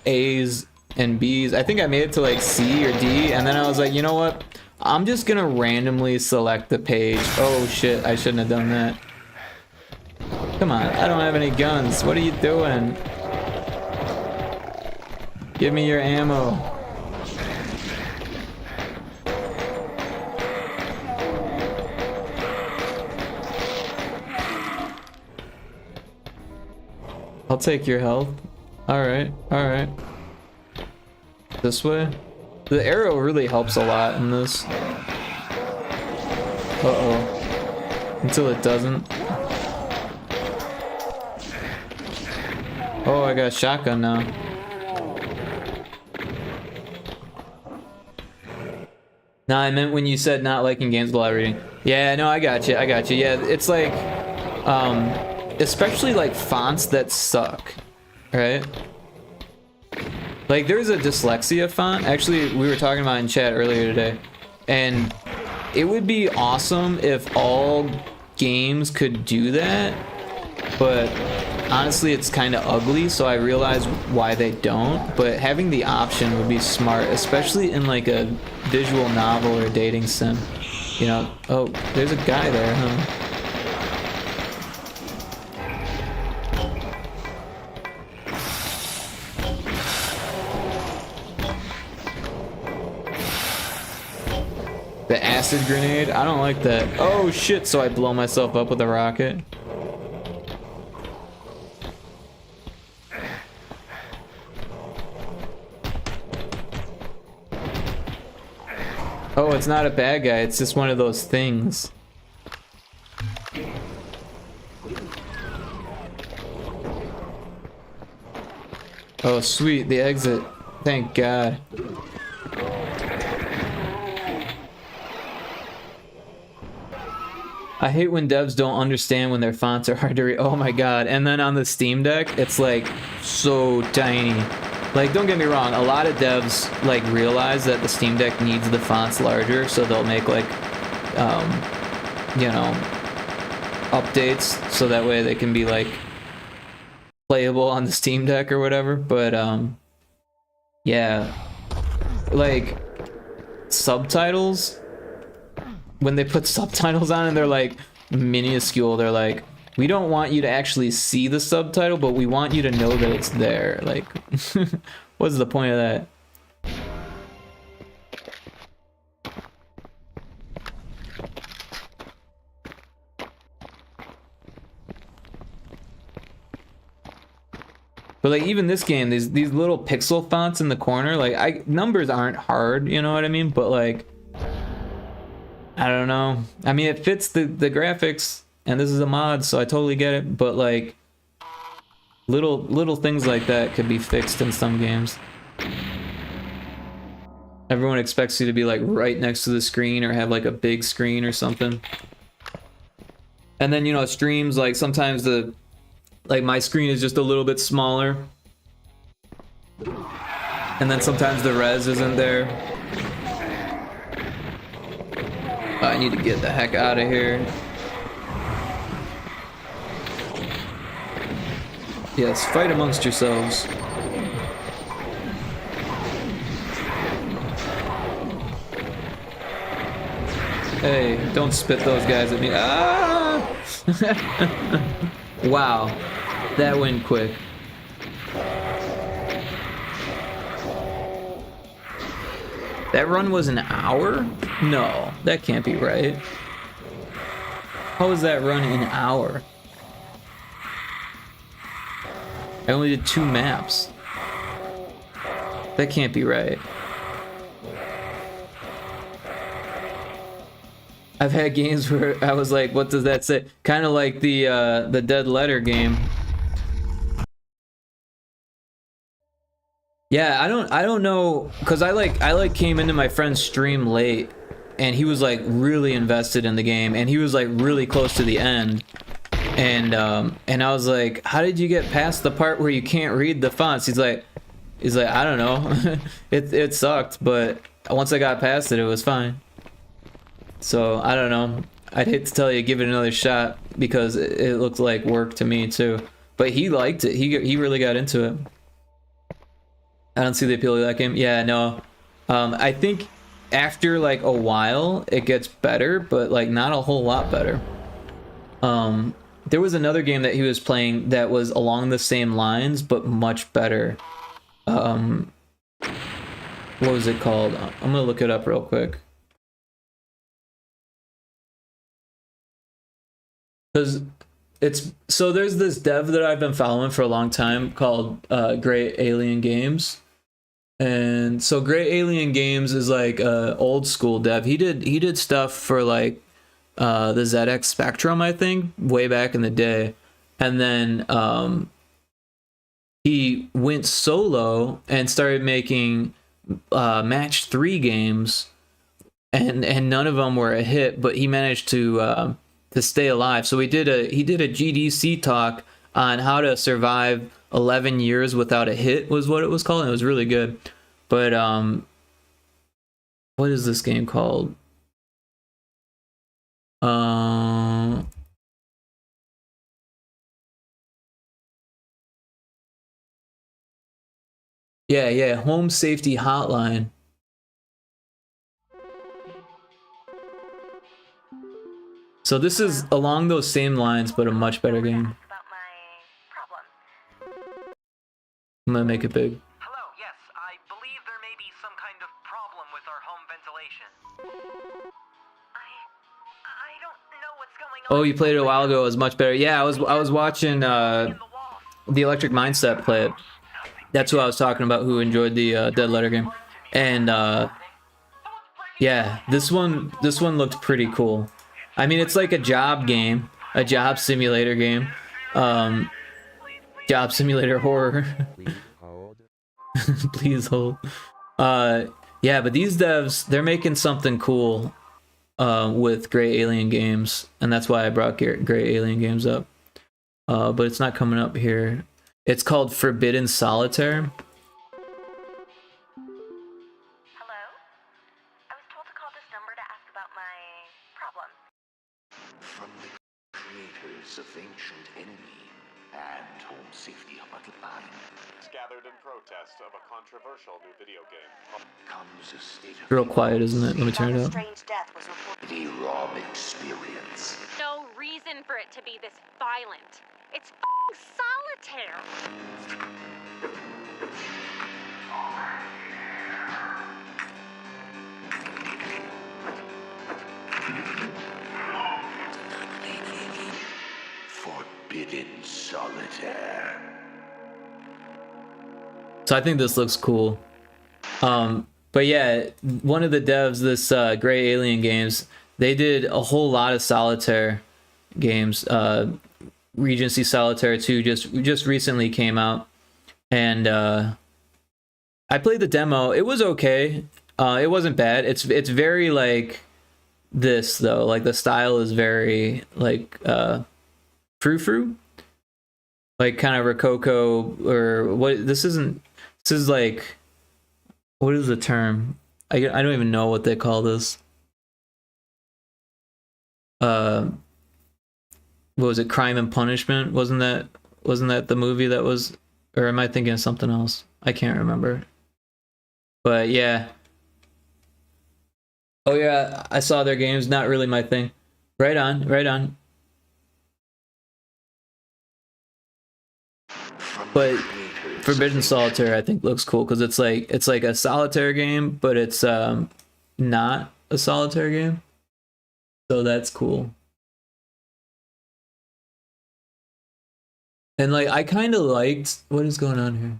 A's and B's. I think I made it to like C or D, and then I was like, you know what? I'm just gonna randomly select the page. Oh shit, I shouldn't have done that. Come on, I don't have any guns. What are you doing? Give me your ammo. I'll take your health. Alright, alright. This way? The arrow really helps a lot in this. Uh-oh. Until it doesn't. Oh, I got a shotgun now. Nah, I meant when you said not liking games while reading. Yeah, no, I got you. I got you. Yeah, it's like, especially like fonts that suck, right? Like there's a dyslexia font. Actually, we were talking about in chat earlier today, and it would be awesome if all games could do that, but honestly it's kind of ugly, so I realize why they don't. But having the option would be smart, especially in like a visual novel or dating sim, you know. Oh, there's a guy there, huh? The acid grenade? I don't like that. Oh shit, so I blow myself up with a rocket. Oh, it's not a bad guy, it's just one of those things. Oh sweet, the exit. Thank God. I hate when devs don't understand when their fonts are hard to read. Oh my God. And then on the Steam Deck, it's like so tiny. Like, don't get me wrong, a lot of devs like realize that the Steam Deck needs the fonts larger, so they'll make like, you know, updates so that way they can be like playable on the Steam Deck or whatever. But yeah, like subtitles, when they put subtitles on and they're like minuscule, they're like, we don't want you to actually see the subtitle, but we want you to know that it's there. Like, what's the point of that? But like even this game, these little pixel fonts in the corner, like numbers aren't hard, you know what I mean? But like, I don't know. I mean, it fits the graphics, and this is a mod, so I totally get it. But like, little things like that could be fixed in some games. Everyone expects you to be like right next to the screen or have like a big screen or something. And then, you know, streams, like sometimes like my screen is just a little bit smaller. And then sometimes the res isn't there. I need to get the heck out of here. Yes, fight amongst yourselves. Hey, don't spit those guys at me. Ah! Wow, that went quick. That run was an hour? No, that can't be right. How was that run an hour? I only did 2 maps. That can't be right. I've had games where I was like, what does that say? Kind of like the Dead Letter game. Yeah, I don't know, cause I came into my friend's stream late, and he was like really invested in the game, and he was like really close to the end, and I was like, how did you get past the part where you can't read the fonts? He's like, I don't know, it sucked, but once I got past it, it was fine. So I don't know. I'd hate to tell you, give it another shot, because it looked like work to me too. But he liked it. He really got into it. I don't see the appeal of that game. Yeah, no. I think after like a while it gets better, but like not a whole lot better. There was another game that he was playing that was along the same lines but much better. What was it called? I'm gonna look it up real quick. Because there's this dev that I've been following for a long time called Great Alien Games. And so Great Alien Games is like old school dev. He did stuff for like the ZX Spectrum, I think, way back in the day. And then he went solo and started making match 3 games, and none of them were a hit, but he managed to stay alive. So he did a GDC talk on how to survive 11 years without a hit, was what it was called. And it was really good. But what is this game called? Yeah, Home Safety Hotline. So this is along those same lines, but a much better game. I'm gonna make it big. Hello, yes, I believe there may be some kind of problem with our home ventilation. I don't know what's going on. Oh, you played it a while ago. It was much better. Yeah, I was watching the Electric Mindset play it. That's who I was talking about, who enjoyed the Dead Letter game. And yeah, this one looked pretty cool. I mean, it's like a job game, a job simulator game. Job simulator horror. Please hold. Yeah, but these devs, they're making something cool with Great Alien Games, and that's why I brought Great Alien Games up. But it's not coming up here. It's called Forbidden Solitaire. Hello? I was told to call this number to ask about my problem. From the creators of Ancient Enemy and Home Safety Hotline gathered in protest of a controversial new video game. comes a state of Real quiet, isn't it? Let me turn it up. Strange death was reported. a raw experience. No reason for it to be this violent. It's f***ing solitaire. Forbidden Solitaire. So I think this looks cool. But yeah, one of the devs, this Great Alien Games, they did a whole lot of solitaire games. Regency Solitaire 2 just recently came out, and I played the demo. It was okay. It wasn't bad. It's very like this though. Like the style is very like frou-frou, like kind of Rococo or what. This is like, what is the term? I don't even know what they call this. What was it? Crime and Punishment? Wasn't that the movie that was, or am I thinking of something else? I can't remember. But yeah. Oh yeah, I saw their games. Not really my thing. Right on, right on. But Forbidden Solitaire, I think, looks cool because it's like a solitaire game, but it's not a solitaire game. So that's cool. And like I kind of liked what is going on here.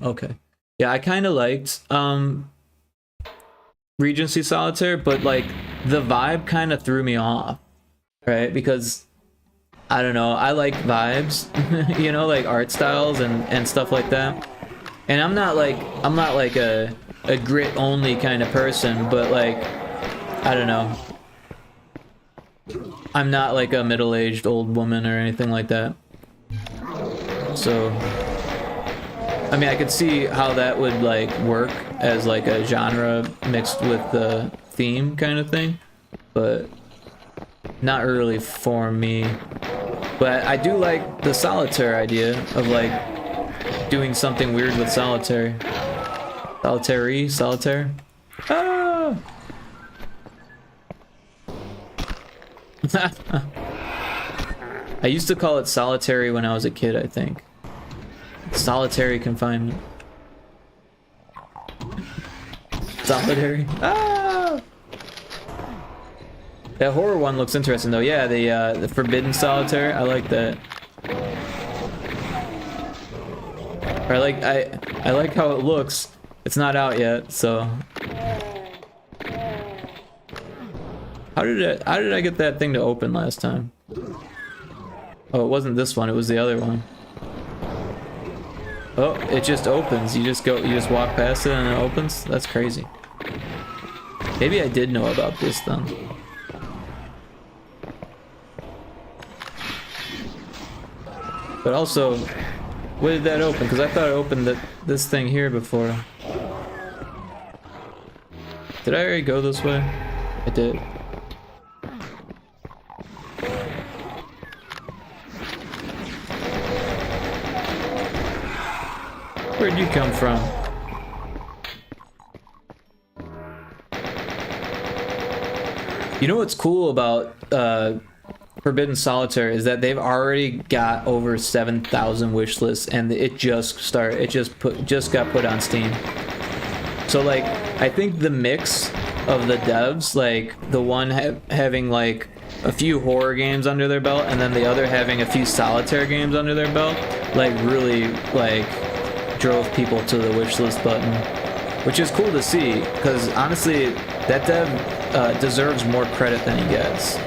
Okay. Yeah, I kind of liked Regency Solitaire, but like the vibe kind of threw me off, right? Because I don't know, I like vibes, you know, like art styles and stuff like that. And I'm not like a grit only kind of person, but like I don't know. I'm not like a middle-aged old woman or anything like that. So I mean, I could see how that would like work as like a genre mixed with the theme kind of thing, but not really for me. But I do like the solitaire idea of like doing something weird with solitaire. Solitaire. Ah! I used to call it solitary when I was a kid, I think. Solitary confinement. Solitary. Ah! That horror one looks interesting though. Yeah, the Forbidden Solitaire. I like that. I like how it looks. It's not out yet, so. How did I get that thing to open last time? Oh, it wasn't this one, it was the other one. Oh, it just opens. You just walk past it and it opens? That's crazy. Maybe I did know about this then. But also, what did that open? Because I thought I opened this thing here before. Did I already go this way? I did. Where'd you come from? You know what's cool about Forbidden Solitaire is that they've already got over 7,000 wish lists, and it just got put on Steam. So like, I think the mix of the devs, like the one having like a few horror games under their belt, and then the other having a few solitaire games under their belt, like really like drove people to the wishlist button, which is cool to see, because honestly that dev deserves more credit than he gets,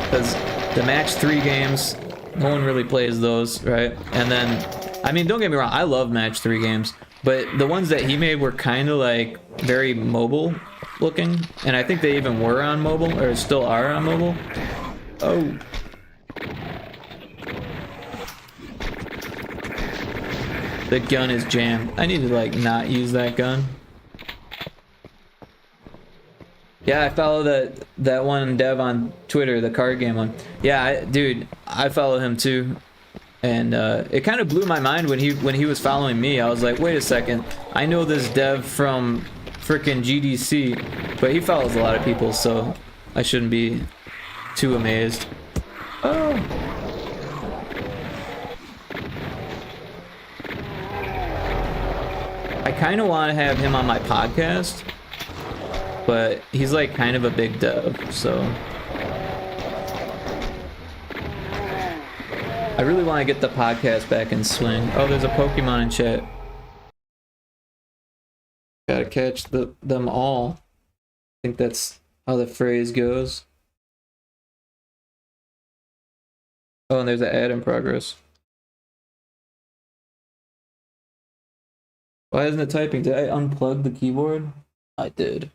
because the match 3 games, no one really plays those, right? And then, I mean, don't get me wrong, I love match 3 games, but the ones that he made were kind of like very mobile looking, and I think they even were on mobile, or still are on mobile. Oh. The gun is jammed. I need to like not use that gun. Yeah, I follow that one dev on Twitter, the card game one. Yeah, dude, I follow him too, and it kind of blew my mind when he was following me. I was like, wait a second, I know this dev from freaking GDC, but he follows a lot of people, so I shouldn't be too amazed. Oh. I kind of want to have him on my podcast, but he's like kind of a big dev, so I really want to get the podcast back in swing. Oh, there's a Pokemon in chat. Gotta catch them all. I think that's how the phrase goes. Oh, and there's an ad in progress. Why isn't it typing? Did I unplug the keyboard? I did.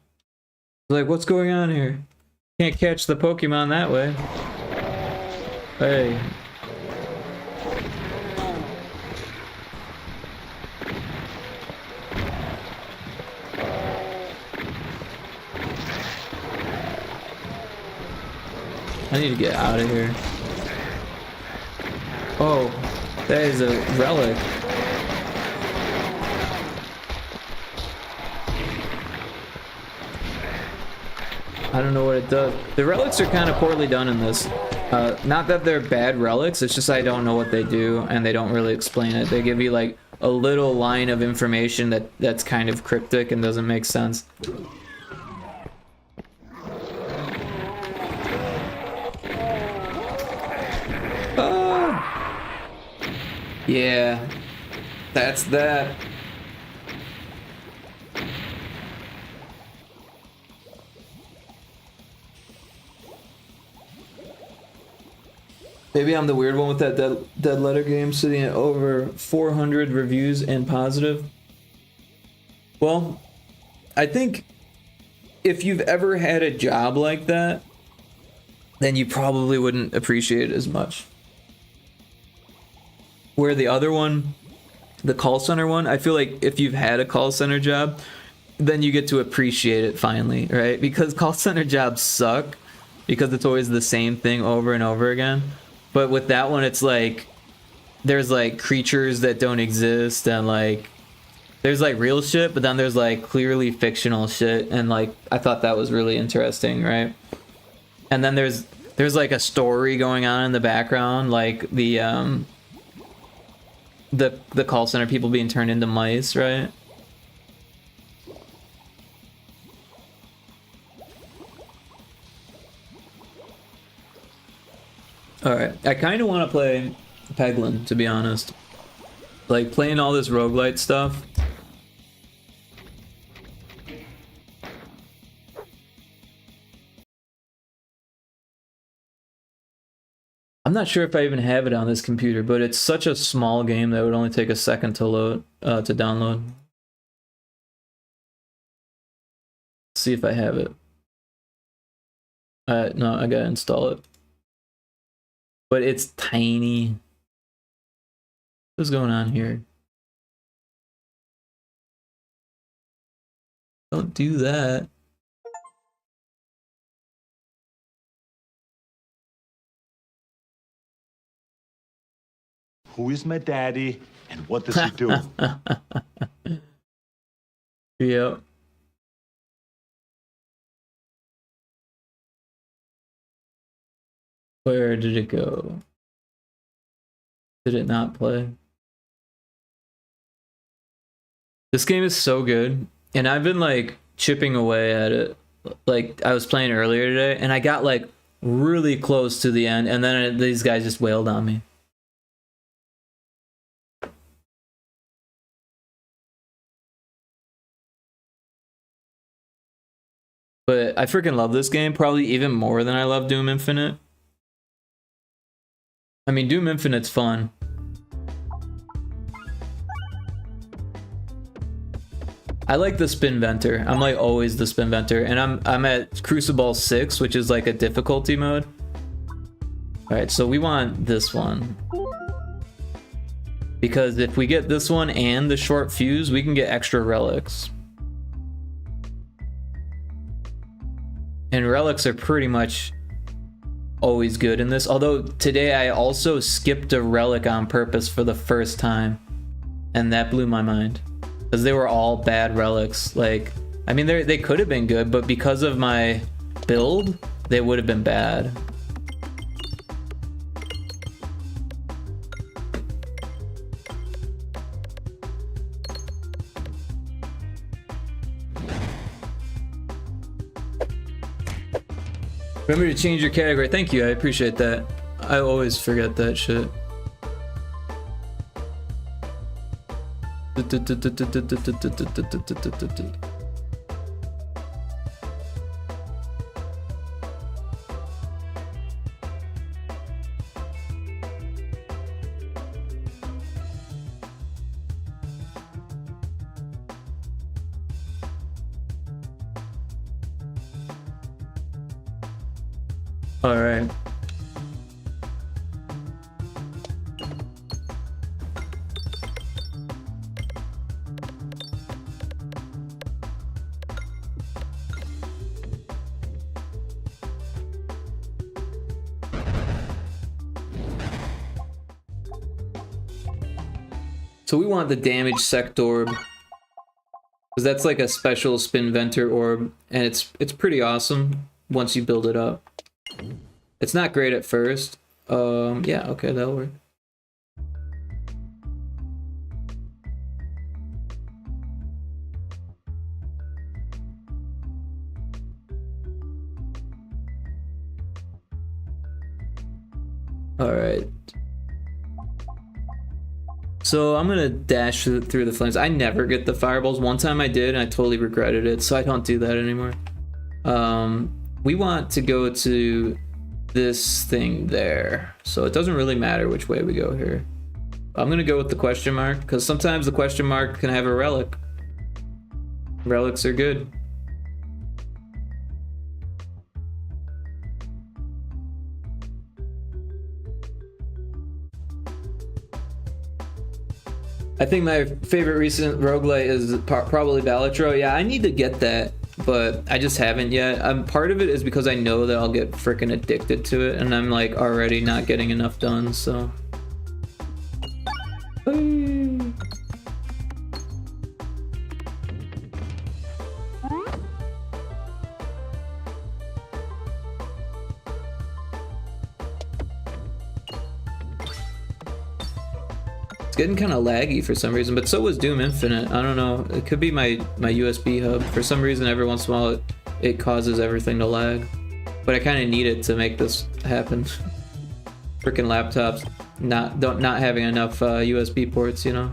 Like, what's going on here? Can't catch the Pokemon that way. Hey. I need to get out of here. Oh, that is a relic. I don't know what it does. The relics are kind of poorly done in this. Not that they're bad relics, it's just I don't know what they do, and they don't really explain it. They give you like a little line of information that's kind of cryptic and doesn't make sense. Yeah, that's that. Maybe I'm the weird one with that dead letter game sitting at over 400 reviews and positive. Well, I think if you've ever had a job like that, then you probably wouldn't appreciate it as much. Where the other one, the call center one, I feel like if you've had a call center job, then you get to appreciate it finally, right? Because call center jobs suck because it's always the same thing over and over again. But with that one, it's like there's like creatures that don't exist, and like there's like real shit, but then there's like clearly fictional shit, and like I thought that was really interesting, right? And then there's like a story going on in the background, like the call center people being turned into mice, right? Alright, I kind of want to play Peglin, to be honest. Like, playing all this roguelite stuff. I'm not sure if I even have it on this computer, but it's such a small game that it would only take a second to load, to download. See if I have it. No, I gotta install it. But it's tiny. What's going on here? Don't do that. Who is my daddy and what does he do? Yep. Where did it go? Did it not play? This game is so good, and I've been like chipping away at it. Like I was playing earlier today, and I got like really close to the end, and then these guys just wailed on me. But I freaking love this game, probably even more than I love Doom Infinite. I mean, Doom Infinite's fun. I like the Spinventer. I'm like always the Spinventer, and I'm at Crucible 6, which is like a difficulty mode. All right, so we want this one. Because if we get this one and the short fuse, we can get extra relics. And relics are pretty much always good in this. Although today I also skipped a relic on purpose for the first time. And that blew my mind. Because they were all bad relics. Like, I mean, they could have been good, but because of my build, they would have been bad. Remember to change your category. Thank you, I appreciate that. I always forget that shit. All right. So we want the damage sect orb, because that's like a special Spinventer orb, and it's pretty awesome once you build it up. It's not great at first. Yeah, okay, that'll work. All right. So I'm gonna dash through the flames. I never get the fireballs. One time I did, and I totally regretted it, so I don't do that anymore. We want to go to this thing there, so it doesn't really matter which way we go here. I'm gonna go with the question mark, because sometimes the question mark can have a relic. Relics are good. I think my favorite recent roguelite is probably Balatro. Yeah, I need to get that, but I just haven't yet. Part of it is because I know that I'll get freaking addicted to it, and I'm like already not getting enough done, so. It's getting kind of laggy for some reason, but so was Doom Infinite. I don't know. It could be my USB hub. For some reason, every once in a while, it causes everything to lag. But I kind of need it to make this happen. Freaking laptops not having enough USB ports, you know.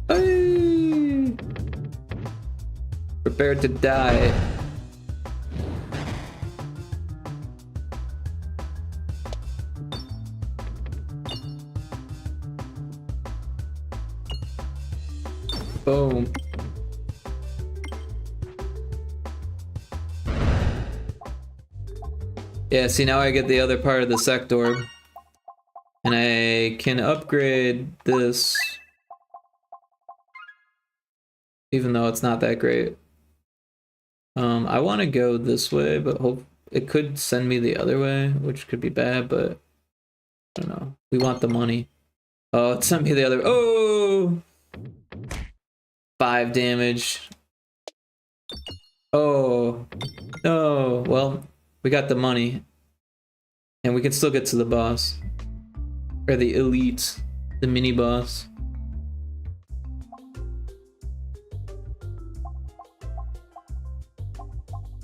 Hey! Prepare to die. Boom. Yeah, see, now I get the other part of the sector. And I can upgrade this. Even though it's not that great. I want to go this way, but hope it could send me the other way, which could be bad, but I don't know. We want the money. Oh, it sent me the other. Oh! 5 damage. Oh. No. Well, we got the money. And we can still get to the boss. Or the elite. The mini boss.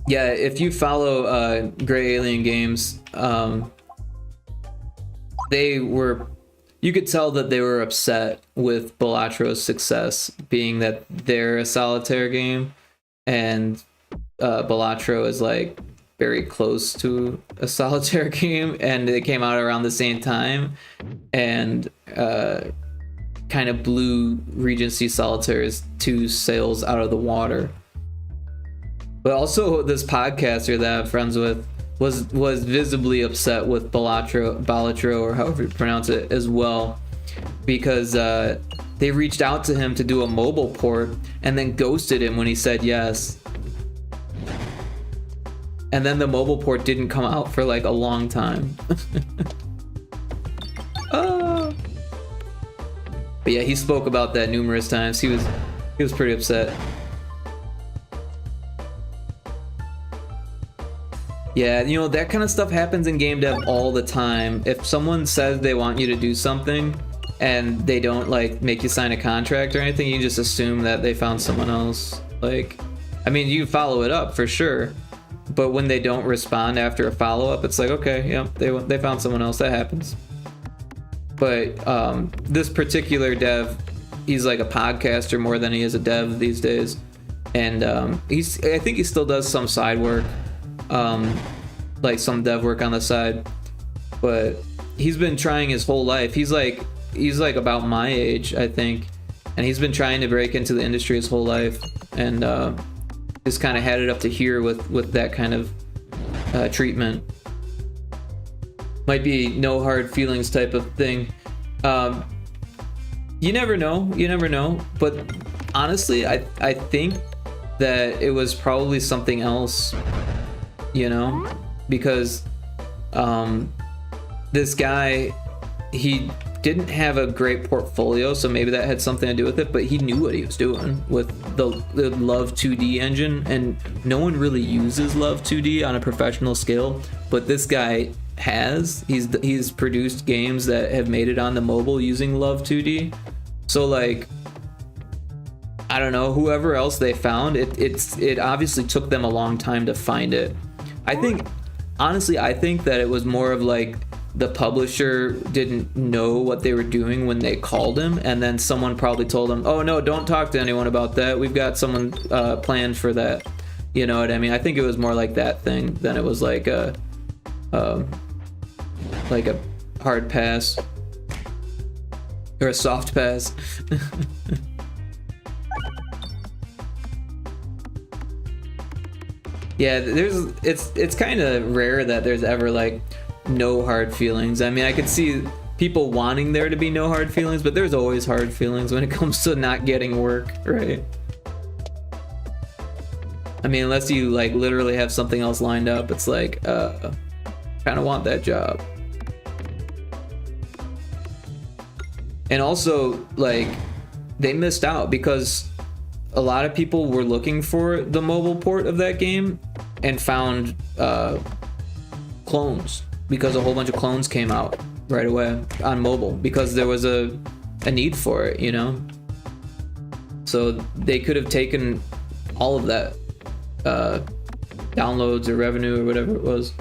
Yeah, if you follow Gray Alien Games, you could tell that they were upset with Balattro's success, being that they're a solitaire game, and Balatro is like very close to a solitaire game, and it came out around the same time, and kind of blew Regency Solitaire's 2 sales out of the water. But also, this podcaster that I'm friends with was visibly upset with Balatro, or however you pronounce it, as well, because they reached out to him to do a mobile port and then ghosted him when he said yes. And then the mobile port didn't come out for like a long time. Oh. But yeah, he spoke about that numerous times. He was pretty upset. Yeah, you know, that kind of stuff happens in game dev all the time. If someone says they want you to do something and they don't like make you sign a contract or anything, you just assume that they found someone else. Like, I mean, you follow it up for sure, but when they don't respond after a follow-up, it's like, okay, yeah, they found someone else. That happens. But this particular dev, he's like a podcaster more than he is a dev these days, and I think he still does some side work. Like some dev work on the side, but he's been trying his whole life. He's like about my age, I think, and he's been trying to break into the industry his whole life, and just kind of had it up to here with that kind of treatment. Might be no hard feelings type of thing. You never know, but honestly, I think that it was probably something else, you know, because this guy, he didn't have a great portfolio, so maybe that had something to do with it, but he knew what he was doing with the Love 2D engine, and no one really uses Love 2D on a professional scale, but this guy has. He's produced games that have made it on the mobile using Love 2D. So like, I don't know, whoever else they found, it obviously took them a long time to find it. I think that it was more of like the publisher didn't know what they were doing when they called him, and then someone probably told him, oh no, don't talk to anyone about that, we've got someone planned for that. You know what I mean? I think it was more like that thing than it was like a hard pass or a soft pass. Yeah, it's kind of rare that there's ever like no hard feelings. I mean, I could see people wanting there to be no hard feelings, but there's always hard feelings when it comes to not getting work, right? I mean, unless you like literally have something else lined up, it's like kind of want that job. And also, like, they missed out because a lot of people were looking for the mobile port of that game and found clones, because a whole bunch of clones came out right away on mobile, because there was a a need for it, you know? So they could have taken all of that downloads or revenue or whatever it was.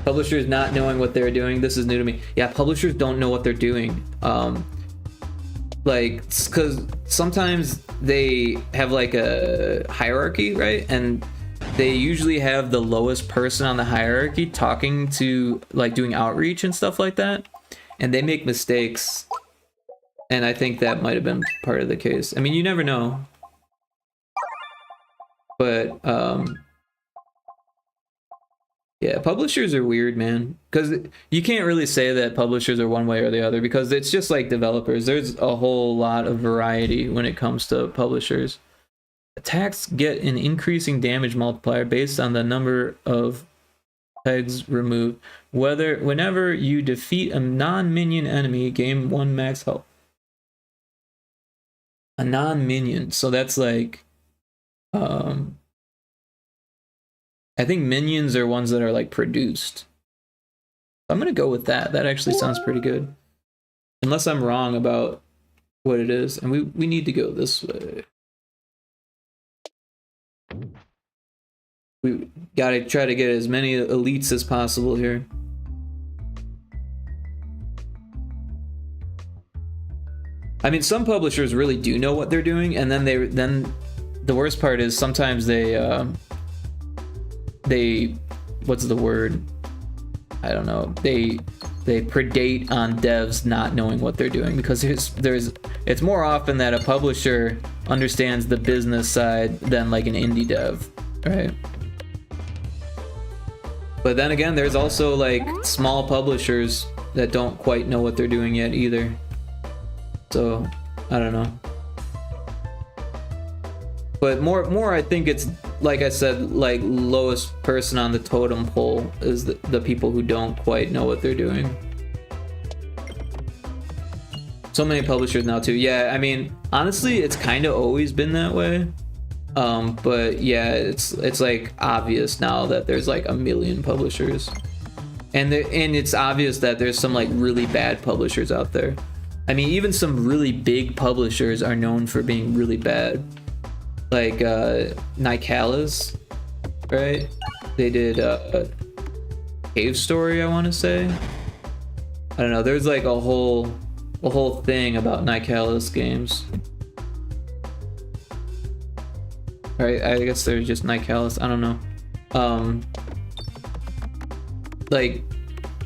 Publishers not knowing what they're doing. This is new to me. Yeah, publishers don't know what they're doing. Like, because sometimes they have like a hierarchy, right? And they usually have the lowest person on the hierarchy talking to, like, doing outreach and stuff like that. And they make mistakes. And I think that might have been part of the case. I mean, you never know. But, yeah, publishers are weird, man. Because you can't really say that publishers are one way or the other, because it's just like developers. There's a whole lot of variety when it comes to publishers. Attacks get an increasing damage multiplier based on the number of pegs removed. Whenever you defeat a non-minion enemy, gain 1 max health. A non-minion, so that's like... I think minions are ones that are like produced. I'm gonna go with that. That actually sounds pretty good. Unless I'm wrong about what it is. And we need to go this way. We gotta try to get as many elites as possible here. I mean, some publishers really do know what they're doing, and then the worst part is sometimes they what's the word? I don't know. They predate on devs not knowing what they're doing, because it's more often that a publisher understands the business side than like an indie dev, right? But then again, there's also like small publishers that don't quite know what they're doing yet either. So I don't know. But more I think it's, like I said, like lowest person on the totem pole is the people who don't quite know what they're doing. So many publishers now too. Yeah, I mean, honestly, it's kind of always been that way. But yeah, it's like obvious now that there's like a million publishers, and it's obvious that there's some like really bad publishers out there. I mean, even some really big publishers are known for being really bad. Like Nicalis, right? They did Cave Story, I want to say. I don't know. There's like a whole thing about Nicalis games. Right? I guess they're just Nicalis. I don't know. Like,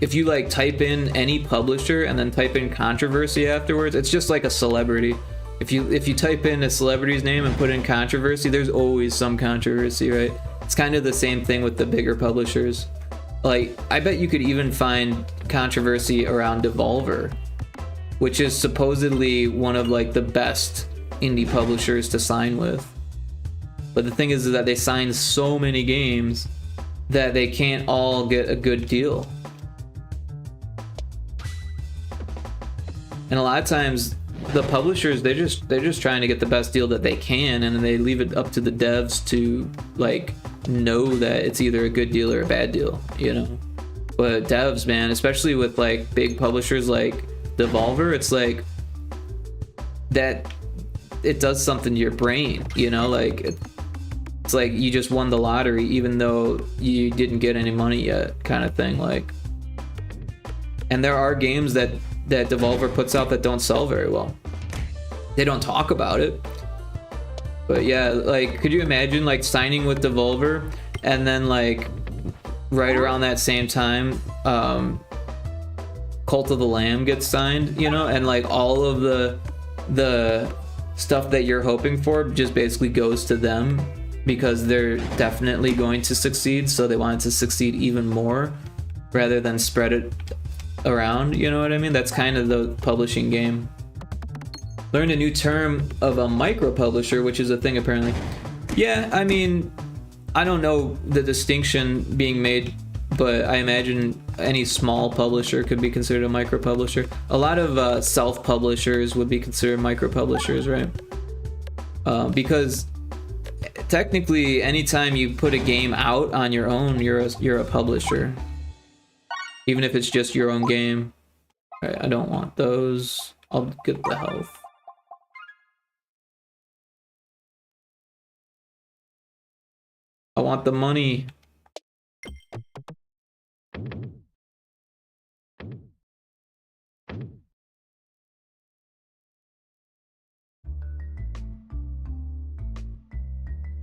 if you like type in any publisher and then type in controversy afterwards, it's just like a celebrity. If you type in a celebrity's name and put in controversy, there's always some controversy, right? It's kind of the same thing with the bigger publishers. Like, I bet you could even find controversy around Devolver, which is supposedly one of like the best indie publishers to sign with. But the thing is that they sign so many games that they can't all get a good deal. And a lot of times the publishers, they're just trying to get the best deal that they can, and then they leave it up to the devs to like know that it's either a good deal or a bad deal, you know. But devs, man, especially with like big publishers like Devolver, it's like that it does something to your brain, you know. Like it's like you just won the lottery even though you didn't get any money yet, kind of thing. Like, and there are games that Devolver puts out that don't sell very well. They don't talk about it. But yeah, like, could you imagine like signing with Devolver and then like right around that same time Cult of the Lamb gets signed, you know, and like all of the stuff that you're hoping for just basically goes to them because they're definitely going to succeed, so they want it to succeed even more rather than spread it around, you know what I mean? That's kind of the publishing game. Learned a new term of a micro publisher, which is a thing apparently. Yeah, I mean, I don't know the distinction being made, but I imagine any small publisher could be considered a micro publisher. A lot of self-publishers would be considered micro publishers, right? Because technically, anytime you put a game out on your own, you're a publisher. Even if it's just your own game. Right, I don't want those. I'll get the health. I want the money.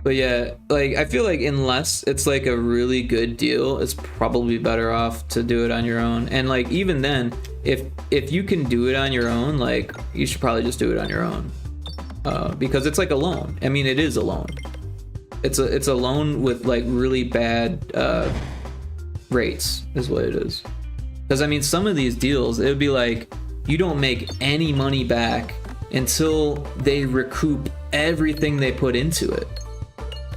But yeah, like I feel like unless it's like a really good deal, it's probably better off to do it on your own. And like even then, if you can do it on your own, like you should probably just do it on your own. Because it's like a loan. I mean, it is a loan. It's a loan with like really bad rates is what it is. Because I mean, some of these deals, it would be like you don't make any money back until they recoup everything they put into it.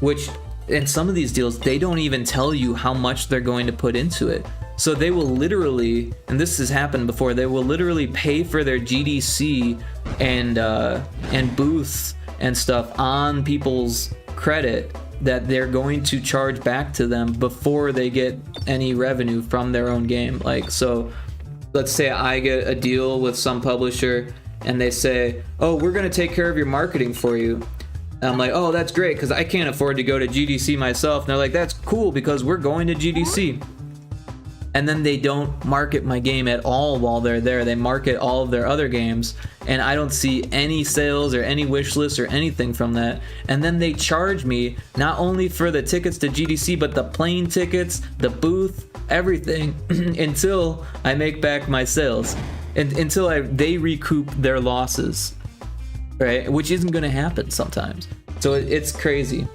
Which in some of these deals, they don't even tell you how much they're going to put into it. So they will literally, and this has happened before, they will literally pay for their GDC and booths and stuff on people's credit that they're going to charge back to them before they get any revenue from their own game. Like, so let's say I get a deal with some publisher and they say, oh, we're going to take care of your marketing for you. And I'm like, oh, that's great, because I can't afford to go to GDC myself. And they're like, that's cool, because we're going to GDC. And then they don't market my game at all while they're there. They market all of their other games, and I don't see any sales or any wish lists or anything from that. And then they charge me not only for the tickets to GDC, but the plane tickets, the booth, everything, until I make back my sales, and until they recoup their losses. Right, which isn't going to happen sometimes. So it's crazy.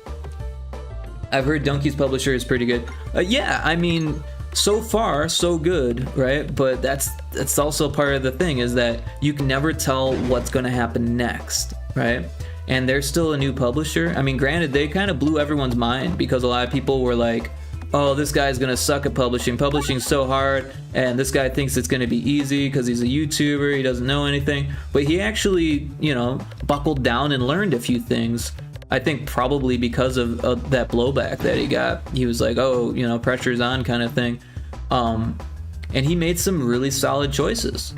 I've heard Donkey's publisher is pretty good. Yeah, I mean, so far so good, right? But that's also part of the thing, is that you can never tell what's going to happen next, right? And they're still a new publisher. I mean, granted, they kind of blew everyone's mind because a lot of people were like, oh, this guy's gonna suck at publishing. Publishing's so hard, and this guy thinks it's gonna be easy because he's a YouTuber, he doesn't know anything. But he actually, you know, buckled down and learned a few things. I think probably because of that blowback that he got. He was like, oh, you know, pressure's on kind of thing. And he made some really solid choices.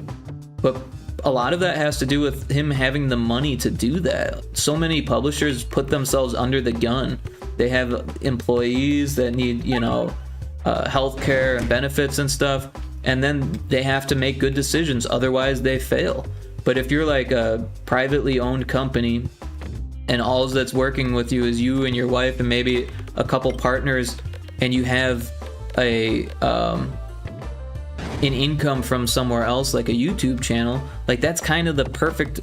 But a lot of that has to do with him having the money to do that. So many publishers put themselves under the gun. They have employees that need, you know, healthcare and benefits and stuff, and then they have to make good decisions, otherwise they fail. But if you're like a privately owned company and all that's working with you is you and your wife and maybe a couple partners, and you have an income from somewhere else like a YouTube channel, like that's kind of the perfect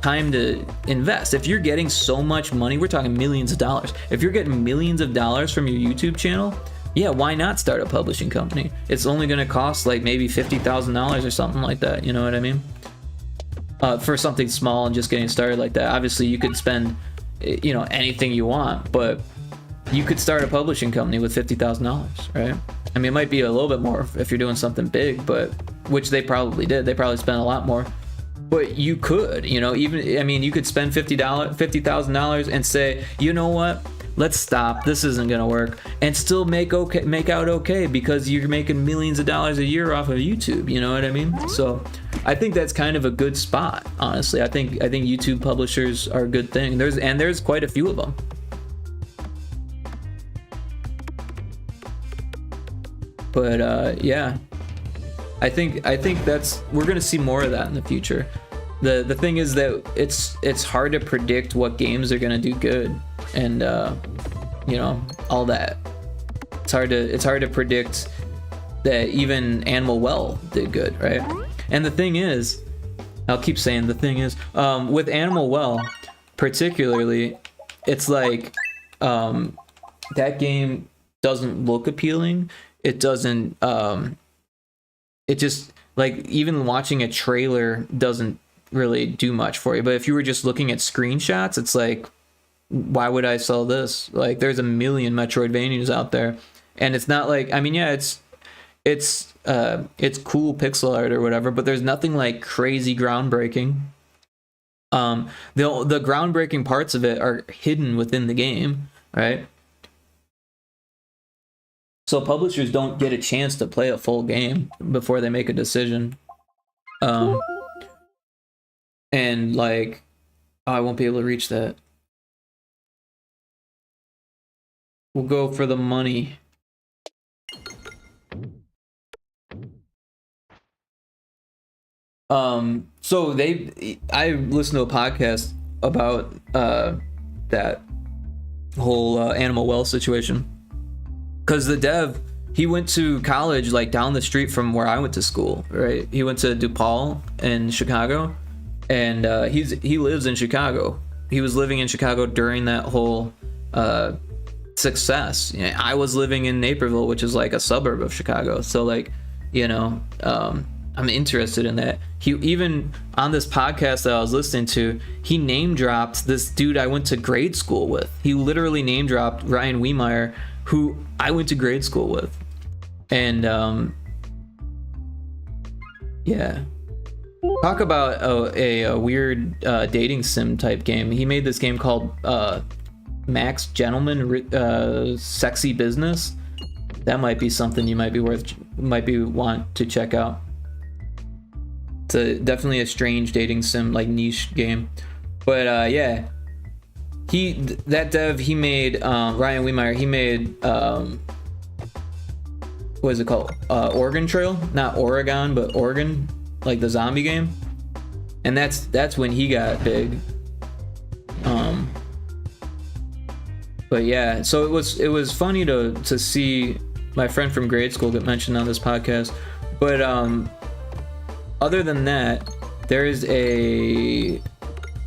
time to invest. If you're getting so much money, we're talking millions of dollars. If you're getting millions of dollars from your YouTube channel, yeah, why not start a publishing company? It's only going to cost like maybe $50,000 or something like that. You know what I mean? For something small and just getting started like that. Obviously, you could spend, you know, anything you want, but you could start a publishing company with $50,000, right? I mean, it might be a little bit more if you're doing something big, but which they probably did. They probably spent a lot more. But you could, you know, even, I mean, you could spend $50,000 and say, you know what, let's stop. This isn't gonna work, and still make out okay because you're making millions of dollars a year off of YouTube. You know what I mean? So, I think that's kind of a good spot. Honestly, I think YouTube publishers are a good thing. There's quite a few of them. But yeah. I think we're gonna see more of that in the future. The thing is that it's hard to predict what games are gonna do good, and you know, all that. It's hard to predict that even Animal Well did good, right? And the thing is, I'll keep saying the thing is, with Animal Well, particularly, it's like that game doesn't look appealing. It doesn't. It just, like, even watching a trailer doesn't really do much for you. But if you were just looking at screenshots, it's like, why would I sell this? Like, there's a million Metroidvanias out there, and it's not like, I mean, yeah, it's cool pixel art or whatever, but there's nothing like crazy groundbreaking. The groundbreaking parts of it are hidden within the game, right? So publishers don't get a chance to play a full game before they make a decision. And like, I won't be able to reach that. We'll go for the money. So I listened to a podcast about that whole animal well situation, because the dev, he went to college like down the street from where I went to school, right? He went to DePaul in Chicago, and he lives in Chicago. He was living in Chicago during that whole success. You know, I was living in Naperville, which is like a suburb of Chicago, so like, you know, I'm interested in that. He even on this podcast that I was listening to, he name dropped this dude I went to grade school with. He literally name dropped Ryan Wiemeyer, who I went to grade school with. And yeah, talk about a weird dating sim type game. He made this game called Max Gentleman Sexy Business. That might be something you might want to check out. It's definitely a strange dating sim, like niche game. But yeah, that dev, he made Ryan Wiemeyer, he made what is it called? Oregon Trail, not Oregon, but Oregon, like the zombie game. And that's when he got big. But yeah, so it was funny to see my friend from grade school get mentioned on this podcast. But other than that, there is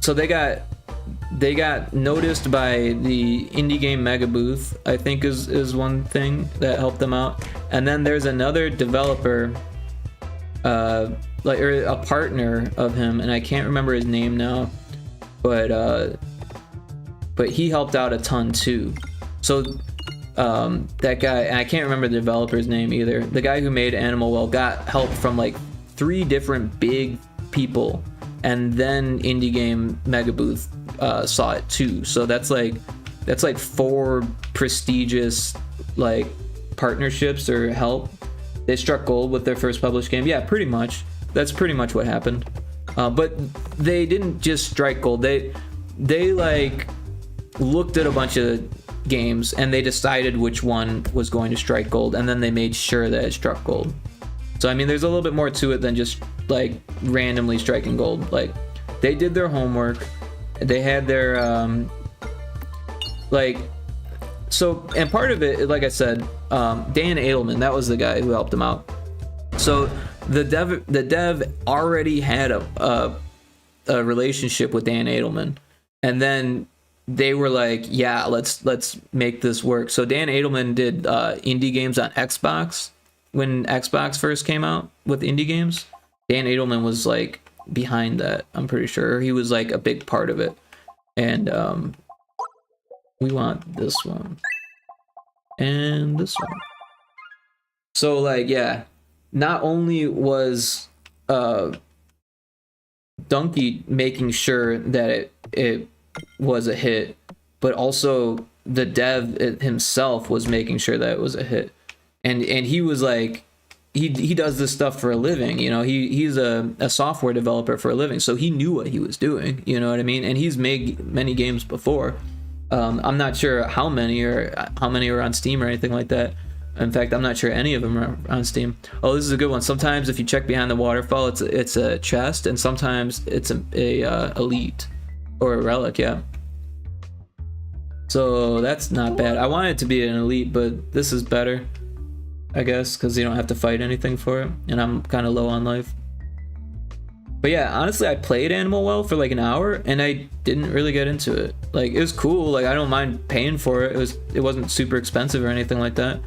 so they got noticed by the indie game mega booth, I think is one thing that helped them out. And then there's another developer, or a partner of him, and I can't remember his name now, but he helped out a ton too. So that guy, and I can't remember the developer's name either, the guy who made Animal Well got help from like 3 different big people, and then indie game mega booth saw it too. So that's like 4 prestigious like partnerships or help. They struck gold with their first published game. Yeah, pretty much. That's pretty much what happened. But they didn't just strike gold. They like looked at a bunch of games and they decided which one was going to strike gold, and then they made sure that it struck gold. So I mean, there's a little bit more to it than just like randomly striking gold. Like, they did their homework. They had their so, and part of it, like I said, Dan Edelman, that was the guy who helped him out. So the dev already had a relationship with Dan Edelman, and then they were like, yeah, let's make this work. So Dan Edelman did indie games on Xbox when Xbox first came out with indie games. Dan Edelman was like behind that, I'm pretty sure. He was like a big part of it. And we want this one and this one. So like, yeah, not only was Donkey making sure that it was a hit, but also the dev himself was making sure that it was a hit. And he was like, he does this stuff for a living, you know. He's a software developer for a living, so he knew what he was doing, you know what I mean? And he's made many games before. I'm not sure how many are on Steam or anything like that. In fact, I'm not sure any of them are on Steam. Oh, this is a good one. Sometimes if you check behind the waterfall, it's a chest, and sometimes it's a elite or a relic. Yeah. So that's not bad. I wanted it to be an elite, but this is better, I guess, because you don't have to fight anything for it, and I'm kind of low on life. But yeah, honestly, I played Animal Well for like an hour, and I didn't really get into it. Like, it was cool. Like, I don't mind paying for it. It wasn't super expensive or anything like that.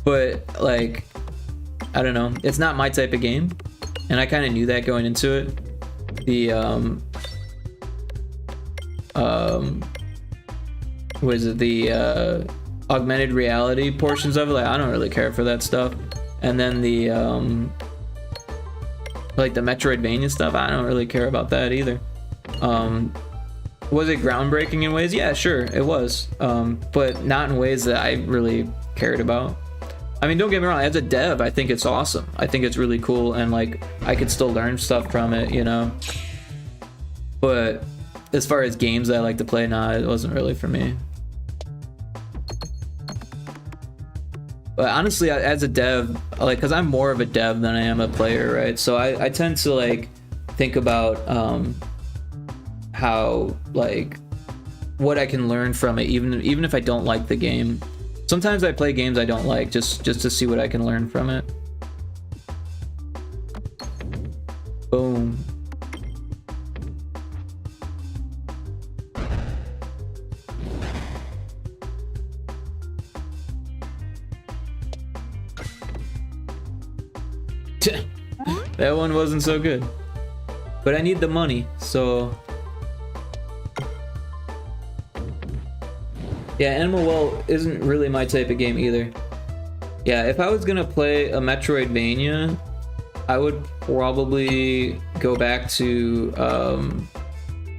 But like, I don't know. It's not my type of game, and I kind of knew that going into it. The what is it? The augmented reality portions of it, like, I don't really care for that stuff. And then the like the Metroidvania stuff, I don't really care about that either. Was it groundbreaking in ways? Yeah, sure, it was, but not in ways that I really cared about. I mean, don't get me wrong, as a dev, I think it's awesome. I think it's really cool, and like, I could still learn stuff from it, you know? But as far as games I like to play, nah, it wasn't really for me. But honestly, as a dev, like, because I'm more of a dev than I am a player, right? So I tend to, like, think about how, like, what I can learn from it, even if I don't like the game. Sometimes I play games I don't like, just to see what I can learn from it. Boom. That one wasn't so good. But I need the money, so... Yeah, Animal Well isn't really my type of game either. Yeah, if I was gonna play a Metroidvania, I would probably go back to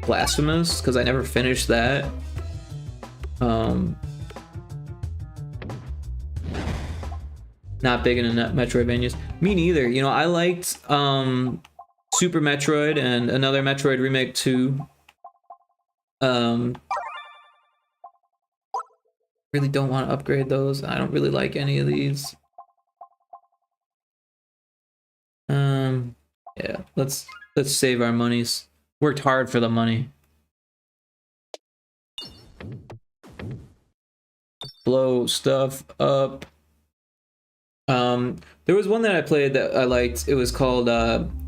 Blasphemous, because I never finished that. Not big into Metroidvanias. Me neither. You know, I liked Super Metroid and another Metroid Remake 2. Really don't want to upgrade those. I don't really like any of these. Yeah, let's save our monies. Worked hard for the money. Blow stuff up. There was one that I played that I liked. It was called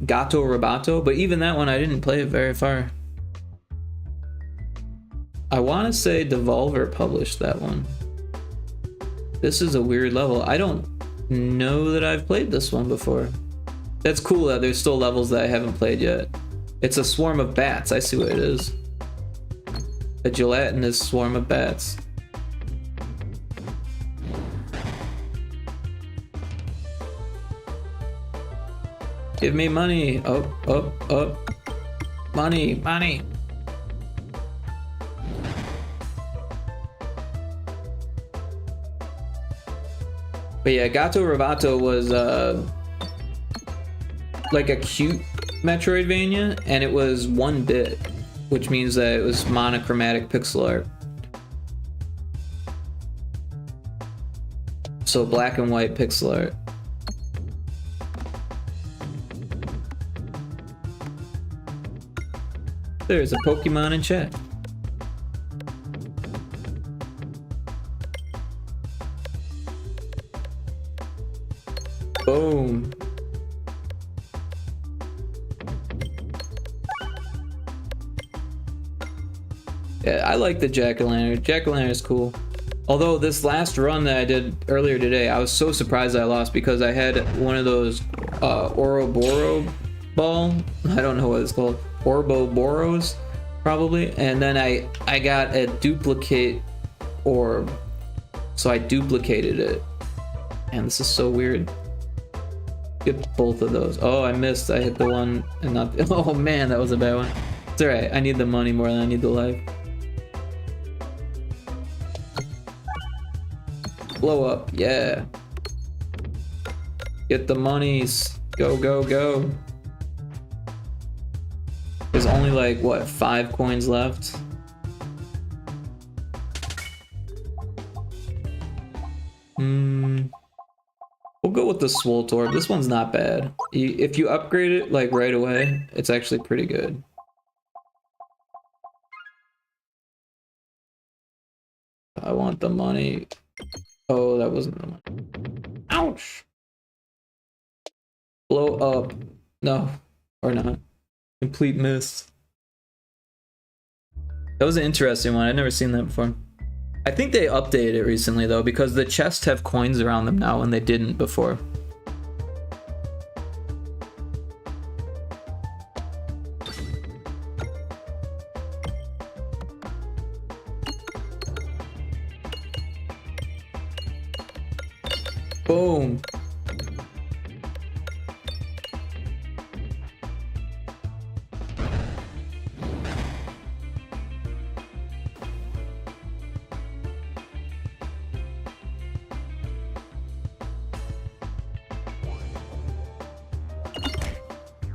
Gato Roboto, but even that one I didn't play it very far. I want to say Devolver published that one. This is a weird level. I don't know that I've played this one before. That's cool that there's still levels that I haven't played yet. It's a swarm of bats. I see what it is. A gelatinous swarm of bats. Give me money. Oh. Money. But yeah, Gato Roboto was like a cute Metroidvania, and it was 1-bit, which means that it was monochromatic pixel art. So black and white pixel art. There's a Pokemon in chat. Boom. Yeah, I like the Jack-o'-lantern. Jack-o'-lantern is cool. Although this last run that I did earlier today, I was so surprised I lost because I had one of those Ouroboros ball. I don't know what it's called. Ouroboros, probably. And then I got a duplicate orb. So I duplicated it. And this is so weird. Get both of those. Oh, I missed. I hit the one and not the... Oh man, that was a bad one. It's alright. I need the money more than I need the life. Blow up. Yeah. Get the monies. Go, go, go. There's only like, what, 5 coins left? We'll go with the Swolt Orb. This one's not bad. If you upgrade it like right away, it's actually pretty good. I want the money. Oh, that wasn't the money. Ouch! Blow up. No, or not. Complete miss. That was an interesting one. I'd never seen that before. I think they updated it recently though, because the chests have coins around them now and they didn't before. Boom.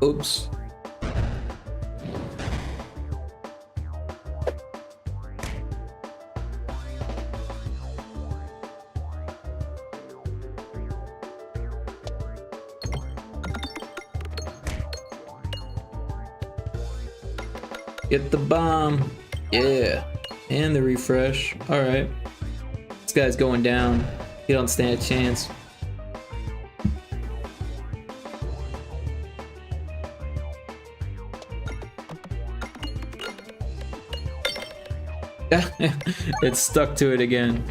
Oops. Get the bomb. Yeah. And the refresh. Alright. This guy's going down. He don't stand a chance. It's stuck to it again.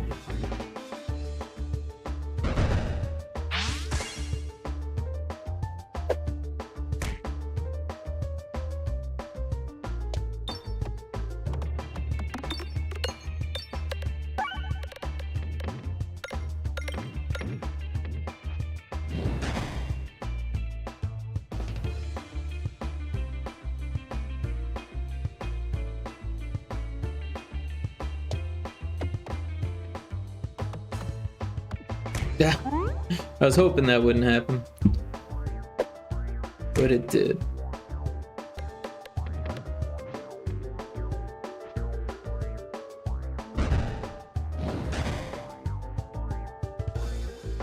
Yeah, I was hoping that wouldn't happen, but it did.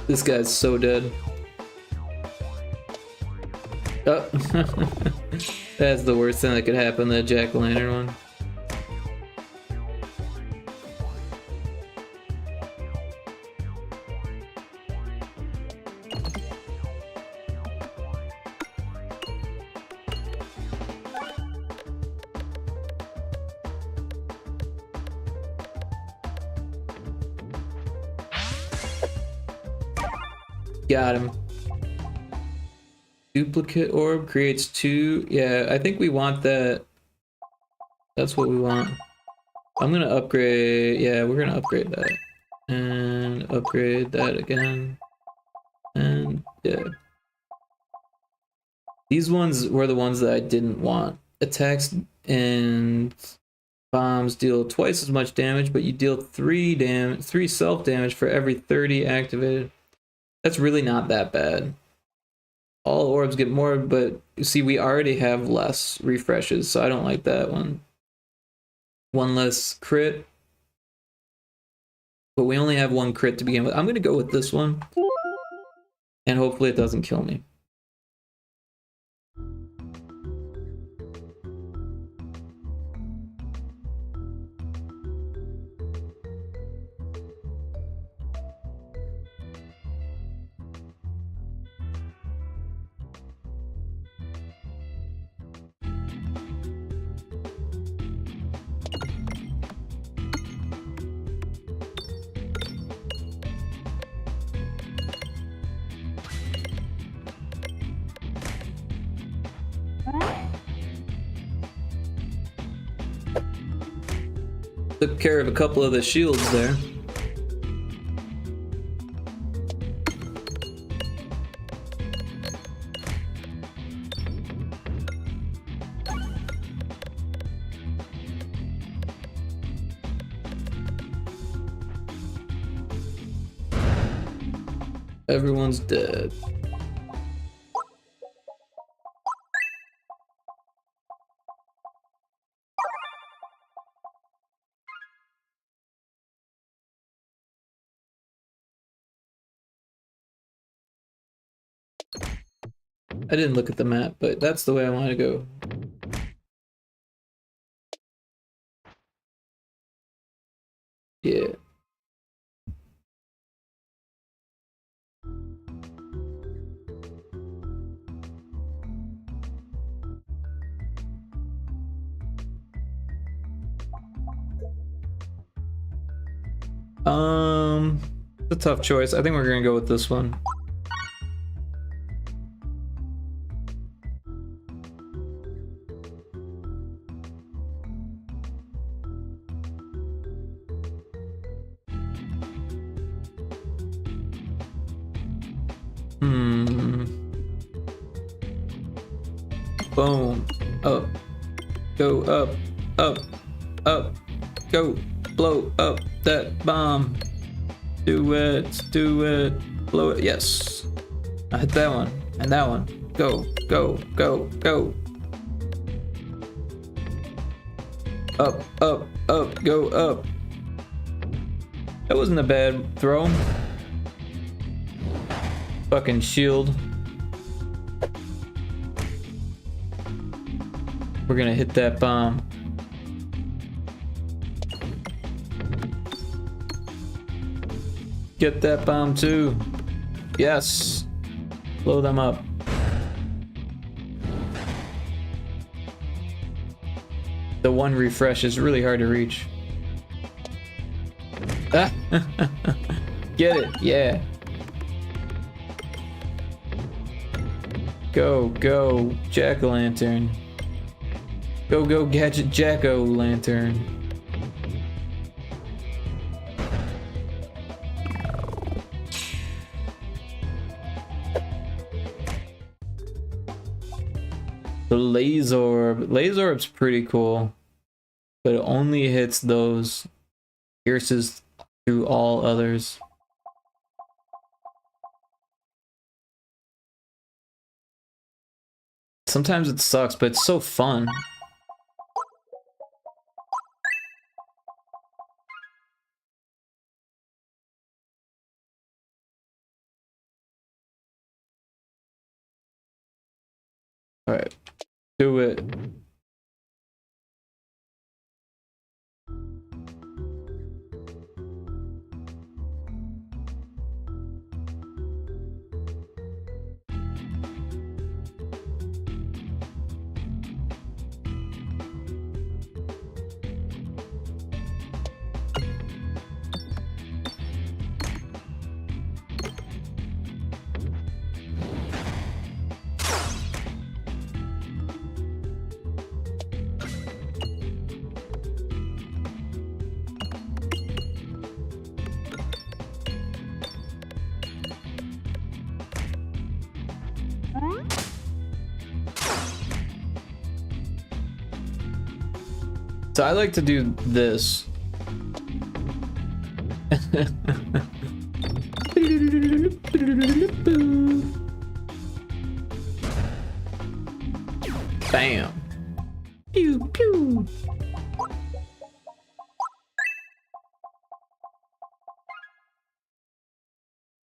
This guy's so dead. Oh. That's the worst thing that could happen to the jack-o'-lantern one. Got him. Duplicate orb creates 2. Yeah, I think we want that. That's what we want. I'm gonna upgrade. Yeah, we're gonna upgrade that. And upgrade that again. And yeah. These ones were the ones that I didn't want. Attacks and bombs deal twice as much damage, but you deal 3 self damage for every 30 activated. That's really not that bad. All orbs get more, but you see, we already have less refreshes, so I don't like that one. One less crit. But we only have 1 crit to begin with. I'm going to go with this one. And hopefully it doesn't kill me. Took care of a couple of the shields there. Everyone's dead. I didn't look at the map, but that's the way I want to go. Yeah. It's a tough choice. I think we're gonna go with this one. Boom. Up. Go up. Up. Up. Go. Blow up that bomb. Do it. Do it. Blow it. Yes. I hit that one. And that one. Go, go, go, go. Up, up, up, go up. That wasn't a bad throw. Fucking shield. We're gonna hit that bomb. Get that bomb too. Yes. Blow them up. The one refresh is really hard to reach. Ah. Get it, yeah. Go, go, jack-o'-lantern. Go, go, gadget jack-o'-lantern. The laser orb. Laser orb's pretty cool, but it only hits those. Pierces through all others. Sometimes it sucks, but it's so fun. All right, do it. So I like to do this. Bam. Pew pew.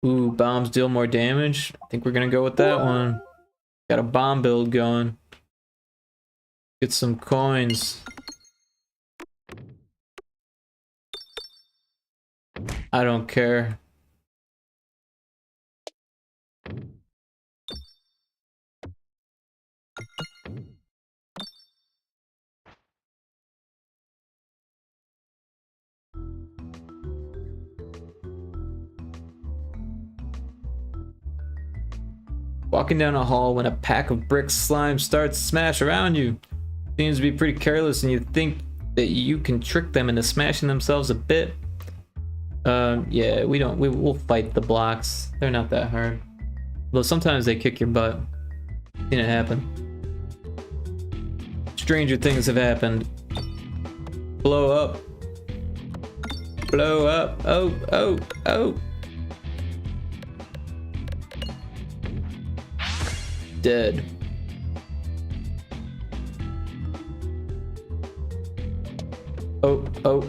Ooh, bombs deal more damage. I think we're gonna go with that one. Got a bomb build going. Get some coins. I don't care. Walking down a hall when a pack of brick slime starts to smash around you. Seems to be pretty careless and you think that you can trick them into smashing themselves a bit. Yeah, we'll fight the blocks. They're not that hard. Though sometimes they kick your butt. Seen it happen. Stranger things have happened. Blow up. Blow up. Oh, oh, oh. Dead. Oh, oh.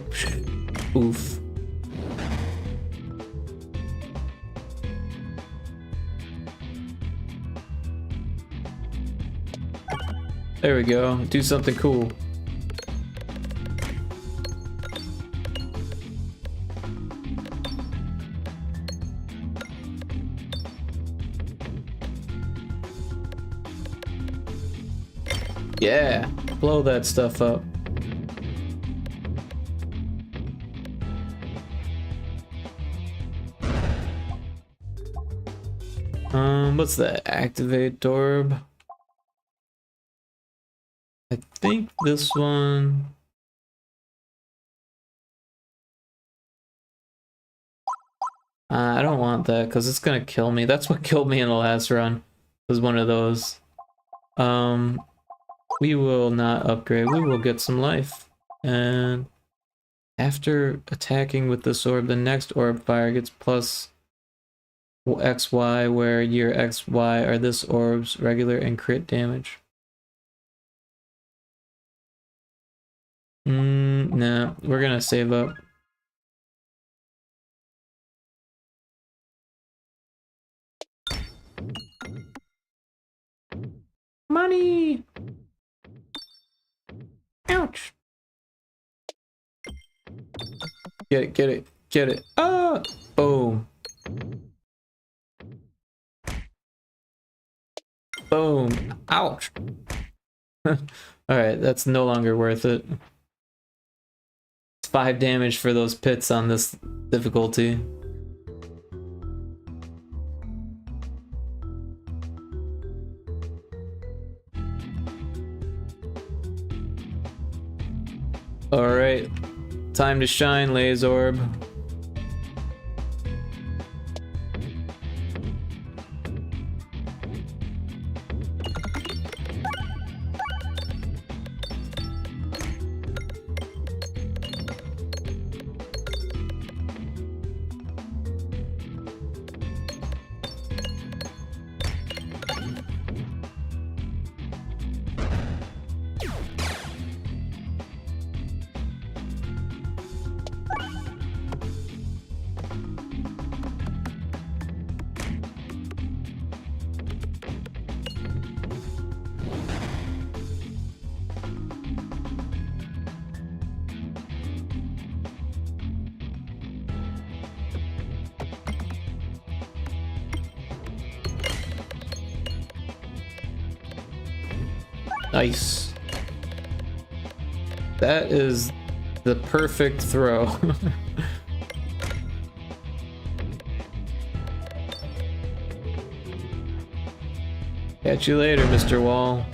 Oof. There we go. Do something cool. Yeah, blow that stuff up. What's that? Activate orb. I think this one. I don't want that because it's gonna kill me. That's what killed me in the last run. Was one of those. We will not upgrade. We will get some life. And after attacking with this orb, the next orb fire gets plus XY, where your XY are this orb's regular and crit damage. Nah, we're gonna save up. Money! Ouch! Get it, get it, get it. Ah! Boom. Boom. Ouch. Alright, that's no longer worth it. It's 5 damage for those pits on this difficulty. Alright. Time to shine, Lazorb. Nice. That is the perfect throw. Catch you later, Mr. Wall.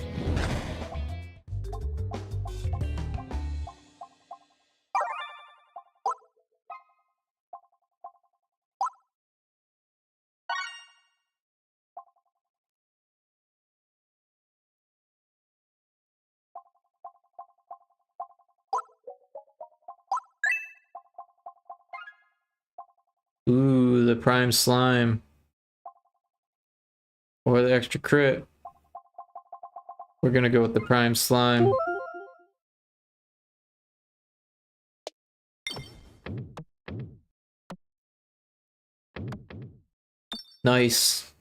Ooh, the prime slime. Or the extra crit. We're gonna go with the prime slime. Nice.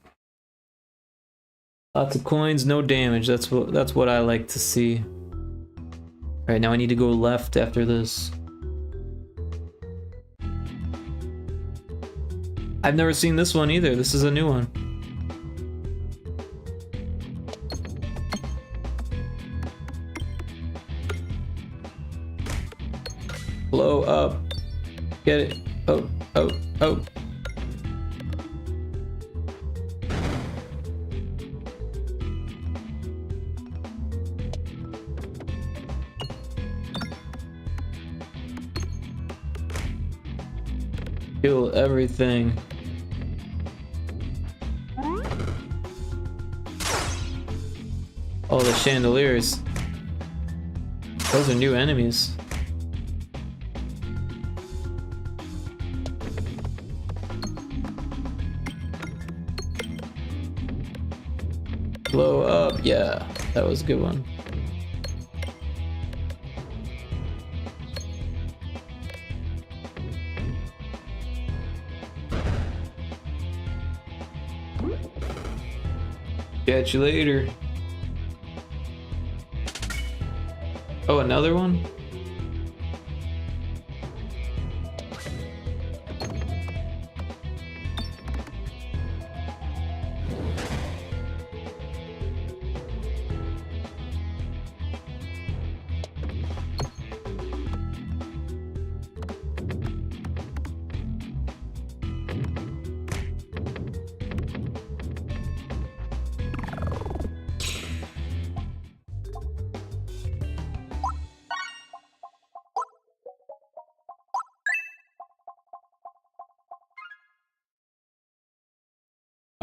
Lots of coins, no damage. That's what I like to see. Alright, now I need to go left after this. I've never seen this one either. This is a new one. Blow up. Get it. Oh, oh, oh. Kill everything. Oh, the chandeliers. Those are new enemies. Blow up, yeah, that was a good one. Catch you later. Oh, another one?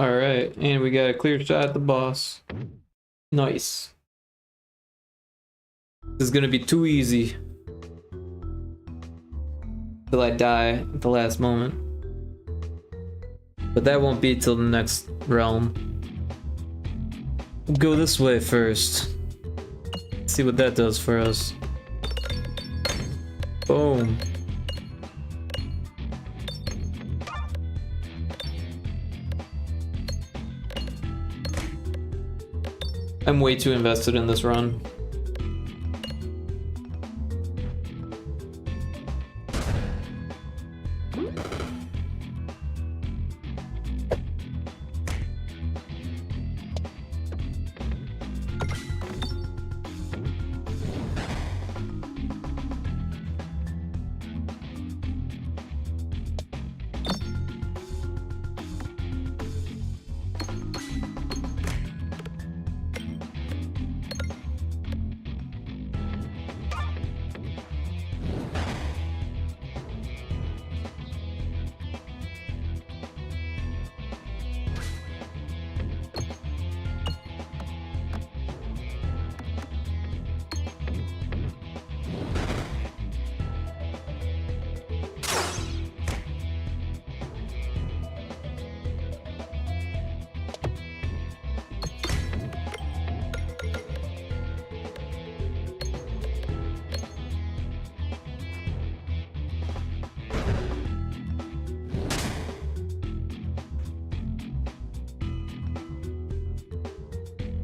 Alright, and we got a clear shot at the boss. Nice. This is gonna be too easy. Till I die at the last moment. But that won't be till the next realm. We'll go this way first. See what that does for us. Boom. I'm way too invested in this run.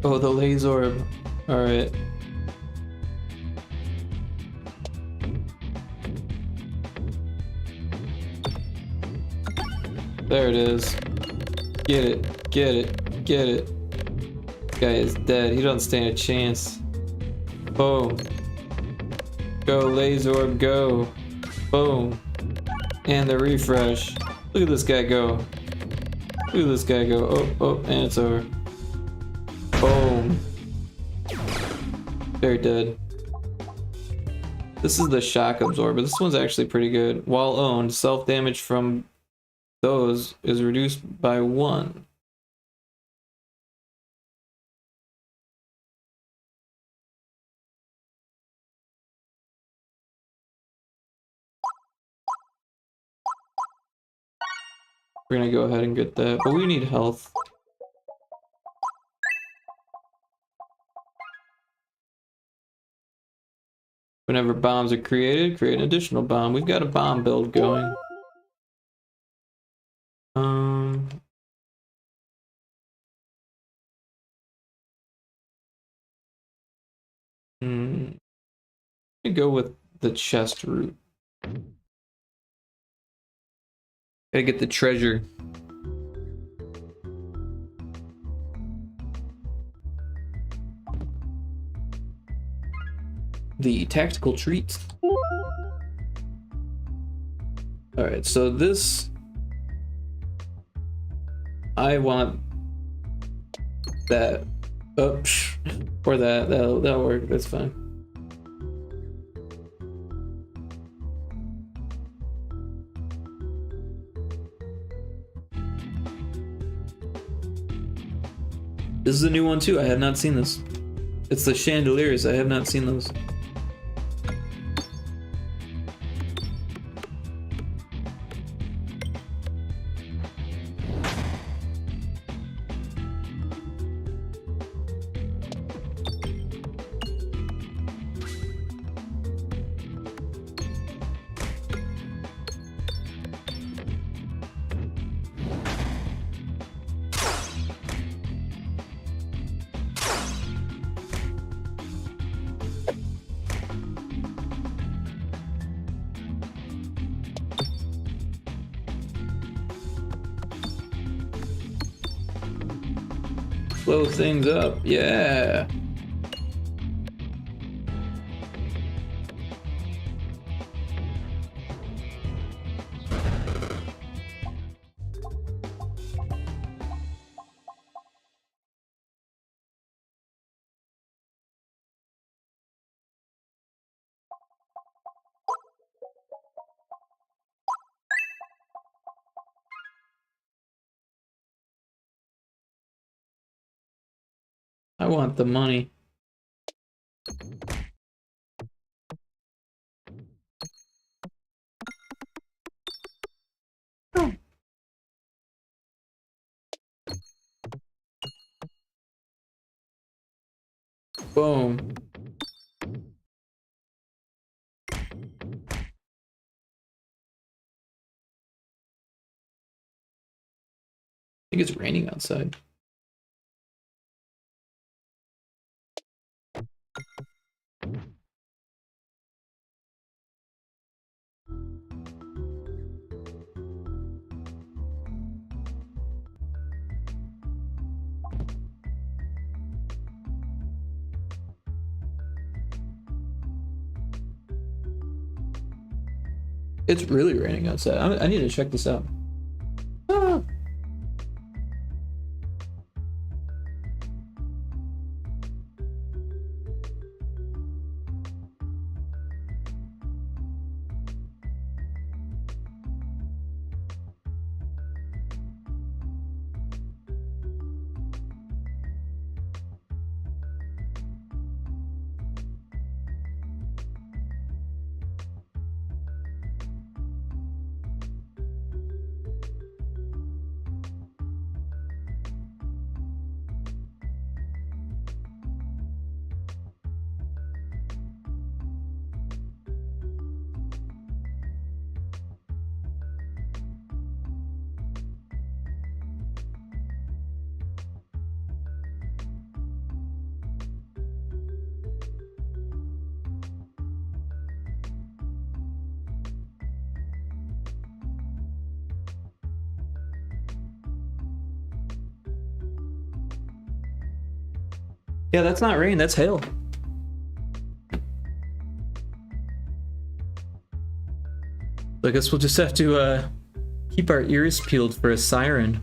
Oh, the laser orb. Alright. There it is. Get it. Get it. Get it. Guy is dead. He doesn't stand a chance. Boom. Go, laser orb, go. Boom. And the refresh. Look at this guy go. Look at this guy go. Oh, oh, and it's over. Boom. Very dead. This is the shock absorber. This one's actually pretty good. While owned, self-damage from those is reduced by 1. We're gonna go ahead and get that, but we need health. Whenever bombs are created, create an additional bomb. We've got a bomb build going. Let me go with the chest route. Gotta get the treasure. The tactical treat. Alright, so this... I want that. Oh, or that. That'll work. That's fine. This is a new one too. I have not seen this. It's the chandeliers. I have not seen those. Blow things up, yeah. I want the money. Boom. I think it's raining outside. It's really raining outside. I need to check this out. Ah. Yeah, that's not rain, that's hail. I guess we'll just have to keep our ears peeled for a siren.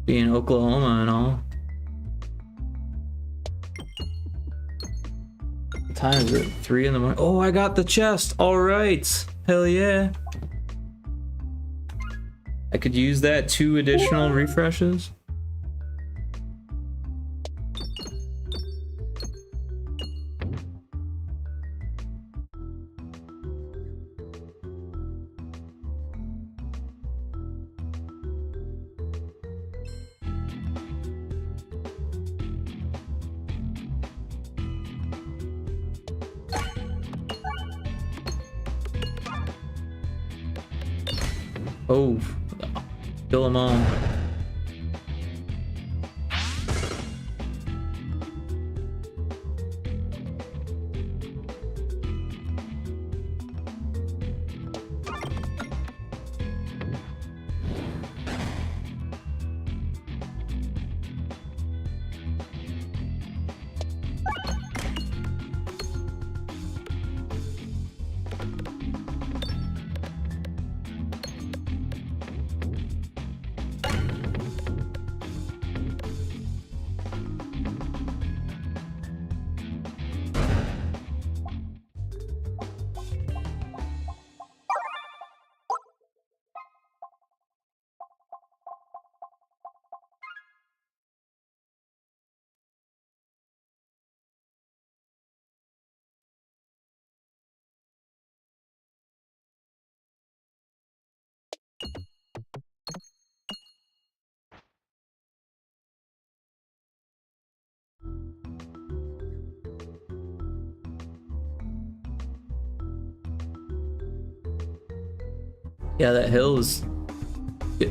Being Oklahoma and all. What time is it? 3 in the morning. Oh, I got the chest. All right. Hell yeah. I could use that 2 additional refreshes. Oh, kill them all. Yeah, that hill is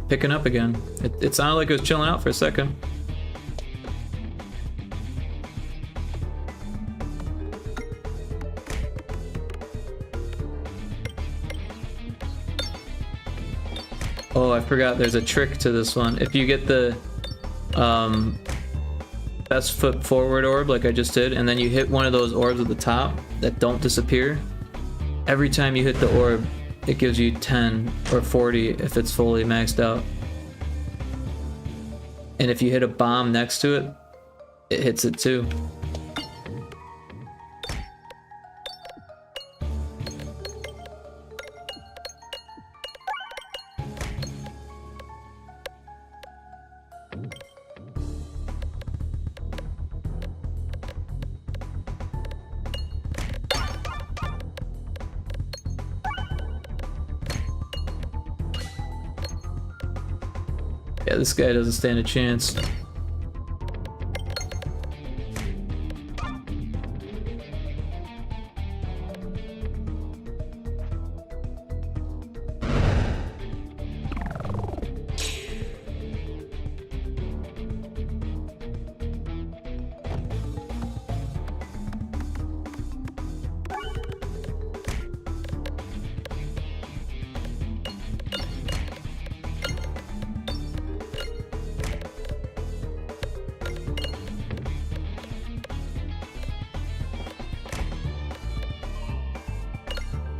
picking up again. It sounded like it was chilling out for a second. Oh, I forgot there's a trick to this one. If you get the best foot forward orb like I just did, and then you hit one of those orbs at the top that don't disappear, every time you hit the orb, it gives you 10 or 40 if it's fully maxed out. And if you hit a bomb next to it, it hits it too. Yeah, this guy doesn't stand a chance.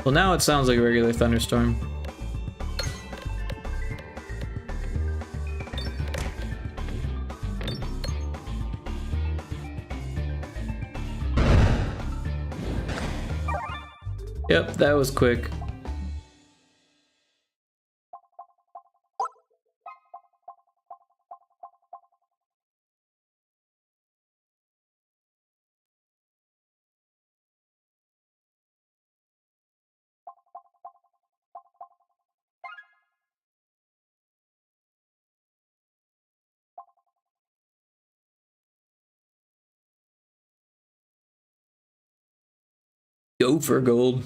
Well, now it sounds like a regular thunderstorm. Yep, that was quick. Go for gold.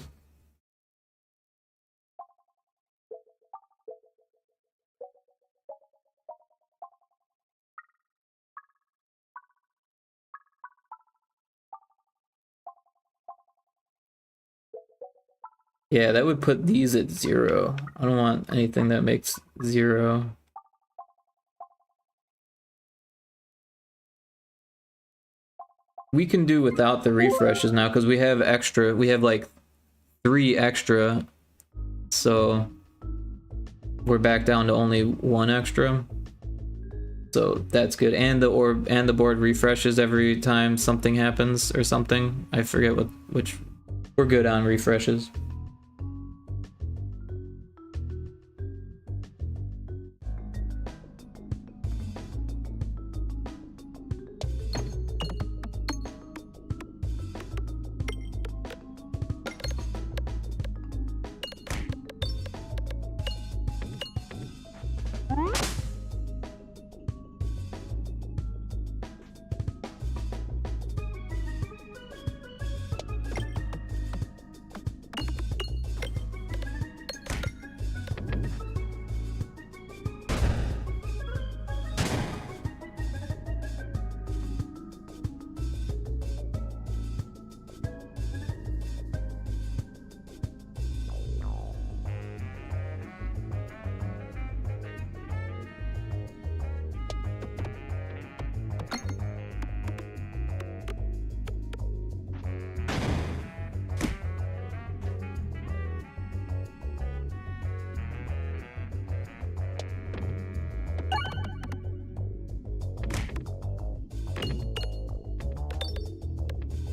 Yeah, that would put these at 0. I don't want anything that makes 0. We can do without the refreshes now because we have extra. We have like 3 extra. So we're back down to only 1 extra. So that's good. And the orb and the board refreshes every time something happens or something. I forget which. We're good on refreshes.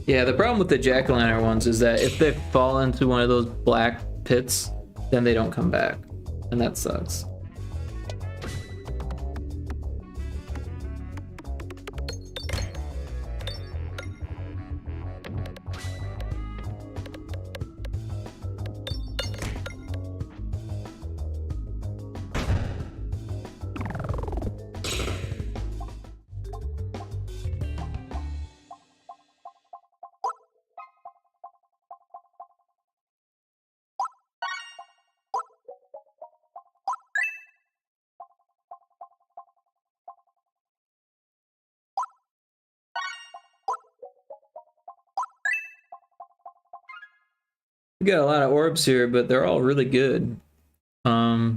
Yeah, the problem with the jack-o'-lantern ones is that if they fall into one of those black pits, then they don't come back. And that sucks. We got a lot of orbs here, but they're all really good. I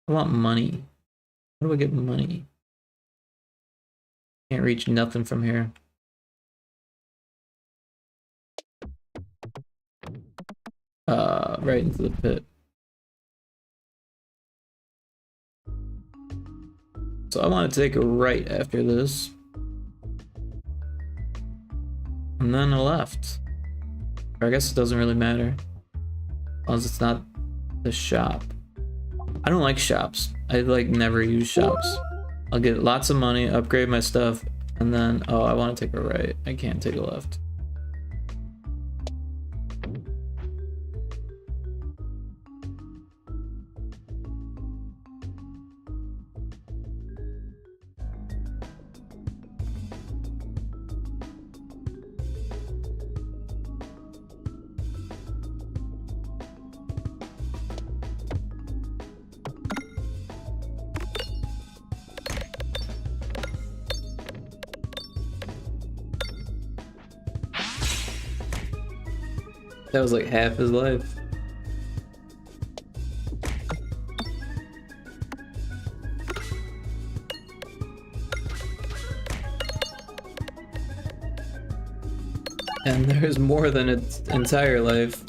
want money. How do I get money? Can't reach nothing from here. Right into the pit. So I want to take a right after this. And then a left. Or I guess it doesn't really matter. As long as it's not the shop. I don't like shops. I like never use shops. I'll get lots of money, upgrade my stuff, and then, oh, I want to take a right. I can't take a left. That was like half his life. And there's more than its entire life.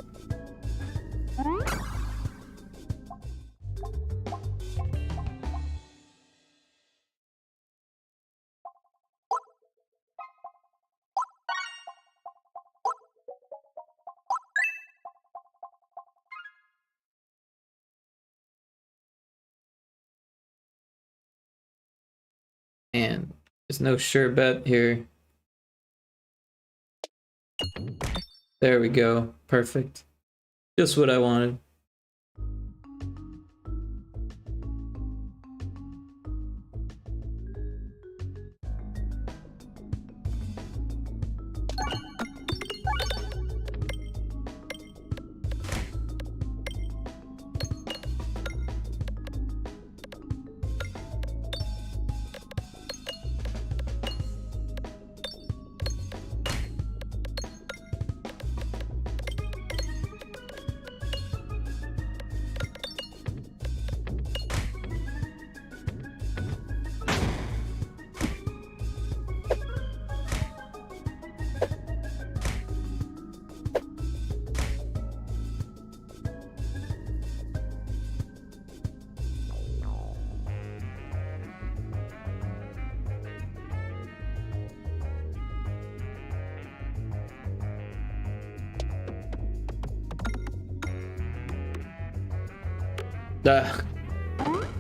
And there's no sure bet here. There we go. Perfect. Just what I wanted.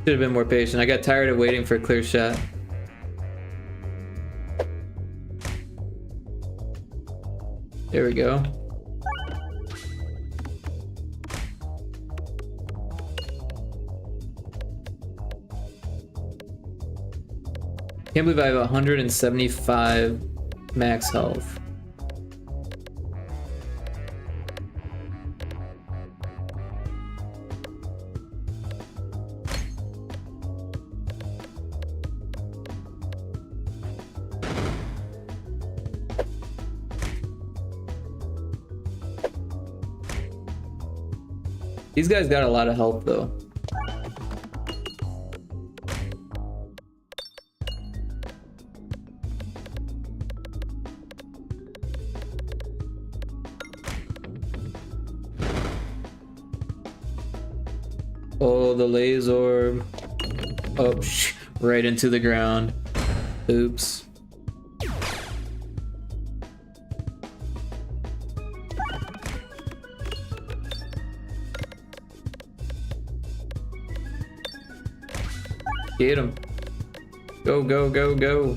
Should have been more patient. I got tired of waiting for a clear shot. There we go. Can't believe I have 175 max health. These guys got a lot of health though. Oh, the laser. Oh, right into the ground. Oops. Get him. Go, go, go, go.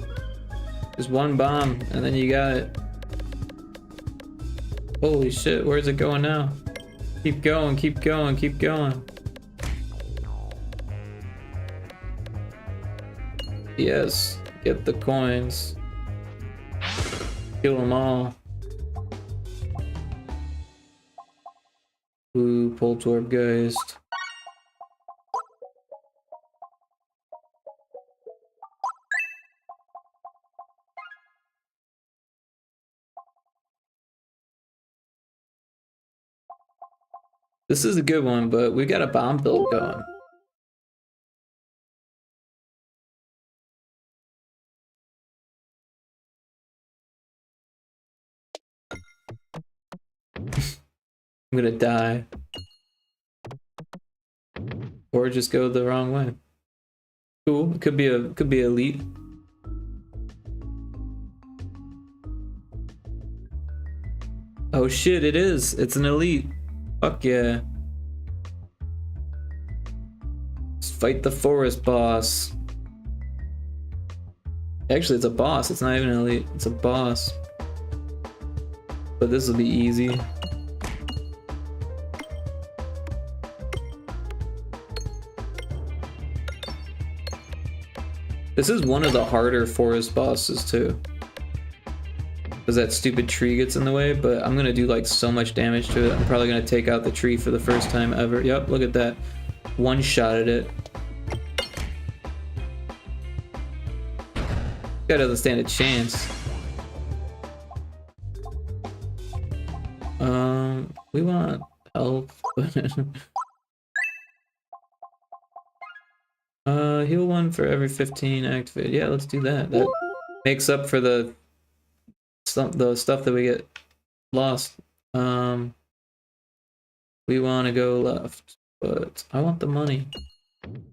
Just one bomb, and then you got it. Holy shit, where's it going now? Keep going, keep going, keep going. Yes, get the coins. Kill them all. Ooh, Poltorb Geist. This is a good one, but we got a bomb build going. I'm gonna die. Or just go the wrong way. Cool. It could be elite. Oh shit, it is. It's an elite. Fuck yeah. Let's fight the forest boss. Actually, it's a boss. It's not even an elite. It's a boss. But this will be easy. This is one of the harder forest bosses too. Because that stupid tree gets in the way, but I'm gonna do like so much damage to it. I'm probably gonna take out the tree for the first time ever. Yep, look at that. One shot at it. Guy doesn't stand a chance. We want health. Heal one for every 15 activated. Yeah, let's do that. That makes up for the stuff that we get lost. We want to go left, but I want the money.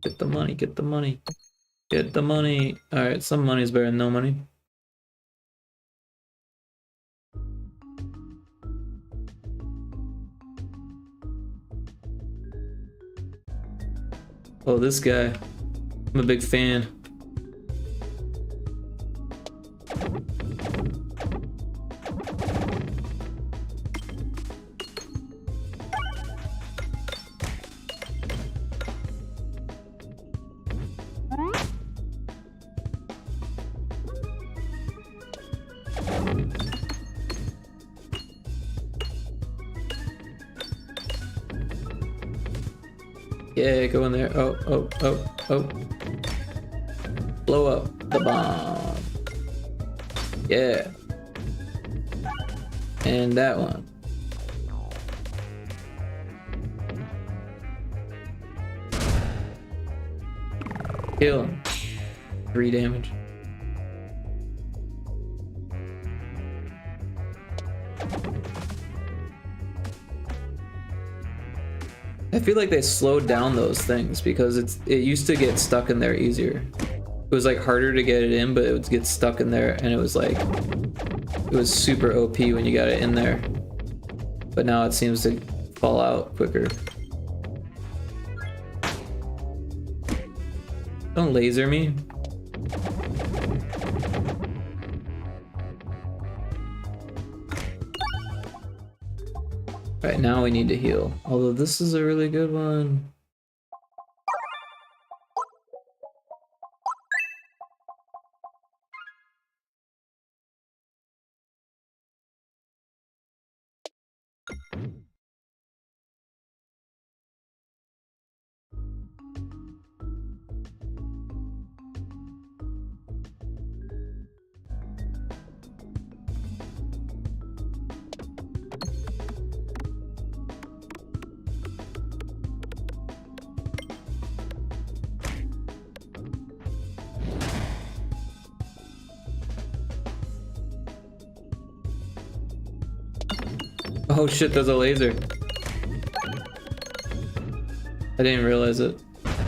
Get the money, get the money. Get the money. Alright, some money's better than no money. Oh, this guy. I'm a big fan. Yeah, go in there. Oh, oh, oh, oh. Blow up the bomb. Yeah. And that one. Kill him. 3 damage. I feel like they slowed down those things because it used to get stuck in there easier. It was like harder to get it in, but it would get stuck in there, and it was super OP when you got it in there. But now it seems to fall out quicker. Don't laser me. Right, now we need to heal. Although this is a really good one. Oh shit, there's a laser. I didn't realize it.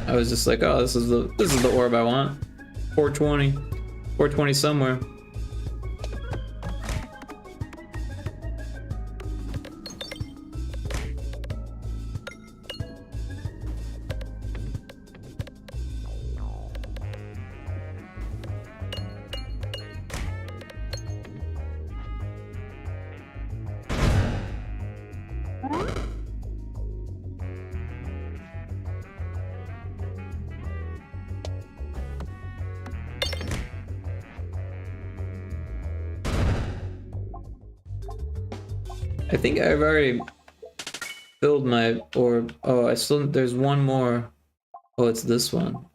I was just like, oh, this is the orb I want. 420. 420 somewhere. I think I've already filled my orb. Oh, there's one more. Oh, it's this one.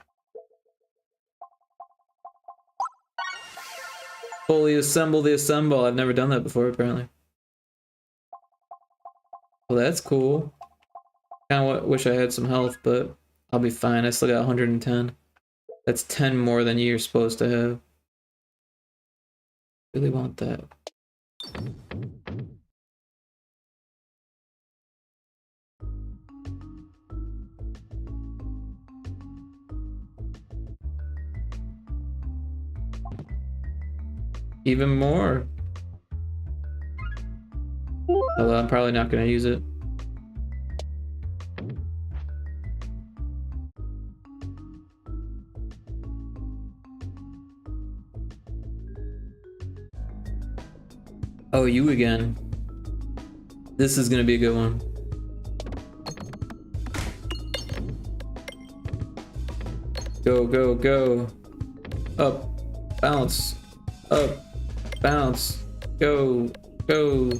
Fully assemble the assemble. I've never done that before, apparently. Well, that's cool. Kinda wish I had some health, but I'll be fine. I still got 110. That's 10 more than you're supposed to have. Really want that. Even more. Although I'm probably not gonna use it. Oh, you again. This is gonna be a good one. Go, go, go. Up. Bounce. Up. Bounce. Go. Go.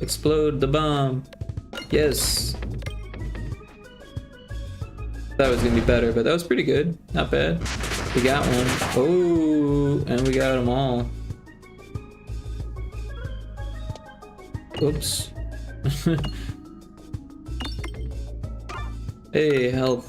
Explode the bomb. Yes. That was gonna be better, but that was pretty good. Not bad. We got one. Oh, and we got them all. Oops. Hey, health.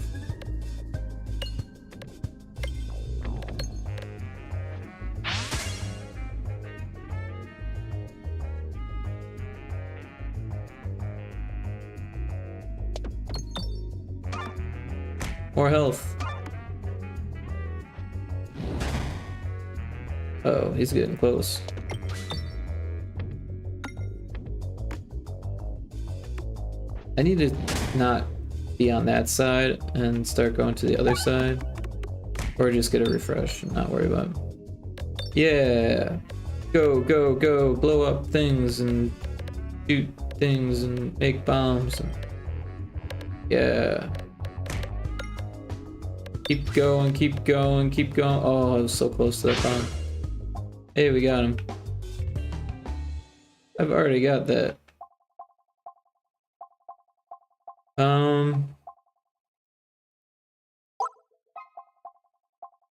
More health. Uh-oh, he's getting close. I need to not be on that side and start going to the other side. Or just get a refresh and not worry about it. Yeah! Go, go, go! Blow up things and shoot things and make bombs. Yeah. Keep going, keep going, keep going. Oh, I was so close to that bomb. Hey, we got him. I've already got that.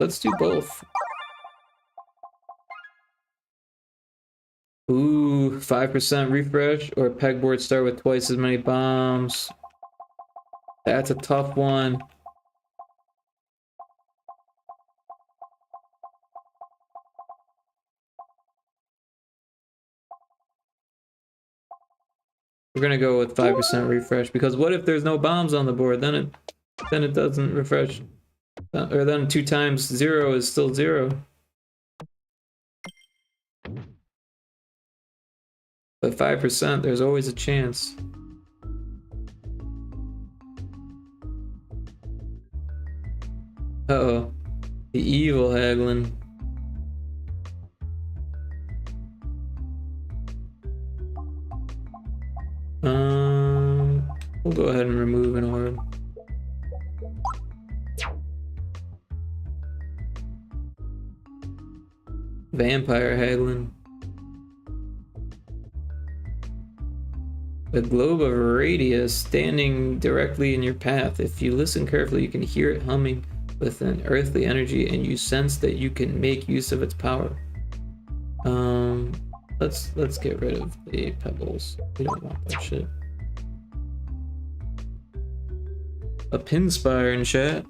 Let's do both. Ooh, 5% refresh or pegboard start with twice as many bombs. That's a tough one. We're gonna go with 5% refresh because what if there's no bombs on the board? Then it doesn't refresh. Or then 2 times 0 is still 0. But 5%, there's always a chance. Uh-oh. The evil haggling. We'll go ahead and remove an orb. Vampire haggling. A globe of radius standing directly in your path. If you listen carefully, you can hear it humming with an earthly energy, and you sense that you can make use of its power. Let's get rid of the pebbles. We don't want that shit. A pinspire in chat.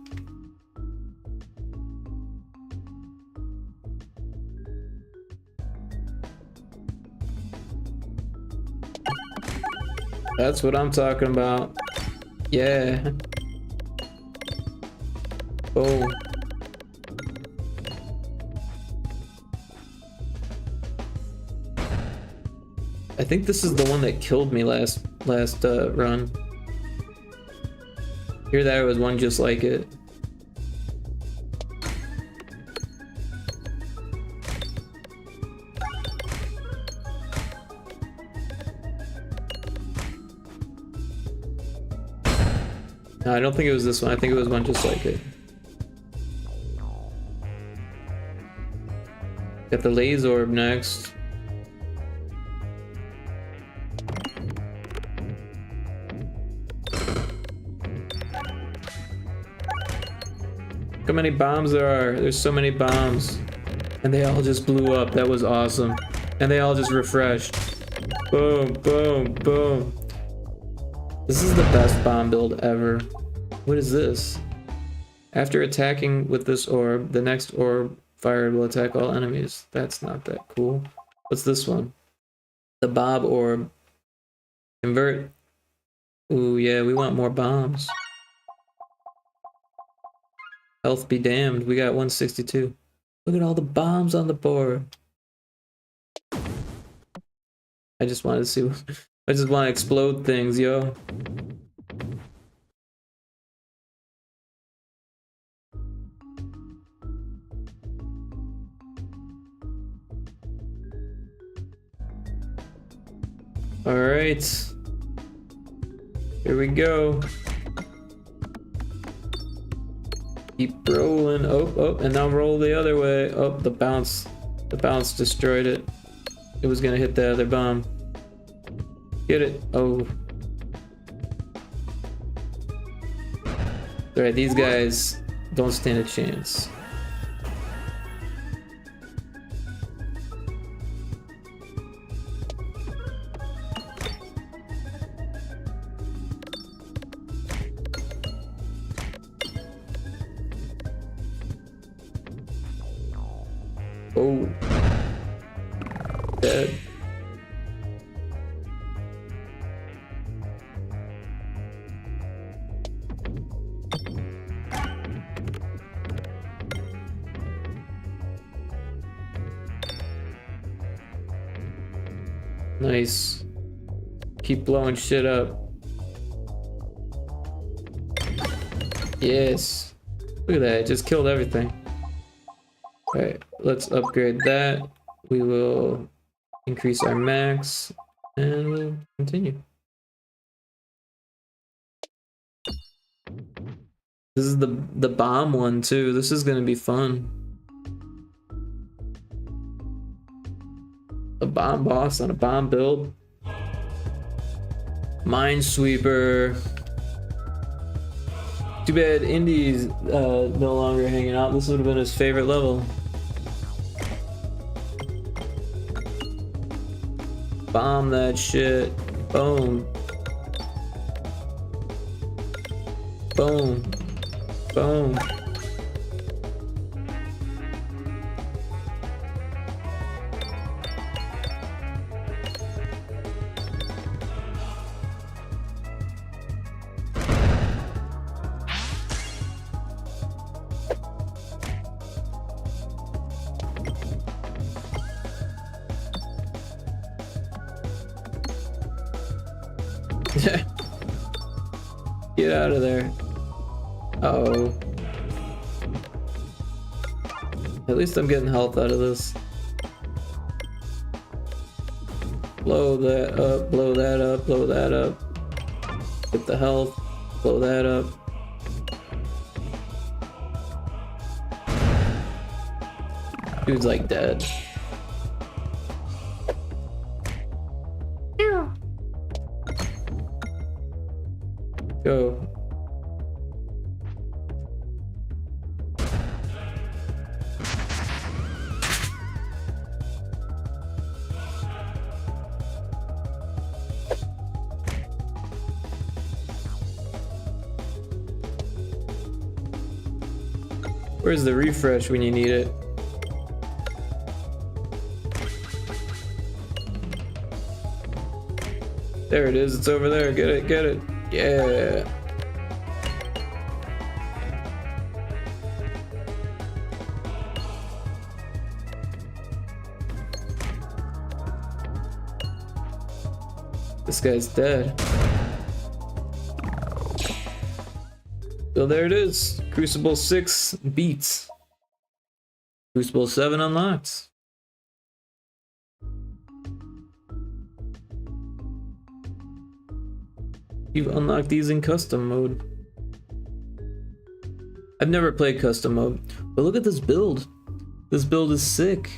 That's what I'm talking about. Yeah. Oh. I think this is the one that killed me last run. Here there was one just like it. No, I don't think it was this one. I think it was one just like it. Got the laser orb next. Look how many bombs there are. There's so many bombs. And they all just blew up. That was awesome. And they all just refreshed. Boom, boom, boom. This is the best bomb build ever. What is this? After attacking with this orb, the next orb fired will attack all enemies. That's not that cool. What's this one? The Bob orb. Convert. Ooh, yeah, we want more bombs. Health be damned. We got 162. Look at all the bombs on the board. I just wanted to see. I just want to explode things, yo. All right. Here we go. Keep rolling. Oh, and now roll the other way. Oh, the bounce destroyed it. It was gonna hit the other bomb. Get it. Oh. Alright, these guys don't stand a chance. Oh. Dead. Nice. Keep blowing shit up. Yes. Look at that, it just killed everything. Alright, let's upgrade that. We will increase our max, and we'll continue. This is the bomb one too. This is gonna be fun. A bomb boss on a bomb build. Minesweeper. Too bad Indy's no longer hanging out. This would have been his favorite level. Bomb that shit. Boom. Boom. Boom. Get out of there. Uh-oh. At least I'm getting health out of this. Blow that up, blow that up, blow that up. Get the health, blow that up. Dude's like dead. Go. Where's the refresh when you need it? There it is, it's over there. Get it, get it. Yeah. This guy's dead. So there it is. Crucible 6 beats. Crucible 7 unlocked. You've unlocked these in custom mode. I've never played custom mode, but look at this build. This build is sick.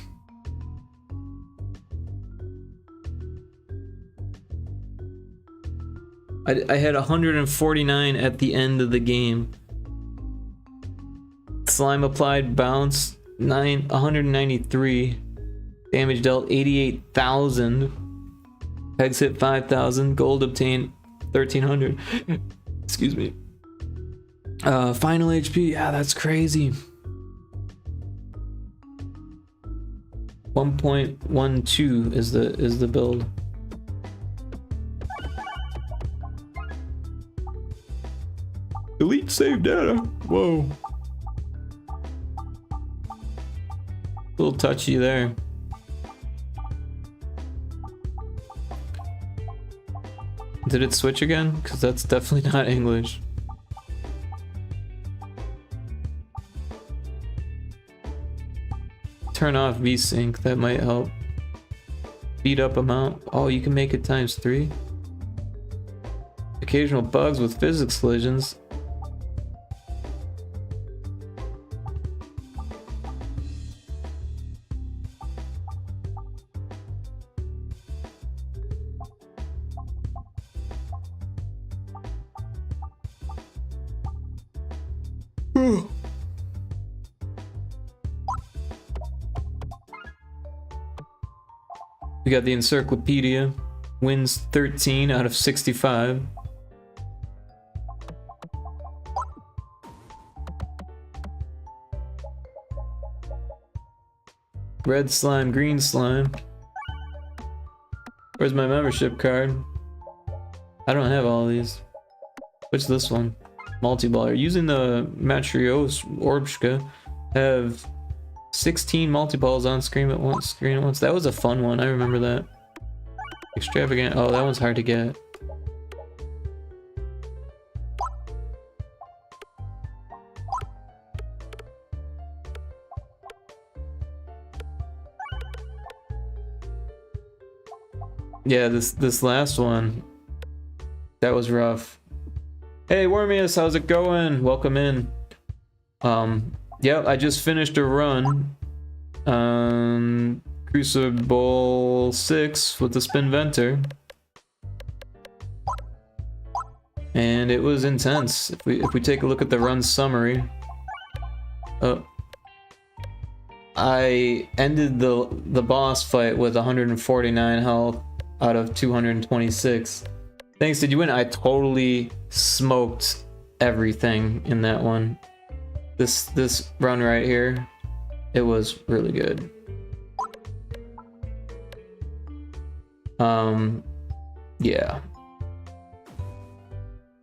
I had 149 at the end of the game. Slime applied bounce 193. Damage dealt 88,000. Pegs hit 5,000. Gold obtained 1,300. Excuse me. Final HP. Yeah, that's crazy. 1.12 is the build. Delete save data. Whoa. A little touchy there. Did it switch again? Because that's definitely not English. Turn off VSync, that might help. Speed up amount. Oh, you can make it ×3. Occasional bugs with physics collisions. We got the encyclopedia. Wins 13 out of 65. Red slime, green slime. Where's my membership card? I don't have all these. What's this one? Multiballer. Using the Matrios Orbshka, have 16 multiballs on screen at once. That was a fun one. I remember that. Extravagant. Oh, that one's hard to get. Yeah, this last one, that was rough. Hey, Wormius, how's it going? Welcome in. Yep, I just finished a run. Crucible 6 with the Spinventor. And it was intense. If we take a look at the run summary. I ended the boss fight with 149 health out of 226. Thanks, did you win? I totally smoked everything in that one. This run right here, it was really good. Yeah.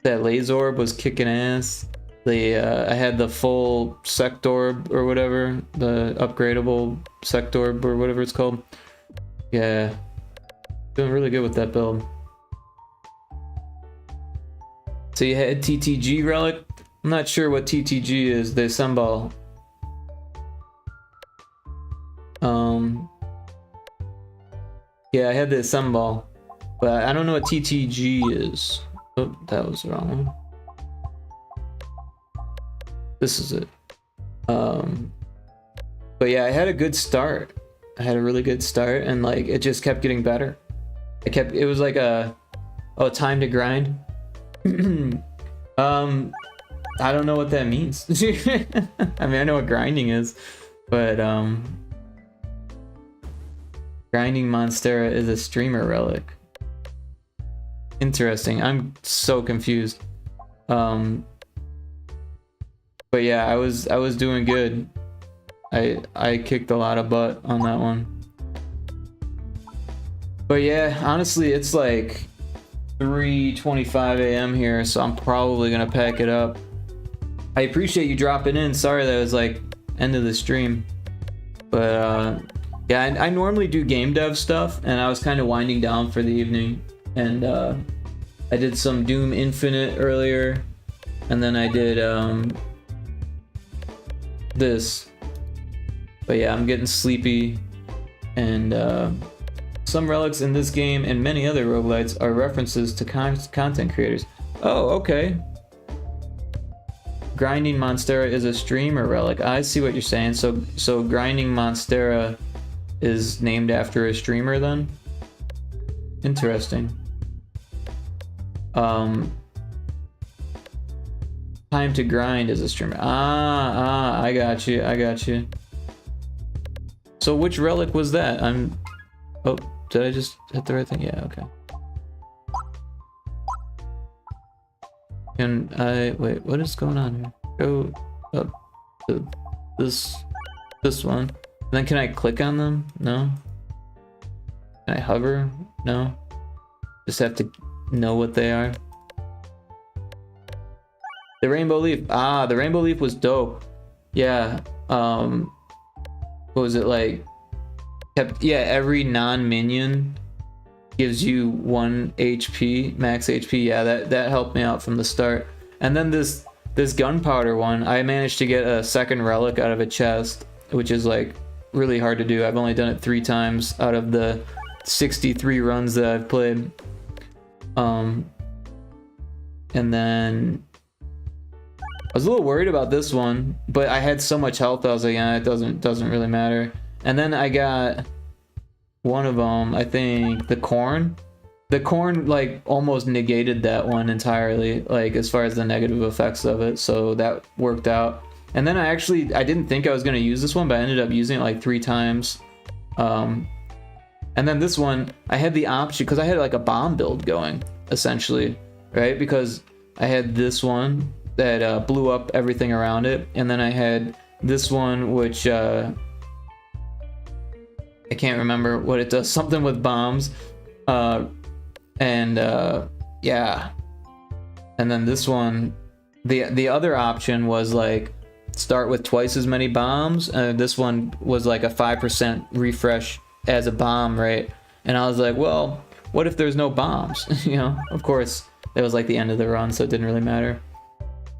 That laser orb was kicking ass. I had the full sector or whatever, the upgradable sector or whatever it's called. Yeah. Doing really good with that build. So you had TTG relic? I'm not sure what TTG is, the symbol. Yeah, I had the symbol, but I don't know what TTG is. Oh, that was wrong. This is it. But yeah, I had a good start. I had a really good start, and like it just kept getting better. It was like time to grind. I don't know what that means. I mean, I know what grinding is, but grinding Monstera is a streamer relic. Interesting. I'm so confused. But yeah, I was doing good. I kicked a lot of butt on that one. But yeah, honestly, it's like 3:25 a.m. here, so I'm probably gonna pack it up. I appreciate you dropping in. Sorry that was like end of the stream, but yeah, I normally do game dev stuff, and I was kind of winding down for the evening, and I did some Doom Infinite earlier, and then I did this. But yeah, I'm getting sleepy, and some relics in this game and many other roguelites are references to content creators. Oh, okay. Grinding Monstera is a streamer relic. I see what you're saying. So Grinding Monstera is named after a streamer then? Interesting. Time to Grind is a streamer. I got you. So which relic was that? Oh, did I just hit the right thing? Yeah, okay. Can I wait? What is going on here? Go up to this one. And then can I click on them? No. Can I hover? No. Just have to know what they are. The rainbow leaf. The rainbow leaf was dope. Yeah. What was it like? Yeah, every non-minion gives you 1 HP, max HP. Yeah, that helped me out from the start. And then this gunpowder one, I managed to get a second relic out of a chest, which is like really hard to do. I've only done it 3 times out of the 63 runs that I've played. And then I was a little worried about this one, but I had so much health, I was like, yeah, it doesn't really matter. And then I got one of them, I think, the corn. The corn like almost negated that one entirely, like as far as the negative effects of it, so that worked out. And then I didn't think I was going to use this one, but I ended up using it like 3 times. And then this one, I had the option, because I had like a bomb build going, essentially, right? Because I had this one that blew up everything around it, and then I had this one which I can't remember what it does, something with bombs, yeah, and then this one, the other option was like start with twice as many bombs. This one was like a 5% refresh as a bomb, right? And I was like, well, what if there's no bombs? You know, of course, it was like the end of the run, so it didn't really matter.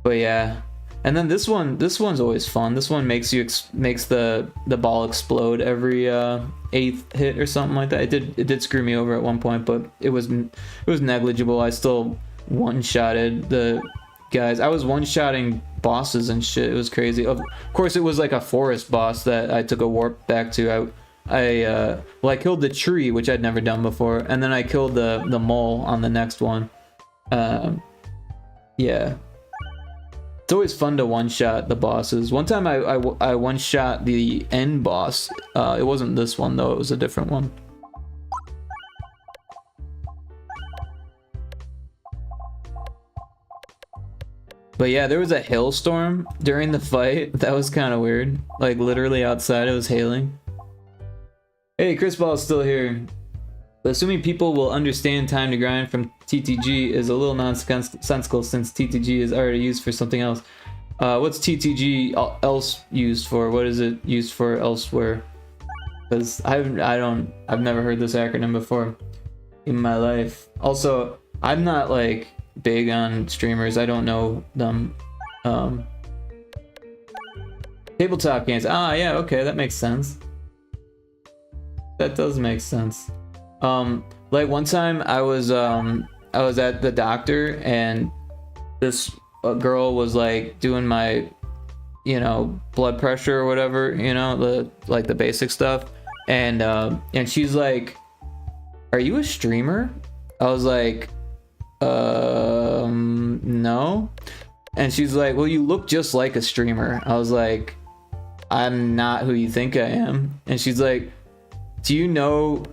But yeah, and then this one's always fun. This one makes the ball explode every 8th hit or something like that. It did screw me over at one point, but it was negligible. I still one-shotted the guys. I was one-shotting bosses and shit. It was crazy. Of course, it was like a forest boss that I took a warp back to. I killed the tree, which I'd never done before, and then I killed the mole on the next one. Yeah. It's always fun to one-shot the bosses. One time I one-shot the end boss. It wasn't this one though, it was a different one. But yeah, there was a hailstorm during the fight. That was kind of weird. Like literally outside it was hailing. Hey, Chris Ball's still here. Assuming people will understand time to grind from TTG is a little nonsensical since TTG is already used for something else. What's TTG else used for? What is it used for elsewhere? Because I've never heard this acronym before in my life. Also, I'm not like big on streamers. I don't know them. Tabletop games. Ah, yeah, okay, that makes sense. That does make sense. Like one time I was at the doctor and this girl was like doing my, you know, blood pressure or whatever, you know, the basic stuff, and she's like, "Are you a streamer?" I was like, no. And she's like, "Well, you look just like a streamer." I was like, "I'm not who you think I am." And she's like, "Do you know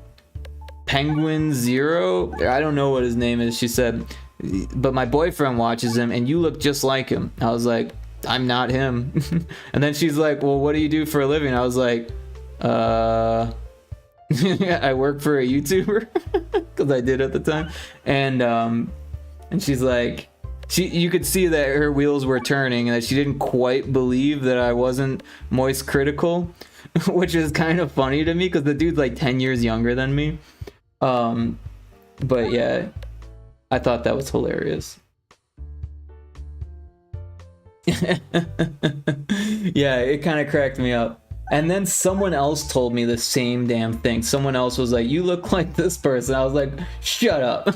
Penguin Zero?" I don't know what his name is. She said, "But my boyfriend watches him and you look just like him." I was like, "I'm not him." And then she's like, "Well, what do you do for a living?" I was like, I work for a YouTuber, because I did at the time. And she's like, you could see that her wheels were turning and that she didn't quite believe that I wasn't moist critical, which is kind of funny to me because the dude's like 10 years younger than me. But yeah, I thought that was hilarious. Yeah, it kind of cracked me up. And then someone else told me the same damn thing. Someone else was like, "You look like this person." I was like, "Shut up."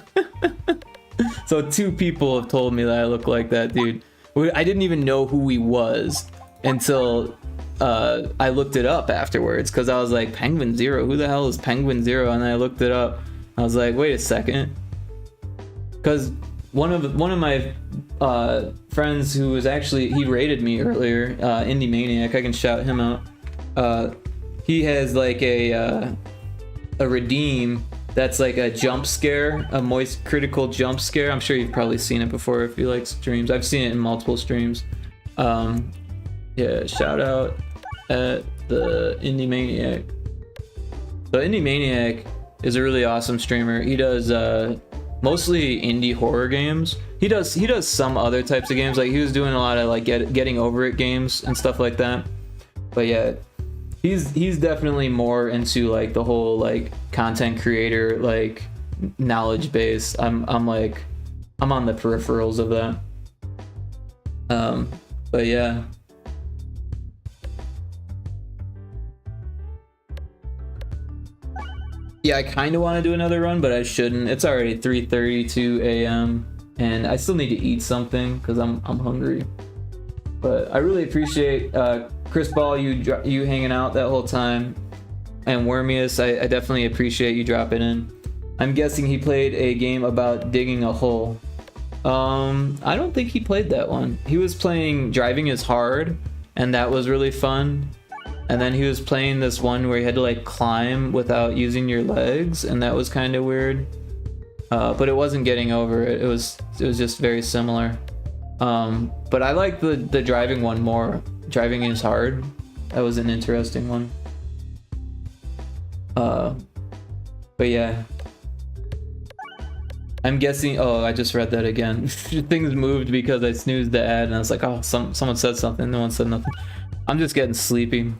So 2 people have told me that I look like that dude. I didn't even know who he was until I looked it up afterwards, because I was like, Penguin Zero? Who the hell is Penguin Zero? And I looked it up. I was like, wait a second. Because one of my friends who was actually, he rated me earlier, Indie Maniac, I can shout him out. He has like a redeem that's like a jump scare, a moist critical jump scare. I'm sure you've probably seen it before if you like streams. I've seen it in multiple streams. Yeah, shout out at the Indie Maniac. So Indie Maniac is a really awesome streamer. He does mostly indie horror games. He does some other types of games. Like he was doing a lot of like getting over it games and stuff like that. But yeah, he's definitely more into like the whole like content creator like knowledge base. I'm on the peripherals of that. But yeah. Yeah, I kind of want to do another run, but I shouldn't. It's already 3:32 a.m. and I still need to eat something because I'm hungry. But I really appreciate Chris Ball, you hanging out that whole time, and Wormius, I definitely appreciate you dropping in. I'm guessing he played a game about digging a hole. I don't think he played that one. He was playing Driving is Hard, and that was really fun. And then he was playing this one where you had to like climb without using your legs, and that was kind of weird. But it wasn't getting over it. It was just very similar. But I like the driving one more. Driving is Hard. That was an interesting one. But yeah. I'm guessing. Oh, I just read that again. Things moved because I snoozed the ad, and I was like, oh, someone said something. No one said nothing. I'm just getting sleepy.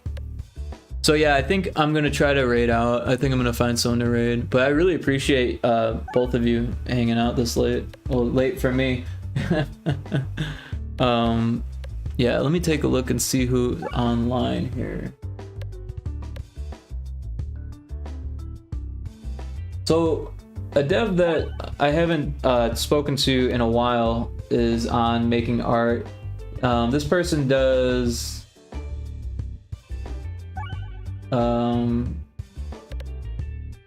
So yeah, I think I'm gonna try to raid out. I think I'm gonna find someone to raid. But I really appreciate both of you hanging out this late. Well, late for me. Yeah, let me take a look and see who's online here. So a dev that I haven't spoken to in a while is on making art. This person does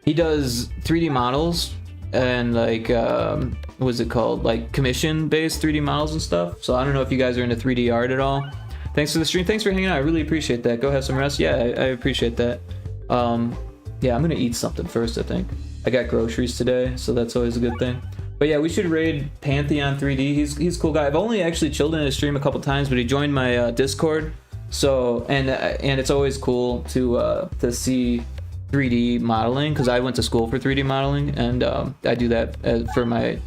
he does 3D models and like what's it called, like commission based 3D models and stuff. So I don't know if you guys are into 3D art at all. Thanks for the stream, thanks for hanging out, I really appreciate that. Go have some rest. Yeah, I appreciate that. Yeah, I'm gonna eat something first. I think I got groceries today, so that's always a good thing. But yeah, we should raid Pantheon 3D. He's a cool guy. I've only actually chilled in his stream a couple times, but he joined my Discord. So and it's always cool to see 3D modeling, because I went to school for 3D modeling, and I do that for my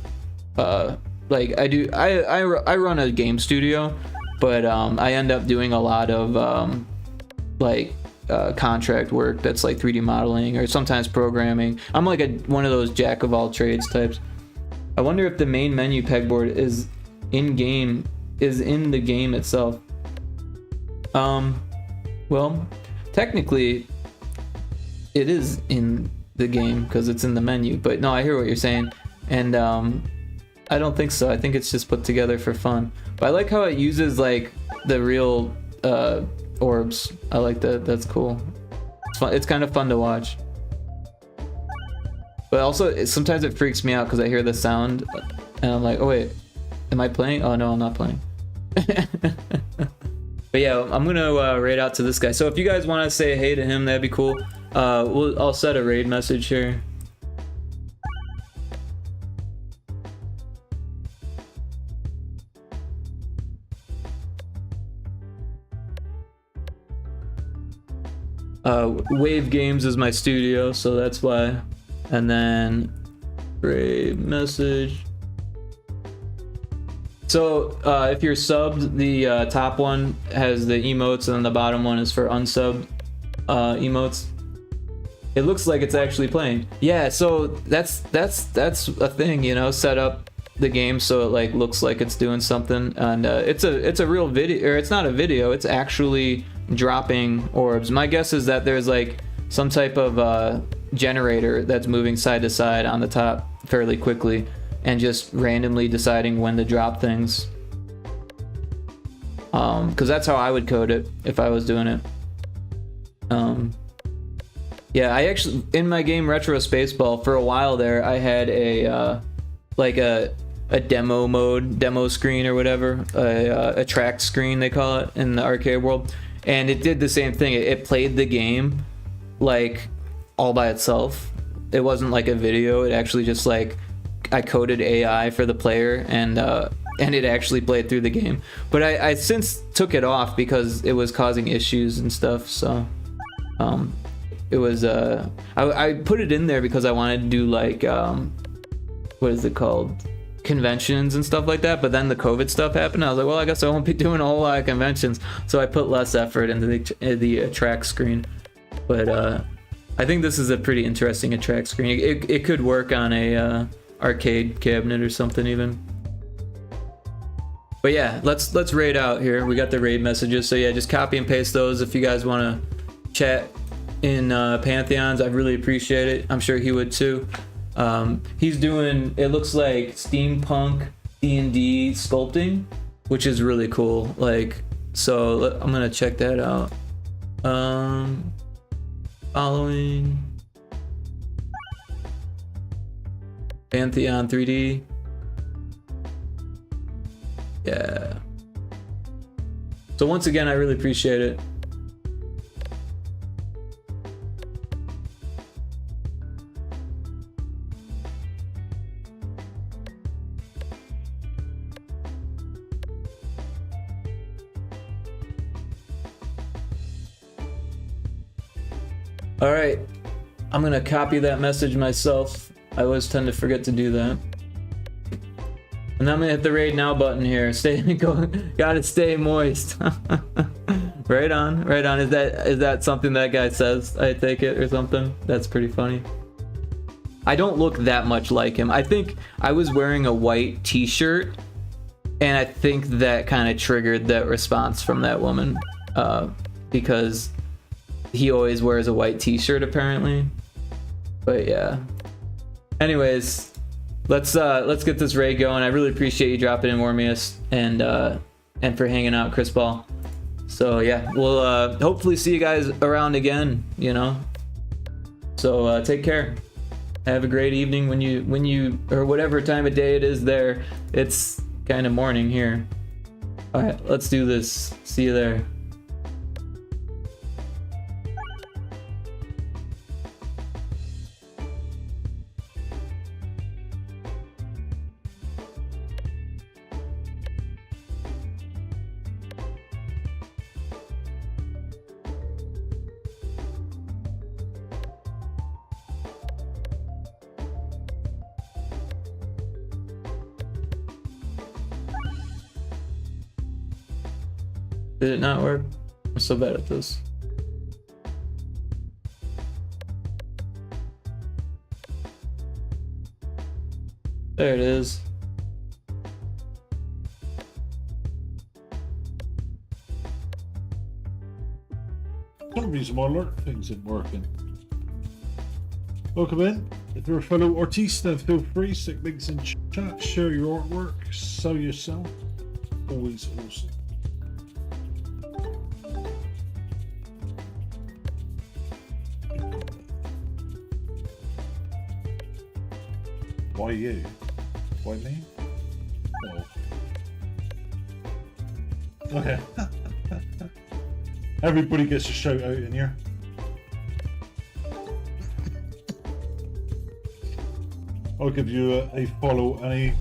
like I run a game studio, but I end up doing a lot of like contract work that's like 3D modeling or sometimes programming. I'm like one of those jack of all trades types. I wonder if the main menu pegboard is in the game itself. Well, technically it is in the game because it's in the menu, but no, I hear what you're saying, and I don't think so. I think it's just put together for fun. But I like how it uses like the real orbs. I like that. That's cool. It's fun. It's kind of fun to watch. But also, sometimes it freaks me out because I hear the sound, and I'm like, oh wait, am I playing? Oh no, I'm not playing. But yeah, I'm gonna raid out to this guy. So if you guys want to say hey to him, that'd be cool. I'll set a raid message here. Wave Games is my studio, so that's why. And then raid message. So if you're subbed, the top one has the emotes, and then the bottom one is for unsubbed emotes. It looks like it's actually playing. Yeah, so that's a thing, you know. Set up the game so it like looks like it's doing something, and it's a real video, or it's not a video. It's actually dropping orbs. My guess is that there's like some type of generator that's moving side to side on the top fairly quickly, and just randomly deciding when to drop things. Because that's how I would code it if I was doing it. Yeah, I actually, in my game Retro Spaceball, for a while there, I had a like a demo screen or whatever, a track screen they call it in the arcade world, and it did the same thing. It played the game like all by itself. It wasn't like a video. It actually just like, I coded AI for the player, and it actually played through the game. But I since took it off because it was causing issues and stuff. So it was I put it in there because I wanted to do like what is it called, conventions and stuff like that. But then the COVID stuff happened. I was like, well, I guess I won't be doing a whole lot of conventions. So I put less effort into the track screen. But I think this is a pretty interesting track screen. It could work on a arcade cabinet or something even. But yeah, let's raid out here. We got the raid messages, so yeah, just copy and paste those if you guys want to chat in Pantheons. I really appreciate it. I'm sure he would too. He's doing, it looks like steampunk D&D sculpting, which is really cool. Like, so I'm gonna check that out. Following Pantheon 3D. Yeah. So once again, I really appreciate it. All right, I'm gonna copy that message myself. I always tend to forget to do that. And I'm gonna hit the raid now button here. Gotta stay moist. Right on, right on. Is that something that guy says? I take it or something. That's pretty funny. I don't look that much like him. I think I was wearing a white t-shirt, and I think that kind of triggered that response from that woman, because he always wears a white t-shirt apparently. But yeah. Anyways, let's get this raid going. I really appreciate you dropping in, Warmius, and for hanging out, Chris Ball. So yeah, we'll hopefully see you guys around again, you know. So take care. Have a great evening when you or whatever time of day it is there. It's kind of morning here. All right, let's do this. See you there. Did it not work? I'm so bad at this. There it is. For some reason my alert things isn't working. Welcome in. If you're a fellow artista, feel free, stick links in chat, share your artwork, sell yourself. Always awesome. Why you? Why me? Oh. Okay. Everybody gets a shout out in here. I'll give you a follow any